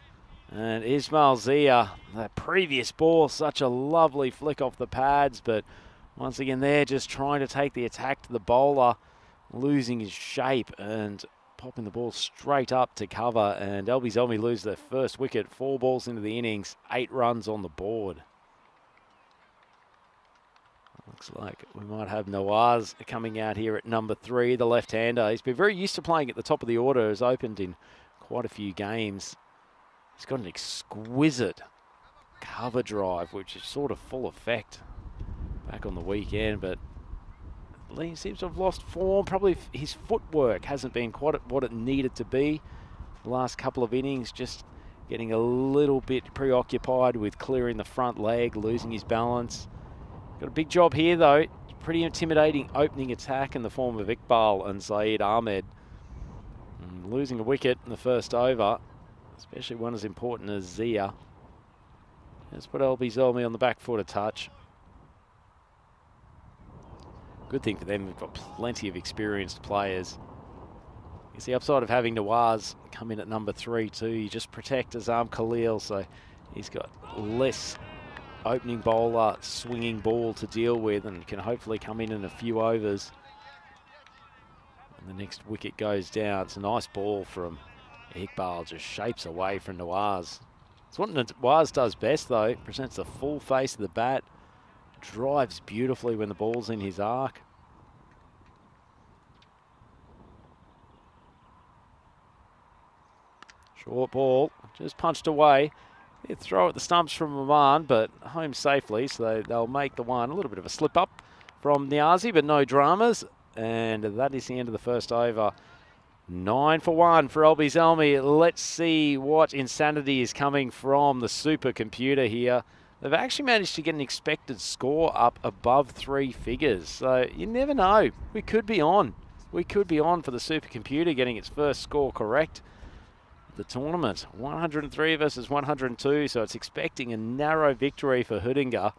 And Ismail Zia, that previous ball, such a lovely flick off the pads, but once again they're just trying to take the attack to the bowler, losing his shape and popping the ball straight up to cover. And LB Zelmi lose their first wicket, 4 balls into the innings, 8 runs on the board. Looks like we might have Nawaz coming out here at number 3, the left-hander. He's been very used to playing at the top of the order, has opened in quite a few games. He's got an exquisite cover drive, which is sort of full effect back on the weekend, but Lee seems to have lost form. Probably his footwork hasn't been quite what it needed to be. The last couple of innings, just getting a little bit preoccupied with clearing the front leg, losing his balance. Got a big job here, though. Pretty intimidating opening attack in the form of Iqbal and Saeed Ahmed. And losing a wicket in the first over, especially one as important as Zia. Let's put LB Zelmi on the back foot a touch. Good thing for them, they've got plenty of experienced players. It's the upside of having Nawaz come in at number 3 too. You just protect Azam Khalil, so he's got less opening bowler swinging ball to deal with and can hopefully come in a few overs. And the next wicket goes down. It's a nice ball from Iqbal, just shapes away from Nawaz. It's what Nawaz does best though, presents the full face of the bat, drives beautifully when the ball's in his arc. Short ball, just punched away. They throw at the stumps from Oman, but home safely, so they'll make the one. A little bit of a slip up from Niazi, but no dramas. And that is the end of the first over. 9 for 1 for LB Zelmi. Let's see what insanity is coming from the supercomputer here. They've actually managed to get an expected score up above 3 figures. So you never know. We could be on. We could be on for the supercomputer getting its first score correct. The tournament, 103 versus 102, so it's expecting a narrow victory for Hoodinga.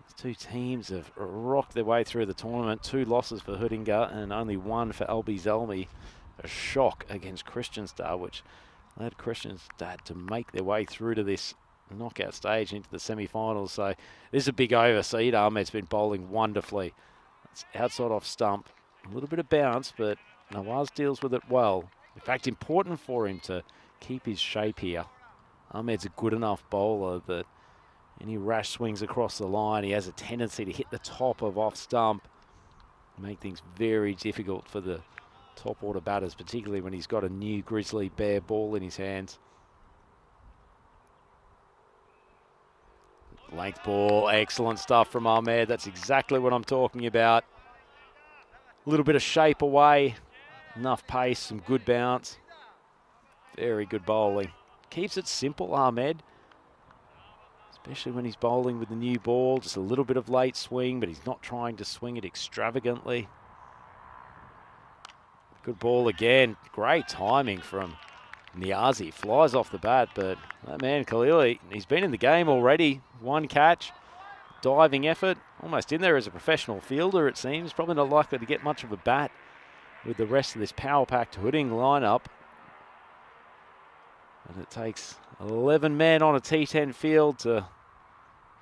These two teams have rocked their way through the tournament. 2 losses for Hoodinga and only 1 for LB Zelmi. A shock against Christiansted, which led Christiansted to make their way through to this knockout stage into the semi-finals. So this is a big over. Saeed Ahmed's been bowling wonderfully. It's outside off stump. A little bit of bounce, but Nawaz deals with it well. In fact, important for him to keep his shape here. Ahmed's a good enough bowler that any rash swings across the line, he has a tendency to hit the top of off stump, make things very difficult for the top order batters, particularly when he's got a new grizzly bear ball in his hands. Length ball, excellent stuff from Ahmed. That's exactly what I'm talking about. A little bit of shape away. Enough pace, some good bounce. Very good bowling. Keeps it simple, Ahmed. Especially when he's bowling with the new ball. Just a little bit of late swing, but he's not trying to swing it extravagantly. Good ball again. Great timing from Niazi. Flies off the bat, but that man, Khalili, he's been in the game already. 1 catch. Diving effort. Almost in there as a professional fielder, it seems. Probably not likely to get much of a bat with the rest of this power-packed Hooding lineup. And it takes 11 men on a T10 field to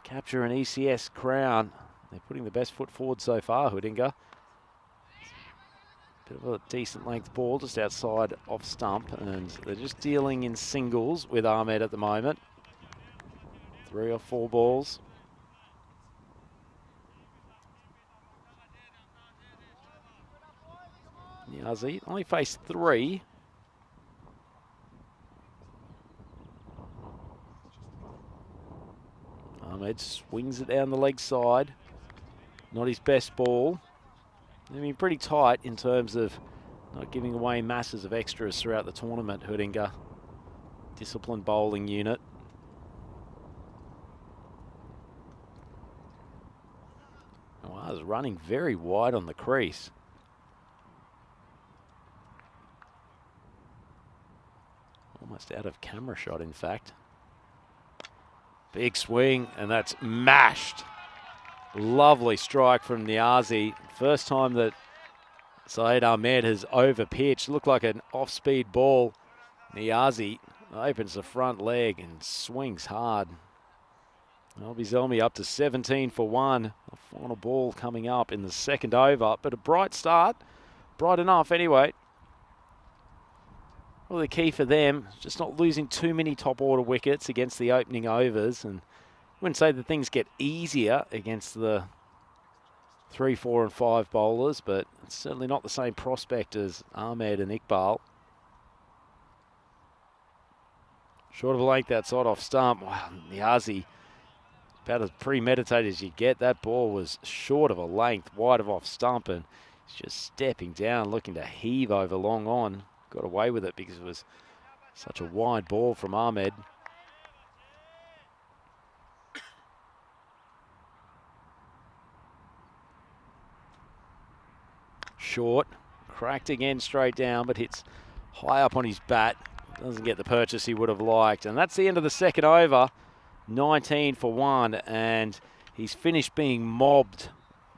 capture an ECS crown. They're putting the best foot forward so far, Hoodinga. Bit of a decent length ball just outside off stump, and they're just dealing in singles with Ahmed at the moment. 3 or 4 balls. Niazi only faced 3. Ahmed swings it down the leg side. Not his best ball. I mean, pretty tight in terms of not giving away masses of extras throughout the tournament, Hoodinga. Disciplined bowling unit. Nawaz running very wide on the crease. Almost out of camera shot, in fact. Big swing, and that's mashed. Lovely strike from Niazi. First time that Saeed Ahmed has overpitched. Looked like an off-speed ball. Niazi opens the front leg and swings hard. Albie Zelmi up to 17 for 1. The final ball coming up in the second over, but a bright start. Bright enough anyway. Well, the key for them is just not losing too many top order wickets against the opening overs. And I wouldn't say that things get easier against the 3, 4 and 5 bowlers, but it's certainly not the same prospect as Ahmed and Iqbal. Short of a length outside off stump. Wow, Niazi, about as premeditated as you get. That ball was short of a length, wide of off stump, and he's just stepping down, looking to heave over long on. Got away with it because it was such a wide ball from Ahmed. Short, cracked again straight down, but hits high up on his bat. Doesn't get the purchase he would have liked. And that's the end of the second over. 19 for 1, and he's finished being mobbed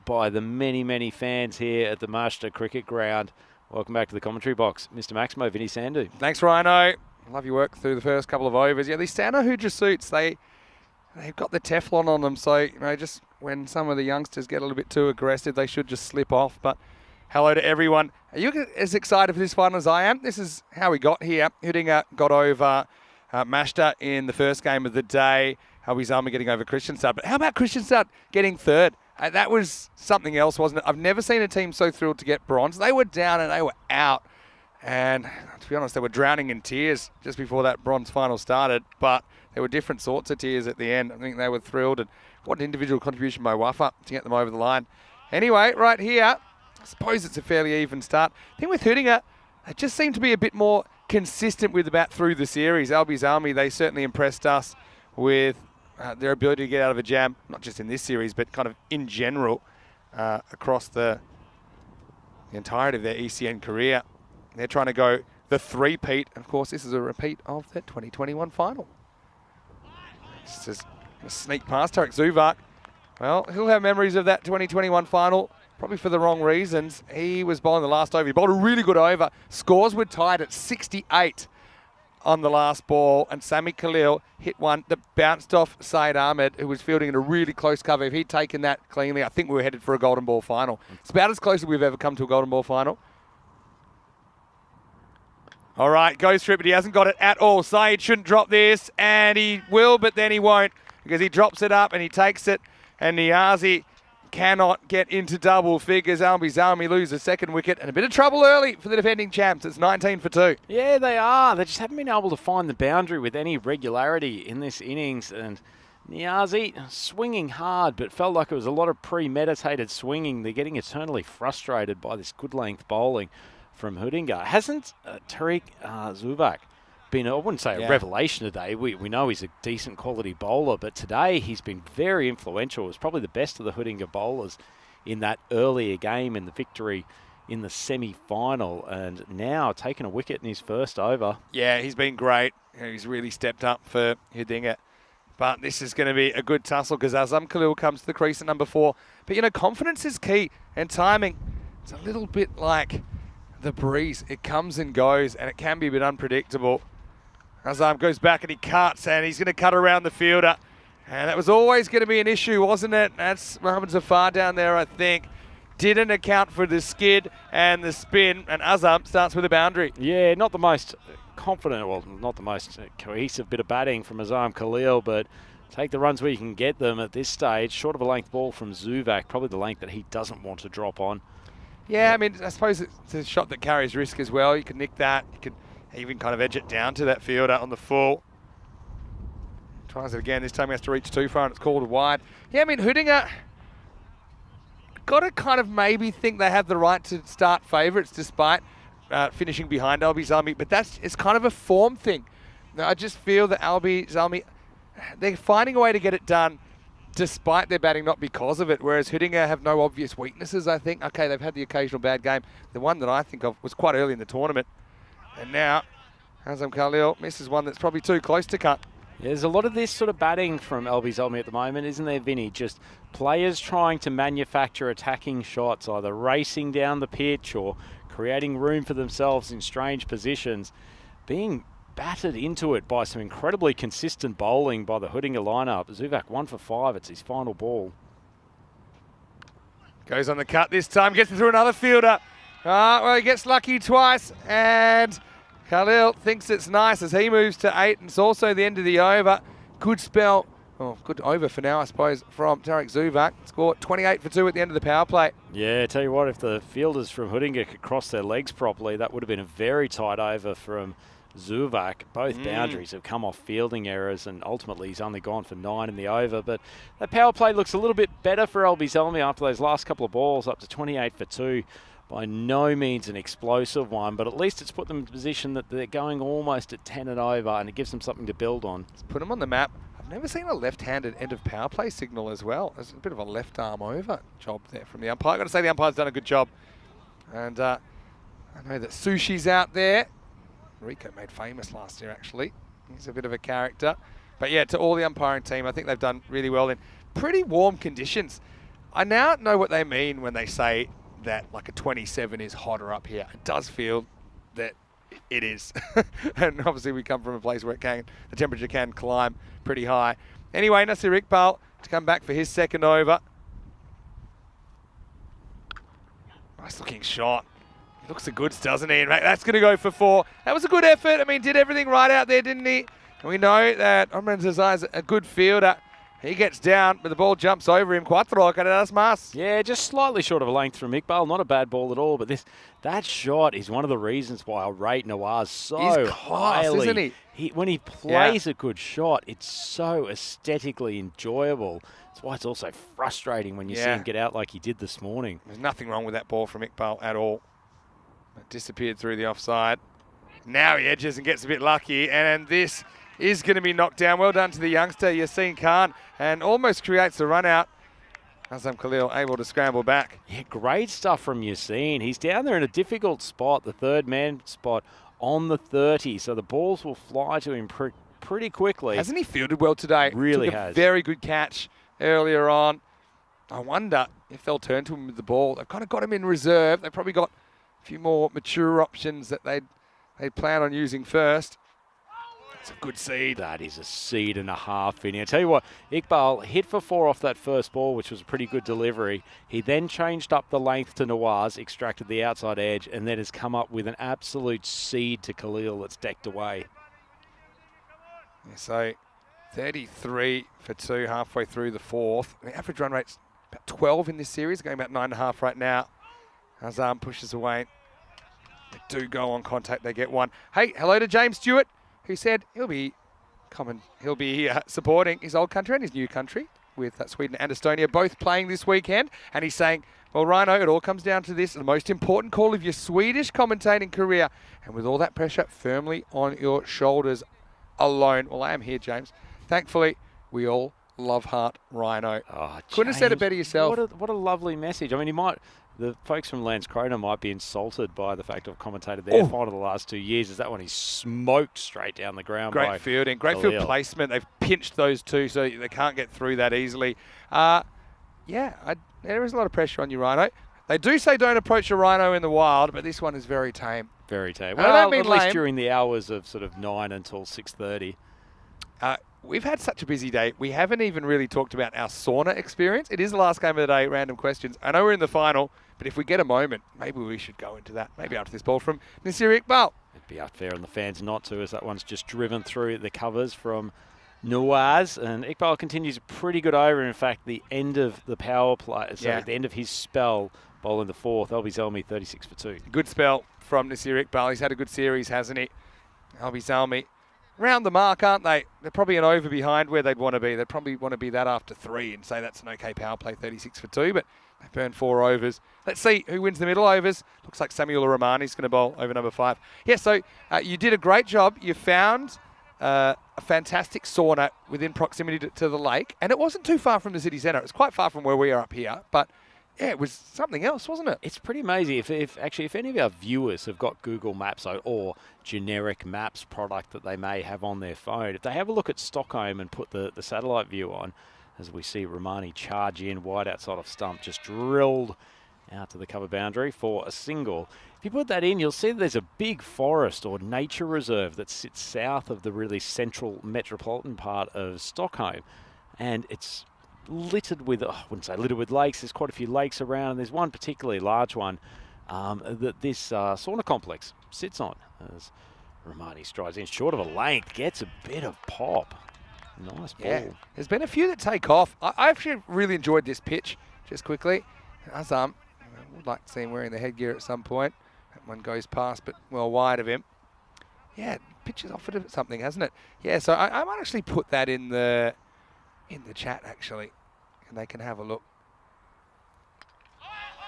by the many, many fans here at the Master Cricket Ground. Welcome back to the commentary box, Mr. Maximo, Vinny Sandhu. Thanks, Rhino. Love your work through the first couple of overs. Yeah, these Sanahuja suits, they've got the Teflon on them, so, just when some of the youngsters get a little bit too aggressive, they should just slip off. But hello to everyone. Are you as excited for this one as I am? This is how we got here. Hudinger got over Mashta in the first game of the day. Albie Zelmi getting over Christianstad. But how about Christianstad getting third? That was something else, wasn't it? I've never seen a team so thrilled to get bronze. They were down and they were out. And to be honest, they were drowning in tears just before that bronze final started. But there were different sorts of tears at the end. I think they were thrilled. And what an individual contribution by Wafa to get them over the line. Anyway, right here, I suppose it's a fairly even start. I think with Hudinger, they just seem to be a bit more consistent with the bat through the series. Albie Zelmi, they certainly impressed us with their ability to get out of a jam, not just in this series, but kind of in general across the entirety of their ECN career. They're trying to go the three-peat. Of course, this is a repeat of the 2021 final. It's just a sneak past Tarek Zuvak. Well, he'll have memories of that 2021 final, probably for the wrong reasons. He was bowling the last over. He bowled a really good over. Scores were tied at 68 on the last ball, and Sami Khalil hit one that bounced off Saeed Ahmed, who was fielding in a really close cover. If he'd taken that cleanly, I think we were headed for a golden ball final. It's about as close as we've ever come to a golden ball final. All right, goes for it, but he hasn't got it at all. Saeed shouldn't drop this, and he will, but then he won't, because he drops it up and he takes it, and Niazi cannot get into double figures. Albie Zelmi loses a second wicket, and a bit of trouble early for the defending champs. It's 19 for 2. Yeah, they are. They just haven't been able to find the boundary with any regularity in this innings. And Niazi swinging hard, but felt like it was a lot of premeditated swinging. They're getting eternally frustrated by this good length bowling from Hudinger. Hasn't Tarek Zuvak been, I wouldn't say a revelation today. We know he's a decent quality bowler, but today he's been very influential. It was probably the best of the Hudinger bowlers in that earlier game in the victory in the semi-final, and now taking a wicket in his first over. Yeah, he's been great. He's really stepped up for Hudinger. But this is going to be a good tussle because Azam Khalil comes to the crease at number 4. But, confidence is key, and timing. It's a little bit like the breeze. It comes and goes, and it can be a bit unpredictable. Azam goes back and he cuts, and he's going to cut around the fielder. And that was always going to be an issue, wasn't it? That's Mohammad Zafar down there, I think. Didn't account for the skid and the spin, and Azam starts with a boundary. Yeah, not the most confident, well, not the most cohesive bit of batting from Azam Khalil, but take the runs where you can get them at this stage. Short of a length ball from Zuvak, probably the length that he doesn't want to drop on. Yeah, I mean, I suppose it's a shot that carries risk as well. You can nick that. You can even kind of edge it down to that fielder on the full. Tries it again. This time he has to reach too far and it's called wide. Yeah, I mean, Hudinger got to kind of maybe think they have the right to start favourites despite finishing behind Albie Zelmi. But it's kind of a form thing. Now, I just feel that Albie Zelmi, they're finding a way to get it done despite their batting, not because of it, whereas Hudinger have no obvious weaknesses, I think. Okay, they've had the occasional bad game. The one that I think of was quite early in the tournament. And now, Azam Khalil misses one that's probably too close to cut. There's a lot of this sort of batting from LB Zelmi at the moment, isn't there, Vinny? Just players trying to manufacture attacking shots, either racing down the pitch or creating room for themselves in strange positions, being battered into it by some incredibly consistent bowling by the Hudinga lineup. Zuvak 1 for 5. It's his final ball. Goes on the cut this time, gets through another fielder. Well, he gets lucky twice, and Khalil thinks it's nice as he moves to 8, and it's also the end of the over. Good spell, good over for now, I suppose, from Tarek Zuvak. Scored 28 for 2 at the end of the power play. Yeah, tell you what, if the fielders from Hudinga could cross their legs properly, that would have been a very tight over from Zuvak. Both boundaries have come off fielding errors, and ultimately he's only gone for 9 in the over. But that power play looks a little bit better for LB Zelmi after those last couple of balls, up to 28 for 2. By no means an explosive one, but at least it's put them in a position that they're going almost at 10 and over, and it gives them something to build on. Let's put them on the map. I've never seen a left-handed end of power play signal as well. There's a bit of a left arm over job there from the umpire. I've got to say the umpire's done a good job. And I know that Sushi's out there. Rico made famous last year, actually. He's a bit of a character. But yeah, to all the umpiring team, I think they've done really well in pretty warm conditions. I now know what they mean when they say that like a 27 is hotter up here. It does feel that it is. And obviously we come from a place where the temperature can climb pretty high. Anyway, Nasir Iqbal to come back for his second over. Nice looking shot. He looks the goods, doesn't he? And that's going to go for 4. That was a good effort. I mean, did everything right out there, didn't he? And we know that Omran Zazai's a good fielder. He gets down, but the ball jumps over him. Cuatro, das más. Yeah, just slightly short of a length from Iqbal. Not a bad ball at all, but that shot is one of the reasons why I rate Nawaz so He's class, highly. isn't he? When he plays a good shot, it's so aesthetically enjoyable. That's why it's also frustrating when you see him get out like he did this morning. There's nothing wrong with that ball from Iqbal at all. It disappeared through the offside. Now he edges and gets a bit lucky, and this is going to be knocked down. Well done to the youngster, Yassine Khan, and almost creates a run out. Azam Khalil able to scramble back. Yeah, great stuff from Yassine. He's down there in a difficult spot, the third man spot on the 30, so the balls will fly to him pretty quickly. Hasn't he fielded well today? Really Took a has. Very good catch earlier on. I wonder if they'll turn to him with the ball. They've kind of got him in reserve. They've probably got a few more mature options that they'd plan on using first. That's a good seed. That is a seed and a half, Vinny. I tell you what, Iqbal hit for 4 off that first ball, which was a pretty good delivery. He then changed up the length to Nawaz, extracted the outside edge, and then has come up with an absolute seed to Khalil that's decked away. Yeah, so 33 for 2 halfway through the 4th. The average run rate's about 12 in this series, going about 9.5 right now. Azam pushes away. They do go on contact. They get 1. Hey, hello to James Stewart, who said he'll be supporting his old country and his new country with Sweden and Estonia both playing this weekend. And he's saying, well, Rhino, it all comes down to this, the most important call of your Swedish commentating career. And with all that pressure firmly on your shoulders alone. Well, I am here, James. Thankfully, we all love heart Rhino. Oh, Couldn't have said it better yourself. What a lovely message. I mean, the folks from Landskrona might be insulted by the fact I've commentated their final the last 2 years. Is that one he's smoked straight down the ground? Great fielding, great Khalil. field placement. They've pinched those two so they can't get through that easily. There is a lot of pressure on you, Rhino. They do say don't approach a rhino in the wild, but this one is very tame. Very tame. I don't Well, mean at least lame. during the hours of sort of 9 until 6:30. We've had such a busy day. We haven't even really talked about our sauna experience. It is the last game of the day, random questions. I know we're in the final, but if we get a moment, maybe we should go into that. Maybe after this ball from Nasir Iqbal. It'd be unfair on the fans not to, as that one's just driven through the covers from Nawaz. And Iqbal continues a pretty good over. In fact, the end of the power play, at the end of his spell, bowling the 4th, LB Zelmi 36 for 2. Good spell from Nasir Iqbal. He's had a good series, hasn't he? LB Zelmi. Round the mark, aren't they? They're probably an over behind where they'd want to be. They'd probably want to be that after 3 and say that's an okay power play, 36 for 2, but they've burned 4 overs. Let's see who wins the middle overs. Looks like Samuel Rahmani's going to bowl over number 5. Yeah, so you did a great job. You found a fantastic sauna within proximity to the lake, and it wasn't too far from the city centre. It was quite far from where we are up here, but yeah, it was something else, wasn't it? It's pretty amazing. If any of our viewers have got Google Maps or generic maps product that they may have on their phone, if they have a look at Stockholm and put the satellite view on, as we see Romani charge in wide outside of stump, just drilled out to the cover boundary for a single. If you put that in, you'll see that there's a big forest or nature reserve that sits south of the really central metropolitan part of Stockholm. And it's littered with, I wouldn't say littered with lakes, there's quite a few lakes around, and there's one particularly large one that this sauna complex sits on. As Romani strides in short of a length, gets a bit of pop. Nice ball. Yeah, there's been a few that take off. I actually really enjoyed this pitch, just quickly. I would like to see him wearing the headgear at some point. That one goes past, but well wide of him. Yeah, pitch has offered something, hasn't it? Yeah, so I might actually put that in the chat, actually, and they can have a look.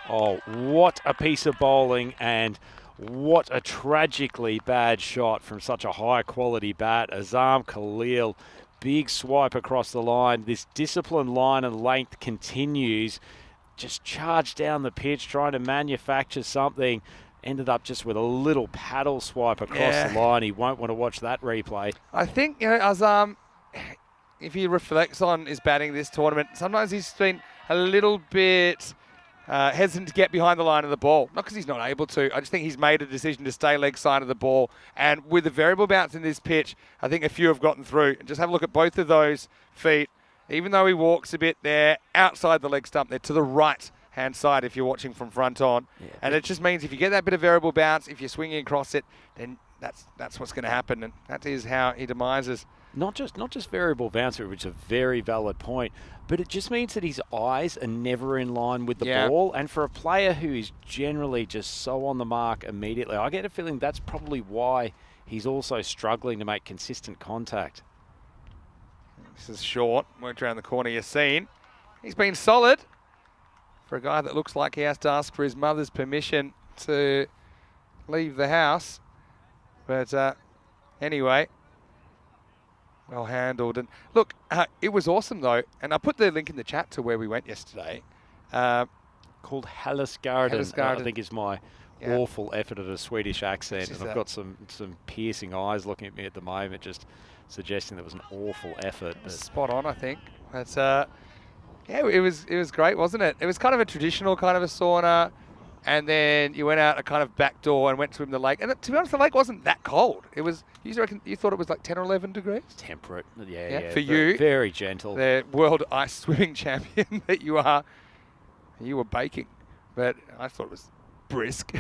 Oh, what a piece of bowling, and what a tragically bad shot from such a high-quality bat. Azam Khalil, big swipe across the line. This disciplined line and length continues. Just charged down the pitch, trying to manufacture something. Ended up just with a little paddle swipe across the line. He won't want to watch that replay. I think, Azam, if he reflects on his batting this tournament, sometimes he's been a little bit hesitant to get behind the line of the ball. Not because he's not able to. I just think he's made a decision to stay leg side of the ball. And with the variable bounce in this pitch, I think a few have gotten through. And just have a look at both of those feet. Even though he walks a bit there, outside the leg stump, they're to the right-hand side if you're watching from front on. Yeah. And it just means if you get that bit of variable bounce, if you're swinging across it, then that's what's going to happen. And that is how he demises. Not just variable bounce, which is a very valid point, but it just means that his eyes are never in line with the ball. And for a player who is generally just so on the mark immediately, I get a feeling that's probably why he's also struggling to make consistent contact. This is short, worked around the corner, Yassine. He's been solid for a guy that looks like he has to ask for his mother's permission to leave the house. But anyway, well handled. And look, it was awesome though. And I put the link in the chat to where we went yesterday. Called Hallisgarden, I think is my Yeah. awful effort at a Swedish accent, Just and I've got some piercing eyes looking at me at the moment, just suggesting there was an awful effort. But Spot on, I think. But yeah, it was great, wasn't it? It was kind of a traditional kind of a sauna, and then you went out a kind of back door and went to swim the lake. And to be honest, the lake wasn't that cold. It was. You thought it was like 10 or 11 degrees? Temperate, yeah. For you, very gentle. The world ice swimming champion that you are, you were baking, but I thought it was brisk.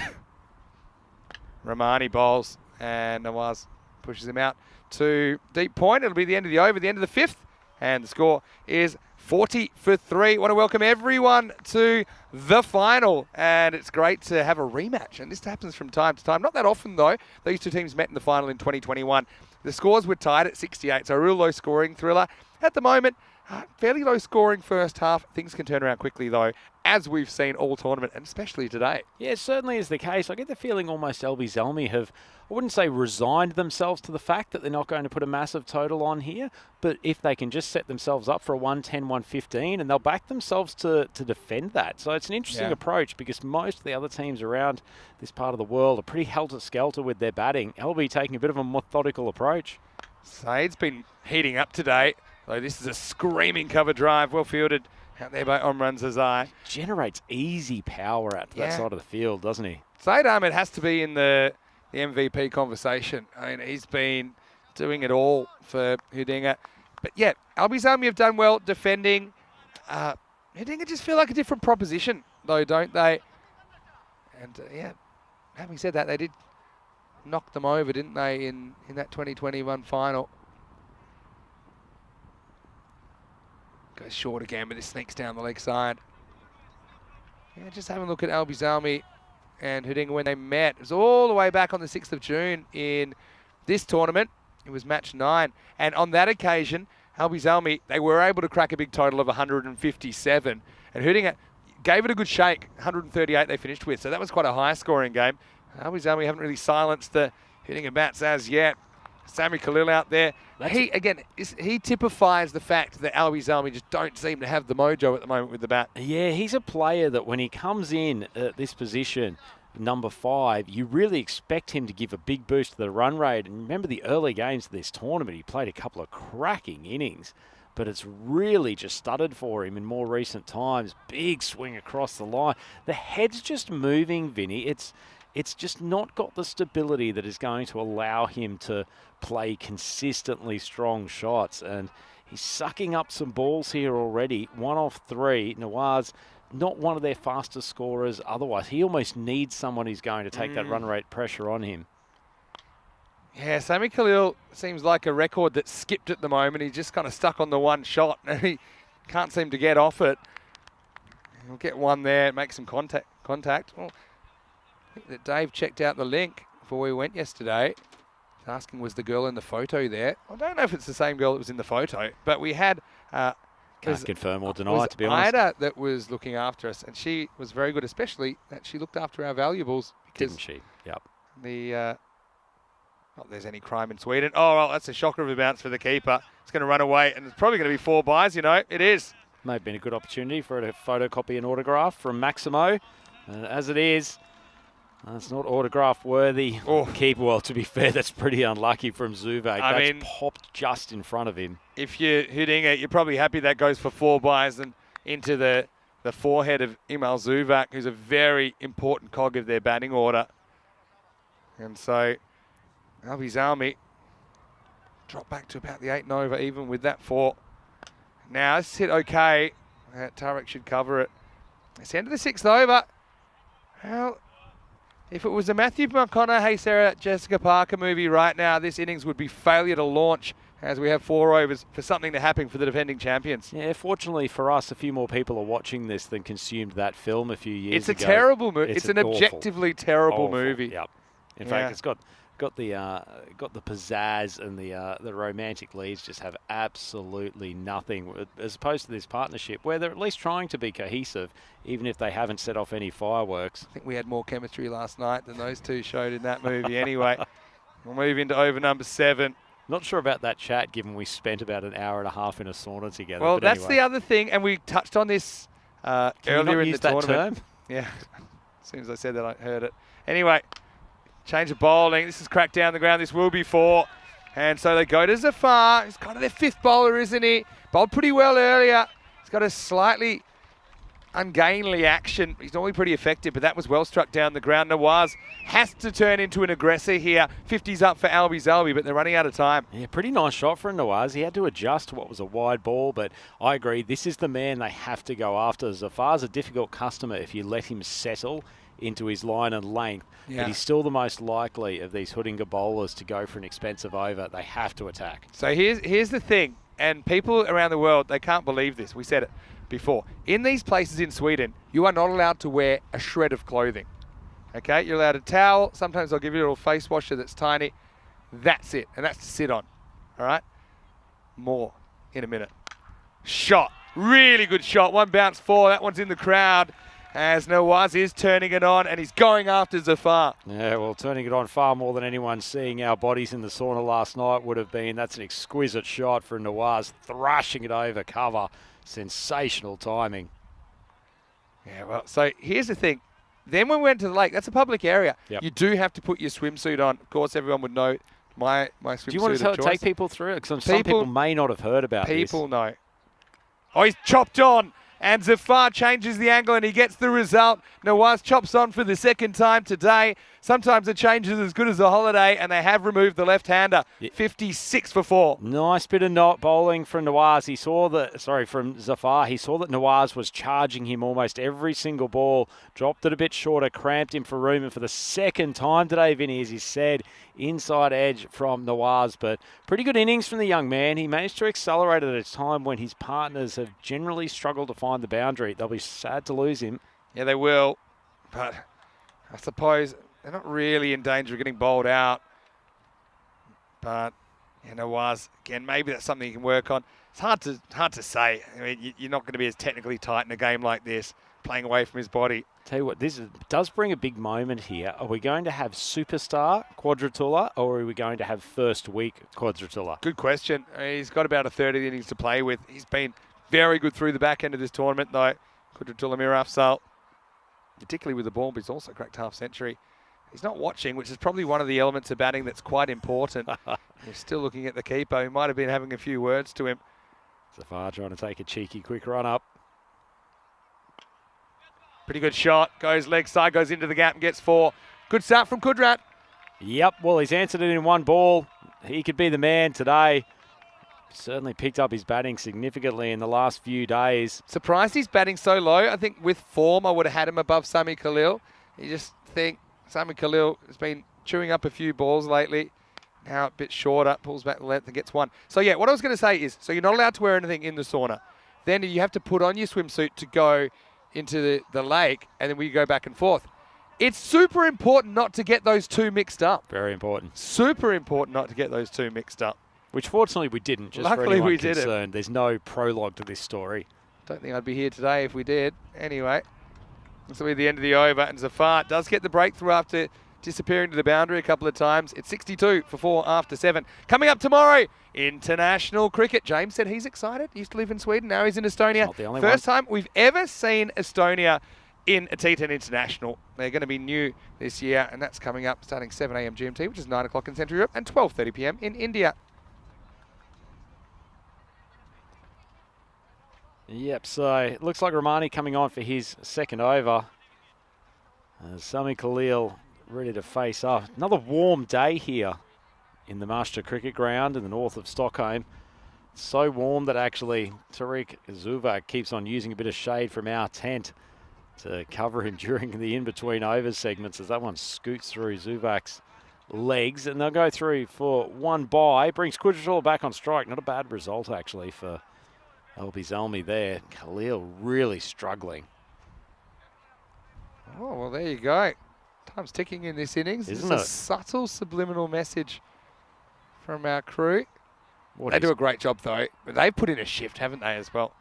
Romani bowls and Nawaz pushes him out to deep point. It'll be the end of the over, the end of the fifth, and the score is 40 for 3. Want to welcome everyone to the final, and it's great to have a rematch, and this happens from time to time. Not that often though. These two teams met in the final in 2021. The scores were tied at 68, so a real low scoring thriller. At the moment, fairly low scoring first half. Things can turn around quickly though, as we've seen all tournament, and especially today. Yeah, it certainly is the case. I get the feeling almost LB Zelmi have, I wouldn't say resigned themselves to the fact that they're not going to put a massive total on here, but if they can just set themselves up for a 110, 115, and they'll back themselves to defend that. So it's an interesting approach, because most of the other teams around this part of the world are pretty helter-skelter with their batting. LB taking a bit of a methodical approach. Said's been heating up today, though this is a screaming cover drive, well fielded out there by Omran Zazai. Generates easy power out to that side of the field, doesn't he? Said Ahmed has to be in the MVP conversation. I mean, he's been doing it all for Hudinga. But yeah, Albi Zalmi have done well defending. Hudinga just feel like a different proposition, though, don't they? And yeah, having said that, they did knock them over, didn't they, in that 2021 final. Goes short again, but it sneaks down the leg side. Yeah, just having a look at Albi Zalmi and Hudinga when they met. It was all the way back on the 6th of June in this tournament. It was match 9. And on that occasion, Albi Zalmi, they were able to crack a big total of 157. And Hudinga gave it a good shake. 138 they finished with. So that was quite a high scoring game. Albi Zalmi haven't really silenced the Hudinga bats as yet. Sami Khalil out there. He typifies the fact that Albi Zalmi just don't seem to have the mojo at the moment with the bat. Yeah, he's a player that when he comes in at this position, number 5, you really expect him to give a big boost to the run rate. And remember the early games of this tournament, he played a couple of cracking innings, but it's really just stuttered for him in more recent times. Big swing across the line. The head's just moving, Vinny. It's just not got the stability that is going to allow him to play consistently strong shots. And he's sucking up some balls here already. 1 off 3. Nawaz, not one of their fastest scorers otherwise. He almost needs someone who's going to take that run rate pressure on him. Yeah, Sami Khalil seems like a record that's skipped at the moment. He's just kind of stuck on the one shot and he can't seem to get off it. He'll get one there, make some contact. Well, I think that Dave checked out the link before we went yesterday. He's asking, was the girl in the photo there? I don't know if it's the same girl that was in the photo, but we had... Can't confirm or deny, to be honest. Ida that was looking after us, and she was very good, especially that she looked after our valuables. Didn't she? Yep. Not there's any crime in Sweden. Oh, well, that's a shocker of a bounce for the keeper. It's going to run away, and it's probably going to be 4 byes, you know. It is. May have been a good opportunity for a photocopy and autograph from Maximo. As it is, it's not autograph worthy. Oh. Keeper, well, to be fair, that's pretty unlucky from Zuvak. I That's mean, popped just in front of him. If you're hitting it, you're probably happy that goes for 4 byes and into the forehead of Imal Zuvak, who's a very important cog of their batting order. And so Albi Zalmi drop back to about the 8 over even with that 4. Now this hit okay. Tarek should cover it. It's the end of the 6th over. Well, if it was a Matthew McConaughey, Sarah Jessica Parker movie right now, this innings would be failure to launch as we have 4 overs for something to happen for the defending champions. Yeah, fortunately for us, a few more people are watching this than consumed that film a few years ago. It's a terrible movie. It's an awful, objectively terrible awful movie. Yep. In fact, it's got the pizzazz, and the romantic leads just have absolutely nothing, as opposed to this partnership where they're at least trying to be cohesive, even if they haven't set off any fireworks. I think we had more chemistry last night than those two showed in that movie anyway. We'll move into over number 7. Not sure about that chat, given we spent about an hour and a half in a sauna together. Well, but that's anyway. the other thing, and we touched on this earlier in the tournament. Term? Yeah, as soon as I said that, I heard it. Anyway, change of bowling. This is cracked down the ground. This will be 4. And so they go to Zafar. He's kind of their 5th bowler, isn't he? Bowled pretty well earlier. He's got a slightly ungainly action. He's normally pretty effective, but that was well struck down the ground. Nawaz has to turn into an aggressor here. 50's up for Albi Zalbi, but they're running out of time. Yeah, pretty nice shot for Nawaz. He had to adjust to what was a wide ball, but I agree, this is the man they have to go after. Zafar's a difficult customer if you let him settle into his line and length, but he's still the most likely of these Hudinga bowlers to go for an expensive over. They have to attack. So here's the thing, and people around the world, they can't believe this. We said it before. In these places in Sweden, you are not allowed to wear a shred of clothing. Okay, you're allowed a towel. Sometimes I'll give you a little face washer that's tiny. That's it, and that's to sit on. All right? More in a minute. Shot. Really good shot. 1 bounce 4. That one's in the crowd as Nawaz is turning it on, and he's going after Zafar. Yeah, well, turning it on far more than anyone seeing our bodies in the sauna last night would have been. That's an exquisite shot for Nawaz, thrashing it over cover. Sensational timing. Yeah, well, so here's the thing. Then when we went to the lake, that's a public area. Yep. You do have to put your swimsuit on. Of course, everyone would know my swimsuit. Do you want to take people through it? Because some people may not have heard about this. People know. Oh, he's chopped on. And Zafar changes the angle and he gets the result. Nawaz chops on for the 2nd time today. Sometimes a change is as good as a holiday, and they have removed the left-hander. 56 for 4. Nice bit of bowling from Nawaz. He saw from Zafar. He saw that Nawaz was charging him almost every single ball. Dropped it a bit shorter, cramped him for room. And for the 2nd time today, Vinny, as he said, inside edge from Nawaz. But pretty good innings from the young man. He managed to accelerate at a time when his partners have generally struggled to find the boundary. They'll be sad to lose him. Yeah, they will. But I suppose they're not really in danger of getting bowled out. But, Nawaz, again, maybe that's something you can work on. It's hard to say. I mean, you're not going to be as technically tight in a game like this, playing away from his body. Tell you what, does bring a big moment here. Are we going to have superstar quadratilla or are we going to have first week quadratilla? Good question. He's got about a third of the innings to play with. He's been very good through the back end of this tournament, though. Quadratilla Mirafsal, particularly with the ball, but he's also cracked half century. He's not watching, which is probably one of the elements of batting that's quite important. He's still looking at the keeper, who might have been having a few words to him. Zafar trying to take a cheeky quick run up. Pretty good shot. Goes leg side, goes into the gap and gets 4. Good start from Kudrat. Yep, well, he's answered it in one ball. He could be the man today. Certainly picked up his batting significantly in the last few days. Surprised he's batting so low. I think with form, I would have had him above Sami Khalil. You just think Sami Khalil has been chewing up a few balls lately. Now a bit shorter, pulls back the length and gets 1. So yeah, what I was going to say is, so you're not allowed to wear anything in the sauna. Then you have to put on your swimsuit to go into the lake, and then we go back and forth. It's super important not to get those two mixed up. Very important. Super important not to get those two mixed up. Which fortunately we didn't, just Luckily for anyone we didn't. concerned. There's no prologue to this story. Don't think I'd be here today if we did. Anyway, this will be the end of the over, and Zafar does get the breakthrough after disappearing to the boundary a couple of times. It's 62 for 4 after 7. Coming up tomorrow, international cricket. James said he's excited. He used to live in Sweden, now he's in Estonia. Not the only First time we've ever seen Estonia in a T10 international. They're going to be new this year, and that's coming up starting 7 a.m. GMT, which is 9 o'clock in Central Europe, and 12:30 p.m. in India. Yep, so it looks like Romani coming on for his second over. Sami Khalil ready to face up. Another warm day here in the Master Cricket Ground in the north of Stockholm. So warm that actually Tariq Zuvak keeps on using a bit of shade from our tent to cover him during the in-between overs segments as that one scoots through Zuvak's legs. And they'll go through for one bye. Brings Quadratilla back on strike. Not a bad result actually for Albi Zalmi there. Khalil really struggling. Oh, well, there you go. Time's ticking in this innings. Isn't It's it? a subtle subliminal message from our crew. What They is- do a great job, though. But they've put in a shift, haven't they, as well?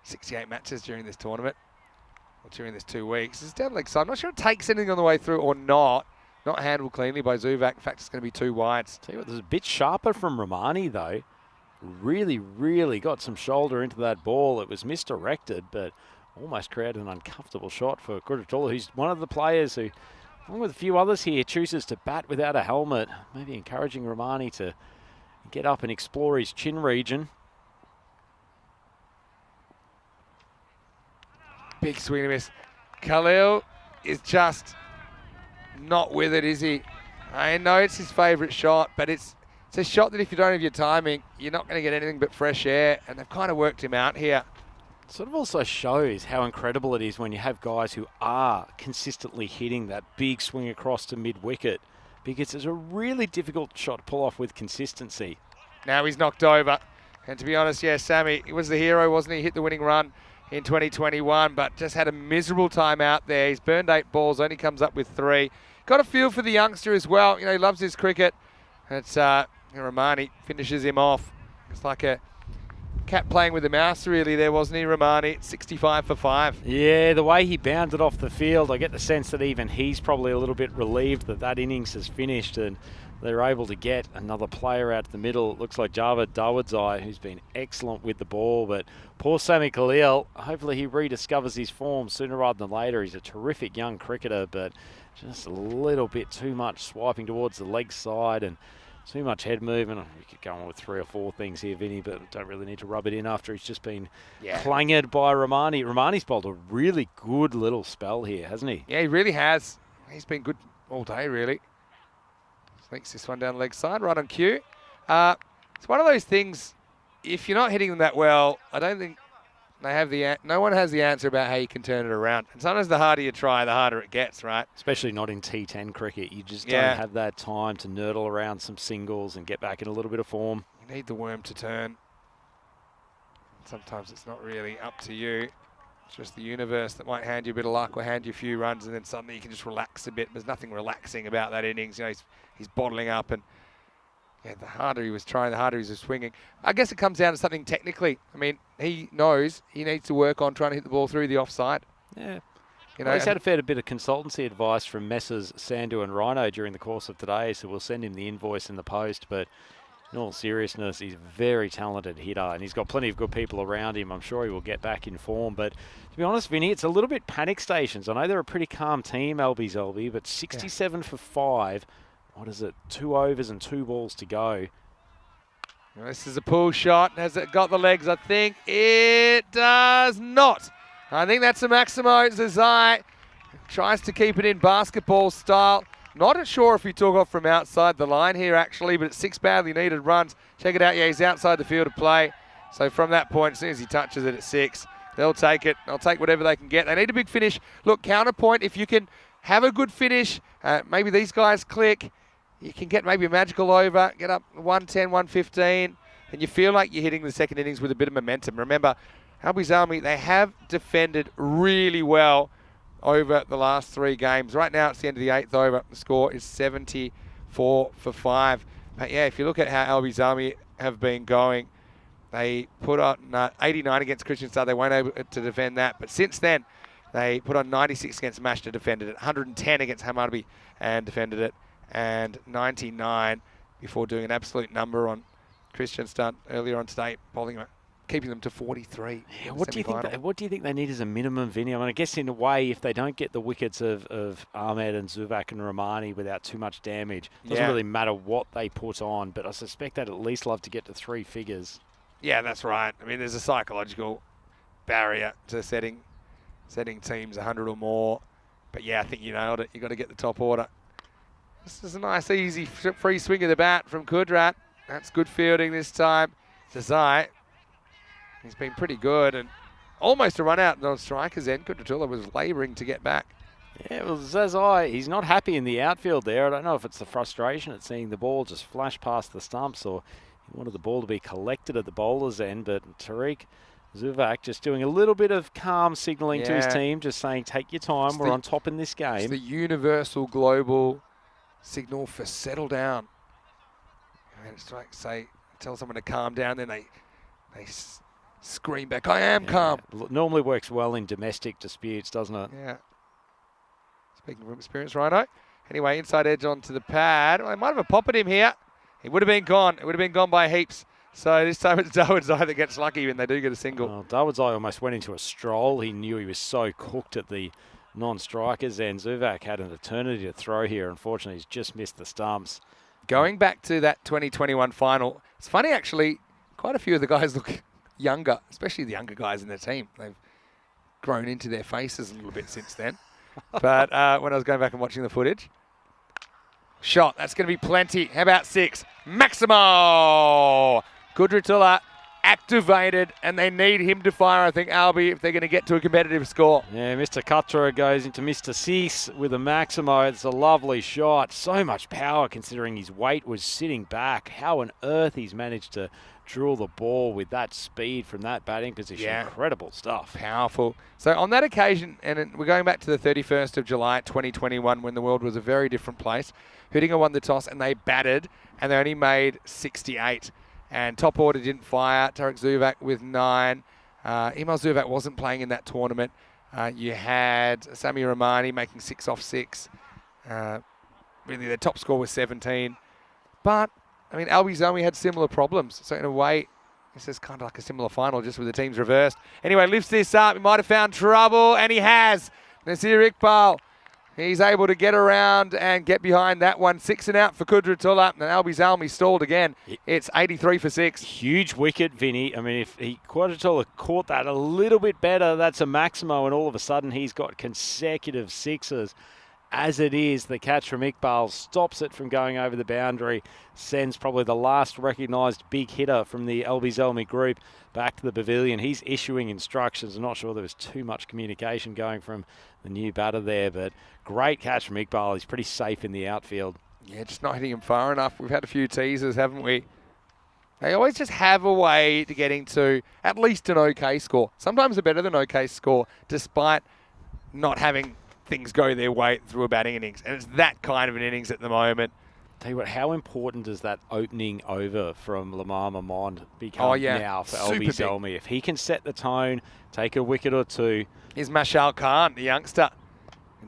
68 matches during this tournament, or during this 2 weeks. It's down leg side. I'm not sure it takes anything on the way through or not. Not handled cleanly by Zuvak. In fact, it's going to be 2 wides. Tell you what, there's a bit sharper from Romani, though. Really, really got some shoulder into that ball. It was misdirected, but almost created an uncomfortable shot for Quadratilla, who's one of the players who, along with a few others here, chooses to bat without a helmet. Maybe encouraging Romani to get up and explore his chin region. Big swing and miss. Khalil is just not with it, is he? I know it's his favourite shot, but it's a shot that if you don't have your timing, you're not going to get anything but fresh air, and they've kind of worked him out here. Sort of also shows how incredible it is when you have guys who are consistently hitting that big swing across to mid-wicket, because it's a really difficult shot to pull off with consistency. Now he's knocked over. And to be honest, yeah, Sammy, he was the hero, wasn't he? Hit the winning run in 2021, but just had a miserable time out there. He's burned 8 balls, only comes up with 3. Got a feel for the youngster as well. You know, he loves his cricket. It's Romani finishes him off. It's like a cat playing with a mouse, really, there, wasn't he, Romani? 65 for 5. Yeah, the way he bounded off the field, I get the sense that even he's probably a little bit relieved that that innings has finished and they're able to get another player out the middle. It looks like Javed Dawodzai, who's been excellent with the ball, but poor Sami Khalil, hopefully he rediscovers his form sooner rather than later. He's a terrific young cricketer, but just a little bit too much swiping towards the leg side and too much head movement. We could go on with 3 or 4 things here, Vinny, but don't really need to rub it in after he's just been clanged by Romani. Romani's bowled a really good little spell here, hasn't he? Yeah, he really has. He's been good all day, really. Sneaks this one down the leg side, right on cue. It's one of those things, if you're not hitting them that well, I don't think they have no one has the answer about how you can turn it around. And sometimes the harder you try, the harder it gets, right? Especially not in T10 cricket. You just Yeah. don't have that time to nurdle around some singles and get back in a little bit of form. You need the worm to turn. Sometimes it's not really up to you. It's just the universe that might hand you a bit of luck or hand you a few runs, and then suddenly you can just relax a bit. There's nothing relaxing about that innings. You know, he's bottling up, and yeah, the harder he was trying, the harder he was swinging. I guess it comes down to something technically. I mean, he knows he needs to work on trying to hit the ball through the offside. Yeah. You know, Well, he's had a fair bit of consultancy advice from Messrs. Sandu and Rhino during the course of today, so we'll send him the invoice in the post. But in all seriousness, he's a very talented hitter, and he's got plenty of good people around him. I'm sure he will get back in form. But to be honest, Vinny, it's a little bit panic stations. I know they're a pretty calm team, LB, but 67 for 5. What is it? 2 overs and 2 balls to go. This is a pull shot. Has it got the legs? I think it does not. I think that's a Maximo. Zazai tries to keep it in basketball style. Not sure if he took off from outside the line here, actually, but it's 6 badly needed runs. Check it out. Yeah, he's outside the field of play. So from that point, as soon as he touches it at 6, they'll take it. They'll take whatever they can get. They need a big finish. Look, counterpoint, if you can have a good finish, maybe these guys click, you can get maybe a magical over, get up 110, 115, and you feel like you're hitting the second innings with a bit of momentum. Remember, Albi's Army, they have defended really well over the last 3 games. Right now, it's the end of the 8th over. The score is 74 for 5. But yeah, if you look at how Albi's Army have been going, they put on 89 against Christian Star. They weren't able to defend that. But since then, they put on 96 against Mashta, defended it. 110 against Hamarby and defended it. And 99 before doing an absolute number on Christian Star earlier on today, bowling keeping them to 43. Yeah, what do you think they need as a minimum, Vinny? I mean, I guess in a way, if they don't get the wickets of Ahmed and Zuvak and Romani without too much damage, it doesn't really matter what they put on, but I suspect they'd at least love to get to 3 figures. Yeah, that's right. I mean, there's a psychological barrier to setting teams 100 or more. But yeah, I think you nailed it. You've got to get the top order. This is a nice, easy free swing of the bat from Kudrat. That's good fielding this time. Zazai, he's been pretty good and almost a run out on strikers end. Kudratullah was labouring to get back. Yeah, well, Zazai, he's not happy in the outfield there. I don't know if it's the frustration at seeing the ball just flash past the stumps or he wanted the ball to be collected at the bowler's end, but Tariq Zuvak just doing a little bit of calm signalling to his team, just saying, take your time, we're on top in this game. It's the universal global signal for settle down. And it's like, tell someone to calm down, then they scream back, I am calm. Normally works well in domestic disputes, doesn't it? Yeah. Speaking from experience, Rhino. Anyway, inside edge onto the pad. Well, they might have a pop at him here. He would have been gone. It would have been gone by heaps. So this time it's Dawodzai that gets lucky when they do get a single. Well, Dawodzai almost went into a stroll. He knew he was so cooked at the non-strikers, and Zuvak had an eternity to throw here. Unfortunately, he's just missed the stumps. Going back to that 2021 final, it's funny actually, quite a few of the guys look younger, especially the younger guys in the team. They've grown into their faces a little bit since then. But when I was going back and watching the footage, shot, that's going to be plenty. How about 6? Maximo! Kudratullah activated, and they need him to fire, I think, Albi, if they're going to get to a competitive score. Yeah, Mr. Katra goes into Mr. 6 with a Maximo. It's a lovely shot. So much power considering his weight was sitting back. How on earth he's managed to drill the ball with that speed from that batting position. Yeah. Incredible stuff. Powerful. So on that occasion, and we're going back to the 31st of July 2021 when the world was a very different place, Hudinga won the toss and they batted and they only made 68. And top order didn't fire. Tariq Zuvak with 9. Emil Zuvak wasn't playing in that tournament. You had Sami Romani making 6 off 6. Really, their top score was 17. But, I mean, Albi Zomi had similar problems. So, in a way, this is kind of like a similar final, just with the teams reversed. Anyway, lifts this up. He might have found trouble, and he has. Nasir Iqbal. He's able to get around and get behind that one. 6 and out for Kudratullah. And Albi Zalmi stalled again. It's 83 for 6. Huge wicket, Vinny. I mean, if Kudratullah caught that a little bit better, that's a Maximo. And all of a sudden, he's got consecutive 6s. As it is, the catch from Iqbal stops it from going over the boundary, sends probably the last recognised big hitter from the Albi Zalmi group back to the pavilion. He's issuing instructions. I'm not sure there was too much communication going from the new batter there, but great catch from Iqbal. He's pretty safe in the outfield. Yeah, just not hitting him far enough. We've had a few teasers, haven't we? They always just have a way to getting to at least an okay score. Sometimes a better than okay score, despite not having things go their way through a batting innings. And it's that kind of an innings at the moment. Tell you what, how important does that opening over from Lamar Mamond become now for Albi Zalmi? If he can set the tone, take a wicket or two. Here's Mashal Khan, the youngster.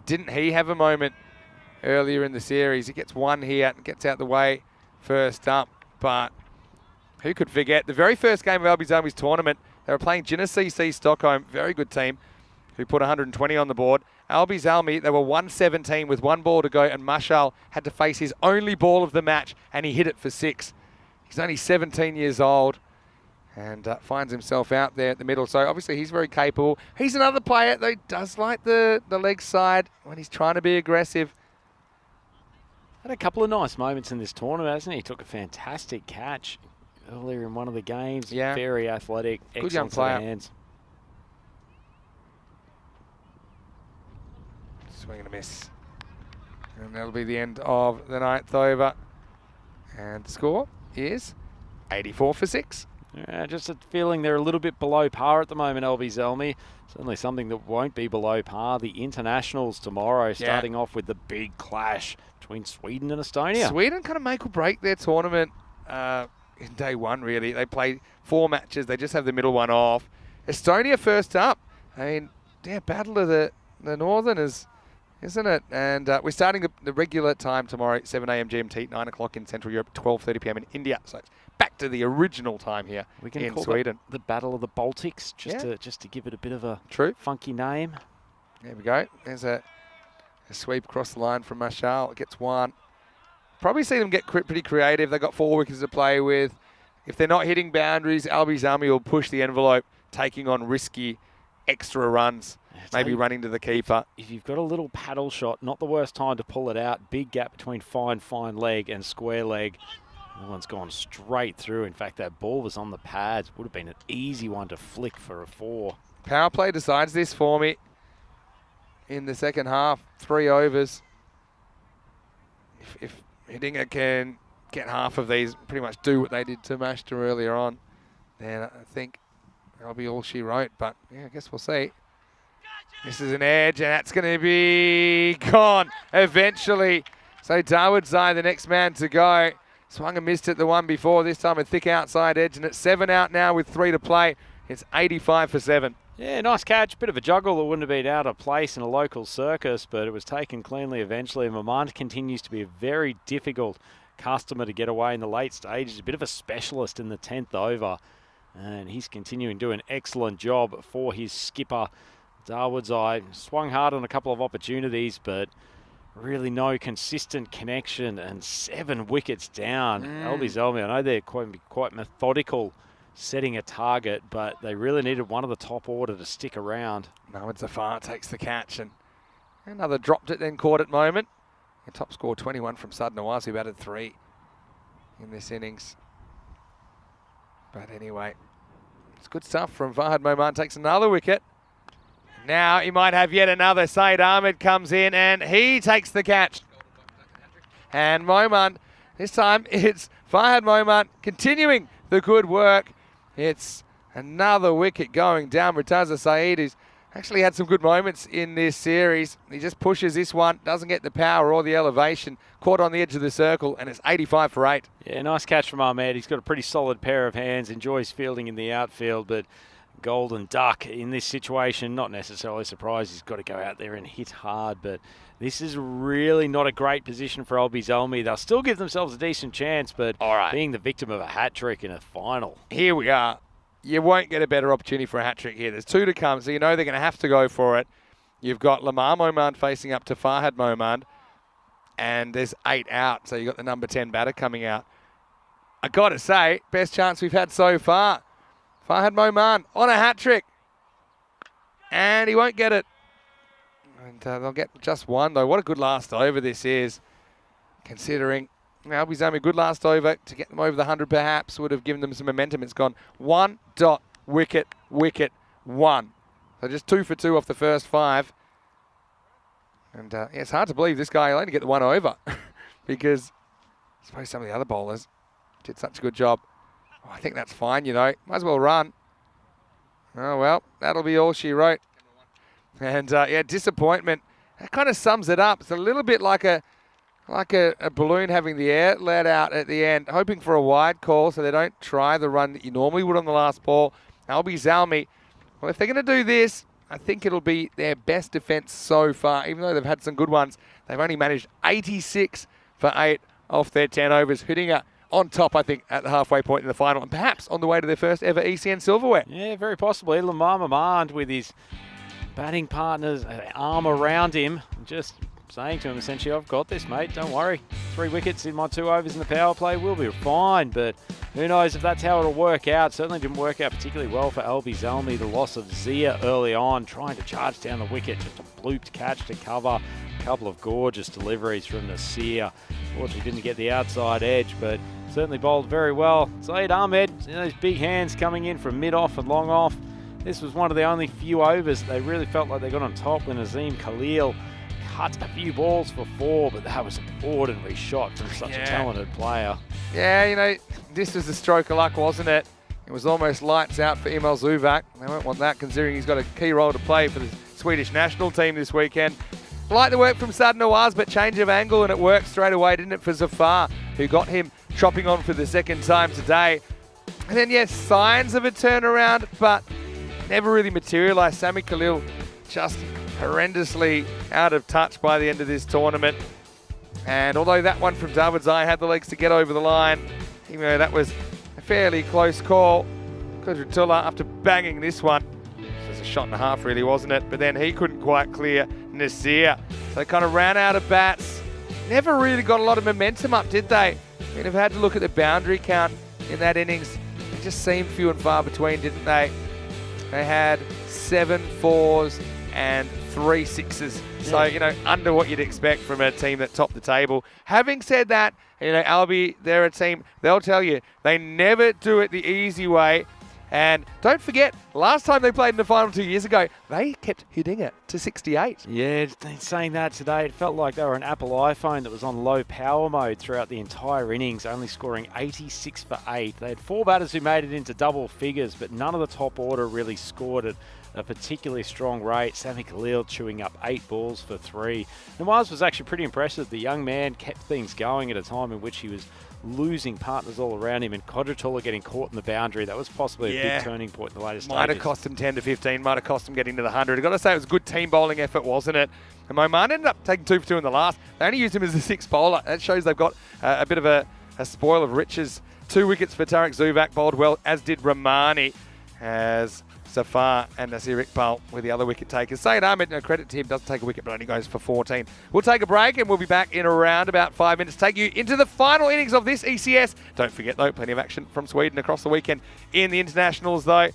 Didn't he have a moment earlier in the series? He gets one here and gets out the way first up. But who could forget the very first game of Albi Zalmi's tournament? They were playing CC Stockholm, very good team, who put 120 on the board. Albi Zalmi, they were 117 with 1 ball to go, and Mashal had to face his only ball of the match, and he hit it for 6. He's only 17 years old and finds himself out there at the middle. So obviously he's very capable. He's another player that does like the leg side when he's trying to be aggressive. Had a couple of nice moments in this tournament, hasn't he? He took a fantastic catch earlier in one of the games. Yeah. Very athletic, Good young excellent set of player. hands. Swing and a miss. And that'll be the end of the 9th over. And the score is 84 for 6. Yeah, just a feeling they're a little bit below par at the moment, LB Zelmi. Certainly something that won't be below par. The internationals tomorrow, starting off with the big clash between Sweden and Estonia. Sweden kind of make or break their tournament in day one, really. They play 4 matches. They just have the middle one off. Estonia first up. I mean, yeah, battle of the Northerners, isn't it? And we're starting the regular time tomorrow, 7 a.m. GMT, 9 o'clock in Central Europe, 12:30 p.m. in India. So it's back to the original time here We can in call Sweden. the Battle of the Baltics, just to give it a bit of a funky name. There we go. There's a sweep across the line from Mashal. Gets one. Probably see them get pretty creative. They've got 4 wickets to play with. If they're not hitting boundaries, Albi Zalmi will push the envelope, taking on risky extra runs, maybe running to the keeper. If you've got a little paddle shot, not the worst time to pull it out. Big gap between fine leg and square leg. That one's gone straight through. In fact, that ball was on the pads. Would have been an easy one to flick for a 4. Power play decides this for me in the second half. 3 overs. If Hidinga can get half of these, pretty much do what they did to Mashta earlier on, then I think that'll be all she wrote. But yeah, I guess we'll see. This is an edge, and that's going to be gone eventually. So Dawood Zai, the next man to go. Swung and missed it the one before. This time a thick outside edge, and it's 7 out now with 3 to play. It's 85 for 7. Yeah, nice catch. Bit of a juggle that wouldn't have been out of place in a local circus, but it was taken cleanly eventually. Mamand continues to be a very difficult customer to get away in the late stages. A bit of a specialist in the 10th over, and he's continuing to do an excellent job for his skipper. Darwood's eye swung hard on a couple of opportunities, but really no consistent connection, and 7 wickets down. Albi Zalmi, I know they're quite methodical setting a target, but they really needed one of the top order to stick around. Mohamed Zafar takes the catch, and another dropped it, then caught it moment. And top score 21 from Sud Nawaz, who batted 3 in this innings. But anyway, it's good stuff from Fahad Moman. Takes another wicket. Now he might have yet another. Saeed Ahmed comes in and he takes the catch. And Moman, this time it's Fahad Moman continuing the good work. It's another wicket going down. Murtaza Saeed, who's actually had some good moments in this series. He just pushes this one, doesn't get the power or the elevation. Caught on the edge of the circle, and it's 85 for 8. Yeah, nice catch from Ahmed. He's got a pretty solid pair of hands, enjoys fielding in the outfield, but Golden Duck in this situation, not necessarily surprised. He's got to go out there and hit hard, but this is really not a great position for Albi Zalmi. They'll still give themselves a decent chance, but being the victim of a hat-trick in a final. Here we are. You won't get a better opportunity for a hat-trick here. There's 2 to come, so you know they're going to have to go for it. You've got Lamar Momand facing up to Fahad Momand, and there's 8 out, so you've got the number 10 batter coming out. I got to say, best chance we've had so far. Fahad Momand on a hat-trick, and he won't get it. And they'll get just 1, though. What a good last over this is, considering Albi Zalmi, good last over to get them over the 100 perhaps, would have given them some momentum. It's gone 1 dot, wicket, wicket, 1. So just 2 for 2 off the first 5. And yeah, it's hard to believe this guy will only get the 1 over because I suppose some of the other bowlers did such a good job. Oh, I think that's fine, you know. Might as well run. Oh, well, that'll be all she wrote. And yeah, disappointment. That kind of sums it up. It's a little bit like a balloon having the air let out at the end, hoping for a wide call so they don't try the run that you normally would on the last ball. Albi Zalmi, well, if they're going to do this, I think it'll be their best defence so far. Even though they've had some good ones, they've only managed 86 for 8 off their 10 overs. Hudinger on top, I think, at the halfway point in the final, and perhaps on the way to their first ever ECN silverware. Yeah, very possibly. Lamar Mamand with his batting partner's arm around him, just saying to him essentially, I've got this, mate, don't worry. 3 wickets in my 2 overs in the power play, we'll be fine. But who knows if that's how it'll work out. Certainly didn't work out particularly well for Albi Zalmi. The loss of Zia early on, trying to charge down the wicket, just a blooped catch to cover. A couple of gorgeous deliveries from Nasir. Fortunately didn't get the outside edge, but certainly bowled very well. Saeed Ahmed, those big hands coming in from mid-off and long off. This was one of the only few overs they really felt like they got on top when Azim Khalil cut a few balls for 4, but that was an ordinary shot from such a talented player. Yeah, this was a stroke of luck, wasn't it? It was almost lights out for Emil Zuvak. They won't want that considering he's got a key role to play for the Swedish national team this weekend. Like the work from Sad Nawaz, but change of angle, and it worked straight away, didn't it, for Zafar, who got him chopping on for the second time today. And then, yes, signs of a turnaround, but never really materialised. Sami Khalil just horrendously out of touch by the end of this tournament. And although that one from David Zai had the legs to get over the line, even though that was a fairly close call, Kudratullah, after banging this one, it was a shot and a half really, wasn't it? But then he couldn't quite clear Nasir. So they kind of ran out of bats. Never really got a lot of momentum up, did they? I mean, if I had to look at the boundary count in that innings, it just seemed few and far between, didn't they? They had 7 4s and 3 6s. So, under what you'd expect from a team that topped the table. Having said that, Albi, they're a team, they'll tell you, they never do it the easy way. And don't forget, last time they played in the final 2 years ago, they kept Hudinger to 68. Yeah, saying that today, it felt like they were an Apple iPhone that was on low power mode throughout the entire innings, only scoring 86 for 8. They had 4 batters who made it into double figures, but none of the top order really scored at a particularly strong rate. Sami Khalil chewing up 8 balls for 3. Nawaz was actually pretty impressive. The young man kept things going at a time in which he was losing partners all around him, and Kudratullah getting caught in the boundary. That was possibly a big turning point in the latest Might have cost him 10 to 15, might have cost him getting to the 100. I've got to say, it was a good team bowling effort, wasn't it? And Moman ended up taking 2 for 2 in the last. They only used him as a 6th bowler. That shows they've got a bit of a spoil of riches. 2 wickets for Tariq Zuvak, bowled well, as did Ramani, as Zafar and Nasir Iqbal were the other wicket takers. Saeed Ahmed, no credit to him, doesn't take a wicket but only goes for 14. We'll take a break and we'll be back in around about 5 minutes. Take you into the final innings of this ECS. Don't forget though, plenty of action from Sweden across the weekend in the internationals though.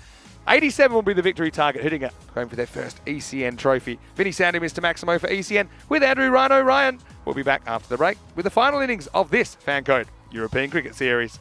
87 will be the victory target. Hudinger going for their first ECN trophy. Vinny Sandy, Mr. Maximo for ECN with Andrew Rhino Ryan. We'll be back after the break with the final innings of this FanCode European Cricket Series.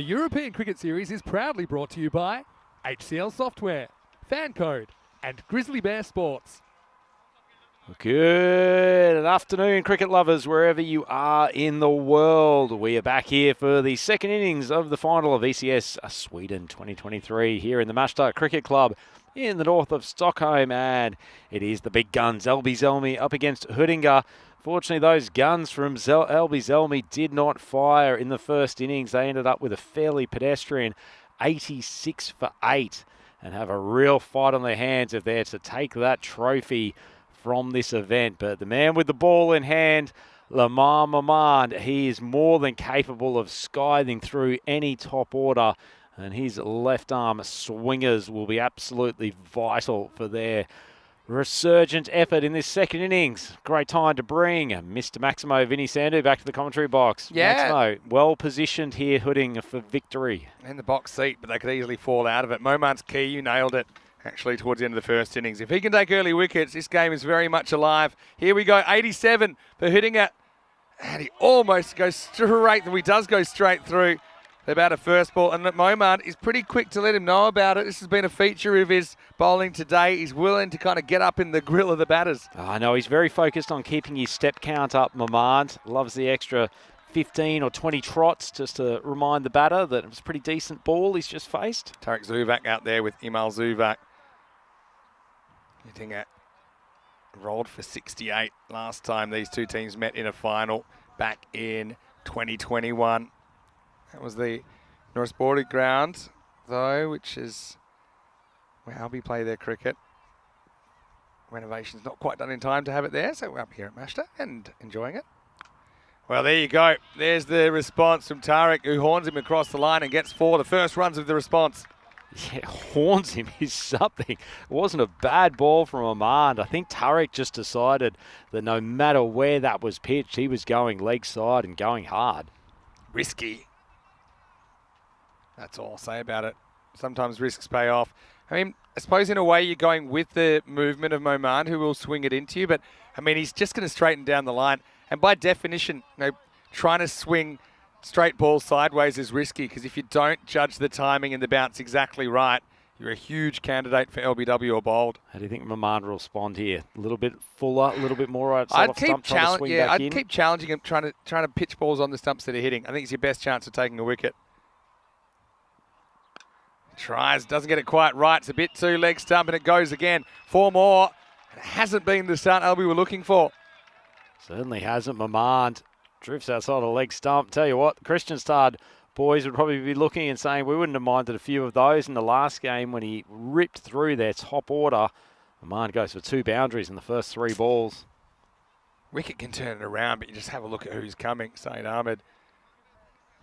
The European Cricket Series is proudly brought to you by HCL Software, FanCode, and Grizzly Bear Sports. Good afternoon, cricket lovers, wherever you are in the world. We are back here for the second innings of the final of ECS Sweden 2023 here in the Mashta Cricket Club in the north of Stockholm, and it is the big guns, LB Zelmi up against Huddinge. Fortunately, those guns from LB Zelmi did not fire in the first innings. They ended up with a fairly pedestrian 86 for 8 and have a real fight on their hands if they're to take that trophy from this event. But the man with the ball in hand, Lamar Mamand, he is more than capable of scything through any top order, and his left arm swingers will be absolutely vital for their resurgent effort in this second innings. Great time to bring Mr. Maximo Vinny Sandu back to the commentary box. Yeah. Maximo, well positioned here, Huddinge for victory. In the box seat, but they could easily fall out of it. Momand's key, you nailed it. Actually, towards the end of the first innings. If he can take early wickets, this game is very much alive. Here we go, 87 for Huddinge. And he almost goes straight, he does go straight through the batter first ball. And Momand is pretty quick to let him know about it. This has been a feature of his bowling today. He's willing to kind of get up in the grill of the batters. I know, he's very focused on keeping his step count up, Mamand. Loves the extra 15 or 20 trots just to remind the batter that it was a pretty decent ball he's just faced. Tarek Zuvak out there with Imal Zuvak. Huddinge rolled for 68 last time these two teams met in a final back in 2021. That was the North Sporting Ground, though, which is where Albi play their cricket. Renovation's not quite done in time to have it there, so we're up here at Mashta and enjoying it. Well, there you go. There's the response from Tarek, who horns him across the line and gets 4. The first runs of the response. Yeah, horns him is something. It wasn't a bad ball from Amand. I think Tarek just decided that no matter where that was pitched, he was going leg side and going hard. Risky. That's all I'll say about it. Sometimes risks pay off. I mean, I suppose in a way you're going with the movement of Momand, who will swing it into you, but I mean, he's just going to straighten down the line. And by definition, trying to swing straight ball sideways is risky, because if you don't judge the timing and the bounce exactly right, you're a huge candidate for LBW or bowled. How do you think Mamand will respond here? A little bit fuller, a little bit more outside I'd of stump, trying to swing back in? I'd keep challenging him, trying to pitch balls on the stumps that are hitting. I think it's your best chance of taking a wicket. Tries, doesn't get it quite right. It's a bit too leg stump, and it goes again. 4 more. And it hasn't been the start Albi were looking for. Certainly hasn't. Mamand drifts outside the leg stump. Tell you what, Kristianstad boys would probably be looking and saying we wouldn't have minded a few of those in the last game when he ripped through their top order. Mamand goes for 2 boundaries in the first 3 balls. Wicket can turn it around, but you just have a look at who's coming. Saeed Ahmed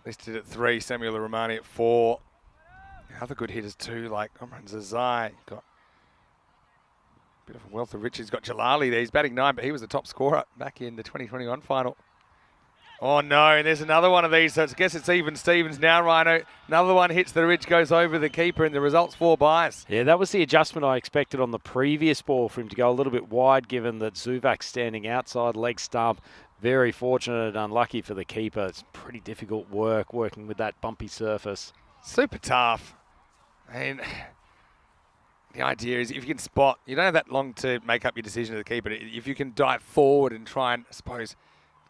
listed at 3, Samuel Rahmani at 4. Other good hitters too, like Omran Zazai. Got a bit of a wealth of riches. He's got Jalali there. He's batting 9, but he was the top scorer back in the 2021 final. Oh no, and there's another one of these, so I guess it's even Stevens now, Rhino. Another one hits the ridge, goes over the keeper, and the result's 4 byes. Yeah, that was the adjustment I expected on the previous ball, for him to go a little bit wide, given that Zuvak's standing outside leg stump. Very fortunate and unlucky for the keeper. It's pretty difficult work, working with that bumpy surface. Super tough. And the idea is if you can spot, you don't have that long to make up your decision as a keeper. If you can dive forward and try and, I suppose,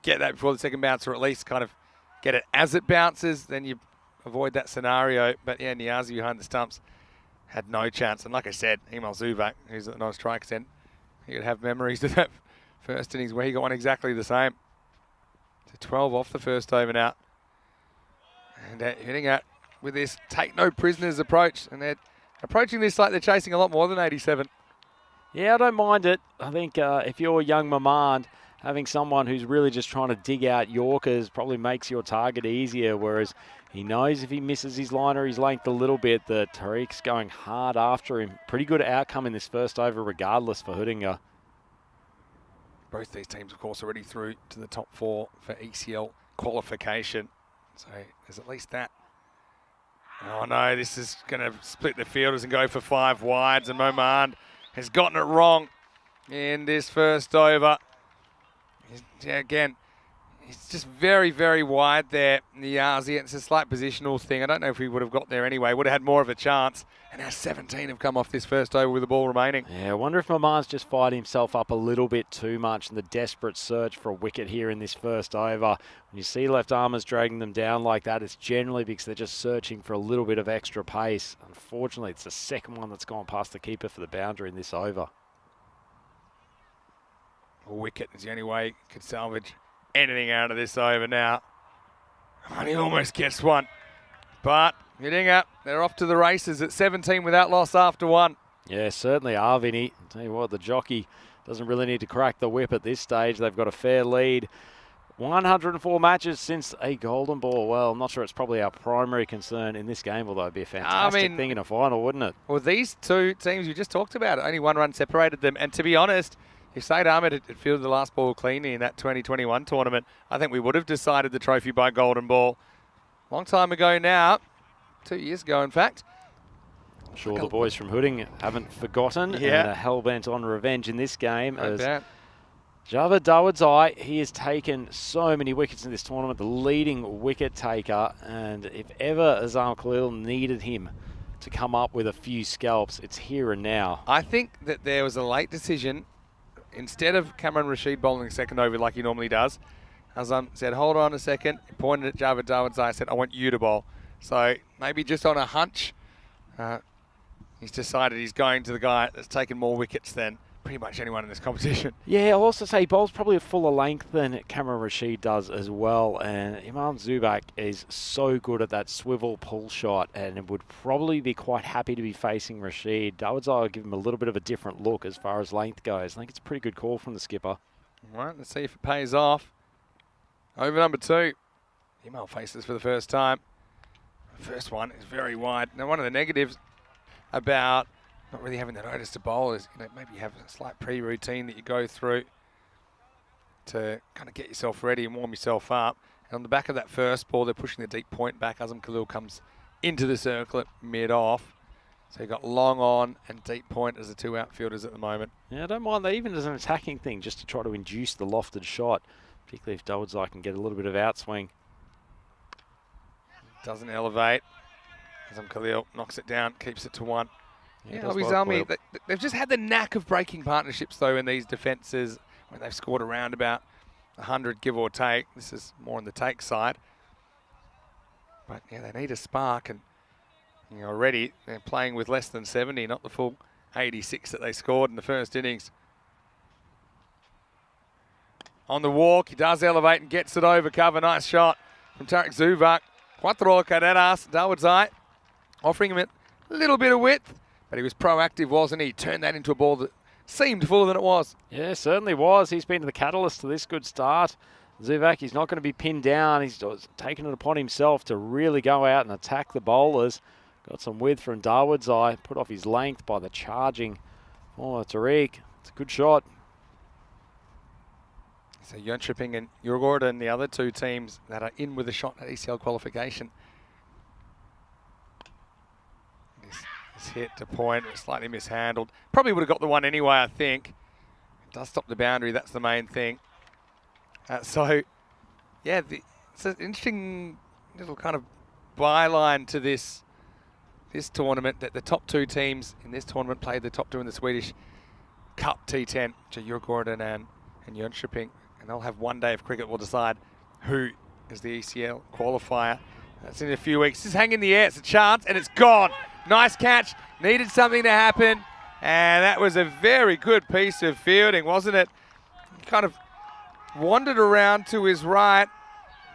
get that before the second bounce, or at least kind of get it as it bounces, then you avoid that scenario. But yeah, Niazi behind the stumps had no chance. And like I said, Imal Zuvak, who's at the non-strike extent, he could have memories of that first innings where he got one exactly the same. So 12 off the first over now. And hitting out with this take no prisoners approach, and they're approaching this like they're chasing a lot more than 87. Yeah, I don't mind it. I think if you're young Mamand, having someone who's really just trying to dig out Yorkers probably makes your target easier, whereas he knows if he misses his line or his length a little bit that Tariq's going hard after him. Pretty good outcome in this first over regardless for Huddinge. Both these teams, of course, already through to the top 4 for ECL qualification. So there's at least that. Oh no, this is going to split the fielders and go for 5 wides, and Momand has gotten it wrong in this first over. Again, He's just very, very wide there, Niazi. It's a slight positional thing. I don't know if he would have got there anyway. Would have had more of a chance. And now 17 have come off this first over with the ball remaining. Yeah, I wonder if Maman's just fired himself up a little bit too much in the desperate search for a wicket here in this first over. When you see left armers dragging them down like that, it's generally because they're just searching for a little bit of extra pace. Unfortunately, it's the second one that's gone past the keeper for the boundary in this over. A wicket is the only way he could salvage anything out of this over now. And he almost gets one. But hitting up, they're off to the races at 17 without loss after one. Yeah, certainly are, Vinny. I'll tell you what, the jockey doesn't really need to crack the whip at this stage. They've got a fair lead. 104 matches since a golden ball. Well, I'm not sure it's probably our primary concern in this game, although it'd be a fantastic thing in a final, wouldn't it? Well, these two teams, we just talked about it, only one run separated them. And to be honest, if Said Ahmed had fielded the last ball cleanly in that 2021 tournament, I think we would have decided the trophy by golden ball. Long time ago now, 2 years ago in fact. I'm sure the boys from Hooding haven't forgotten and are hell-bent on revenge in this game. As Javed Dawodzai, he has taken so many wickets in this tournament, the leading wicket taker, and if ever Azam Khalil needed him to come up with a few scalps, it's here and now. I think that there was a late decision. Instead of Cameron Rashid bowling second over like he normally does, Azam said, hold on a second, he pointed at Javed Dawodzai, said, I want you to bowl. So maybe just on a hunch, he's decided he's going to the guy that's taken more wickets than pretty much anyone in this competition. Yeah, I'll also say he bowls probably a fuller length than Cameron Rashid does as well. And Imam Zubak is so good at that swivel pull shot and would probably be quite happy to be facing Rashid. Dawodzai will give him a little bit of a different look as far as length goes. I think it's a pretty good call from the skipper. All right, let's see if it pays off. Over number 2. Imam faces for the first time. The first one is very wide. Now, one of the negatives about not really having the notice to bowl is, maybe you have a slight pre-routine that you go through to kind of get yourself ready and warm yourself up. And on the back of that first ball, they're pushing the deep point back. Azam Khalil comes into the circle at mid-off. So you've got long on and deep point as the two outfielders at the moment. Yeah, I don't mind that even as an attacking thing, just to try to induce the lofted shot, particularly if Dawodzai can get a little bit of outswing. Doesn't elevate. Azam Khalil knocks it down, keeps it to 1. Yeah, they've just had the knack of breaking partnerships, though, in these defences when they've scored around about 100, give or take. This is more on the take side. But, yeah, they need a spark. And already they're playing with less than 70, not the full 86 that they scored in the first innings. On the walk, he does elevate and gets it over cover. Nice shot from Tariq Zubak. Cuatro carreras. Dawodzai offering him a little bit of width. But he was proactive, wasn't he? He turned that into a ball that seemed fuller than it was. Yeah, certainly was. He's been the catalyst to this good start. Zubak, he's not going to be pinned down. He's taken it upon himself to really go out and attack the bowlers. Got some width from Dawodzai, put off his length by the charging. Oh, Tariq, it's a good shot. So Jönköping and Djurgården, the other two teams that are in with a shot at ECL qualification. This hit to point, it was slightly mishandled. Probably would have got the one anyway, I think. It does stop the boundary, that's the main thing. So, yeah, it's an interesting little kind of byline to this tournament, that the top two teams in this tournament played the top two in the Swedish Cup T10, which are Djurgården and Jönköping. And they'll have one day of cricket. We'll decide who is the ECL qualifier. That's in a few weeks. Just hang in the air. It's a chance, and it's gone. Nice catch. Needed something to happen. And that was a very good piece of fielding, wasn't it? He kind of wandered around to his right.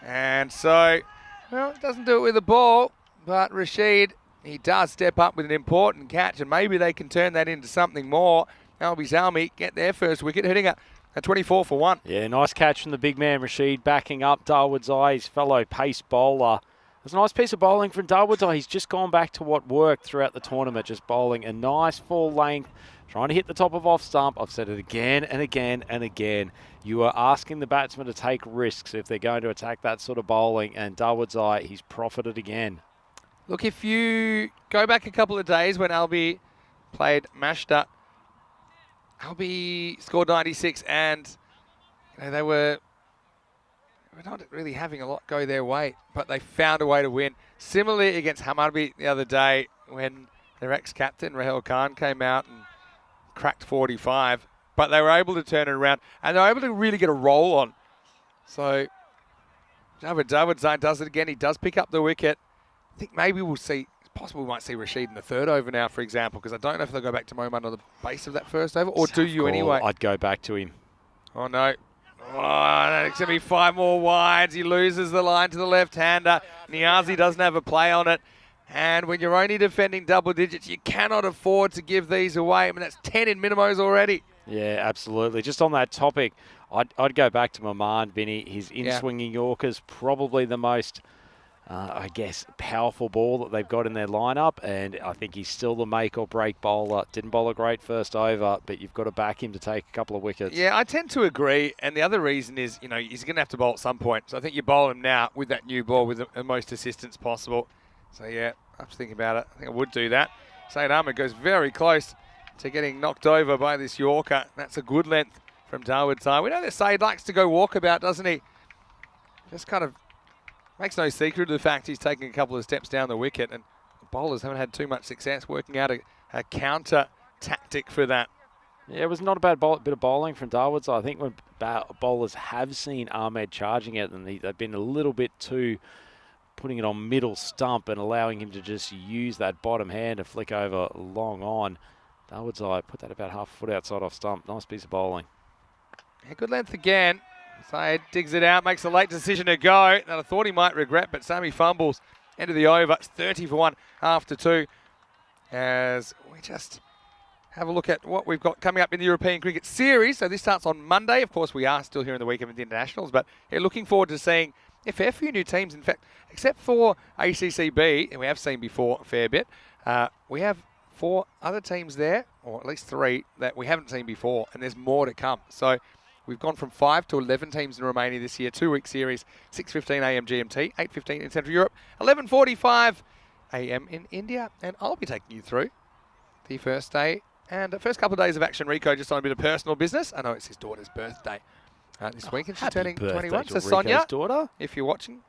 And so, well, it doesn't do it with the ball. But Rashid, he does step up with an important catch. And maybe they can turn that into something more. Albi Zalmi get their first wicket, hitting a 24 for 1. Yeah, nice catch from the big man Rashid, backing up Dawodzai, his fellow pace bowler. It's a nice piece of bowling from Dawodzai. He's just gone back to what worked throughout the tournament, just bowling a nice full length, trying to hit the top of off stump. I've said it again and again and again. You are asking the batsmen to take risks if they're going to attack that sort of bowling, and Dawodzai, he's profited again. Look, if you go back a couple of days when Albi played Mashta, Albi scored 96, and they were we're not really having a lot go their way, but they found a way to win. Similarly against Hammarby the other day when their ex-captain, Rahel Khan, came out and cracked 45, but they were able to turn it around and they were able to really get a roll on. So David does it again. He does pick up the wicket. I think maybe we'll see, it's possible we might see Rashid in the third over now, for example, because I don't know if they'll go back to Moman on the base of that first over, or do you anyway? I'd go back to him. Oh, no. Oh, it's going to be 5 more wides. He loses the line to the left-hander. Niazi doesn't have a play on it. And when you're only defending double digits, you cannot afford to give these away. I mean, that's 10 in minimos already. Yeah, absolutely. Just on that topic, I'd go back to Maman, Vinny. His in-swinging Yorker's probably the most, I guess, powerful ball that they've got in their lineup, and I think he's still the make-or-break bowler. Didn't bowl a great first over, but you've got to back him to take a couple of wickets. Yeah, I tend to agree, and the other reason is, you know, he's going to have to bowl at some point. So I think you bowl him now with that new ball with the most assistance possible. So, yeah, I was thinking about it. I think I would do that. Saeed Ahmed goes very close to getting knocked over by this Yorker. That's a good length from Darwood side. We know that Saeed likes to go walkabout, doesn't he? Just kind of makes no secret of the fact he's taking a couple of steps down the wicket, and the bowlers haven't had too much success working out a counter tactic for that. Yeah, it was not a bad bit of bowling from Darwood. So I think when bowlers have seen Ahmed charging it, and they've been a little bit too putting it on middle stump and allowing him to just use that bottom hand to flick over long on. Darwood's eye put that about half a foot outside off stump. Nice piece of bowling. Yeah, good length again. Saeed digs it out, makes a late decision to go that I thought he might regret, but Sammy fumbles. End of the over. It's 30 for 1 after 2. As we just have a look at what we've got coming up in the European Cricket Series. So this starts on Monday. Of course, we are still here in the week of the internationals, but yeah, looking forward to seeing a fair few new teams. In fact, except for ACCB, and we have seen before a fair bit, we have 4 other teams there, or at least 3, that we haven't seen before, and there's more to come. So we've gone from 5 to 11 teams in Romania this year, 2-week series, 6:15 a.m. GMT, 8:15 in Central Europe, 11:45 a.m. in India, and I'll be taking you through the first day and the first couple of days of action. Rico just on a bit of personal business. I know it's his daughter's birthday this week, and she's turning 21. So Sonia, daughter, if you're watching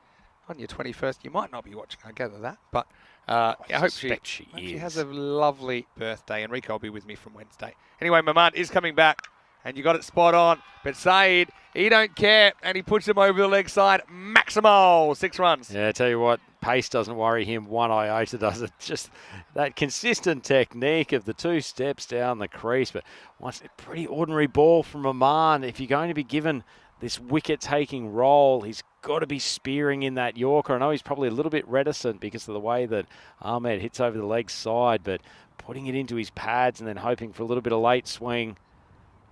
on your 21st, you might not be watching, I gather that, but I hope she has a lovely birthday, and Rico will be with me from Wednesday. Anyway, Maman is coming back, and you got it spot on, but Saeed, he don't care, and he puts him over the leg side. Maximal, 6 runs. Yeah, I tell you what, pace doesn't worry him one iota, does it? Just that consistent technique of the 2 steps down the crease, but once a pretty ordinary ball from Maman. If you're going to be given this wicket-taking role, he's got to be spearing in that Yorker. I know he's probably a little bit reticent because of the way that Ahmed hits over the leg side, but putting it into his pads and then hoping for a little bit of late swing,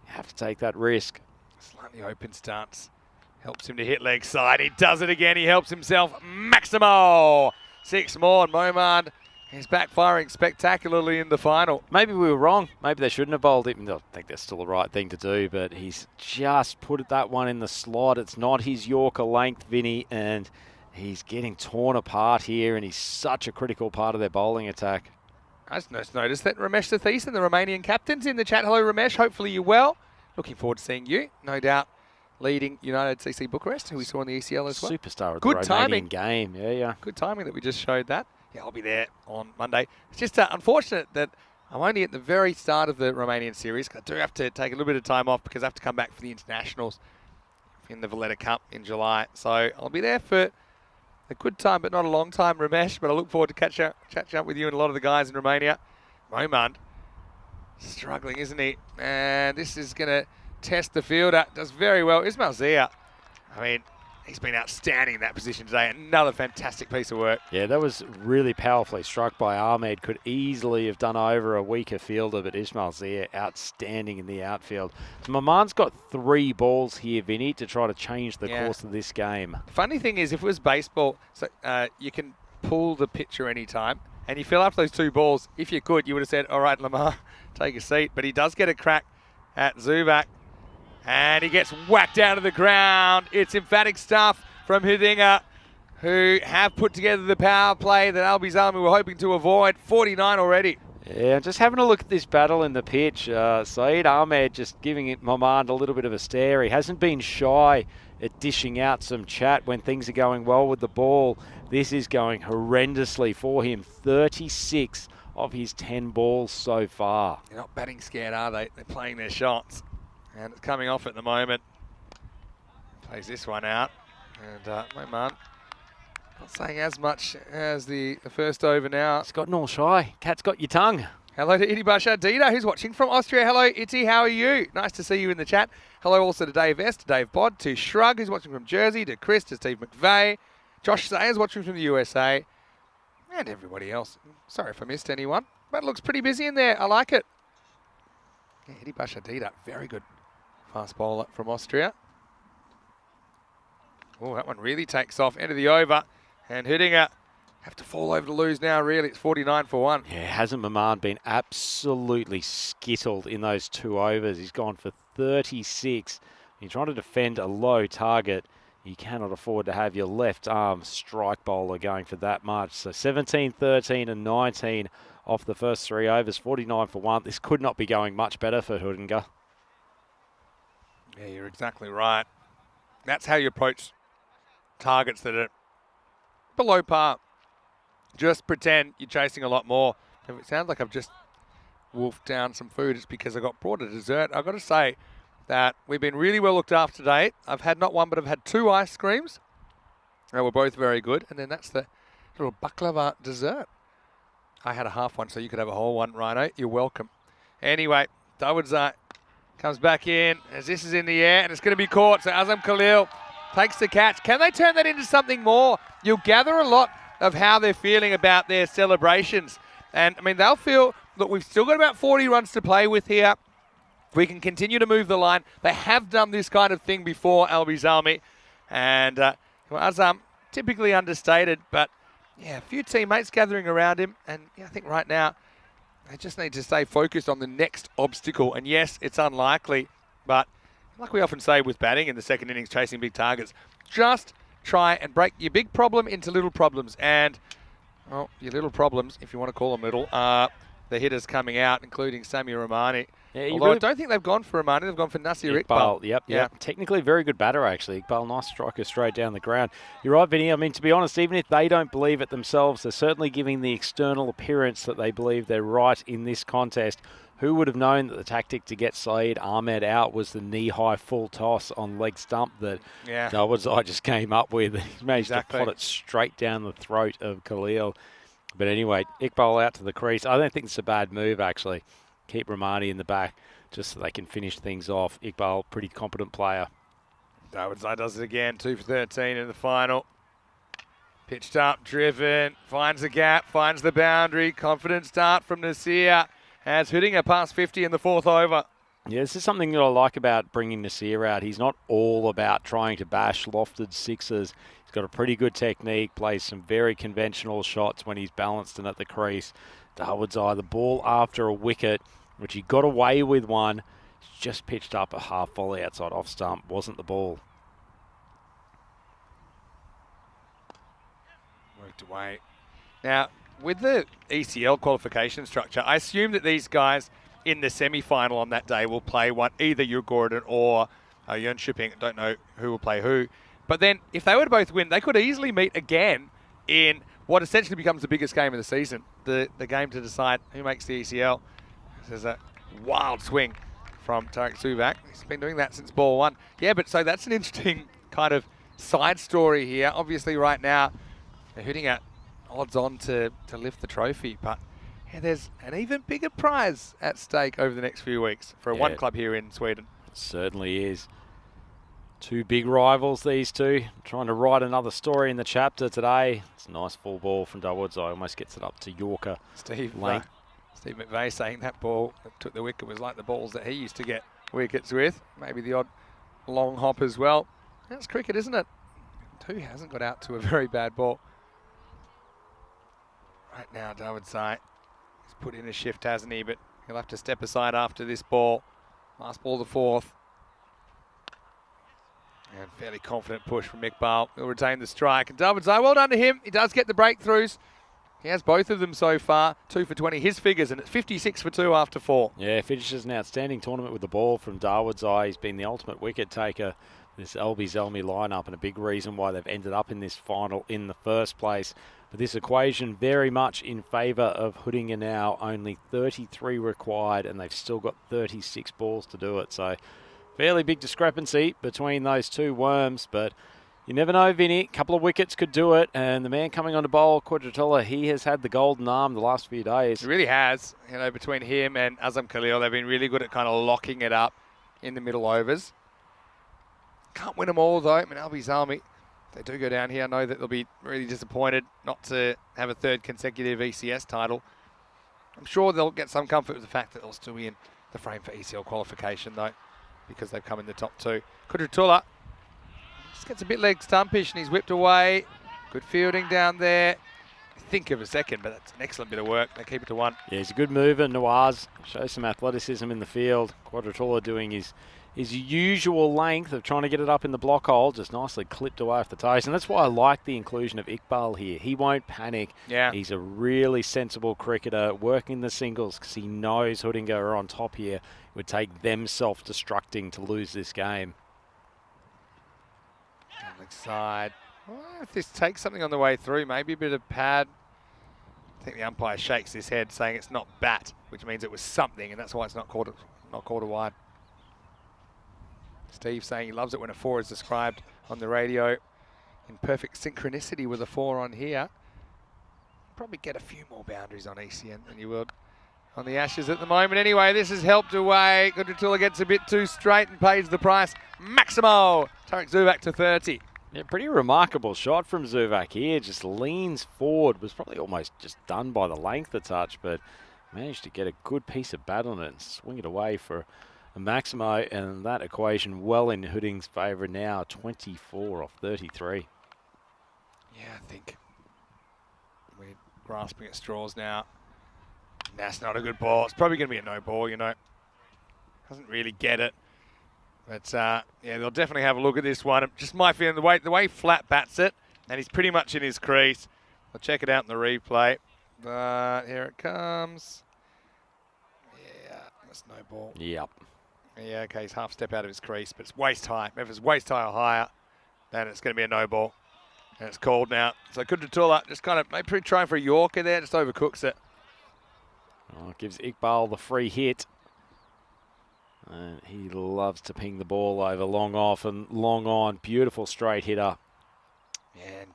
you have to take that risk. Slightly open stance. Helps him to hit leg side. He does it again. He helps himself. Maximal. 6 more. And Momand is backfiring spectacularly in the final. Maybe we were wrong. Maybe they shouldn't have bowled it. I think that's still the right thing to do, but he's just put that one in the slot. It's not his Yorker length, Vinny, and he's getting torn apart here, and he's such a critical part of their bowling attack. I just noticed that Ramesh Sathis and the Romanian captain's in the chat. Hello, Ramesh. Hopefully you're well. Looking forward to seeing you. No doubt leading United CC Bucharest, who we saw in the ECL as well. Superstar of Good the timing. Romanian game. Yeah. Good timing that we just showed that. Yeah, I'll be there on Monday. It's just unfortunate that I'm only at the very start of the Romanian series. I do have to take a little bit of time off because I have to come back for the internationals in the Valletta Cup in July. So I'll be there for a good time, but not a long time, Ramesh. But I look forward to catching up with you and a lot of the guys in Romania. Momand struggling, isn't he? And this is going to test the fielder. Does very well. Ismail Zia, I mean, he's been outstanding in that position today. Another fantastic piece of work. Yeah, that was really powerfully struck by Ahmed. Could easily have done over a weaker fielder, but Ismail Zia outstanding in the outfield. So Maman's got 3 balls here, Vinny, to try to change the course of this game. Funny thing is, if it was baseball, so you can pull the pitcher anytime, and you fill up those 2 balls. If you could, you would have said, all right, Lamar, take a seat. But he does get a crack at Zubak. And he gets whacked out of the ground. It's emphatic stuff from Hudinga, who have put together the power play that Albizami were hoping to avoid. 49 already. Yeah, just having a look at this battle in the pitch. Saeed Ahmed just giving Mamand a little bit of a stare. He hasn't been shy at dishing out some chat when things are going well with the ball. This is going horrendously for him. 36 of his 10 balls so far. They're not batting scared, are they? They're playing their shots. And it's coming off at the moment. Plays this one out. And Mamand not saying as much as the first over now. It's got all shy. Cat's got your tongue. Hello to Itibasha Dita, who's watching from Austria. Hello, Itty, how are you? Nice to see you in the chat. Hello also to Dave S, to Dave Bod, to Shrug, who's watching from Jersey, to Chris, to Steve McVeigh. Josh Sayers watching from the USA. And everybody else. Sorry if I missed anyone, but it looks pretty busy in there. I like it. Yeah, Itibasha Dita, very good fast bowler from Austria. Oh, that one really takes off. End of the over. And Hudinger have to fall over to lose now, really. It's 49 for 1. Yeah, hasn't Mamand been absolutely skittled in those 2 overs? He's gone for 36. You're trying to defend a low target. You cannot afford to have your left arm strike bowler going for that much. So 17, 13 and 19 off the first 3 overs, 49 for 1. This could not be going much better for Hudinger. Yeah, you're exactly right. That's how you approach targets that are below par. Just pretend you're chasing a lot more. If it sounds like I've just wolfed down some food, it's because I got brought a dessert. I've got to say that we've been really well looked after today. I've had not one, but I've had 2 ice creams. They were both very good. And then that's the little baklava dessert. I had a half one, so you could have a whole one, Rhino. You're welcome. Anyway, Dawood comes back in as this is in the air, and it's going to be caught. So Azam Khalil takes the catch. Can they turn that into something more? You'll gather a lot of how they're feeling about their celebrations. And, I mean, they'll feel that we've still got about 40 runs to play with here. We can continue to move the line. They have done this kind of thing before, Albi Zalmi. And Azam, typically understated, but, yeah, a few teammates gathering around him. And yeah, I think right now they just need to stay focused on the next obstacle. And, yes, it's unlikely, but like we often say with batting in the second innings, chasing big targets, just try and break your big problem into little problems. And, well, your little problems, if you want to call them little, are the hitters coming out, including Samir Rahmani. Yeah, Although I don't think they've gone for Rahmani, they've gone for Nasir Iqbal. Yep. Technically very good batter, actually. Iqbal, nice striker straight down the ground. You're right, Vinny. I mean, to be honest, even if they don't believe it themselves, they're certainly giving the external appearance that they believe they're right in this contest. Who would have known that the tactic to get Saeed Ahmed out was the knee-high full toss on leg stump that Dawood just came up with? He managed to pot it straight down the throat of Khalil. But anyway, Iqbal out to the crease. I don't think it's a bad move, actually. Keep Rahmani in the back just so they can finish things off. Iqbal, pretty competent player. Dawood does it again, 2 for 13 in the final. Pitched up, driven, finds the gap, finds the boundary. Confident start from Nasir. As Hudinger past 50 in the 4th over. Yeah, this is something that I like about bringing Nasir out. He's not all about trying to bash lofted sixes. He's got a pretty good technique, plays some very conventional shots when he's balanced and at the crease. Dawood's the ball after a wicket, which he got away with one. He's just pitched up a half volley outside off stump. Wasn't the ball. Worked away. Now, with the ECL qualification structure, I assume that these guys in the semi-final on that day will play either Gordon or Jönköping. I don't know who will play who. But then, if they were to both win, they could easily meet again in what essentially becomes the biggest game of the season, the game to decide who makes the ECL. There's a wild swing from Tariq Subak. He's been doing that since ball 1. Yeah, but so that's an interesting kind of side story here. Obviously, right now, they're hitting at odds on to lift the trophy, but yeah, there's an even bigger prize at stake over the next few weeks for one club here in Sweden. It certainly is. 2 big rivals, these two. Trying to write another story in the chapter today. It's a nice full ball from Dawood. Almost gets it up to Yorker. Steve McVeigh saying that ball that took the wicket was like the balls that he used to get wickets with. Maybe the odd long hop as well. That's cricket, isn't it? Who hasn't got out to a very bad ball? Right now, Dawood he's put in a shift, hasn't he? But he'll have to step aside after this ball. Last ball, the 4th. And fairly confident push from Iqbal. He'll retain the strike. And Dawood well done to him. He does get the breakthroughs. He has both of them so far, 2 for 20. His figures, and it's 56 for 2 after 4. Yeah, finishes an outstanding tournament with the ball from Darwood's eye. He's been the ultimate wicket taker, this Elby-Zelmi lineup, and a big reason why they've ended up in this final in the first place. But this equation very much in favour of Hudinger now. Only 33 required, and they've still got 36 balls to do it. So fairly big discrepancy between those two worms, but you never know, Vinny. A couple of wickets could do it, and the man coming on to bowl, Quadratella, he has had the golden arm the last few days. He really has. You know, between him and Azam Khalil, they've been really good at kind of locking it up in the middle overs. Can't win them all, though. I mean, Elby-Zelmi, they do go down here. I know that they'll be really disappointed not to have a third consecutive ECS title. I'm sure they'll get some comfort with the fact that they'll still be in the frame for ECL qualification, though, because they've come in the top 2. Quadratella just gets a bit leg stumpish and he's whipped away. Good fielding down there. Think of a second, but that's an excellent bit of work. They keep it to 1. Yeah, he's a good mover, Nawaz. Shows some athleticism in the field. Quadratella doing his usual length of trying to get it up in the block hole, just nicely clipped away off the toes. And that's why I like the inclusion of Iqbal here. He won't panic. Yeah. He's a really sensible cricketer, working the singles because he knows Hudinger are on top here. It would take them self-destructing to lose this game. Leg side. Well, if this takes something on the way through, maybe a bit of pad. I think the umpire shakes his head saying it's not bat, which means it was something, and that's why it's not called a wide. Steve saying he loves it when a 4 is described on the radio in perfect synchronicity with a 4 on here. Probably get a few more boundaries on ECN than you would on the Ashes at the moment. Anyway, this is helped away. Quadratella gets a bit too straight and pays the price. Maximo! Tarek Zubak to 30. Yeah, pretty remarkable shot from Zubak here. Just leans forward. Was probably almost just done by the length a touch, but managed to get a good piece of bat on it and swing it away for a Maximo. And that equation well in Hudding's favour now. 24 off 33. Yeah, I think we're grasping at straws now. That's not a good ball. It's probably going to be a no ball, you know. Doesn't really get it. But, yeah, they'll definitely have a look at this one. Just my feeling, the way Flat bats it, and he's pretty much in his crease. I'll check it out in the replay. But here it comes. Yeah, that's no ball. Yep. Yeah, okay, he's half step out of his crease, but it's waist high. If it's waist high or higher, then it's going to be a no ball. And it's called now. So Quadratella just kind of maybe trying for a Yorker there, just overcooks it. Oh, it gives Iqbal the free hit. And he loves to ping the ball over long off and long on. Beautiful straight hitter. And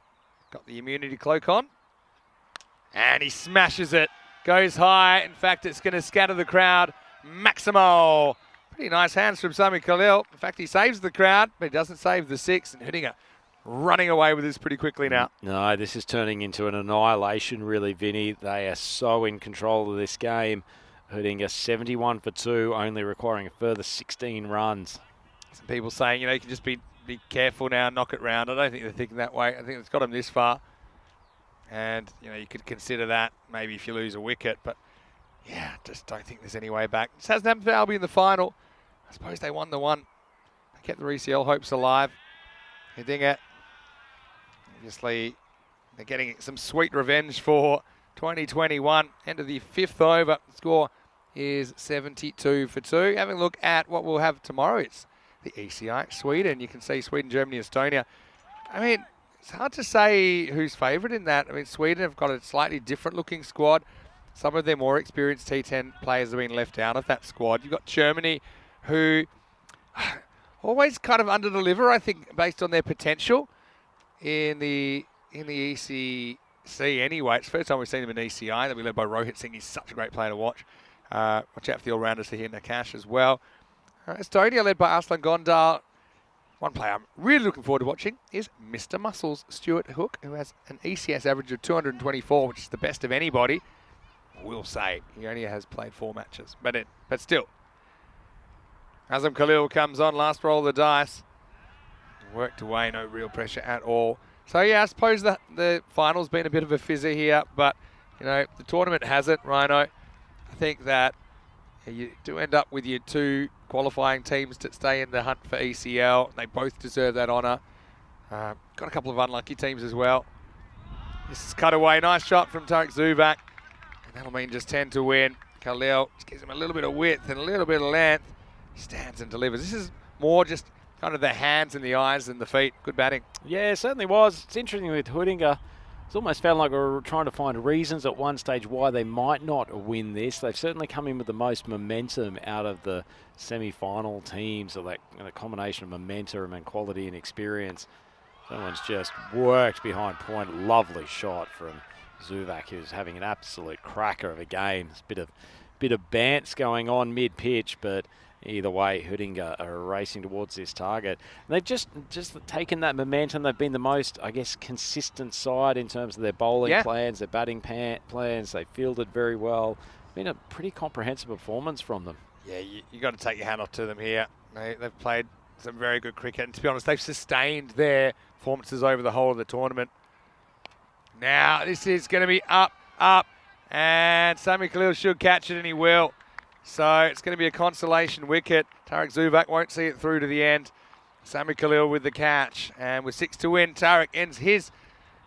got the immunity cloak on. And he smashes it. Goes high. In fact, it's going to scatter the crowd. Maximo. Pretty nice hands from Sami Khalil. In fact, he saves the crowd, but he doesn't save the 6. And Hudinger running away with this pretty quickly now. No, this is turning into an annihilation, really, Vinny. They are so in control of this game. Hudinger 71 for 2, only requiring a further 16 runs. Some people saying, you know, you can just be careful now, knock it round. I don't think they're thinking that way. I think it's got them this far. And, you know, you could consider that maybe if you lose a wicket. But, yeah, just don't think there's any way back. This hasn't happened for Albion in the final. I suppose they won the one. They kept the ECL hopes alive. Hudinger, obviously, they're getting some sweet revenge for 2021. End of the 5th over. The score is 72 for 2. Having a look at what we'll have tomorrow. It's the ECI, Sweden. You can see Sweden, Germany, Estonia. I mean, it's hard to say who's favourite in that. I mean, Sweden have got a slightly different looking squad. Some of their more experienced T10 players have been left out of that squad. You've got Germany, who always kind of under-deliver, I think, based on their potential in the ECC anyway. It's the first time we've seen them in ECI. They'll be led by Rohit Singh. He's such a great player to watch. Watch out for the all-rounders here, Nakash as well. Estonia led by Arslan Gondal. One player I'm really looking forward to watching is Mr. Muscles, Stuart Hook, who has an ECS average of 224, which is the best of anybody. We'll say he only has played 4 matches, but still. Azam Khalil comes on, last roll of the dice. Worked away, no real pressure at all. So yeah, I suppose that the final's been a bit of a fizzer here, but you know, the tournament hasn't, Rhino. I think that you do end up with your 2 qualifying teams to stay in the hunt for ECL. They both deserve that honour. Got a couple of unlucky teams as well. This is cut away. Nice shot from Tarek Zubak. And that'll mean just 10 to win. Khalil just gives him a little bit of width and a little bit of length. Stands and delivers. This is more just kind of the hands and the eyes than the feet. Good batting. Yeah, it certainly was. It's interesting with Hudinger. It's almost felt like we were trying to find reasons at one stage why they might not win this. They've certainly come in with the most momentum out of the semi-final teams, or that combination of momentum and quality and experience. Someone's just worked behind point. Lovely shot from Zubak, who's having an absolute cracker of a game. There's a bit of bants going on mid-pitch, but either way, Hudinger are racing towards this target. And they've just taken that momentum. They've been the most, I guess, consistent side in terms of their bowling plans, their batting plans. They fielded very well. Been a pretty comprehensive performance from them. Yeah, you got to take your hat off to them here. They've played some very good cricket. And to be honest, they've sustained their performances over the whole of the tournament. Now, this is going to be up. And Sami Khalil should catch it, and he will. So it's going to be a consolation wicket. Tarek Zubak won't see it through to the end. Sami Khalil with the catch. And with 6 to win, Tarek ends his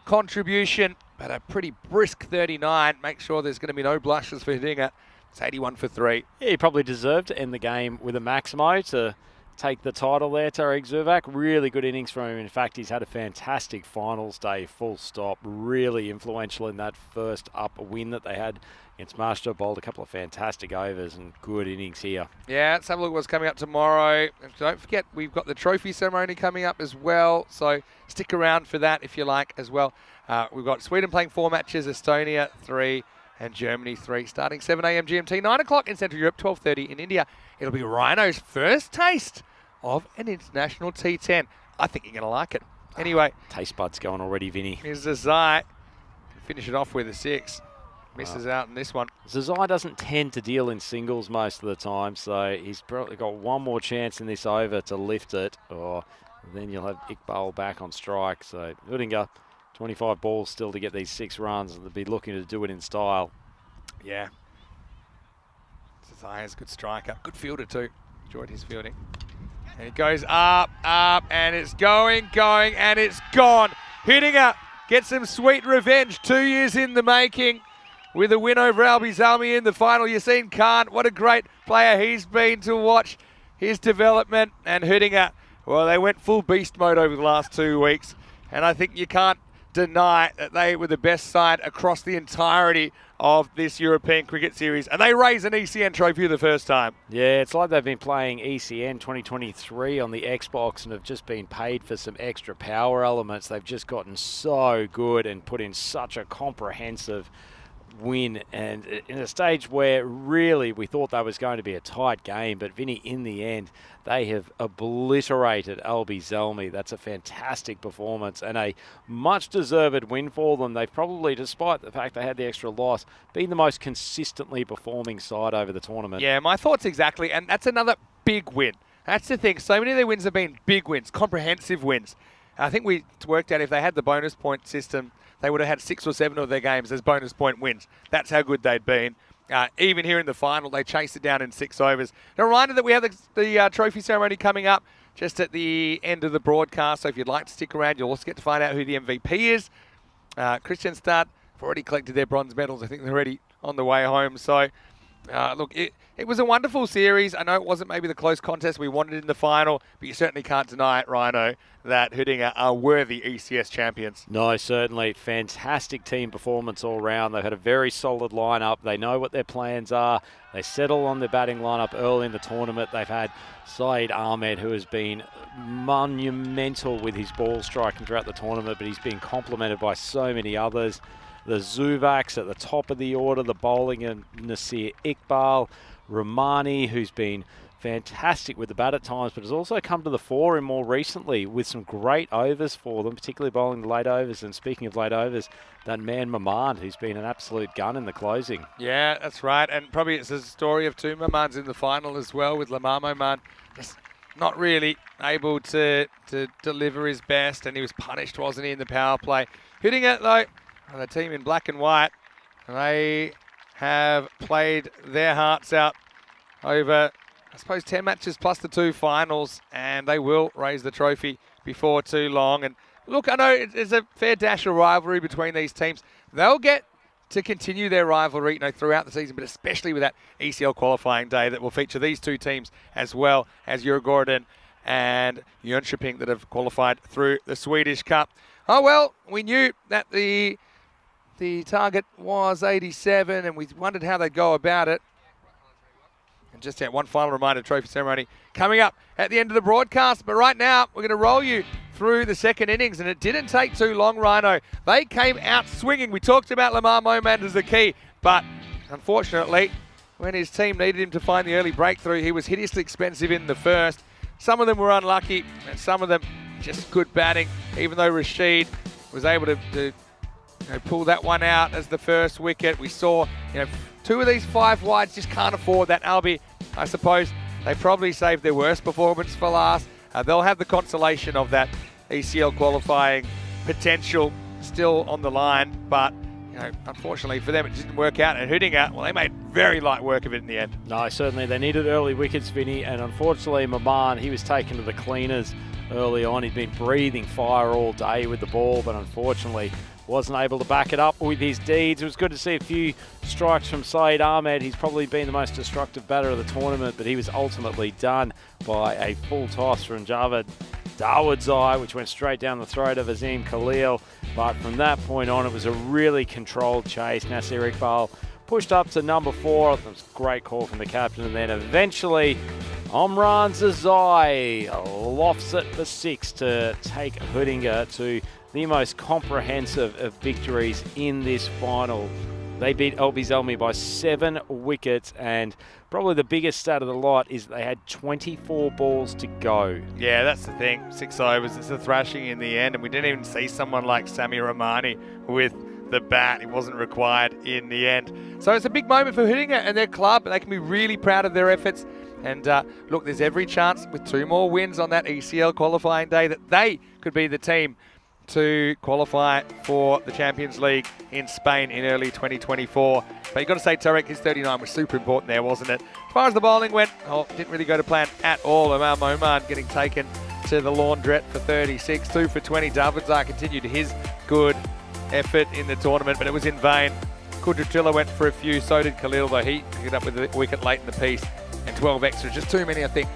contribution at a pretty brisk 39. Make sure there's going to be no blushes for Hudinger. It's 81 for 3. Yeah, he probably deserved to end the game with a Maximo to take the title there. Tarek Zubak, really good innings from him. In fact, he's had a fantastic finals day, full stop. Really influential in that first up win that they had against Master. Bowled a couple of fantastic overs and good innings here. Yeah, let's have a look at what's coming up tomorrow. Don't forget, we've got the trophy ceremony coming up as well, so stick around for that if you like as well. We've got Sweden playing 4 matches, Estonia 3, and Germany 3, starting 7 a.m. GMT, 9 o'clock in Central Europe, 12:30 in India. It'll be Rhino's first taste of an international T10. I think you're going to like it. Anyway. Taste buds going already, Vinny. Here's Zazai. Finish it off with a 6. Misses out in this one. Zazai doesn't tend to deal in singles most of the time, so he's probably got one more chance in this over to lift it, or then you'll have Iqbal back on strike. So Hudinger, 25 balls still to get these 6 runs, and they'll be looking to do it in style. Yeah. Zazai is a good striker. Good fielder too. Enjoyed his fielding. And it goes up, and it's going, and it's gone. Hudinger gets some sweet revenge. 2 years in the making with a win over Albi Zalmi in the final. Yassine Khan, what a great player he's been to watch his development. And Hudinger, well, they went full beast mode over the last 2 weeks. And I think you can't deny that they were the best side across the entirety of this European Cricket Series. And they raise an ECN trophy for the first time. Yeah, it's like they've been playing ECN 2023 on the Xbox and have just been paid for some extra power elements. They've just gotten so good and put in such a comprehensive win, and in a stage where really we thought that was going to be a tight game, but Vinny, in the end, they have obliterated Albi Zalmi. That's a fantastic performance and a much deserved win for them. They've probably, despite the fact they had the extra loss, been the most consistently performing side over the tournament. Yeah, my thoughts exactly, and that's another big win. That's the thing. So many of their wins have been big wins, comprehensive wins. I think we worked out if they had the bonus point system, they would have had 6 or 7 of their games as bonus point wins. That's how good they'd been. Even here in the final, they chased it down in 6 overs. A reminder that we have the trophy ceremony coming up just at the end of the broadcast. So if you'd like to stick around, you'll also get to find out who the MVP is. Kristianstad have already collected their bronze medals. I think they're already on the way home. So, look, it was a wonderful series. I know it wasn't maybe the close contest we wanted in the final, but you certainly can't deny it, Rhino, that Hudinger are worthy ECS champions. No, certainly. Fantastic team performance all round. They've had a very solid lineup. They know what their plans are. They settle on their batting lineup early in the tournament. They've had Saeed Ahmed, who has been monumental with his ball striking throughout the tournament, but he's been complemented by so many others. The Zubaks at the top of the order, the bowling and Nasir Iqbal, Romani, who's been fantastic with the bat at times, but has also come to the fore in more recently with some great overs for them, particularly bowling the late overs. And speaking of late overs, that man Mamand, who's been an absolute gun in the closing. Yeah, that's right. And probably it's a story of 2 Mamands in the final as well, with Lamar Mamand just not really able to deliver his best, and he was punished, wasn't he, in the power play. Hitting it, though, the team in black and white, they have played their hearts out over, I suppose, 10 matches plus the 2 finals, and they will raise the trophy before too long. And look, I know it's a fair dash of rivalry between these teams. They'll get to continue their rivalry, throughout the season, but especially with that ECL qualifying day that will feature these two teams as well as Djurgården and Jönköping that have qualified through the Swedish Cup. Oh, well, we knew that the target was 87, and we wondered how they'd go about it. And just one final reminder, trophy ceremony coming up at the end of the broadcast. But right now, we're going to roll you through the second innings, and it didn't take too long, Rhino. They came out swinging. We talked about Lamar Momand as the key, but unfortunately, when his team needed him to find the early breakthrough, he was hideously expensive in the first. Some of them were unlucky, and some of them just good batting, even though Rashid was able to pull that one out as the first wicket. We saw, two of these 5 wides just can't afford that. Albi, I suppose they probably saved their worst performance for last. They'll have the consolation of that ECL qualifying potential still on the line, but unfortunately for them it didn't work out. And Hudinger, well, they made very light work of it in the end. No, certainly they needed early wickets, Vinny, and unfortunately Maman, he was taken to the cleaners early on. He'd been breathing fire all day with the ball, but unfortunately wasn't able to back it up with his deeds. It was good to see a few strikes from Saeed Ahmed. He's probably been the most destructive batter of the tournament, but he was ultimately done by a full toss from Javed Dawood's which went straight down the throat of Azim Khalil. But from that point on, it was a really controlled chase. Nasir Iqbal pushed up to number 4. That was a great call from the captain. And then eventually, Omran Zazai lofts it for 6 to take Hudinger to the most comprehensive of victories in this final. They beat LB Zelmi by 7 wickets, and probably the biggest stat of the lot is they had 24 balls to go. Yeah, that's the thing. 6 overs, it's a thrashing in the end, and we didn't even see someone like Sami Rahmani with the bat. It wasn't required in the end. So it's a big moment for Hudinger and their club, and they can be really proud of their efforts. And look, there's every chance with 2 more wins on that ECL qualifying day that they could be the team to qualify for the Champions League in Spain in early 2024. But you've got to say Tarek, his 39 was super important there, wasn't it? As far as the bowling went, didn't really go to plan at all. Omar Moman getting taken to the laundrette for 36. 2 for 20. Davidzai continued his good effort in the tournament, but it was in vain. Kudratilla went for a few, so did Khalil, though he picked up with a wicket late in the piece. And 12 extras, just too many, I think,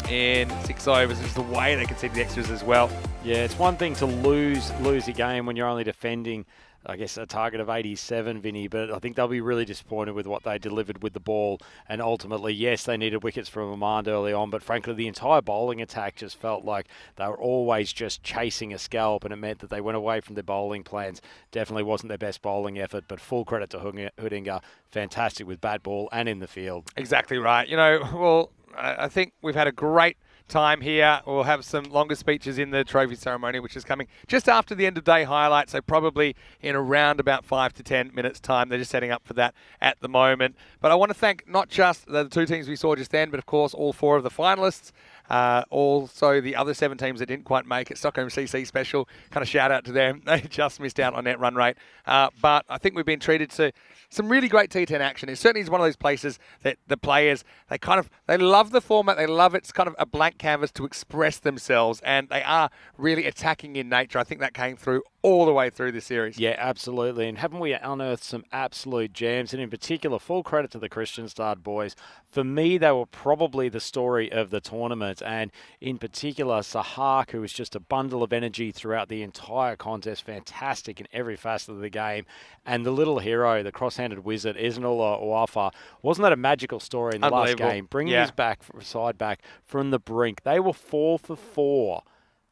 in 6 overs. Is the way they conceded the extras as well. Yeah, it's one thing to lose a game when you're only defending, I guess, a target of 87, Vinny, but I think they'll be really disappointed with what they delivered with the ball. And ultimately, yes, they needed wickets from Amand early on, but frankly, the entire bowling attack just felt like they were always just chasing a scalp, and it meant that they went away from their bowling plans. Definitely wasn't their best bowling effort, but full credit to Hudinger. Fantastic with bat, ball, and in the field. Exactly right. I think we've had a great time here. We'll have some longer speeches in the trophy ceremony, which is coming just after the end of day highlights, so probably in around about 5 to 10 minutes time. They're just setting up for that at the moment. But I want to thank not just the 2 teams we saw just then, but of course all 4 of the finalists. Also the other 7 teams that didn't quite make it. Stockholm CC special, kind of shout out to them. They just missed out on net run rate. But I think we've been treated to some really great T10 action. It certainly is one of those places that the players, they love the format. They love it's kind of a blank canvas to express themselves, and they are really attacking in nature. I think that came through all the way through the series. Yeah, absolutely. And haven't we unearthed some absolute gems? And in particular, full credit to the Kristianstad boys. For me, they were probably the story of the tournament. And in particular, Sahak, who was just a bundle of energy throughout the entire contest. Fantastic in every facet of the game. And the little hero, the cross-handed wizard, Isnullah Ouafa. Wasn't that a magical story in the last game? Bringing his side back from the brink. They were 4 for 4.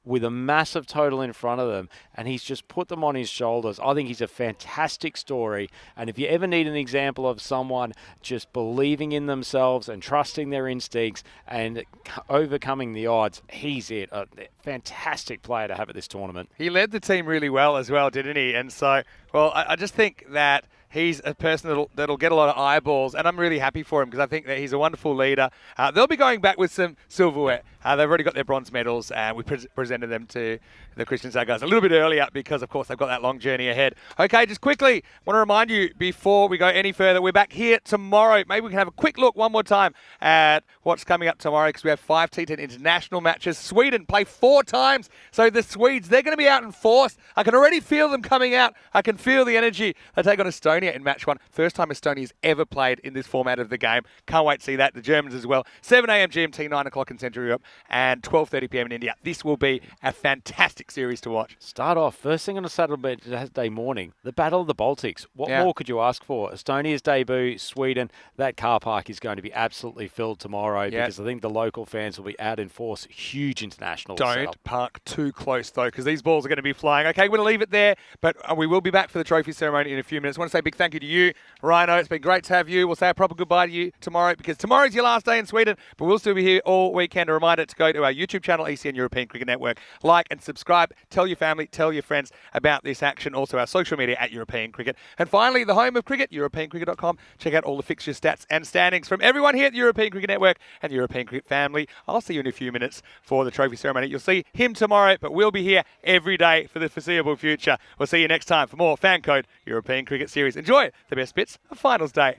With a massive total in front of them, and he's just put them on his shoulders. I think he's a fantastic story, and if you ever need an example of someone just believing in themselves and trusting their instincts and overcoming the odds, he's it. A fantastic player to have at this tournament. He led the team really well as well, didn't he? And so, well, I just think that he's a person that'll get a lot of eyeballs, and I'm really happy for him because I think that he's a wonderful leader. They'll be going back with some silverware. They've already got their bronze medals, and we presented them to the Christian Star guys a little bit earlier because, of course, they've got that long journey ahead. Okay, just quickly, want to remind you before we go any further, we're back here tomorrow. Maybe we can have a quick look one more time at what's coming up tomorrow because we have 5 T10 international matches. Sweden play 4 times, so the Swedes, they're going to be out in force. I can already feel them coming out. I can feel the energy. They take on Estonia in match 1. First time Estonia's ever played in this format of the game. Can't wait to see that. The Germans as well. 7 a.m. GMT, 9 o'clock in Central Europe, and 12:30 p.m. in India. This will be a fantastic series to watch. Start off first thing on a Saturday morning, the Battle of the Baltics. What more could you ask for? Estonia's debut, Sweden. That car park is going to be absolutely filled tomorrow because I think the local fans will be out in force. Huge international Don't setup. park too close, though, because these balls are going to be flying. Okay, we're going to leave it there, but we will be back for the trophy ceremony in a few minutes. I want to say a big thank you to you, Rhino. It's been great to have you. We'll say a proper goodbye to you tomorrow because tomorrow's your last day in Sweden, but we'll still be here all weekend. A reminder to go to our YouTube channel, ECN European Cricket Network. Like and subscribe. Tell your family, tell your friends about this action. Also, our social media at European Cricket. And finally, the home of cricket, EuropeanCricket.com. Check out all the fixture stats and standings from everyone here at the European Cricket Network and the European Cricket family. I'll see you in a few minutes for the trophy ceremony. You'll see him tomorrow, but we'll be here every day for the foreseeable future. We'll see you next time for more FanCode European Cricket Series. Enjoy the best bits of finals day.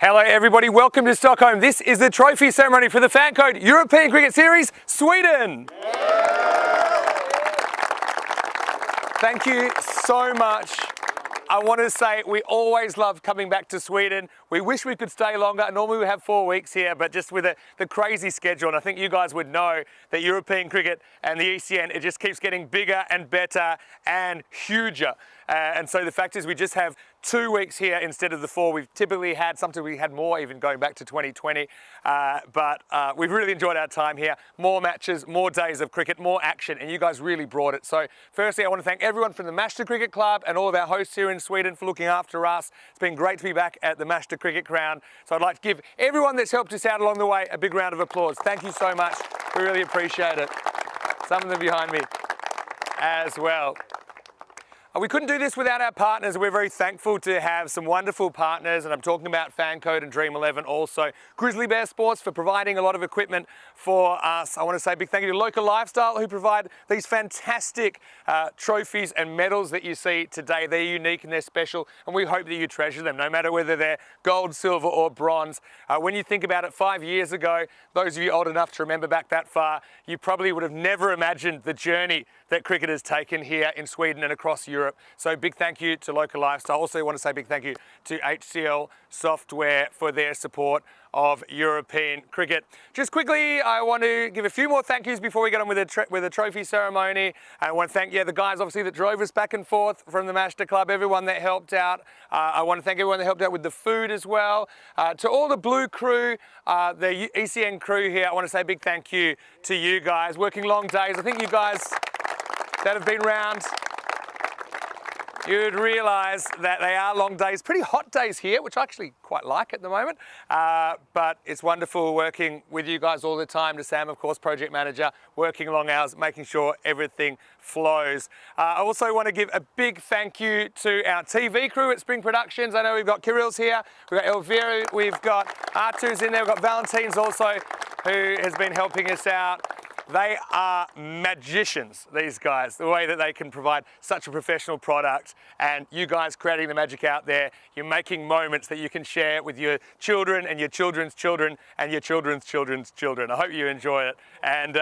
Hello everybody, welcome to Stockholm. This is the trophy ceremony for the FanCode European Cricket Series, Sweden. Thank you so much. I want to say we always love coming back to Sweden. We wish we could stay longer. Normally we have 4 weeks here, but just with the crazy schedule, and I think you guys would know that European cricket and the ECN, it just keeps getting bigger and better and huger. And so the fact is we just have 2 weeks here instead of the 4 we've typically had. Sometimes we had more even going back to 2020. But we've really enjoyed our time here. More matches, more days of cricket, more action, and you guys really brought it. So firstly, I want to thank everyone from the Master Cricket Club and all of our hosts here in Sweden for looking after us. It's been great to be back at the Master Cricket Ground. So I'd like to give everyone that's helped us out along the way a big round of applause. Thank you so much. We really appreciate it. Some of them behind me as well. We couldn't do this without our partners. We're very thankful to have some wonderful partners, and I'm talking about FanCode and Dream 11 also. Grizzly Bear Sports for providing a lot of equipment for us. I want to say a big thank you to Local Lifestyle who provide these fantastic trophies and medals that you see today. They're unique and they're special, and we hope that you treasure them, no matter whether they're gold, silver or bronze. When you think about it, 5 years ago, those of you old enough to remember back that far, you probably would have never imagined the journey that cricket has taken here in Sweden and across Europe. So big thank you to Local Lifestyle. Also want to say big thank you to HCL Software for their support of European cricket. Just quickly, I want to give a few more thank yous before we get on with the trophy ceremony. I want to thank the guys obviously that drove us back and forth from the Master Club, everyone that helped out. I want to thank everyone that helped out with the food as well. To all the Blue crew, the ECN crew here, I want to say a big thank you to you guys. Working long days. I think you guys that have been around, you'd realise that they are long days, pretty hot days here, which I actually quite like at the moment. But it's wonderful working with you guys all the time. To Sam, of course, project manager, working long hours, making sure everything flows. I also want to give a big thank you to our TV crew at Spring Productions. I know we've got Kirill's here, we've got Elvira, we've got Artu's in there, we've got Valentine's also, who has been helping us out. They are magicians, these guys, the way that they can provide such a professional product, and you guys creating the magic out there. You're making moments that you can share with your children and your children's children and your children's children's children. I hope you enjoy it. And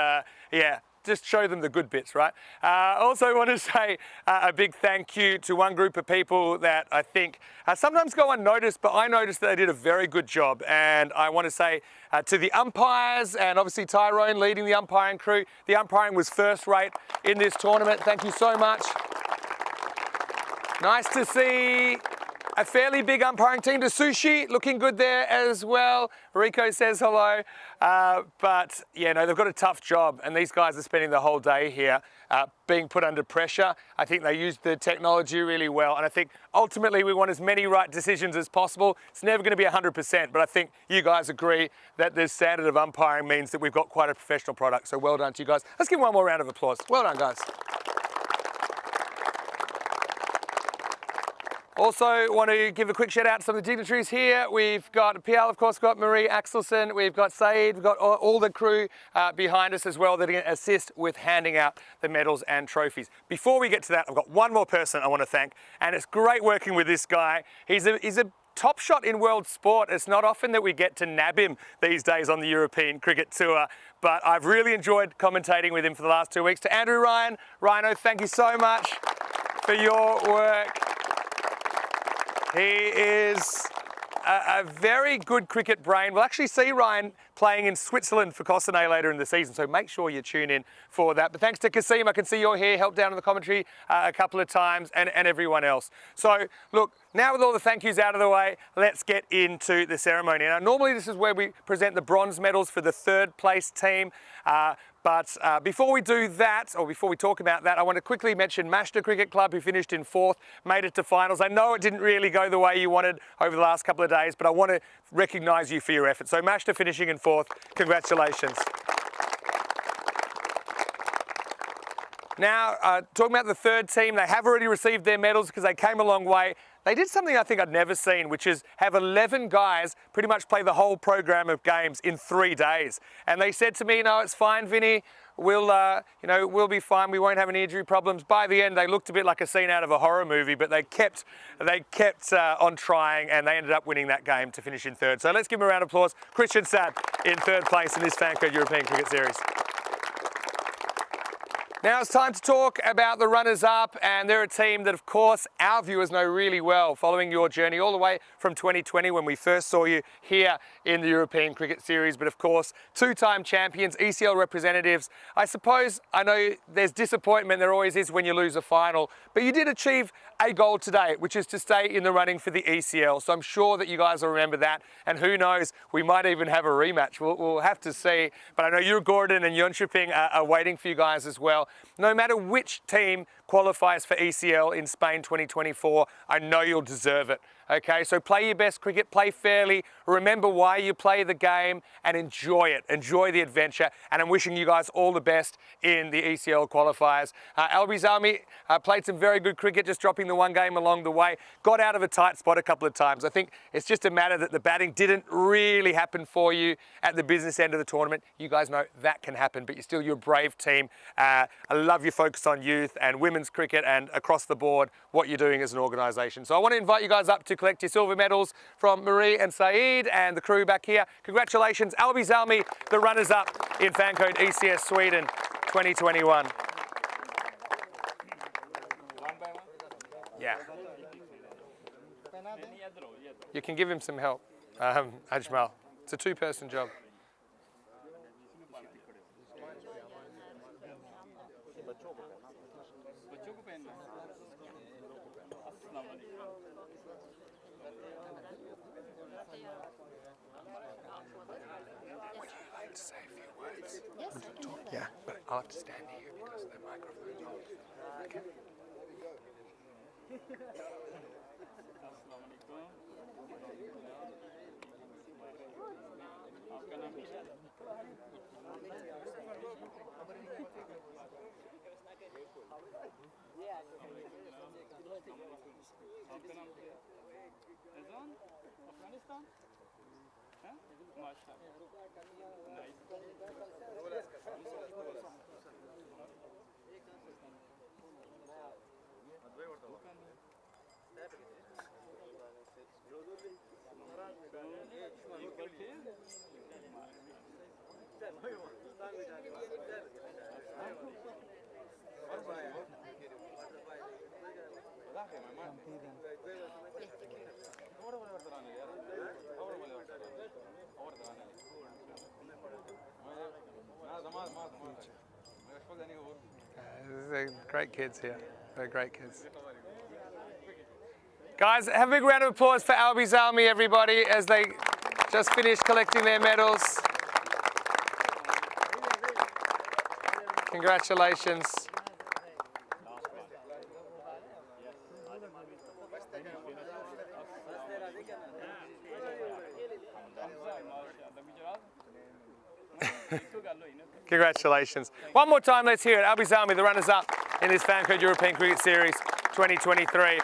yeah, just show them the good bits, right? Also want to say a big thank you to one group of people that I think sometimes go unnoticed, but I noticed that they did a very good job. And I want to say to the umpires, and obviously Tyrone leading the umpiring crew. The umpiring was first rate in this tournament. Thank you so much. Nice to see a fairly big umpiring team. To Sushi, looking good there as well. Rico says hello. But yeah, no, they've got a tough job, and these guys are spending the whole day here being put under pressure. I think they used the technology really well, and I think ultimately we want as many right decisions as possible. It's never going to be 100%, but I think you guys agree that the standard of umpiring means that we've got quite a professional product. So well done to you guys. Let's give one more round of applause. Well done, guys. Also want to give a quick shout out to some of the dignitaries here. We've got PL, of course, we've got Marie Axelson, we've got Saeed, we've got all the crew behind us as well that are going to assist with handing out the medals and trophies. Before we get to that, I've got one more person I want to thank, and it's great working with this guy. He's a top shot in world sport. It's not often that we get to nab him these days on the European Cricket Tour, but I've really enjoyed commentating with him for the last 2 weeks. To Andrew Ryan, Rhino, thank you so much for your work. He is a very good cricket brain. We'll actually see Ryan playing in Switzerland for Cossonay later in the season, so make sure you tune in for that. But thanks to Kasim, I can see you're here, helped down in the commentary a couple of times, and everyone else. So look, now with all the thank yous out of the way, let's get into the ceremony. Now normally this is where we present the bronze medals for the third place team. But before we do that, or before we talk about that, I want to quickly mention Master Cricket Club, who finished in 4th, made it to finals. I know it didn't really go the way you wanted over the last couple of days, but I want to recognise you for your effort. So Master finishing in 4th, congratulations. Now, talking about the third team, they have already received their medals because they came a long way. They did something I think I'd never seen, which is have 11 guys pretty much play the whole program of games in 3 days. And they said to me, no, it's fine, Vinny. We'll be fine. We won't have any injury problems. By the end, they looked a bit like a scene out of a horror movie, but they kept on trying, and they ended up winning that game to finish in third. So let's give them a round of applause. Christian Sad in third place in this FanCode European Cricket Series. Now it's time to talk about the runners-up, and they're a team that, of course, our viewers know really well, following your journey all the way from 2020 when we first saw you here in the European Cricket Series, but of course, 2-time champions, ECL representatives. I suppose, I know there's disappointment, there always is when you lose a final, but you did achieve a goal today, which is to stay in the running for the ECL, so I'm sure that you guys will remember that, and who knows, we might even have a rematch. We'll have to see, but I know you, Gordon, and Jönköping are waiting for you guys as well. No matter which team qualifies for ECL in Spain 2024, I know you'll deserve it. Okay, so play your best cricket, play fairly, remember why you play the game, and enjoy it. Enjoy the adventure, and I'm wishing you guys all the best in the ECL qualifiers. Albi Zalmi played some very good cricket, just dropping the one game along the way. Got out of a tight spot a couple of times. I think it's just a matter that the batting didn't really happen for you at the business end of the tournament. You guys know that can happen, but you're a brave team. I love your focus on youth and women's cricket and across the board what you're doing as an organisation. So I want to invite you guys up to collect your silver medals from Marie and Saeed and the crew back here. Congratulations, Albi Zalmi, the runners-up in FanCode ECS Sweden 2021. Yeah. You can give him some help, Ajmal. It's a 2-person job. Would you like to say a few words? Yes, I can do that. Yeah, but I'll have to stand here because of the microphone. Okay. They're great kids here. They're great kids. Guys, have a big round of applause for Albi Zalmi, everybody, as they just finished collecting their medals. Congratulations. Congratulations. One more time, let's hear it. Albi Zalmi, the runners-up in this FanCode European Cricket Series 2023.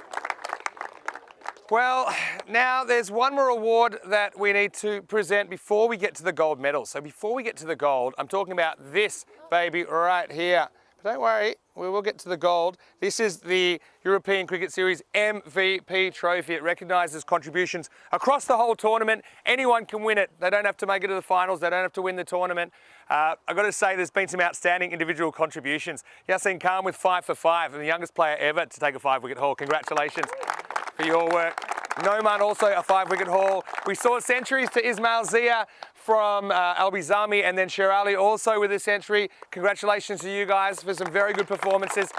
Well, now there's one more award that we need to present before we get to the gold medal. So before we get to the gold, I'm talking about this baby right here. But don't worry, we will get to the gold. This is the European Cricket Series MVP trophy. It recognises contributions across the whole tournament. Anyone can win it. They don't have to make it to the finals. They don't have to win the tournament. I've got to say there's been some outstanding individual contributions. Yasin Khan with 5 for 5, and the youngest player ever to take a 5-wicket haul. Congratulations for your work. Noman also a 5-wicket haul. We saw centuries to Ismail Zia from Albi Zalmi, and then Sherali also with a century. Congratulations to you guys for some very good performances.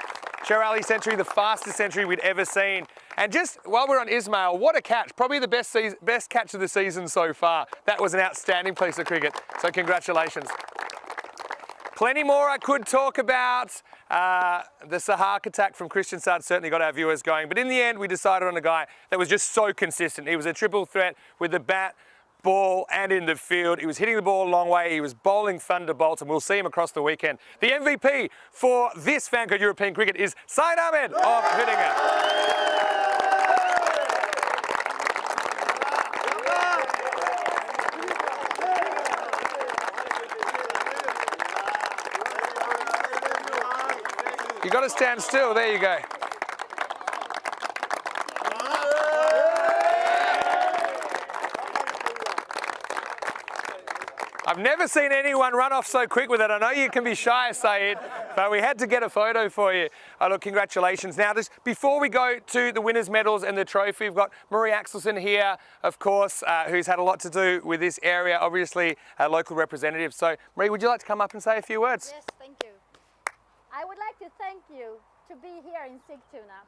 Sherali century, the fastest century we'd ever seen. And just while we're on Ismail, what a catch. Probably the best catch of the season so far. That was an outstanding piece of cricket. So congratulations. Plenty more I could talk about. The Sahak attack from Christian Sard certainly got our viewers going. But in the end, we decided on a guy that was just so consistent. He was a triple threat with the bat, ball and in the field. He was hitting the ball a long way. He was bowling thunderbolts, and we'll see him across the weekend. The MVP for this FanCode European Cricket is Saeed Ahmed of Hidinga. You got to stand still. There you go. I've never seen anyone run off so quick with it. I know you can be shy, Saeed, but we had to get a photo for you. Oh, look, congratulations. Now, just before we go to the winners' medals and the trophy, we've got Marie Axelson here, of course, who's had a lot to do with this area, obviously a local representative. So, Marie, would you like to come up and say a few words? Yes, thank you. I would like to thank you to be here in Sigtuna.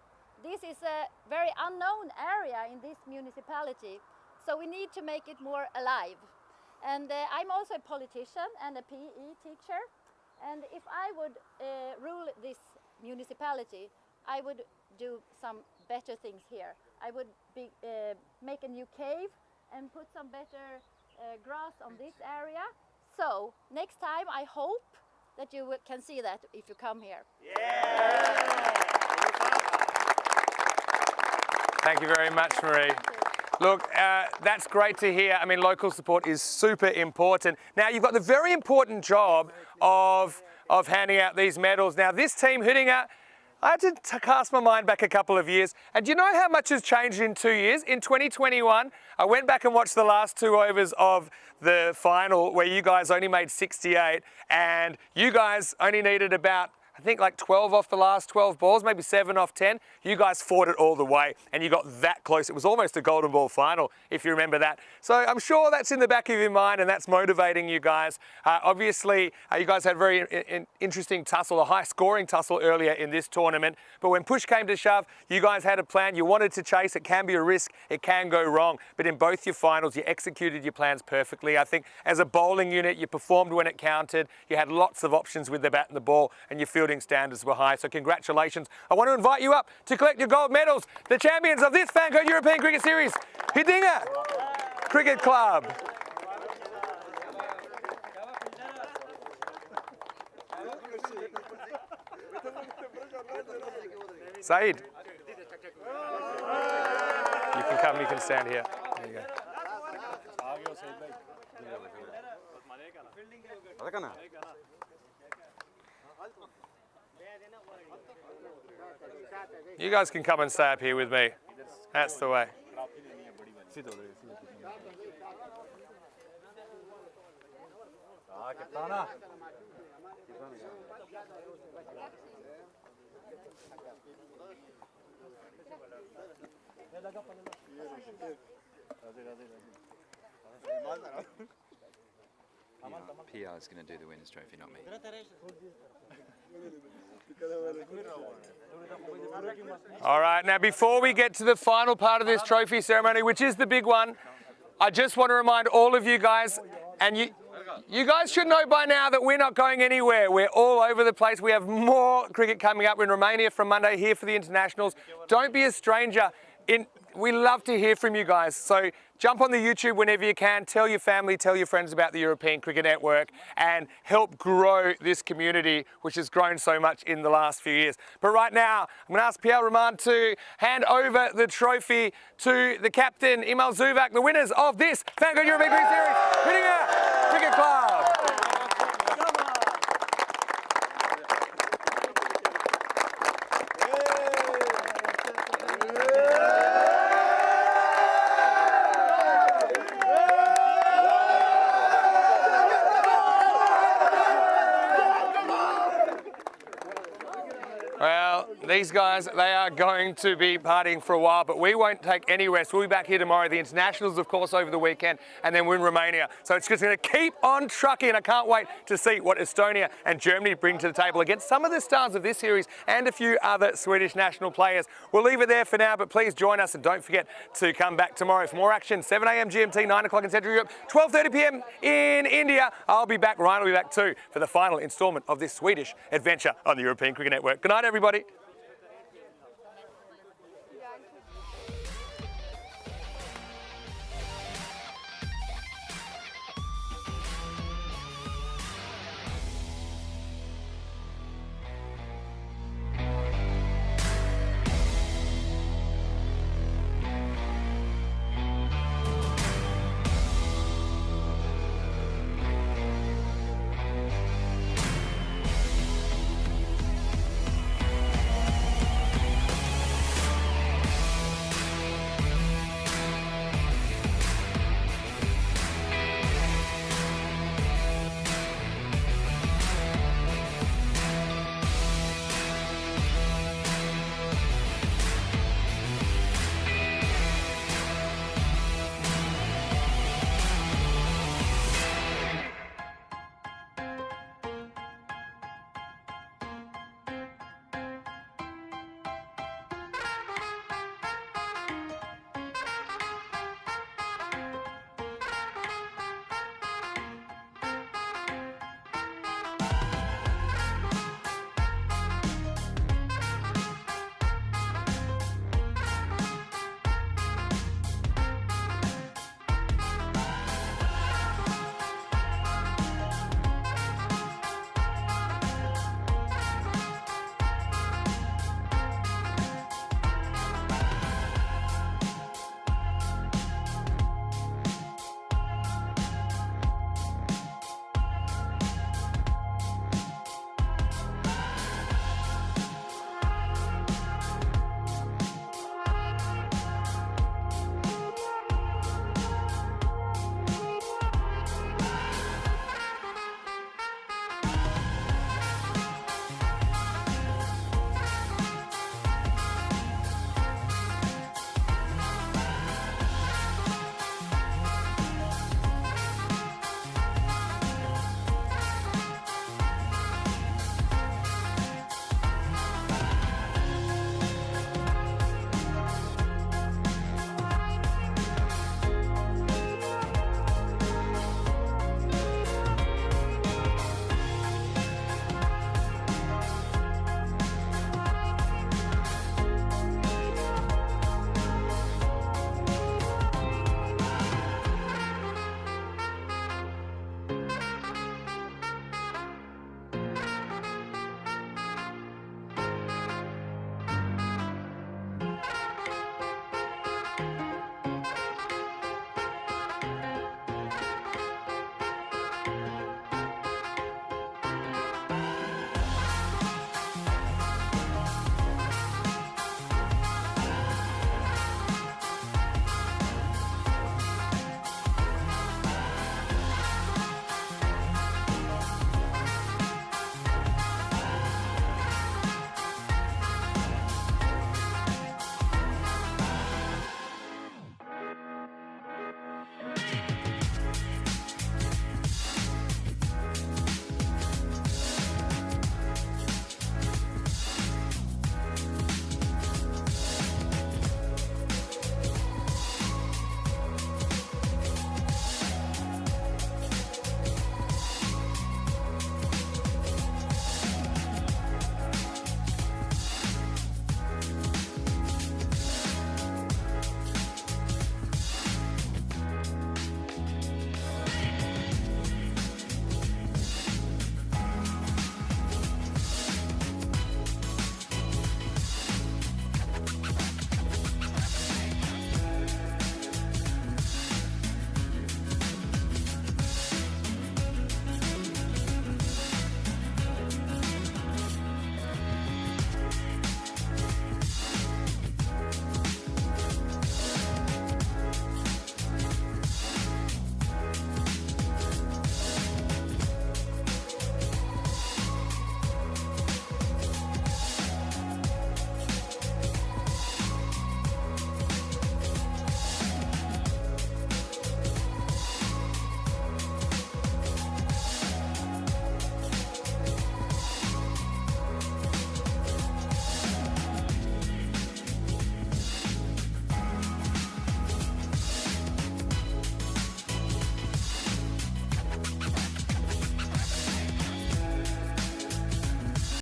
This is a very unknown area in this municipality, so we need to make it more alive. And I'm also a politician and a PE teacher, and if I would rule this municipality, I would do some better things here. I would make a new cave and put some better grass on this area. So next time I hope that you can see that if you come here. Yeah. Thank you very much, Marie. Look, that's great to hear. I mean, local support is super important. Now, you've got the very important job of handing out these medals. Now, this team, Hidinga, I had to cast my mind back a couple of years. And do you know how much has changed in 2 years? In 2021, I went back and watched the last 2 overs of the final where you guys only made 68 and you guys only needed about, I think, like 12 off the last 12 balls, maybe 7 off 10. You guys fought it all the way and you got that close. It was almost a golden ball final, if you remember that. So I'm sure that's in the back of your mind and that's motivating you guys. Obviously, you guys had a very interesting tussle, a high scoring tussle earlier in this tournament. But when push came to shove, you guys had a plan. You wanted to chase. It can be a risk. It can go wrong. But in both your finals, you executed your plans perfectly. I think as a bowling unit, you performed when it counted. You had lots of options with the bat and the ball and your fielding standards were high. So congratulations. I want to invite you up to collect your gold medals. The champions of this FanCode European Cricket Series, Hidinga Cricket Club. Saeed. You can come, you can stand here. There you go. You guys can come and stay up here with me. That's the way. PR is going to do the winners' trophy, not me. All right, now before we get to the final part of this trophy ceremony, which is the big one, I just want to remind all of you guys, and you guys should know by now that we're not going anywhere. We're all over the place. We have more cricket coming up. We're in Romania from Monday, here for the internationals. Don't be a stranger. We love to hear from you guys. So jump on the YouTube whenever you can. Tell your family, tell your friends about the European Cricket Network and help grow this community, which has grown so much in the last few years. But right now, I'm going to ask Pierre Roman to hand over the trophy to the captain, Imal Zuvak, the winners of this FanCode European Cricket Series, Hidinga Cricket Club. Well, these guys, they are going to be partying for a while, but we won't take any rest. We'll be back here tomorrow. The internationals, of course, over the weekend, and then we're in Romania. So it's just going to keep on trucking, and I can't wait to see what Estonia and Germany bring to the table against some of the stars of this series and a few other Swedish national players. We'll leave it there for now, but please join us, and don't forget to come back tomorrow for more action. 7 a.m. GMT, 9 o'clock in Central Europe, 12:30 p.m. in India. I'll be back. Ryan will be back too for the final instalment of this Swedish adventure on the European Cricket Network. Good night, everybody.